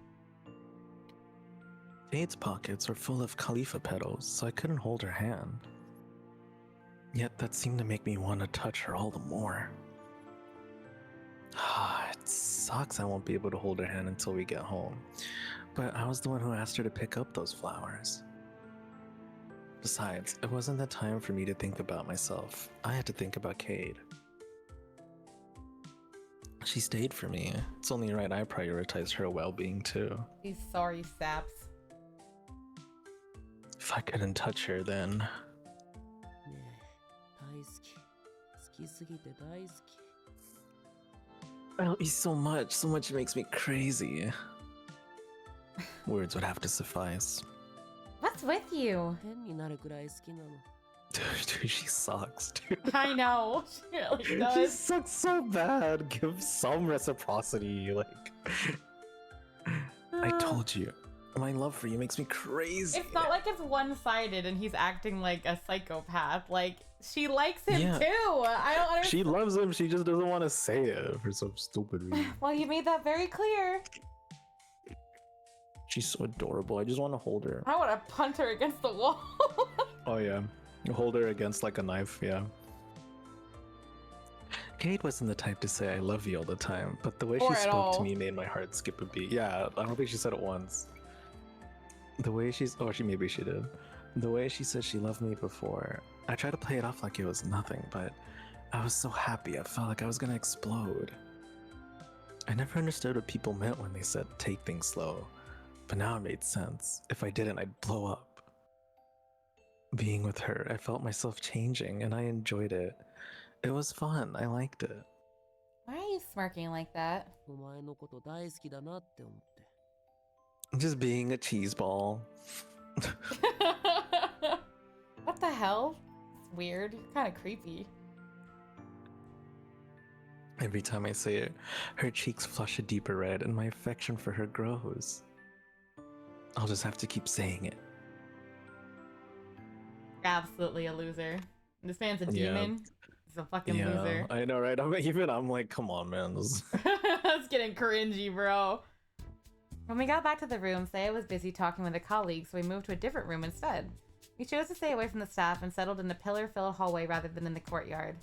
Jade's pockets were full of Khalifa petals, so I couldn't hold her hand. Yet that seemed to make me want to touch her all the more. It sucks I won't be able to hold her hand until we get home. But I was the one who asked her to pick up those flowers. Besides, it wasn't the time for me to think about myself. I had to think about Cade. She stayed for me. It's only right I prioritize her well-being too. These sorry saps. If I couldn't touch her, then ねえ、大好き。好きすぎて大好き。 I love you so much. So much makes me crazy. Words would have to suffice. What's with you? 変になるくらい好きなの。 Dude, she sucks, dude. I know. She really She does. sucks so bad. Give some reciprocity. Like, I told you, my love for you makes me crazy. It's not like it's one-sided and he's acting like a psychopath. Like, she likes him Yeah. too. I don't understand. She loves him. She just doesn't want to say it for some stupid reason. Well, you made that very clear. She's so adorable. I just want to hold her. I want to punch her against the wall. Oh yeah, hold her against like a knife. Yeah. Kate wasn't the type to say I love you all the time, but the way Or she at spoke all. to me made my heart skip a beat. Yeah, I don't think she said it once. The way she's, oh, maybe she did. The way she said she loved me before, I tried to play it off like it was nothing, but I was so happy. I felt like I was gonna explode. I never understood what people meant when they said take things slow, but now it made sense. If I didn't, I'd blow up. Being with her, I felt myself changing and I enjoyed it. It was fun. I liked it. Why are you smirking like that? お前のこと大好きだなって思って。 Just being a cheese ball. What the hell? It's weird. You're kind of creepy. Every time I say it, her cheeks flush a deeper red and my affection for her grows. I'll just have to keep saying it. Absolutely a loser. This man's a Yeah. demon. He's a fucking Yeah, loser. I know, right? I'm like, come on, man. It's getting cringy, bro. When we got back to the room, Saya was busy talking with a colleague, so we moved to a different room instead. We chose to stay away from the staff and settled in the pillar-filled hallway rather than in the courtyard.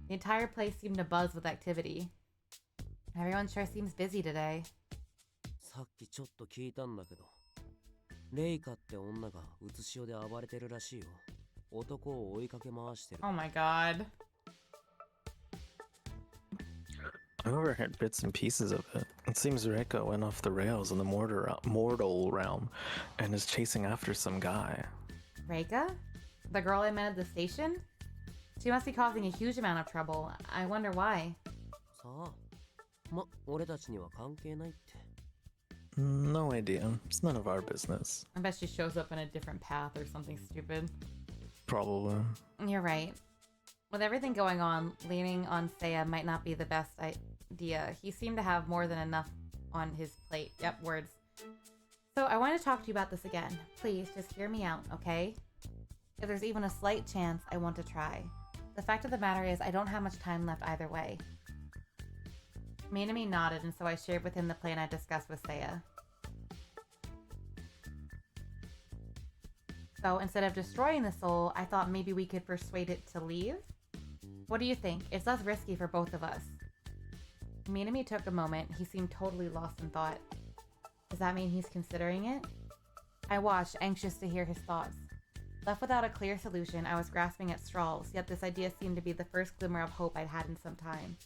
The entire place seemed to buzz with activity. Everyone sure seems busy today. さっきちょっと聞いたんだけど、レイカって女がうつしおで暴れてるらしいよ。男を追いかけ回してる。 Oh my god. I've overheard bits and pieces of it. It seems Reika went off the rails in the mortal realm and is chasing after some guy. Reika? The girl I met at the station? She must be causing a huge amount of trouble. I wonder why. さあ、ま、俺たちには関係ないって。 No idea. It's none of our business. I bet she shows up in a different path or something stupid. Probably. You're right. With everything going on, leaning on Saya might not be the best idea. He seemed to have more than enough on his plate. Yep, words. So I want to talk to you about this again. Please, just hear me out, okay? If there's even a slight chance, I want to try. The fact of the matter is, I don't have much time left either way. Minami nodded, and so I shared with him the plan I discussed with Saya. So instead of destroying the soul, I thought maybe we could persuade it to leave? What do you think? It's less risky for both of us. Minami took a moment. He seemed totally lost in thought. Does that mean he's considering it? I watched, anxious to hear his thoughts. Left without a clear solution, I was grasping at straws, yet this idea seemed to be the first glimmer of hope I'd had in some time.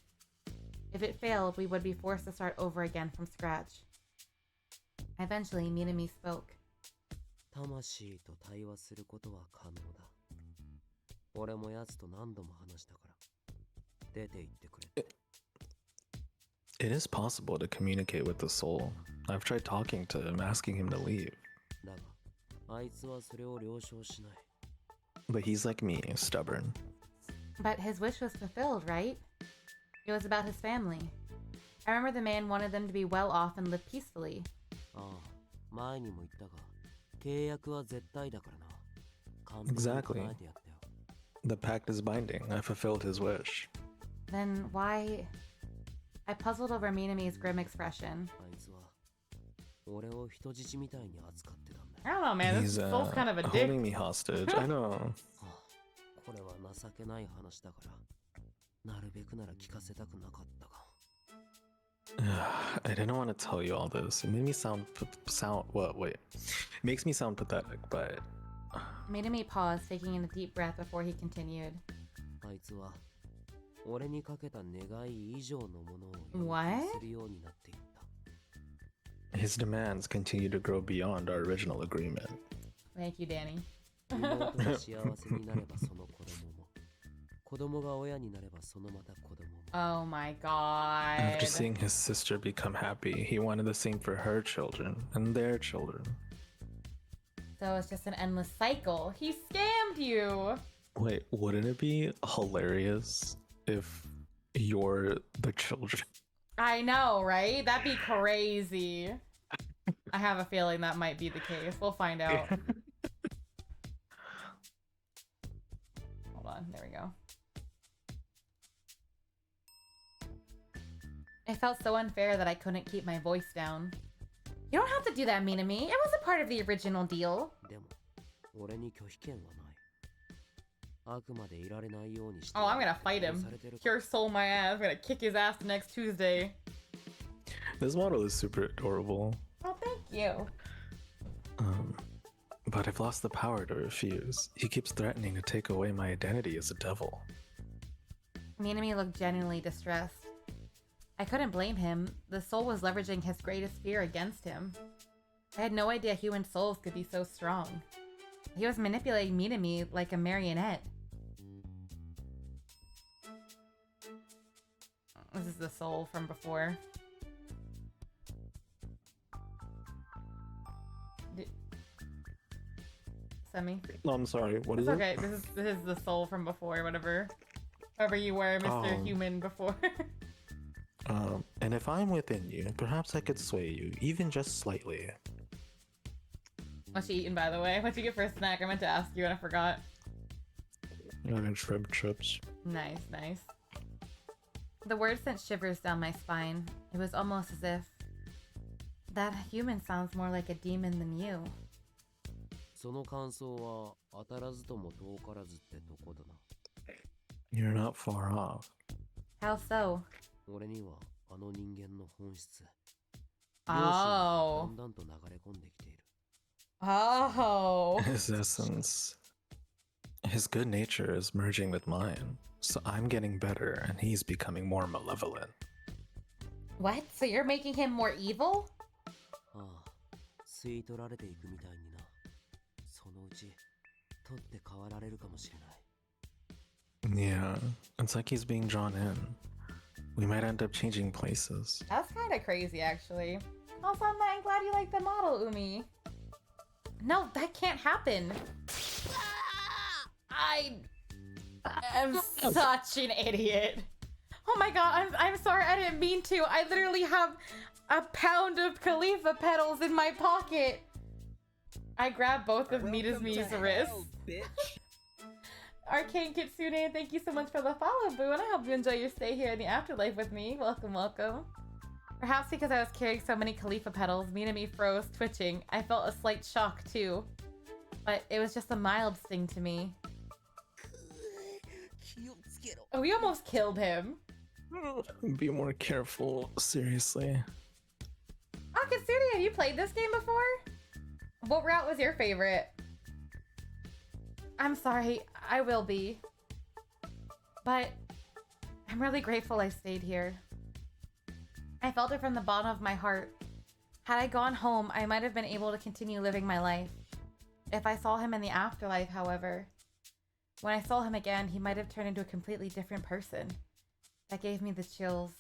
If it failed, we would be forced to start over again from scratch. Eventually, Minami spoke. 魂と対話することは可能だ。俺も奴と何度も話したから。出て行ってくれ。It is possible to communicate with the soul. I've tried talking to him, asking him to leave. だが、あいつはそれを了承しない。 But he's like me, stubborn. But his wish was fulfilled, right? It was about his family. I remember the man wanted them to be well off and live peacefully. ああ、前にも言ったが、契約は絶対だからな。完璧に Exactly. 叶えてやったよ。 The pact is binding. I fulfilled his wish. Then why... I puzzled over Minami's grim expression. あいつは俺を人質みたいに扱ってたんだよ。 I don't know, man. This He's soul's kind of a dick. holding me hostage. I know. はあ、これは情けない話だから、なるべくなら聞かせたくなかったが。I didn't want to tell you all this. It made me sound what? Wait. It makes me sound pathetic, but Minami paused, taking in a deep breath before he continued. あいつは俺にかけた願い以上のものを要 What? 求するようになっていった。 His demands continue to grow beyond our original agreement. Thank you, Danny. 妹が幸せになればその子供も、子供が親になればそのまた子供も。 Oh my god. After seeing his sister become happy, he wanted the same for her children and their children. So it's just an endless cycle. He scammed you. Wait, wouldn't it be hilarious if you're the children? I know, right? That'd be crazy. I have a feeling that might be the case. We'll find out. Hold on. There we go. It felt so unfair that I couldn't keep my voice down. You don't have to do that, Minami. It was a part of the original deal. でも、俺に拒否権はない。あくまでいられないようにして。 Oh, I'm gonna fight him. Pure soul my ass. I'm gonna kick his ass next Tuesday. This model is super adorable. Oh, thank you. But I've lost the power to refuse. He keeps threatening to take away my identity as a devil. Minami looked genuinely distressed. I couldn't blame him. The soul was leveraging his greatest fear against him. I had no idea human souls could be so strong. He was manipulating Minami like a marionette. This is the soul from before. Semi? No, I'm sorry. What is It's it? okay. This is the soul from before, whatever. However you were, Mr. Human before. And if I'm within you, perhaps I could sway you, even just slightly. What's she eating, by the way? What'd you get for a snack? I meant to ask you and I forgot. Shrimp chips. Nice, nice. The word sent shivers down my spine. It was almost as if that human sounds more like a demon than you. その感想は当たらずとも遠からずってとこだな。 You're not far off. How so? 俺にはあの人間の本質、Oh. だんだんと流れ込んできている。 Oh. His essence, his good nature is merging with mine. So I'm getting better and he's becoming more malevolent. What? So you're making him more evil? ああ、吸い取られていくみたいにな。そのうち取って代わられるかもしれない。 Yeah, it's like he's being drawn in. We might end up changing places. That's kind of crazy, actually. Also, I'm glad you like the model, Umi. No, that can't happen. I am such an idiot. Oh my god, I'm sorry, I didn't mean to. I literally have a pound of Khalifa petals in my pocket. I grabbed both of Mi's wrists. Arcane Kitsune, thank you so much for the follow, boo, and I hope you enjoy your stay here in the afterlife with me. Welcome, welcome. Perhaps because I was carrying so many Khalifa petals, Minami froze, twitching. I felt a slight shock, too. But it was just a mild sting to me. Oh, we almost killed him. Be more careful, seriously. Kitsune, have you played this game before? What route was your favorite? I'm sorry, I will be. But I'm really grateful I stayed here. I felt it from the bottom of my heart. Had I gone home, I might have been able to continue living my life. If I saw him in the afterlife, however, when I saw him again, he might have turned into a completely different person. That gave me the chills.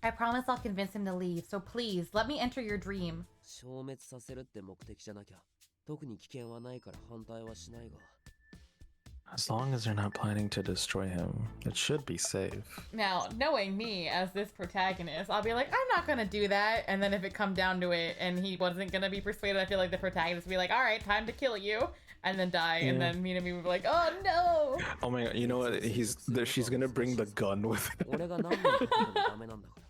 I promise I'll convince him to leave, so please, let me enter your dream. 消滅させるって目的じゃなきゃ、特に危険はないから反対はしないが。 As long as you're not planning to destroy him, it should be safe. Now, knowing me as this protagonist, I'll be like, I'm not gonna do that. And then if it come down to it and he wasn't gonna be persuaded, I feel like the protagonist would be like, all right, time to kill you. And then die. Yeah. And then Minami would be like, oh no. Oh my god, you know what? She's gonna bring the gun with her. 俺が何年かかってもダメなんだから。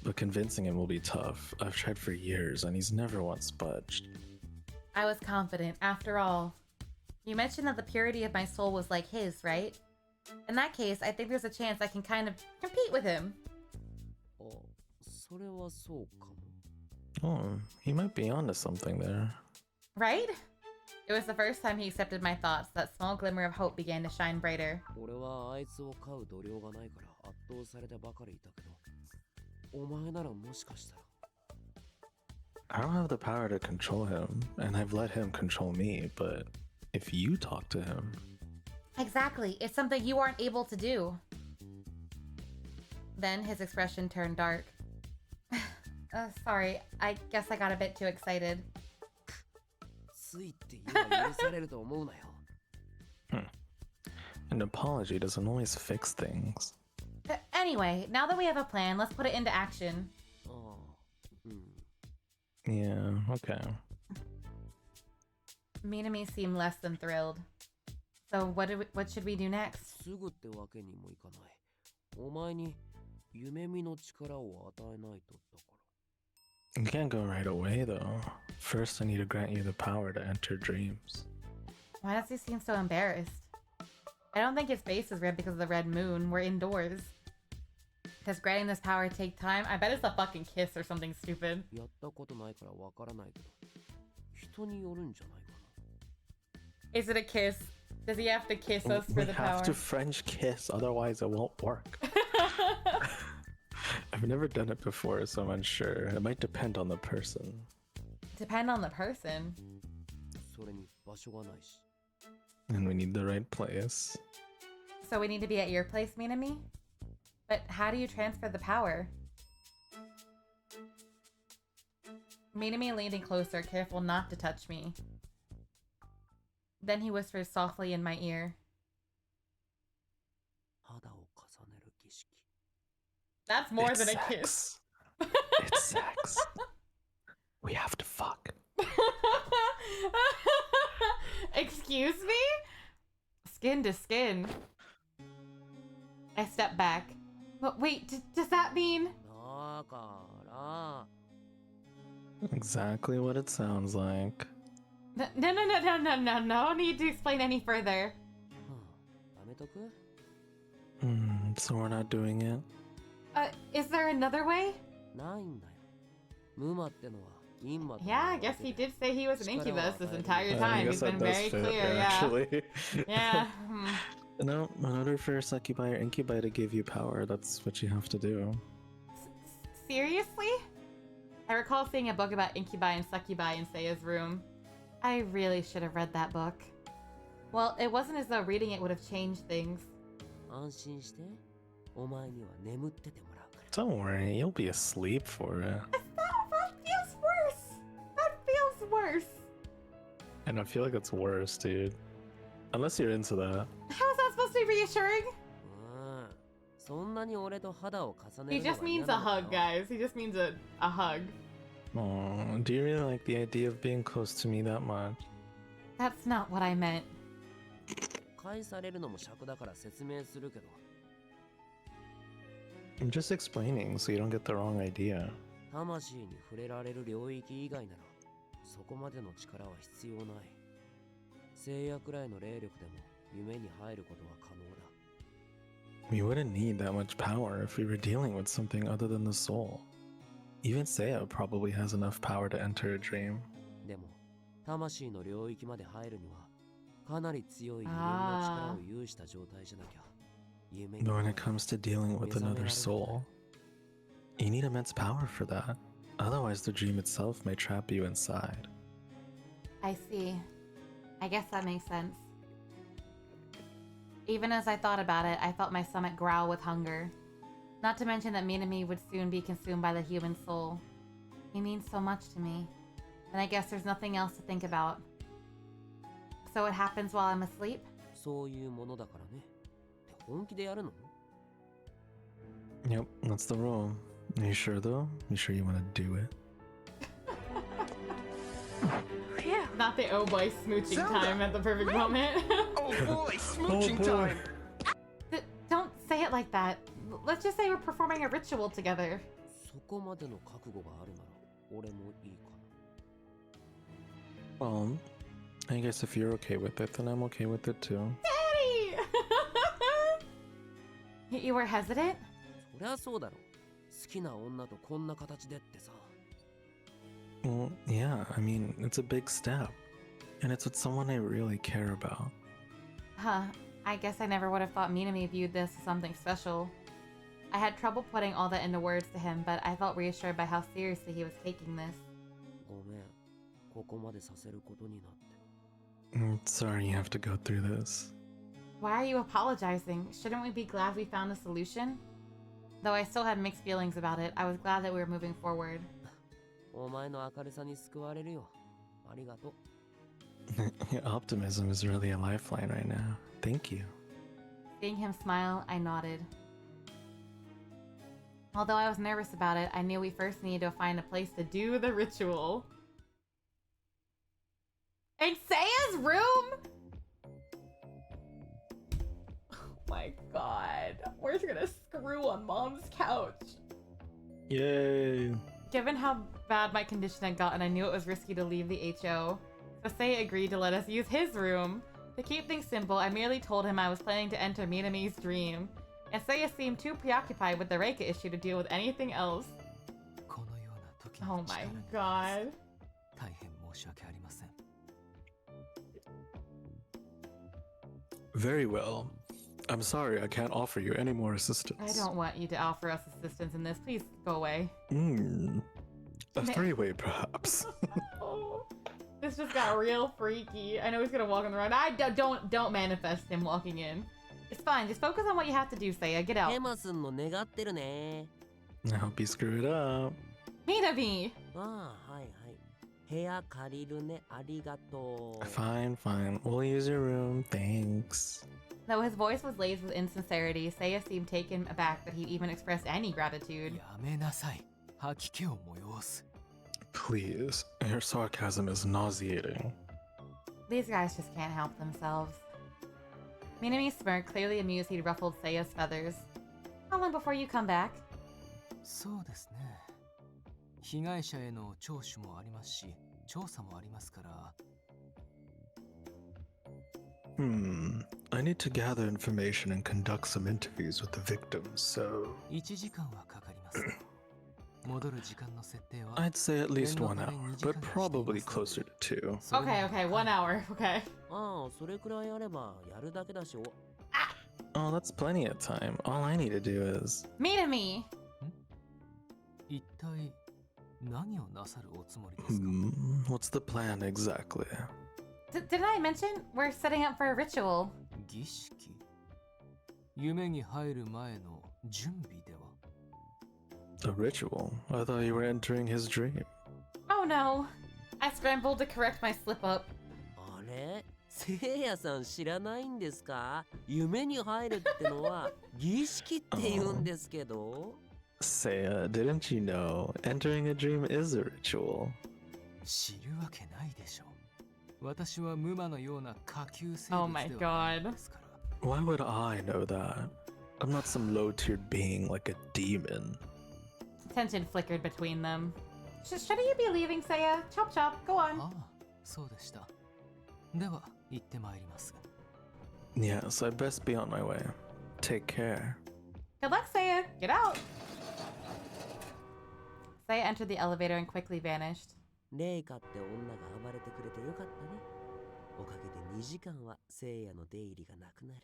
But convincing him will be tough. I've tried for years and he's never once budged. I was confident, after all. You mentioned that the purity of my soul was like his, right? In that case, I think there's a chance I can kind of compete with him. あ、それはそうかも。 Oh, he might be onto something there. Right? It was the first time he accepted my thoughts. That small glimmer of hope began to shine brighter. 俺はあいつを飼う度量がないから圧倒されてばかりいたけど、お前ならもしかしたら。I don't have the power to control him, and I've let him control me, but if you talk to him... Exactly. It's something you aren't able to do. Then his expression turned dark. Sorry, I guess I got a bit too excited. ついって言えば許されると思うなよ。An apology doesn't always fix things. Anyway, now that we have a plan, let's put it into action. Yeah, okay. Minami seemed less than thrilled. So what should we do next? すぐってわけにもいかない。お前に夢見の力を与えないとだから。You can't go right away, though. First, I need to grant you the power to enter dreams. Why does he seem so embarrassed? I don't think his face is red because of the red moon. We're indoors. Does granting this power take time? I bet it's a fucking kiss or something stupid. やったことないからわからないけど、人によるんじゃないかな。Is it a kiss? Does he have to kiss us for the We have power? to French kiss, otherwise it won't work. I've never done it before, so I'm unsure. It might depend on the person. Depend on the person. それに場所がないし。And we need the right place. So we need to be at your place, Minami? But how do you transfer the power? Minami leaned in closer, careful not to touch me. Then he whispered softly in my ear. 肌を重ねる儀式。 That's more It's than a kiss. sex. It's sex. We have to fuck. Excuse me? Skin to skin. I stepped back. But wait, does that mean... だから。 Exactly what it sounds like. No need to explain any further. やめとく？ So we're not doing it? Is there another way? ないんだよ。ムマってのはインマと。 Yeah, I guess he did say he was an incubus this entire I time. He's guess that been does very fit, clear, yeah. actually. Yeah. No, in order for succubi or incubi to give you power, that's what you have to do. Seriously? I recall seeing a book about incubi and succubi in Seiya's room. I really should have read that book. Well, it wasn't as though reading it would have changed things. 安心して。お前には眠っててもらうから。 Don't worry, you'll be asleep for it. That feels worse! That feels worse! And I feel like it's worse, dude. Unless you're into that. How is that supposed to be reassuring? そんなに俺と肌を重ね He るの just が means 嫌 a なのか hug, guys. He just means a hug. Oh, do you really like the idea of being close to me that much? That's not what I meant. 返されるのも尺だから説明するけど。 I'm just explaining so you don't get the wrong idea. 魂に触れられる領域以外なら、そこまでの力は必要ない。聖夜くらいの霊力でも夢に入ることは可能だ。 We wouldn't need that much power if we were dealing with something other than the soul. Even Seiya probably has enough power to enter a dream. でも、魂の領域まで入るには、かなり強い夢の力を有した状態じゃなきゃ。 But when it comes to dealing with another soul, you need immense power for that. Otherwise, the dream itself may trap you inside. I see. I guess that makes sense. Even as I thought about it, I felt my stomach growl with hunger. Not to mention that Minami would soon be consumed by the human soul. He means so much to me. And I guess there's nothing else to think about. So it happens while I'm asleep? そういうものだからね。って本気でやるの？ Yep, that's the rule. Are you sure though? You sure you want to do it? Not the oh boy smooching time at the perfect moment. Oh boy, smooching time! Don't say it like that. Let's just say we're performing a ritual together. そこまでの覚悟があるなら、俺もいいかな。 Well, I guess if you're okay with it, then I'm okay with it too. Daddy! You were hesitant? そりゃそうだろ。好きな女とこんな形でってさ。 Well, yeah, I mean, it's a big step. And it's with someone I really care about. Huh. I guess I never would have thought Minami viewed this as something special. I had trouble putting all that into words to him, but I felt reassured by how seriously he was taking this. ごめん、ここまでさせることになって。Sorry you have to go through this. Why are you apologizing? Shouldn't we be glad we found a solution? Though I still had mixed feelings about it, I was glad that we were moving forward. お前の明るさに救われるよ。ありがとう。Your optimism is really a lifeline right now. Thank you. Seeing him smile, I nodded. Although I was nervous about it, I knew we first needed to find a place to do the ritual. In Seiya's room? Oh my god. We're gonna screw on Mom's couch. Yay. Given how bad my condition had gotten, I knew it was risky to leave the HO. So Seiya agreed to let us use his room. To keep things simple, I merely told him I was planning to enter Minami's dream. And Seiya seemed too preoccupied with the Reika issue to deal with anything else. Oh my god. Very well. I'm sorry I can't offer you any more assistance. I don't want you to offer us assistance in this. Please go away. A three-way, perhaps. Oh, this just got real freaky. I know he's gonna walk on the road. Don't manifest him walking in. It's fine. Just focus on what you have to do, Seiya. Get out. ヘマすんの願ってるね。 I hope you screw it up. Minami! ああ、はいはい。部屋借りるね。ありがとう。Fine, fine. We'll use your room. Thanks. Though his voice was laced with insincerity, Seiya seemed taken aback that he'd even expressed any gratitude. やめなさい。吐き気を催す。 Please, your sarcasm is nauseating. These guys just can't help themselves. Minami smirked, clearly amused he'd ruffled Seiya's feathers. How long before you come back? そうですね。被害者への聴取もありますし、調査もありますから。I need to gather information and conduct some interviews with the victims, so... 1時間はかかります。戻る時間の設定は I'd say at least 1 hour, but probably closer to 2. Okay, 1 hour, okay. ああ、それくらいあればやるだけだし。Oh, that's plenty of time. All I need to do is... Minami! 一体何をなさるおつもりですか What's the plan exactly? Didn't I mention we're setting up for a ritual? 儀式夢に入る前の準備では A ritual? I thought you were entering his dream. Oh no. I scrambled to correct my slip up. あれせいやさん知らないんですか？夢に入るってのは儀式って言うんですけど。Seiya, didn't you know entering a dream is a ritual? 知るわけないでしょう。私は無魔のような下級生 Oh 物 my ではない god. ですから。Why would I know that? I'm not some low-tiered being like a demon. Tension flickered between them. Shouldn't you be leaving, Seiya? Chop chop, go on. ああ、そうでした。では、行ってまいります。 Yes, I'd best be on my way. Take care. Good luck, Seiya. Get out. Seiya entered the elevator and quickly vanished. レイカって女が暴れてくれてよかったね。おかげで2時間は聖夜の出入りがなくなる。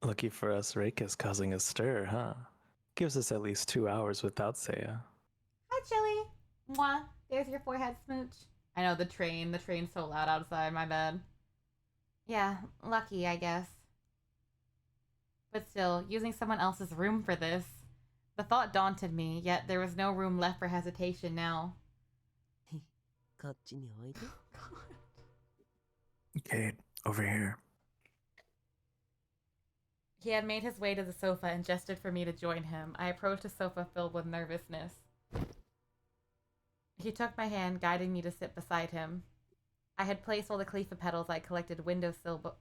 Lucky for us, Reika's causing a stir, huh? Gives us at least 2 hours without Seiya. Hi, Chili. Mwah. There's your forehead smooch. I know, the train's so loud outside, my bad. Yeah, lucky, I guess. But still, using someone else's room for this. The thought daunted me, yet there was no room left for hesitation now. こっちにおいで。 Okay, over here. He had made his way to the sofa and gestured for me to join him. I approached a sofa filled with nervousness. He took my hand, guiding me to sit beside him. I had placed all the clefa petals I collected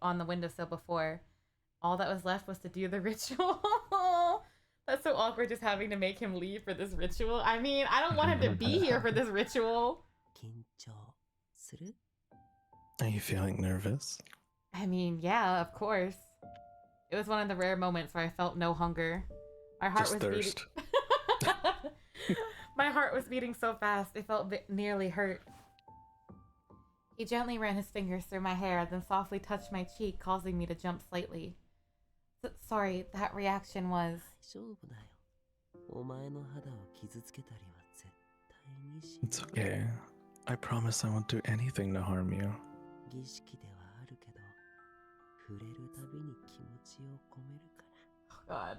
on the windowsill before. All that was left was to do the ritual. That's so awkward, just having to make him leave for this ritual. I mean, I don't want him to be here for this ritual. 緊張する？ Are you feeling nervous? I mean, yeah, of course. It was one of the rare moments where I felt no hunger. My heart Just was thirst. beating. My heart was beating so fast, it felt nearly hurt. He gently ran his fingers through my hair, then softly touched my cheek, causing me to jump slightly. Sorry, that reaction was... 大丈夫だよ。お前の肌を傷つけたりは絶対にしない。 It's okay. I promise I won't do anything to harm you. 儀式ではあるけど、触れるたびに気持ちを込めるから。 God.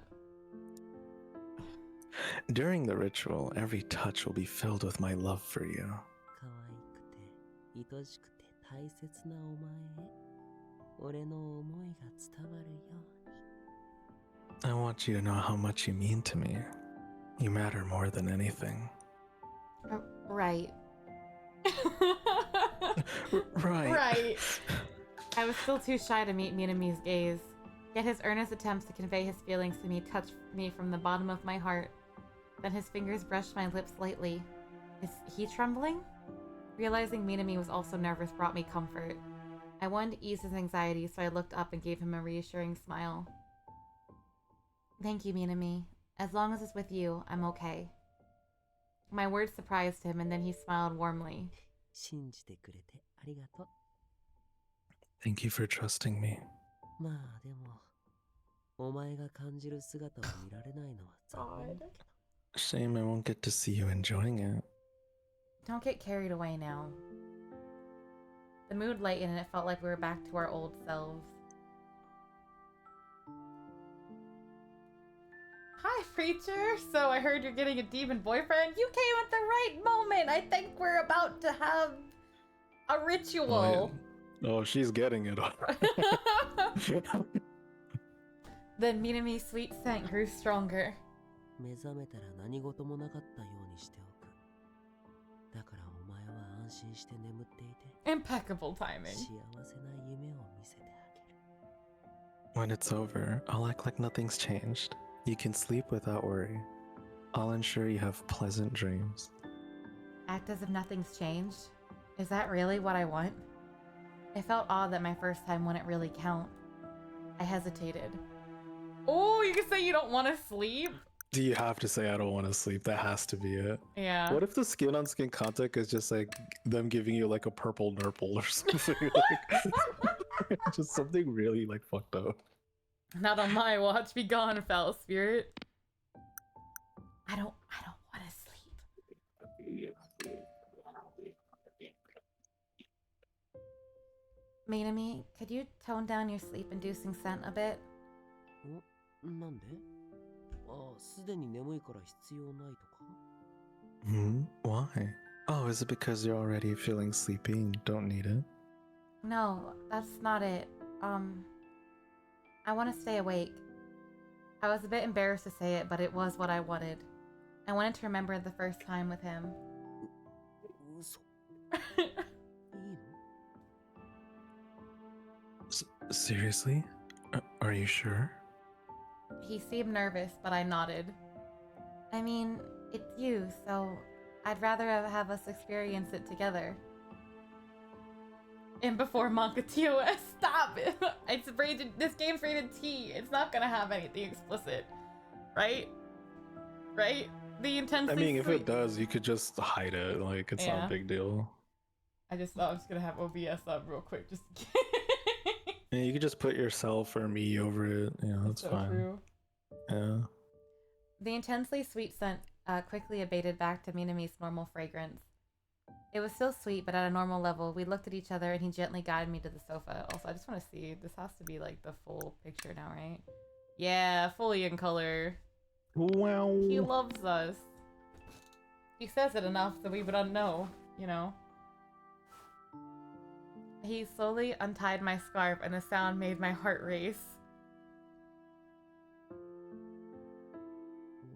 During the ritual, every touch will be filled with my love for you. 可愛くて、愛しくて大切なお前へ、俺の思いが伝わるように。 I want you to know how much you mean to me. You matter more than anything. Right. Right. Right. I was still too shy to meet Minami's gaze, yet his earnest attempts to convey his feelings to me touched me from the bottom of my heart. Then his fingers brushed my lips lightly. Is he trembling? Realizing Minami was also nervous brought me comfort. I wanted to ease his anxiety, so I looked up and gave him a reassuring smile. Thank you, Minami. As long as it's with you, I'm okay. My words surprised him, and then he smiled warmly. 信じてくれてありがとう。 Thank you for trusting me. まあでも、お前が感じる姿を見られないのは残念だけど。 Shame I won't get to see you enjoying it. Don't get carried away now. The mood lightened and it felt like we were back to our old selves. Hi, Preacher! So I heard you're getting a demon boyfriend. You came at the right moment! I think we're about to have a ritual. Oh, she's getting it. Then Minami's sweet scent grew stronger. 目覚めたら何事もなかったようにしておく。だからお前は安心して眠っていて。 Impeccable timing. 幸せな夢を見せてあげる。 When it's over, I'll act like nothing's changed. You can sleep without worry. I'll ensure you have pleasant dreams. Act as if nothing's changed? Is that really what I want? It felt odd that my first time wouldn't really count. I hesitated. Oh, you can say you don't want to sleep? Do you have to say I don't want to sleep? That has to be it. Yeah. What if the skin on skin contact is just like them giving you like a purple nurple or something? Like, just something really like fucked up. Not on my watch. Be gone, foul spirit. I don't want to sleep. Minami, could you tone down your sleep-inducing scent a bit? なんで？ああ、すでに眠いから必要ないとか？ Why? Oh, is it because you're already feeling sleepy and don't need it? No, that's not it. I want to stay awake. I was a bit embarrassed to say it, but it was what I wanted. I wanted to remember the first time with him. 嘘。いいの？ Seriously? Are you sure? He seemed nervous, but I nodded. I mean, it's you, so I'd rather have us experience it together. And before Manga TOS, stop it! It's rated. This game's rated T. It's not gonna have anything explicit, right? Right? The intensely. I mean, if sweet... it does, you could just hide it. Like, it's not a big deal. I just thought I was gonna have OBS up real quick, just. Yeah, you could just put yourself or me over it. You know, that's so fine. True. Yeah. The intensely sweet scent quickly abated back to Minami's normal fragrance. It was still sweet, but at a normal level. We looked at each other, and he gently guided me to the sofa. Also, I just want to see. This has to be like the full picture now, right? Yeah, fully in color. Wow. He loves us. He says it enough that we would know, you know. He slowly untied my scarf, and the sound made my heart race.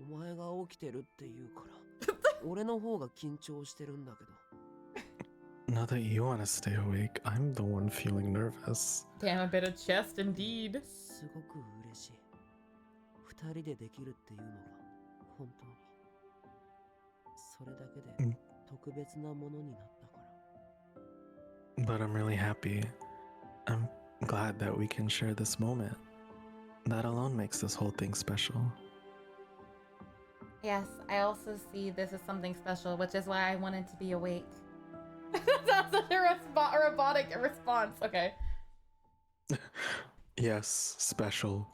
お前が起きてるって言うから、俺の方が緊張してるんだけど。 Now that you want to stay awake, I'm the one feeling nervous. Damn, a bit of chest indeed. すごく嬉しい。二人でできるっていうのが本当に。それだけで特別なものになったから。 But I'm really happy. I'm glad that we can share this moment. That alone makes this whole thing special. Yes, I also see this as something special, which is why I wanted to be awake. That's such a robotic response. Okay. Yes, special.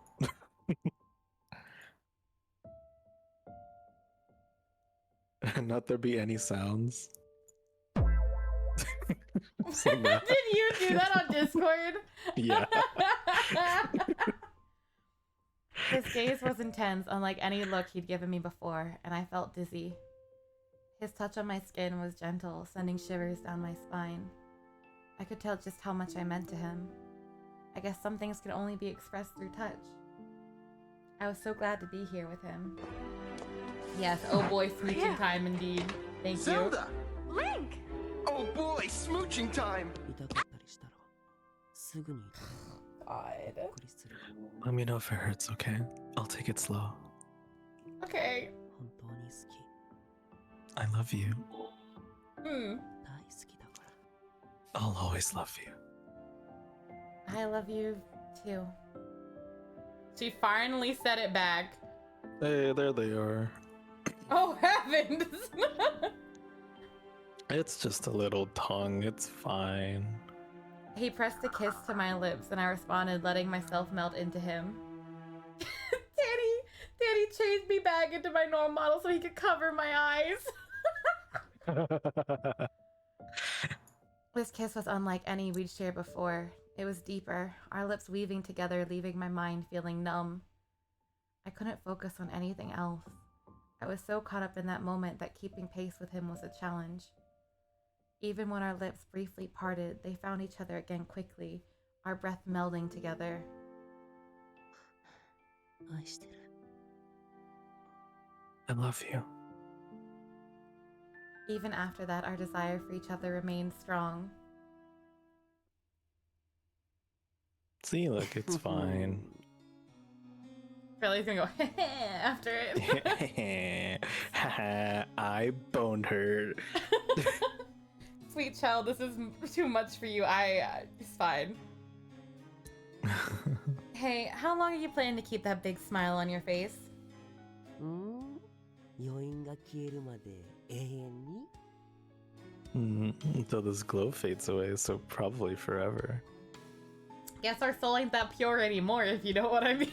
Not there be any sounds. It's like that. Did you do that on Discord? Yeah. His gaze was intense, unlike any look he'd given me before, and I felt dizzy. His touch on my skin was gentle, sending shivers down my spine. I could tell just how much I meant to him. I guess some things can only be expressed through touch. I was so glad to be here with him. Yes, oh boy, smooching time indeed. Thank Zelda! you. Link! Oh boy, smooching time! 痛かったりしたらすぐに痛い。 God. びっくりする。 Let me know if it hurts, okay? I'll take it slow. Okay. 本当に好き。 I love you. Hmm. 大好きだから。 I'll always love you. I love you too. She finally said it back. Hey, there they are. Oh heavens! It's just a little tongue. It's fine. He pressed a kiss to my lips and I responded, letting myself melt into him. Danny changed me back into my normal model so he could cover my eyes. This kiss was unlike any we'd shared before. It was deeper, our lips weaving together, leaving my mind feeling numb. I couldn't focus on anything else. I was so caught up in that moment that keeping pace with him was a challenge. Even when our lips briefly parted, they found each other again quickly, our breath melding together. 愛してる。 I love you. Even after that, our desire for each other remained strong. See, look, it's fine. Riley's gonna go after it. I boned her. Sweet child, this is too much for you. It's fine. Hey, how long are you planning to keep that big smile on your face? 余韻が消えるまで永遠に Until this glow fades away, so probably forever. Guess our soul ain't that pure anymore, if you know what I mean.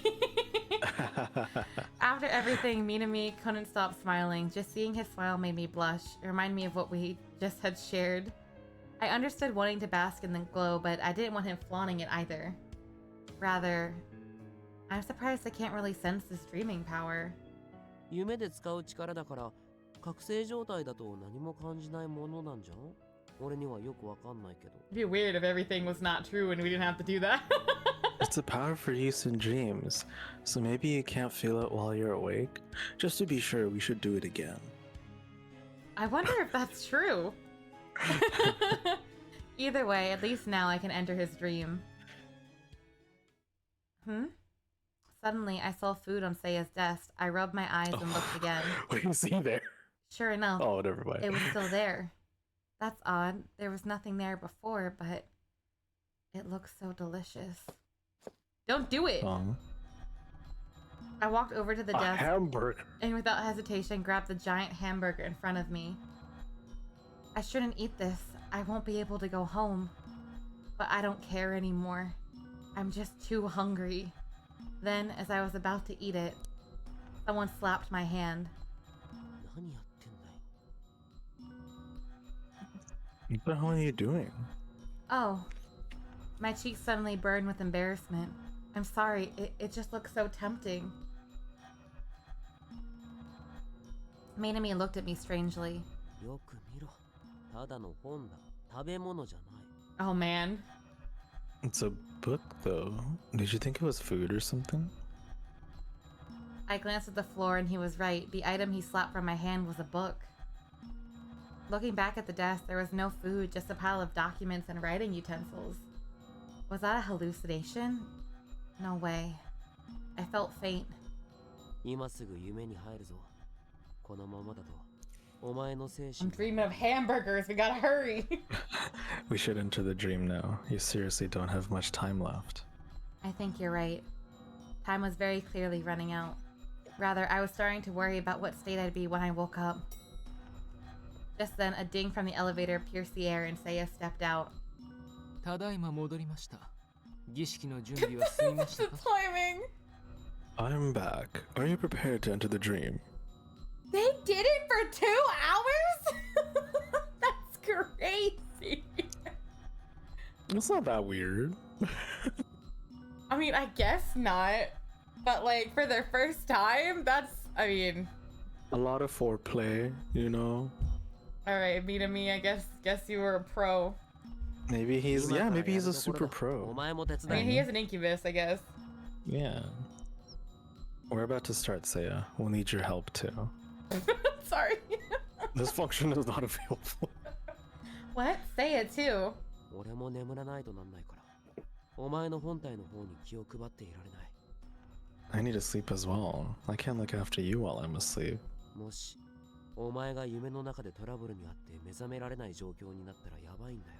After everything, Minami couldn't stop smiling. Just seeing his smile made me blush. It reminded me of what we just had shared. I understood wanting to bask in the glow, but I didn't want him flaunting it either. Rather, I'm surprised I can't really sense this dreaming power. 夢で使う力だから覚醒状態だと何も感じないものなんじゃん俺にはよくわかんないけど It'd be weird if everything was not true and we didn't have to do that. It's a power for use in dreams, so maybe you can't feel it while you're awake. Just to be sure, we should do it again. I wonder if that's true. Either way, at least now I can enter his dream. Suddenly, I saw food on Seiya's desk. I rubbed my eyes and looked again. What do you see there? Sure enough, Oh, never mind. it was still there. That's odd. There was nothing there before, but it looks so delicious. Don't do it! I walked over to the A desk hamburger. and without hesitation grabbed the giant hamburger in front of me. I shouldn't eat this. I won't be able to go home. But I don't care anymore. I'm just too hungry. Then, as I was about to eat it, someone slapped my hand. 何やってんだよ What the hell are you doing? Oh. My cheeks suddenly burned with embarrassment. I'm sorry, it just looks so tempting. Minami looked at me strangely. よく見ろただの本だ食べ物じゃない Oh man. It's a book, though. Did you think it was food or something? I glanced at the floor and he was right. The item he slapped from my hand was a book. Looking back at the desk, there was no food, just a pile of documents and writing utensils. Was that a hallucination? No way. I felt faint. 今すぐ夢に入るぞこのままだとお前の精 I'm 神 dreaming of hamburgers. We gotta hurry. We should enter the dream now. You seriously don't have much time left. I think you're right. Time was very clearly running out. Rather, I was starting to worry about what state I'd be when I woke up. Just then, a ding from the elevator pierced the air and Seiya stepped out. ただいま戻りました。儀式の準備は済みましたか？ The timing! I'm back. Are you prepared to enter the dream? They did it for 2 hours? That's crazy. It's not that weird. I mean, I guess not. But like, for their first time, that's, I mean... A lot of foreplay, you know? Alright, Minami, I guess you were a pro. Maybe he's a super pro. I mean, he is an incubus, I guess. Yeah. We're about to start, Seiya. We'll need your help too. Sorry. This function is not available. What? Seiya too. 俺も眠らないとなんないから、お前の本体の方に気を配っていられない。I need to sleep as well. I can't look after you while I'm asleep. もし、お前が夢の中でトラブルにあって目覚められない状況になったらやばいんだよ。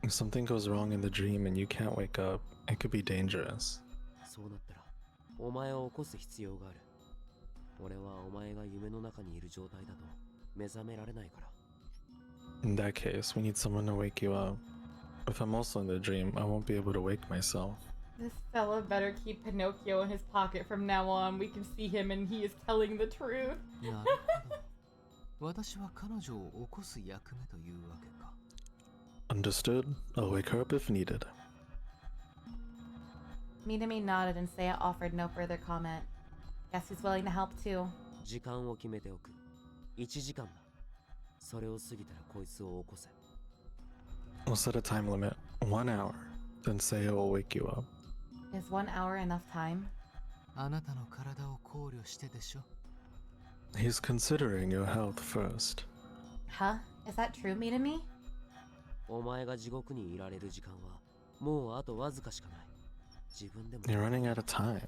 If something goes wrong in the dream and you can't wake up, it could be dangerous. そうなったら、お前を起こす必要がある。俺はお前が夢の中にいる状態だと目覚められないから。In that case, we need someone to wake you up. If I'm also in the dream, I won't be able to wake myself. This fella better keep Pinocchio in his pocket from now on. We can see him and he is telling the truth. なるほど。私は彼女を起こす役目というわけか。Understood. I'll wake her up if needed. Minami nodded and Seiya offered no further comment. Guess he's willing to help too. 時間を決めておく。1時間だ。それを過ぎたらこいつを起こせ。We'll set a time limit. 1 hour. Then Seiya will wake you up. Is 1 hour enough time? あなたの体を考慮してでしょ。He's considering your health first. Huh? Is that true, Minami? お前が地獄にいられる時間はもうあとわずかしかない。自分でも。You're running out of time.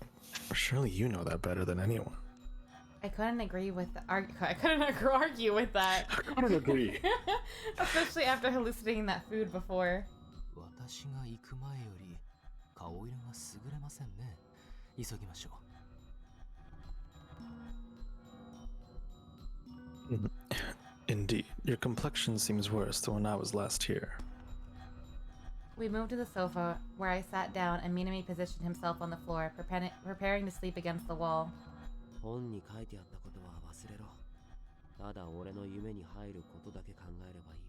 Surely you know that better than anyone. I couldn't agree with I couldn't argue with that. I couldn't agree. Especially after hallucinating that food before. 私が行く前より顔色が優れませんね。急ぎましょう。Indeed, your complexion seems worse than when I was last here. We moved to the sofa, where I sat down and Minami positioned himself on the floor, preparing to sleep against the wall. 本に書いてあったことは忘れろ。ただ俺の夢に入ることだけ考えればいい。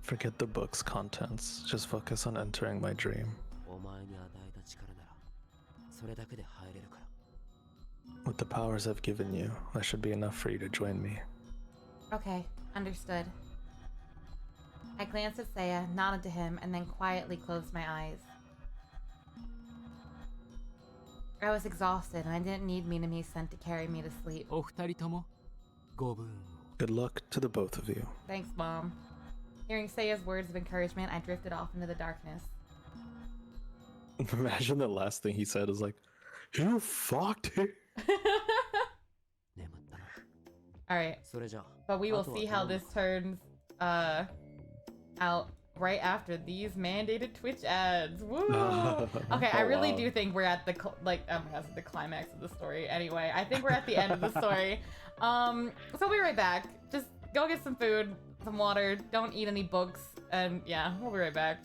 Forget the book's contents. Just focus on entering my dream. お前に与えた力なら、それだけで入れるから。With the powers I've given you, that should be enough for you to join me. Okay, understood. I glanced at Seiya, nodded to him, and then quietly closed my eyes. I was exhausted, and I didn't need Minami's scent to carry me to sleep. お二人ともご分を。Good luck to the both of you. Thanks, Mom. Hearing Seiya's words of encouragement, I drifted off into the darkness. Imagine the last thing he said is like, "You fucked it." Alright, but we will see how this turns out right after these mandated Twitch ads. Woo! Okay, I really do think we're at the the climax of the story. Anyway, I think we're at the end of the story. So we'll be right back. Just go get some food, some water. Don't eat any books, and yeah, we'll be right back.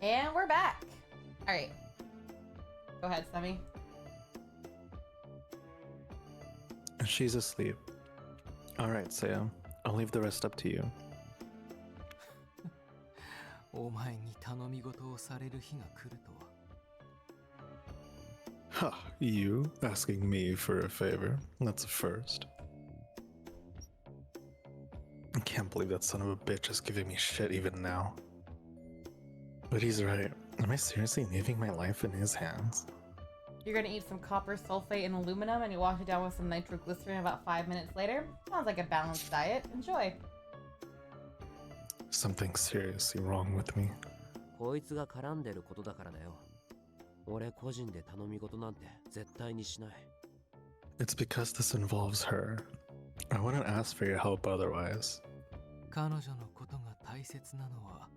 And we're back. All right. Go ahead, Semi. She's asleep. Alright, Saya. I'll leave the rest up to you. お前に頼み事をされる日が来るとは。Huh, you asking me for a favor? That's a first. I can't believe that son of a bitch is giving me shit even now. But he's right. Am I seriously leaving my life in his hands? You're gonna eat some copper sulfate and aluminum and you wash it down with some nitroglycerin about 5 minutes later? Sounds like a balanced diet. Enjoy. Something seriously wrong with me. こいつが絡んでることだからだよ。俺個人で頼み事なんて絶対にしない。It's because this involves her. I wouldn't ask for your help otherwise. 彼女のことが大切なのは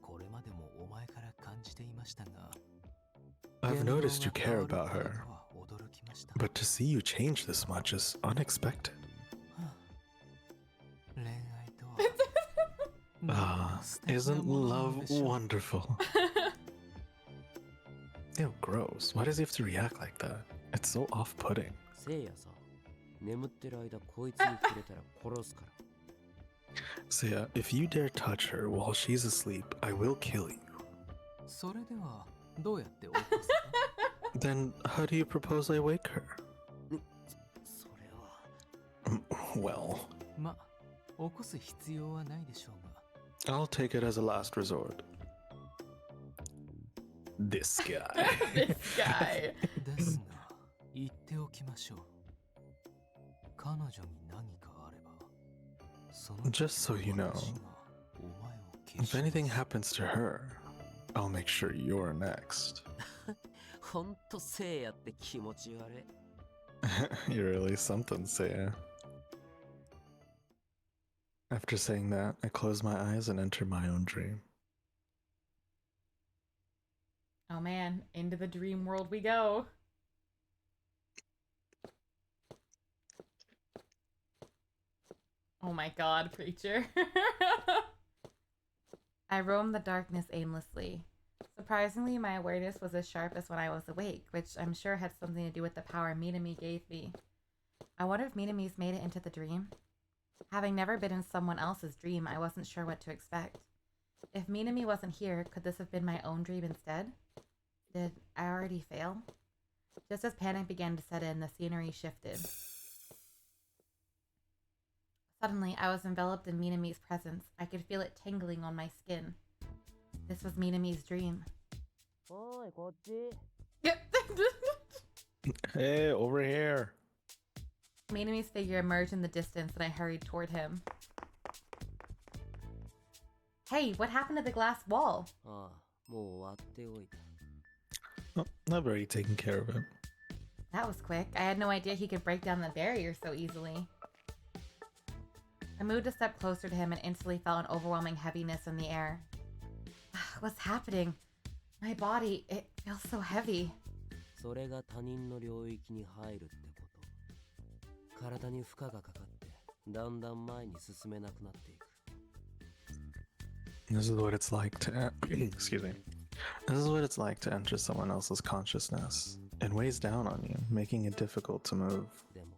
これまでもお前から感じていましたが I've noticed you care about her, but to see you change this much is unexpected. 恋愛とは Ah, isn't love wonderful? Ew, gross. Why does he have to react like that? It's so off-putting. せいやさ、眠ってる間こいつに触れたら殺すから。Saya, if you dare touch her while she's asleep, I will kill you. それではどうやって起こす Then how do you propose I wake her? それは。Well, ま、起こす必要はないでしょうが。I'll take it as a last resort. This guy. This guy. ですが、言っておきましょう。彼女に何かあれば、その Just so you know, 私がお前を消 if し anything happens to her, I'll make sure you're next. ほんとせいやって気持ち悪い。You're really something, Saya. After saying that, I close my eyes and enter my own dream. Oh man, into the dream world we go. Oh my god, creature. I roamed the darkness aimlessly. Surprisingly, my awareness was as sharp as when I was awake, which I'm sure had something to do with the power Minami gave me. I wonder if Minami's made it into the dream? Having never been in someone else's dream, I wasn't sure what to expect. If Minami wasn't here, could this have been my own dream instead? Did I already fail? Just as panic began to set in, the scenery shifted. Suddenly, I was enveloped in Minami's presence. I could feel it tingling on my skin. This was Minami's dream. Oi, こっち。 Hey, over here. Minami's figure emerged in the distance and I hurried toward him. Hey, what happened to the glass wall? ああ、もう割っておいた。 Oh, I've already taken care of it. That was quick. I had no idea he could break down the barrier so easily. I moved a step closer to him and instantly felt an overwhelming heaviness in the air. What's happening? My body, it feels so heavy. それが他人の領域に入るってこと。体に負荷がかかって、だんだん前に進めなくなっていく。This is what it's like to excuse me. This is what it's like to enter someone else's consciousness. It weighs down on you, making it difficult to move. でも、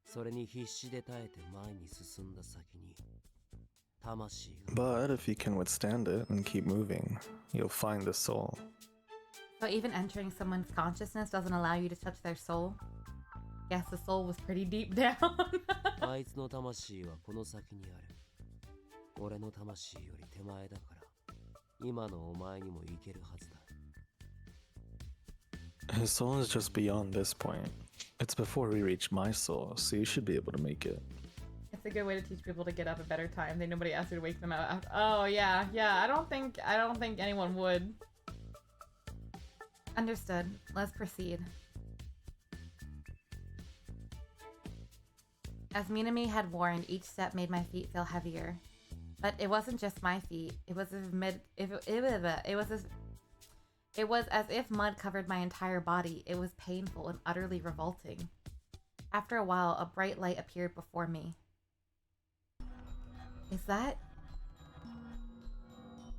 それに必死で耐えて前に進んだ先に、魂が。 But if you can withstand it and keep moving, you'll find the soul. So even entering someone's consciousness doesn't allow you to touch their soul? Guess the soul was pretty deep down. あいつの魂はこの先にある。俺の魂より手前だから、今のお前にも行けるはずだ。 His soul is just beyond this point. It's before we reach my soul, so you should be able to make it. It's a good way to teach people to get up at better times. Nobody asks you to wake them up. Oh yeah, I don't think anyone would. Understood. Let's proceed. As Minami had warned, each step made my feet feel heavier. But it wasn't just my feet. It was as if mud covered my entire body. It was painful and utterly revolting. After a while, a bright light appeared before me. Is that...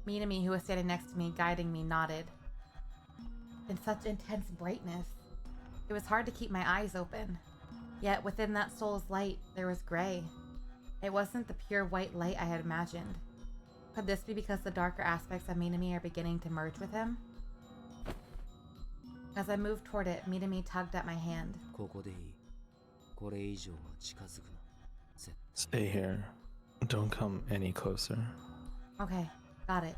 Minami, who was standing next to me, guiding me, nodded. In such intense brightness, it was hard to keep my eyes open. Yet within that soul's light, there was gray. It wasn't the pure white light I had imagined. Could this be because the darker aspects of Minami are beginning to merge with him? As I moved toward it, Minami tugged at my hand. Stay here. Don't come any closer. Okay, got it.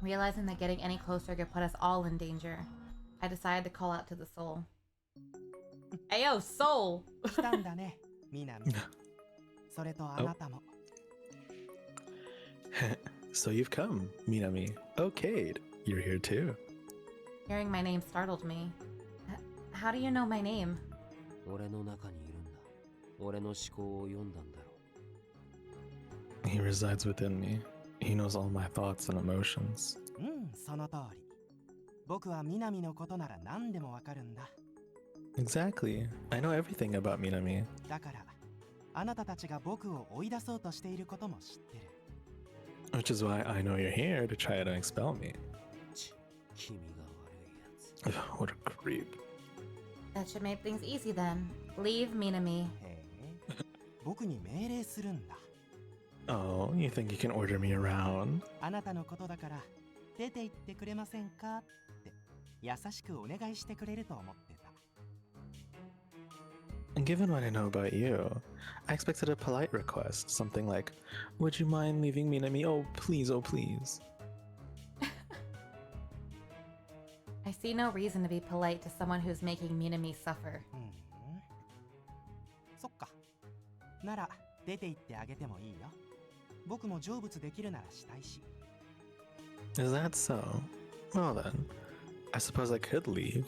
Realizing that getting any closer could put us all in danger, I decided to call out to the soul. Ayo, soul! 来たんだね、ミナミ。それとあなたも。So you've come, Minami. Okay, you're here too. Hearing my name startled me. How do you know my name? 俺の中にいるんだ。俺の思考を読んだんだろう。 He resides within me. He knows all my thoughts and emotions. うん、その通り。僕はミナミのことなら何でもわかるんだ。Exactly. I know everything about Minami. だから、あなたたちが僕を追い出そうとしていることも知ってる。Which is why I know you're here to try to expel me. 君が悪いやつ。What a creep. That should make things easy then. Leave Minami. へえ、僕に命令するんだ。Oh, you think you can order me around? あなたのことだから出て行ってくれませんかって優しくお願いしてくれると思ってた。And given what I know about you, I expected a polite request, something like, "Would you mind leaving Minami? Oh, please, oh, please." I see no reason to be polite to someone who's making Minami suffer. そっか。なら出て行ってあげてもいいよ。僕も成仏できるならしたいし。Is that so? Well then, I suppose I could leave.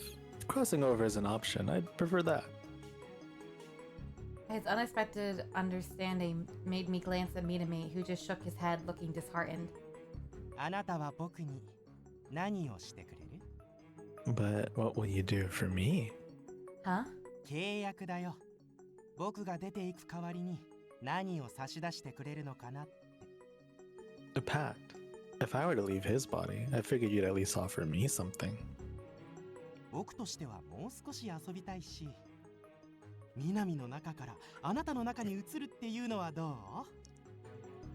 Crossing over is an option. I'd prefer that. His unexpected understanding made me glance at Minami, who just shook his head, looking disheartened. あなたは僕に何をしてくれる？ But what will you do for me? Huh? 契約だよ。僕が出ていく代わりに何を差し出してくれるのかなって。A pact. If I were to leave his body, I figured you'd at least offer me something. 僕としてはもう少し遊びたいし、南の中からあなたの中に移るっていうのはど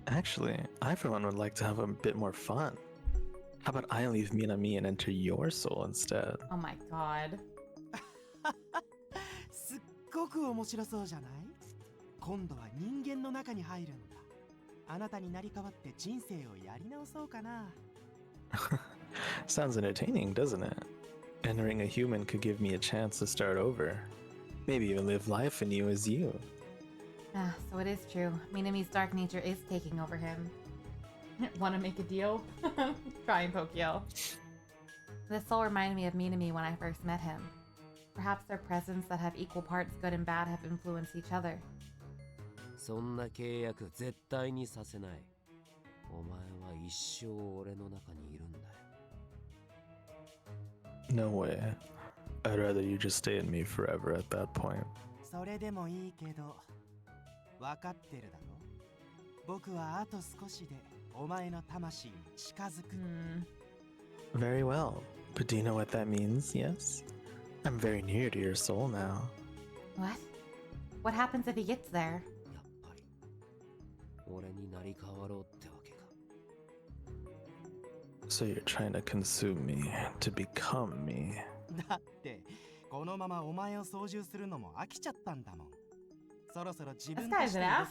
う？ Actually, I for one would like to have a bit more fun. How about I leave Minami and enter your soul instead? Oh my god. すっごく面白そうじゃない？今度は人間の中に入るんだ。あなたになり変わって人生をやり直そうかな。Sounds entertaining, doesn't it? Entering a human could give me a chance to start over. Maybe even live life in you as you. Ah, so it is true. Minami's dark nature is taking over him. Want to make a deal? Try and Pokyo. This soul reminded me of Minami when I first met him. Perhaps their presence that have equal parts good and bad have influenced each other. そんな契約絶対にさせない。お前は一生俺の中にいるんだよ。No way. I'd rather you just stay in me forever at that point. それでもいいけど、分かってるだろ。僕はあと少しでお前の魂に近づく。Very well. But do you know what that means, yes? I'm very near to your soul now. What? What happens if he gets there? やっぱり俺になり変わろうってわけか。So you're trying to consume me, to become me. だってこのままお前を操縦するのも飽きちゃったんだもん。そろそろ自分として動きたいじゃな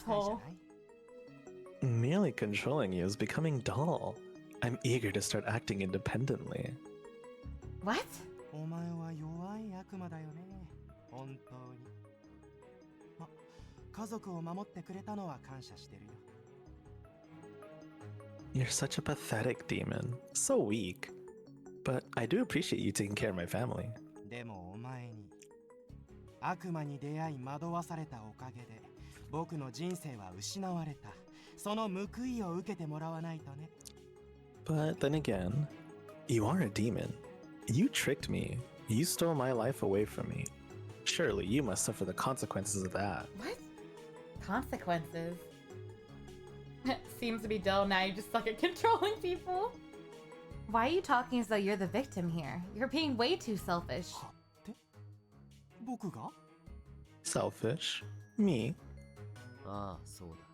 い？ Merely controlling you is becoming dull. I'm eager to start acting independently. What? お前は弱い悪魔だよね。本当に。ま、家族を守ってくれたのは感謝してるよ。You're such a pathetic demon. So weak. But I do appreciate you taking care of my family. でもお前に悪魔に出会い惑わされたおかげで僕の人生は失われた。その報いを受けてもらわないとね。But then again, you are a demon. You tricked me. You stole my life away from me. Surely you must suffer the consequences of that. What? Consequences? Seems to be dull now. You just suck at controlling people. Why are you talking as though you're the victim here? You're being way too selfish. 僕が Selfish. Me. ああ、そうだ。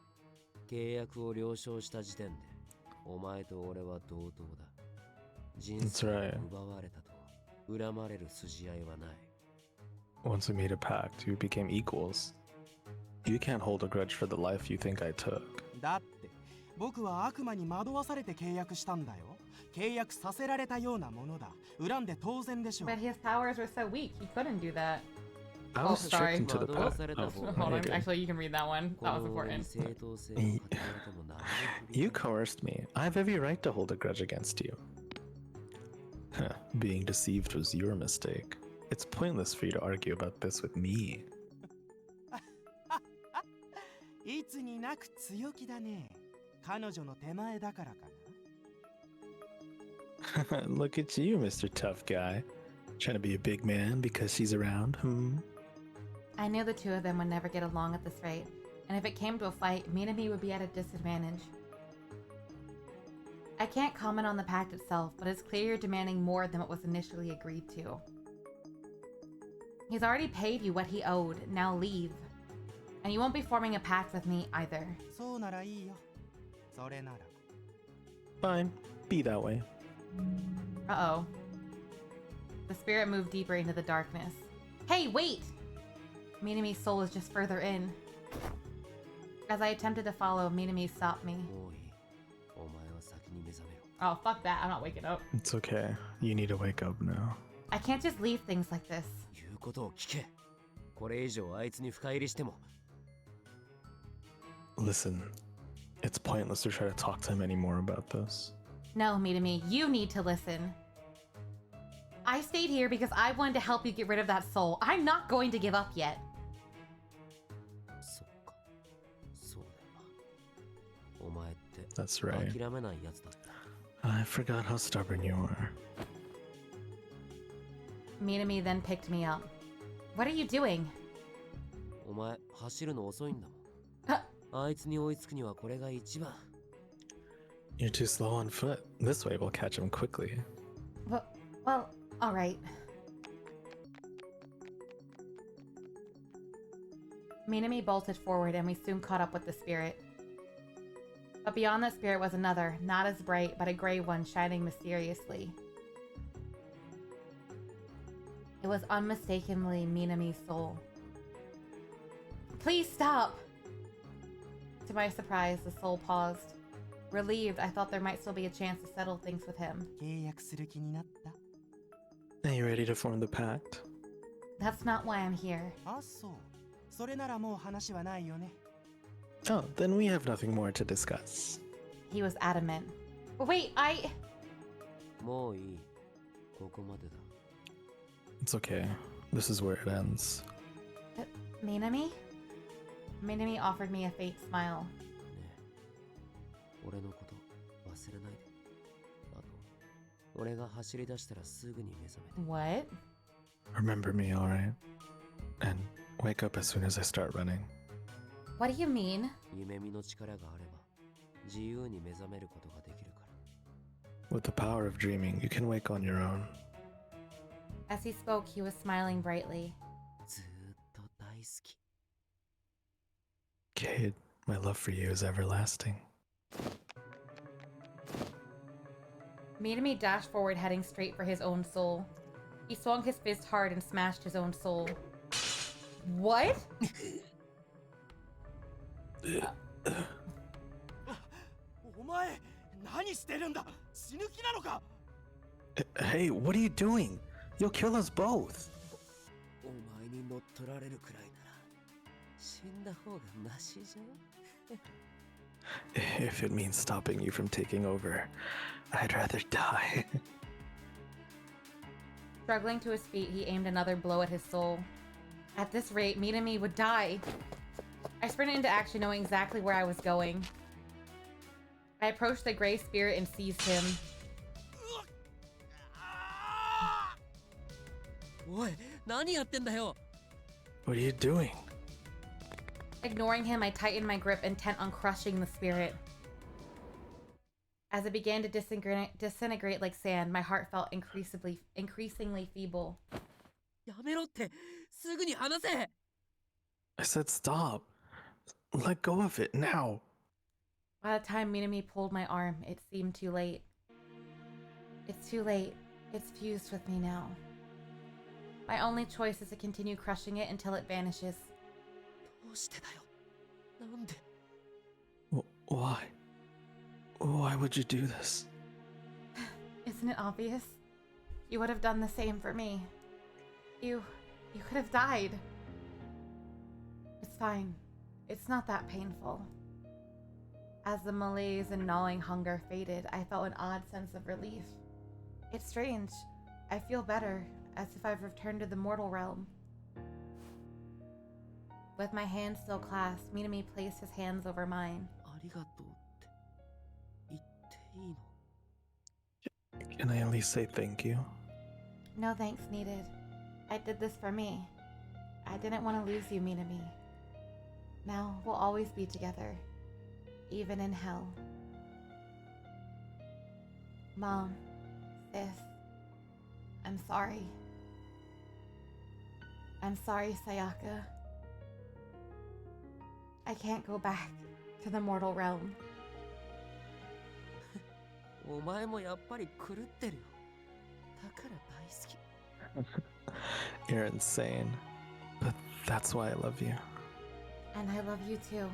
契約を了承した時点で、お前と俺は同等だ。人生を That's right. 奪われたと恨まれる筋合いはない。Once we made a pact, we became equals. You can't hold a grudge for the life you think I took. だって僕は悪魔に惑わされて契約したんだよ。契約させられたようなものだ。恨んで当然でしょ。 But his powers were so weak, he couldn't do that. I Oh, was sorry. tricked into the pact. Oh, Hold on. okay. Actually, you can read that one. That was important. You coerced me. I have every right to hold a grudge against you. Being deceived was your mistake. It's pointless for you to argue about this with me. いつになく強気だね。彼女の手前だからかな。Look at you, Mr. Tough Guy. Trying to be a big man because she's around, I knew the two of them would never get along at this rate, and if it came to a fight, Minami would be at a disadvantage. I can't comment on the pact itself, but it's clear you're demanding more than what was initially agreed to. He's already paid you what he owed, now leave. And you won't be forming a pact with me either. そうならいいよ。それなら。 Fine, be that way. Uh-oh. The spirit moved deeper into the darkness. Hey, wait! Minami's soul is just further in. As I attempted to follow, Minami stopped me. もういい。お前は先に目覚めろ。 Oh, fuck that. I'm not waking up. It's okay. You need to wake up now. I can't just leave things like this. 言うことを聞け。これ以上あいつに深入りしても。 Listen, it's pointless to try to talk to him anymore about this. No, Minami, you need to listen. I stayed here because I wanted to help you get rid of that soul. I'm not going to give up yet. そっか。そうだよな。お前って That's right. 諦めないやつだった。 I forgot how stubborn you are. Minami then picked me up. What are you doing? お前走るの遅いんだもん。あいつに追いつくにはこれが一番。 You're too slow on foot. This way we'll catch him quickly. Well, alright. Minami bolted forward and we soon caught up with the spirit. But beyond the spirit was another, not as bright, but a gray one shining mysteriously. It was unmistakably Minami's soul. Please stop! To my surprise, the soul paused. Relieved, I thought there might still be a chance to settle things with him. 契約する気になった。 Are you ready to form the pact? That's not why I'm here. あ、そう。それならもう話はないよね。 Oh, then we have nothing more to discuss. He was adamant. But wait, もういい。ここまでだ。 It's okay. This is where it ends. Minami? Minami offered me a faint smile. ねえ、俺のこと忘れないで。あと、俺が走り出したらすぐに目覚めて。 What? Remember me, alright? And wake up as soon as I start running. What do you mean? 夢見の力があれば、自由に目覚めることができるから。 With the power of dreaming, you can wake on your own. As he spoke, he was smiling brightly. ずーっと大好き。 Kid, my love for you is everlasting. Minami dashed forward, heading straight for his own soul. He swung his fist hard and smashed his own soul. What? お前、何してるんだ。死ぬ気なのか。 Hey, what are you doing? You'll kill us both. お前に乗っ取られるくらいなら、死んだ方がマシじゃん。 If it means stopping you from taking over, I'd rather die. Struggling to his feet, he aimed another blow at his soul. At this rate, Minami would die. I sprinted into action, knowing exactly where I was going. I approached the gray spirit and seized him. おい、何やってんだよ。 What are you doing? Ignoring him, I tightened my grip, intent on crushing the spirit. As it began to disintegrate like sand, my heart felt increasingly feeble. やめろって、すぐに離せ。 I said stop. Let go of it now. By the time Minami pulled my arm, it seemed too late. It's too late. It's fused with me now. My only choice is to continue crushing it until it vanishes. どうしてだよ。なんで。 Why? Why would you do this? Isn't it obvious? You would have done the same for me. You could have died. It's fine. It's not that painful. As the malaise and gnawing hunger faded, I felt an odd sense of relief. It's strange. I feel better, as if I've returned to the mortal realm. With my hands still clasped, Minami placed his hands over mine. ありがとうって言っていいの？ Can I at least say thank you? No thanks needed. I did this for me. I didn't want to lose you, Minami. Now we'll always be together, even in hell. Mom, sis, I'm sorry. I'm sorry, Sayaka. I can't go back to the mortal realm. お前もやっぱり狂ってるよ。だから大好き。 You're insane. But that's why I love you. And I love you too.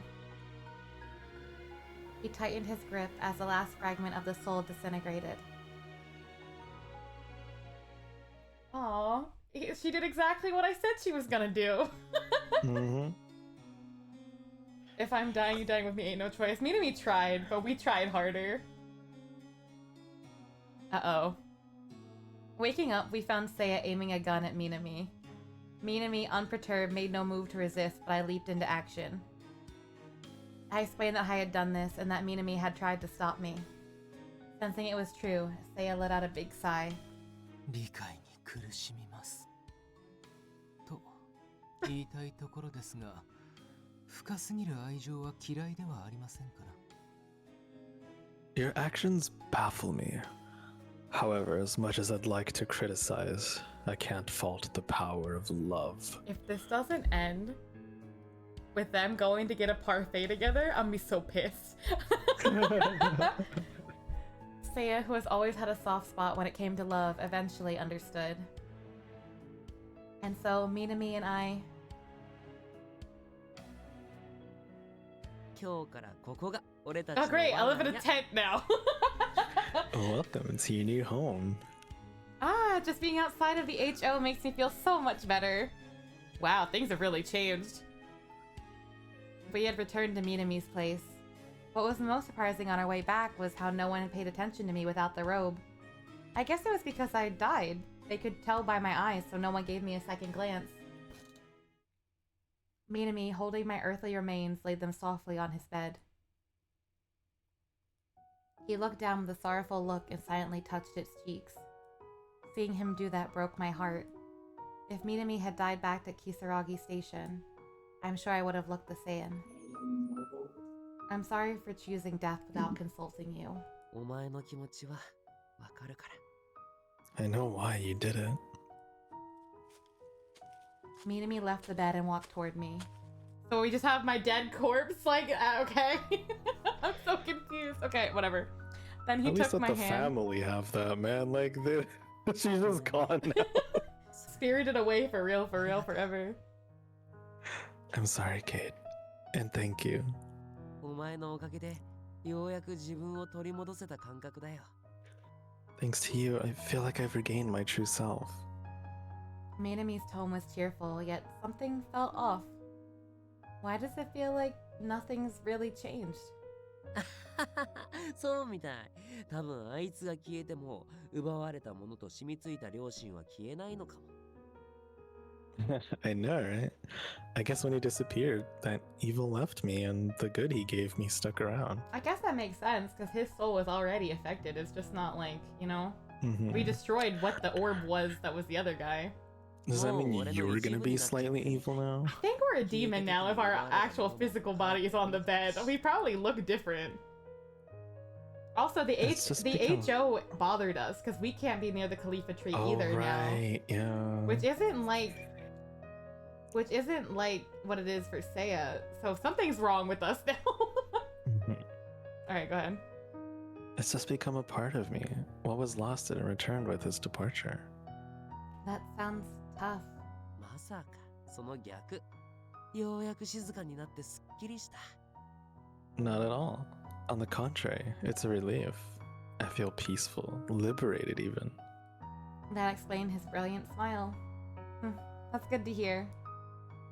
He tightened his grip as the last fragment of the soul disintegrated. Aww, she did exactly what I said she was gonna do. If I'm dying, you dying with me ain't no choice. Minami tried, but we tried harder. Uh-oh. Waking up, we found Seiya aiming a gun at Minami. Minami, unperturbed, made no move to resist, but I leaped into action. I explained that I had done this and that Minami had tried to stop me. Sensing it was true, Seiya let out a big sigh. 理解に苦しみます。と言いたいところですが、深すぎる愛情は嫌いではありませんから。 Your actions baffle me. However, as much as I'd like to criticize, I can't fault the power of love. If this doesn't end with them going to get a parfait together, I'm gonna be so pissed. Seiya, who has always had a soft spot when it came to love, eventually understood. And so, Minami and I... 今日からここが俺たちの Oh great, I live 輪 in や a tent now! Welcome to your new home. Ah, just being outside of the HO makes me feel so much better. Wow, things have really changed. We had returned to Minami's place. What was most surprising on our way back was how no one had paid attention to me without the robe. I guess it was because I died. They could tell by my eyes, so no one gave me a second glance. Minami, holding my earthly remains, laid them softly on his bed. He looked down with a sorrowful look and silently touched its cheeks. Seeing him do that broke my heart. If Minami had died back at Kisaragi Station, I'm sure I would have looked the same. I'm sorry for choosing death without consulting you. お前の気持ちはわかるから。 I know why you did it. Minami left the bed and walked toward me. So we just have my dead corpse? Like, okay. I'm so confused. Okay, whatever. Then he At least took let my the hand. family have that, man. Like, she's just gone now. Spirited away for real, forever. I'm sorry, Kate. And thank you. お前のおかげでようやく自分を取り戻せた感覚だよ。 Thanks to you, I feel like I've regained my true self. Minami's tone was cheerful, yet something felt off. Why does it feel like nothing's really changed? そうみたい。多分あいつが消えても奪われたものと染みついた両親は消えないのかも。I know, right? I guess when he disappeared, that evil left me and the good he gave me stuck around. I guess that makes sense, because his soul was already affected. It's just not like, you know? Mhm. We destroyed what the orb was that was the other guy. Does that mean you're gonna be slightly evil now? I think we're a demon now if our actual physical body is on the bed. We probably look different. Also, the It's just become- HO bothered us because we can't be near the Khalifa tree Oh, either right. Yeah. now. Which isn't like what it is for Seiya. So something's wrong with us now. Mhm. Alright, go ahead. It's just become a part of me. What was lost and returned with his departure. That sounds tough. まさかその逆。ようやく静かになってすっきりした。 Not at all. On the contrary, it's a relief. I feel peaceful, liberated even. That explained his brilliant smile. That's good to hear.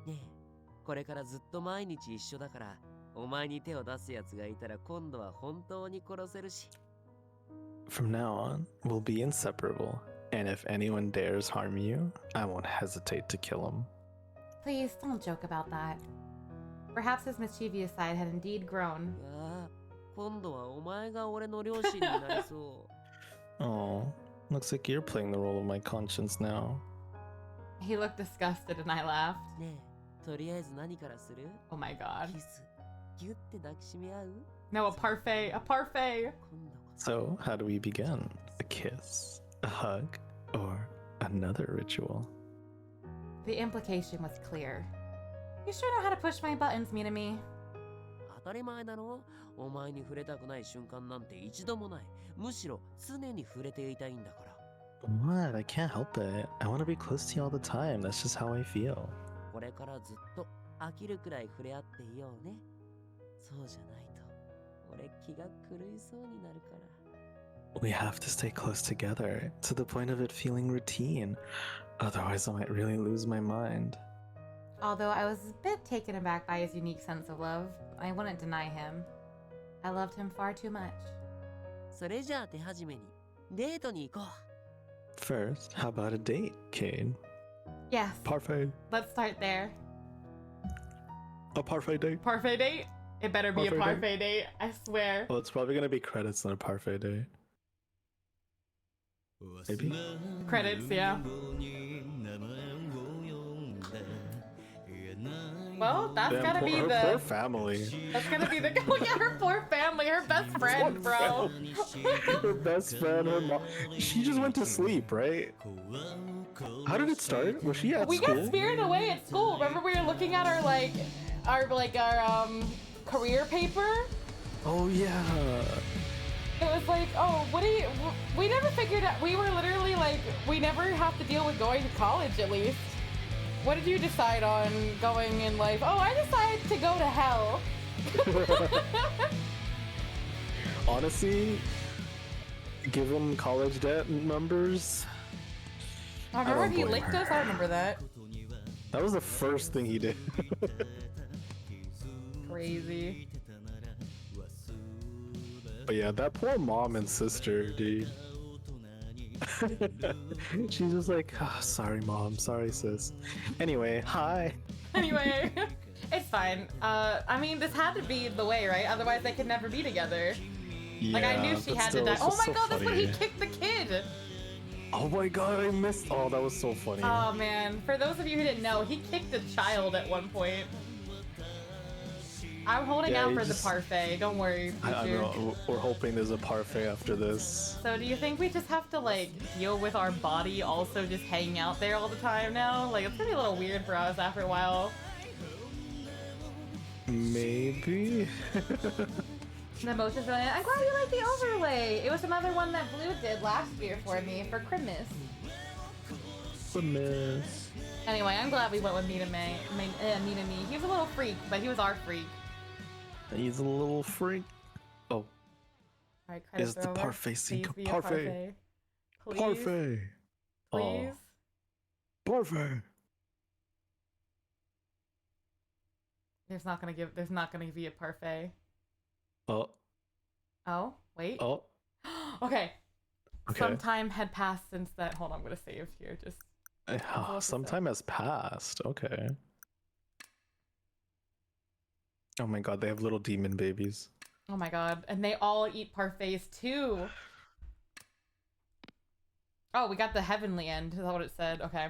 ねえ、これからずっと毎日一緒だから、お前に手を出すやつがいたら今度は本当に殺せるし。 From now on, we'll be inseparable. And if anyone dares harm you, I won't hesitate to kill him. Please don't joke about that. Perhaps his mischievous side had indeed grown. ああ、今度はお前が俺の両親になりそ Oh, looks like you're playing the role of my conscience now. He looked disgusted and I laughed. う。ねえ、とりあえず何からする？ Oh my god. キス、ギュッて抱きしめ合う？ No, a parfait, a parfait. 今度こそ。 So, how do we begin? A kiss, a hug, or another ritual? The implication was clear. You sure know how to push my buttons, Minami. 当たり前だろ？お前に触れたくない瞬間なんて一度もない。むしろ常に触れていたいんだから。 What? I can't help it. I want to be close to you all the time. That's just how I feel. これからずっと飽きるくらい触れ合っていようね。そうじゃないと俺気が狂いそうになるから。 We have to stay close together to the point of it feeling routine. Otherwise, I might really lose my mind. Although I was a bit taken aback by his unique sense of love, I wouldn't deny him. I loved him far too much. それじゃあ手始めにデートに行こう。 First, how about a date, Cade? Yes, Parfait. let's start there. A parfait date? Parfait date? It better be a Parfait parfait date, I swear. Well, it's probably gonna be credits on a parfait date. Maybe? Credits, yeah. Well, that's Damn, gotta be her the... poor family. That's gonna be the... Oh yeah, her poor family, her best friend, bro. Her best friend, her mom. She just went to sleep, right? How did it start? Was she at We school? got spirited away at school. Remember we were looking at our career paper? Oh yeah. It was like, oh, what do you... We never figured out... We were literally like, we never have to deal with going to college, at least. What did you decide on going in life? Oh, I decided to go to hell. Honestly, given college debt numbers, I remember don't he blame licked her. us. I remember that. that was the first thing he did. Crazy. But yeah, that poor mom and sister, dude. She's just like, oh, sorry, mom. Sorry, sis. Anyway, hi. Anyway, it's fine. I mean, this had to be the way, right? Otherwise, they could never be together. Like, I knew she but had to still, die. it's Oh just my so god, that's when he funny. kicked the kid! Oh my god, I missed. Oh, that was so funny. Oh man, for those of you who didn't know, he kicked a child at one point. I'm holding Yeah, out he for just- the parfait, don't worry. I future. know. We're hoping there's a parfait after this. So do you think we just have to like deal with our body also just hanging out there all the time now? Like it's gonna be a little weird for us after a while. Maybe. The motion's really nice. I'm glad you like the overlay. It was another one that Blue did last year for me for Christmas. Goodness. Anyway, I'm glad we went with Minami. He was a little freak, but he was our freak. He's a little freak. Oh, Alright, is the parfait Please sync be a parfait? Please. Parfait. Please. Oh, parfait. There's not gonna be a parfait. Oh. Oh, wait. Oh. Okay. Okay. Some time had passed since that. Hold on, I'm gonna save here. Just Some time has passed. Okay. Oh my god, they have little demon babies. oh my god, and they all eat parfaits too. Oh, we got the heavenly end. Is that what it said? Okay.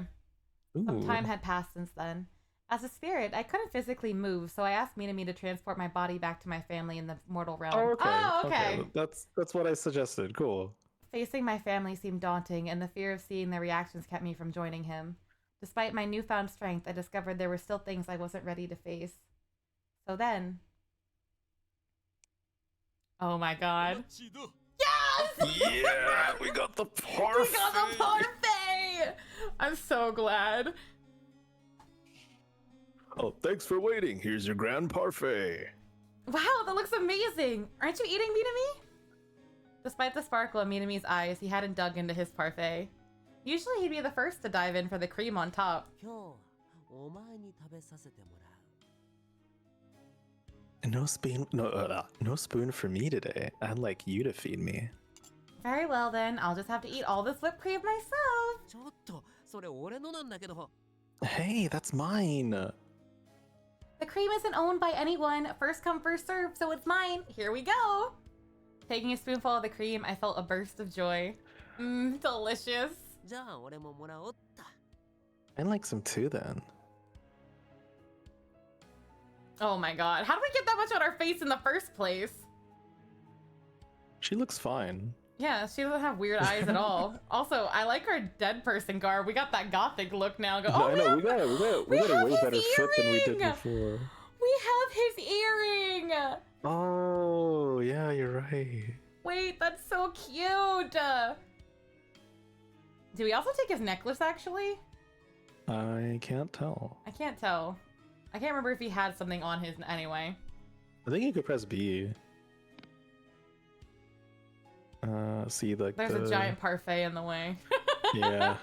Some Ooh. time had passed since then, As a spirit, I couldn't physically move, so I asked Minami to transport my body back to my family in the mortal realm. Oh, okay. Oh, okay. That's what I suggested. Cool. Facing my family seemed daunting, and the fear of seeing their reactions kept me from joining him. Despite my newfound strength, I discovered there were still things I wasn't ready to face. So then... Oh my god. Yes! Yeah, we got the parfait! We got the parfait! I'm so glad. Oh, thanks for waiting. Here's your grand parfait. Wow, that looks amazing! Aren't you eating, Minami? Despite the sparkle in Minami's eyes, he hadn't dug into his parfait. Usually he'd be the first to dive in for the cream on top. No spoon, no spoon for me today. I'd like you to feed me. Very well then, I'll just have to eat all this whipped cream myself. Hey, that's mine. The cream isn't owned by anyone. First come, first serve, so it's mine. Here we go. Taking a spoonful of the cream, I felt a burst of joy. Mmm, delicious. I'd like some too then. Oh my god, how do we get that much on our face in the first place? She looks fine. Yeah, she doesn't have weird eyes at all. Also, I like our dead person garb. We got that gothic look now. Oh, I know, we got a way better fit than we did earring! before. We have his earring! Oh, yeah, you're right. Wait, that's so cute! Do we also take his necklace, actually? I can't tell. I can't tell. I can't remember if he had something on his anyway. I think you could press B. See, like there's a giant parfait in the way. Yeah.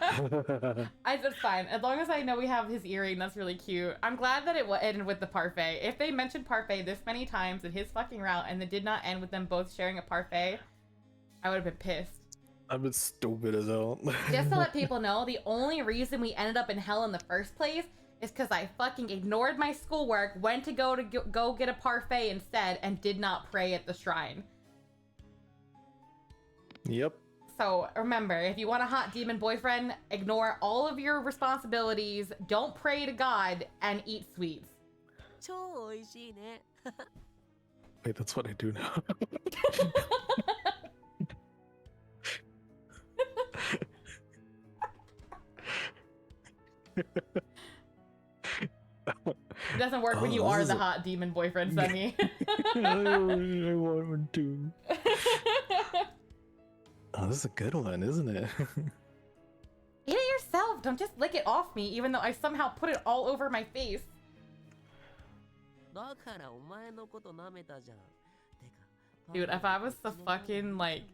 It's fine. As long as I know we have his earring, that's really cute. I'm glad that it ended with the parfait. If they mentioned parfait this many times in his fucking route and it did not end with them both sharing a parfait, I would have been pissed. I've been stupid as hell. Just to let people know, the only reason we ended up in hell in the first place is because I fucking ignored my schoolwork, went to go get a parfait instead, and did not pray at the shrine. Yep. So remember, if you want a hot demon boyfriend, ignore all of your responsibilities, don't pray to God, and eat sweets. Wait, that's what I do now. It doesn't work when you are the hot demon boyfriend, Sunny. I want one too. Oh, this is a good one, isn't it? Eat it yourself. Don't just lick it off me, even though I somehow put it all over my face. Dude, if I was the fucking like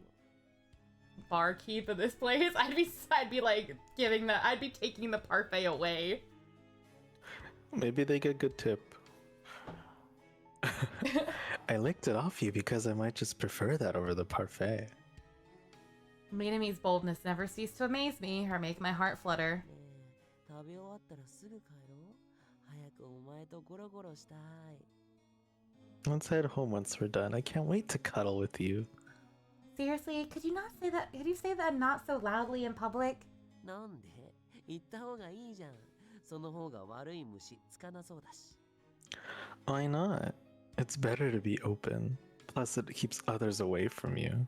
barkeep of this place, I'd be like I'd be taking the parfait away. Maybe they get good tip. I licked it off you because I might just prefer that over the parfait. Minami's boldness never ceased to amaze me or make my heart flutter. Let's head home once we're done. I can't wait to cuddle with you. Seriously, could you not say that? Could you say that not so loudly in public? Why not? It's better to be open. Plus, it keeps others away from you.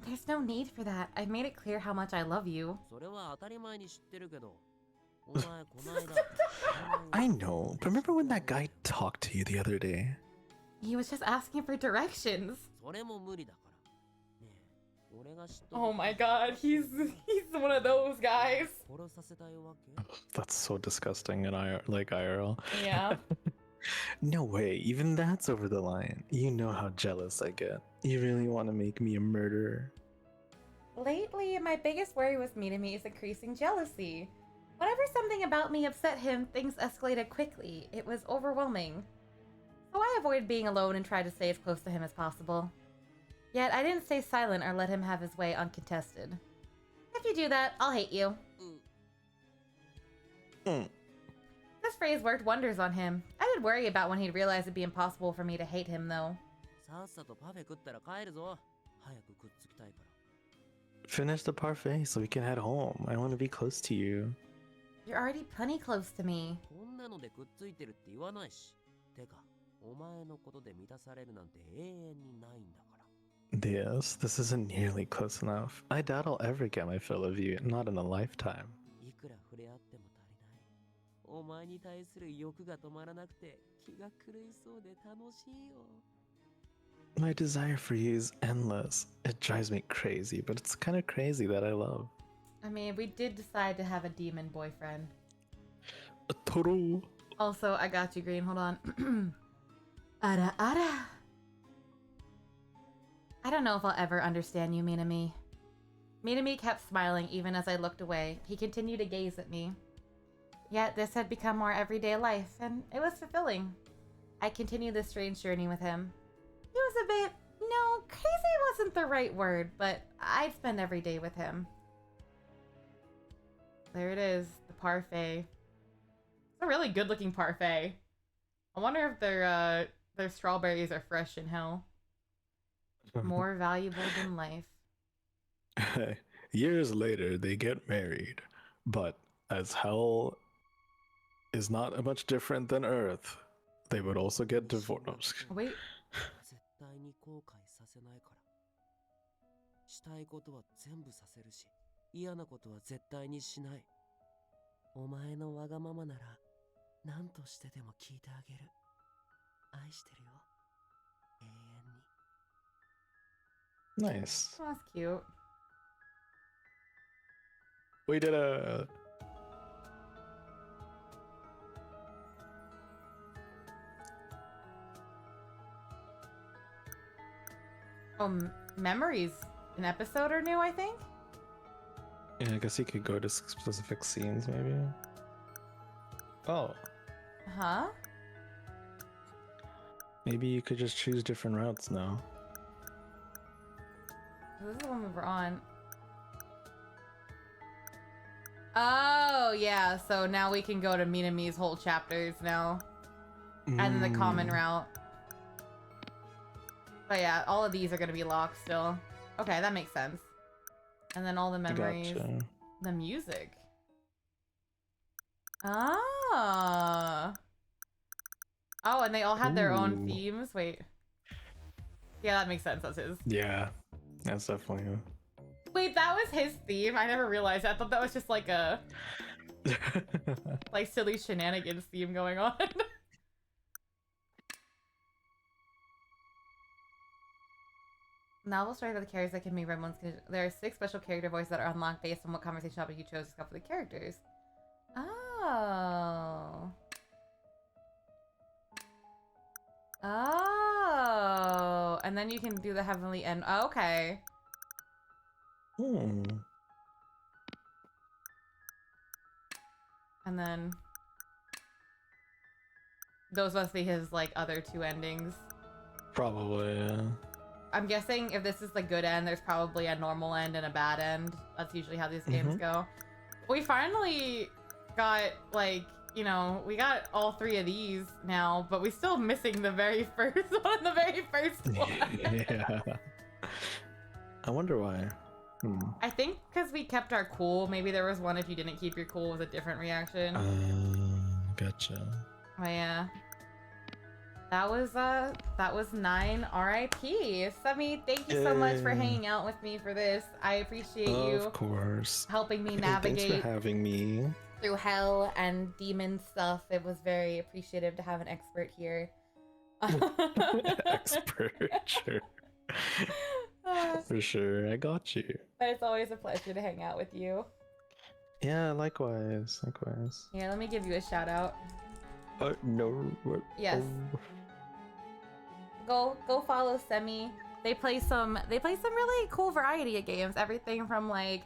There's no need for that. I've made it clear how much I love you. I know, but remember when that guy talked to you the other day? He was just asking for directions. Oh my god, he's one of those guys. That's so disgusting in IRL. Yeah. No way, even that's over the line. You know how jealous I get. You really want to make me a murderer. Lately, my biggest worry with Minami's increasing jealousy. Whenever something about me upset him, things escalated quickly. It was overwhelming. So I avoided being alone and tried to stay as close to him as possible. Yet I didn't stay silent or let him have his way uncontested. If you do that, I'll hate you. This phrase worked wonders on him. I did worry about when he'd realize it'd be impossible for me to hate him, though. Finish the parfait so we can head home. I want to be close to you. You're already plenty close to me. こんなのでくっついてるって言わないし。てか、お前のことで満たされるなんて永遠にないんだから。Yes, this isn't nearly close enough. I doubt I'll ever get my fill of you, not in a lifetime. いくら触れ合っても足りない。お前に対する欲が止まらなくて気が狂いそうで楽しいよ。My desire for you is endless. It drives me crazy, but it's kind of crazy that I love. I mean, we did decide to have a demon boyfriend. Toru. Also, I got you, Green. Hold on. Ara ara. I don't know if I'll ever understand you, Minami. Minami kept smiling even as I looked away. He continued to gaze at me. Yet this had become our everyday life, and it was fulfilling. I continued this strange journey with him. It was a bit... No, crazy wasn't the right word, but I'd spend every day with him. There it is, the parfait. It's a really good-looking parfait. I wonder if their strawberries are fresh in hell. More valuable than life. Years later, they get married, but as hell is not much different than Earth, they would also get divorced. Wait. 絶対に後悔させないから。したいことは全部させるし、嫌なことは絶対にしない。お前のわがままなら、何としてでも聞いてあげる。愛してるよ。永遠に。Nice. Oh, that's cute. We did a... Oh, Memories. An episode or new, I think? Yeah, I guess you could go to specific scenes, maybe. Oh. Huh? Maybe you could just choose different routes now. This is the one we were on. Oh, yeah. So now we can go to Minami's whole chapters now. And then the common route. But yeah, all of these are going to be locked still. Okay, that makes sense. And then all the memories. Gotcha. The music. Ah. Oh, and they all had their own Ooh. themes. Wait. Yeah, that makes sense. That's his. Yeah, that's definitely him. Wait, that was his theme? I never realized. I thought that was just like a like silly shenanigans theme going on. Novel story about the characters that can be read once. There are 6 special character voices that are unlocked based on what conversation topic you chose to discuss for the characters. Oh. Oh. And then you can do the heavenly end. Oh, okay. Hmm. And then those must be his like other 2 endings. Probably, yeah. I'm guessing if this is the good end, there's probably a normal end and a bad end. That's usually how these games go. We finally got, like, you know, we got all 3 of these now, but we're still missing the very first one, the very first one. Yeah. I wonder why. I think because we kept our cool. Maybe there was one if you didn't keep your cool with a different reaction. Gotcha. Oh, yeah. That was 9 RIP. Semi, thank you so much for hanging out with me for this. I appreciate you. Of course. Helping me Hey, navigate thanks for having me. through hell and demon stuff. It was very appreciative to have an expert here. Expert, sure. For sure, I got you. But it's always a pleasure to hang out with you. Yeah, likewise, likewise. Here, let me give you a shout out. No. Yes. Go follow Semi. They play some really cool variety of games. Everything from like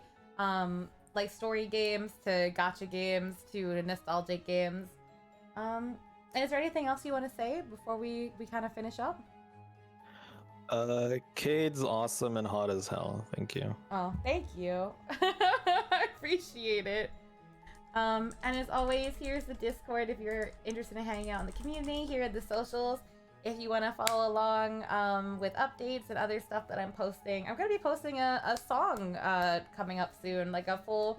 story games to gacha games to nostalgic games. Is there anything else you want to say before we kind of finish up? Cade's awesome and hot as hell. Thank you. Oh, thank you. I appreciate it. And as always, here's the Discord if you're interested in hanging out in the community. Here are the socials if you want to follow along with updates and other stuff that I'm posting. I'm going to be posting a song coming up soon, like a full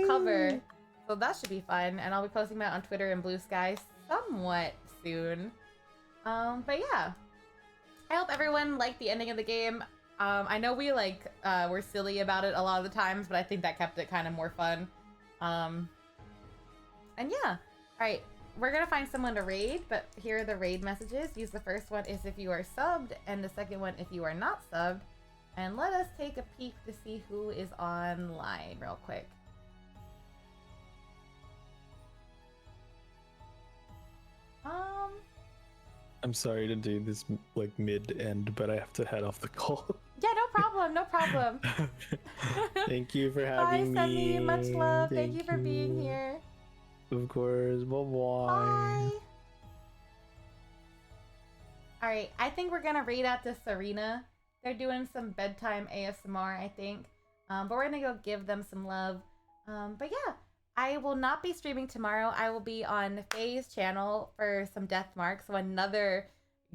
cover. So that should be fun, and I'll be posting that on Twitter and Blue Sky somewhat soon. But yeah, I hope everyone liked the ending of the game. I know we were silly about it a lot of the times, but I think that kept it kind of more fun. And yeah, all right, we're gonna find someone to raid, but here are the raid messages. Use the first one is if you are subbed, and the second one if you are not subbed. And let us take a peek to see who is online real quick. I'm sorry to do this like mid-end, but I have to head off the call. Yeah, no problem, no problem. Thank you for having Bye, me. Sunny. Much love. Thank you for being here. Of course. Bye-bye. Bye. All right, I think we're gonna raid out to Serena. They're doing some bedtime ASMR, I think. But we're gonna go give them some love. But yeah, I will not be streaming tomorrow. I will be on Faye's channel for some Death Marks, so another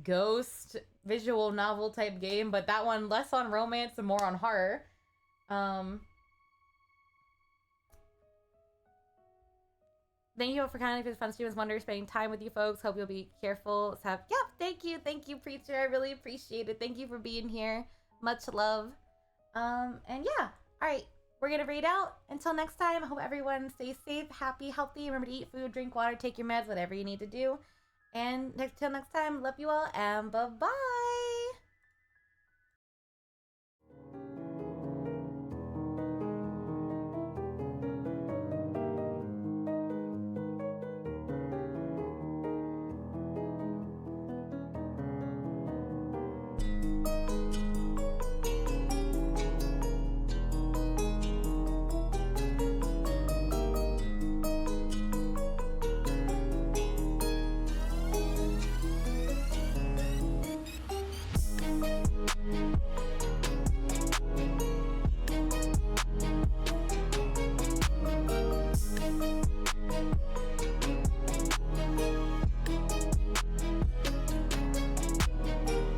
ghost visual novel type game, but that one less on romance and more on horror. Thank you for kindly for the fun Steven's Wonder, spending time with you folks. Hope you'll be careful. So thank you, Preacher. I really appreciate it. Thank you for being here. Much love. And yeah, all right, we're gonna read out. Until next time, I hope everyone stays safe, happy, healthy. Remember to eat food, drink water, take your meds, whatever you need to do. And until next time, love you all, and bye-bye.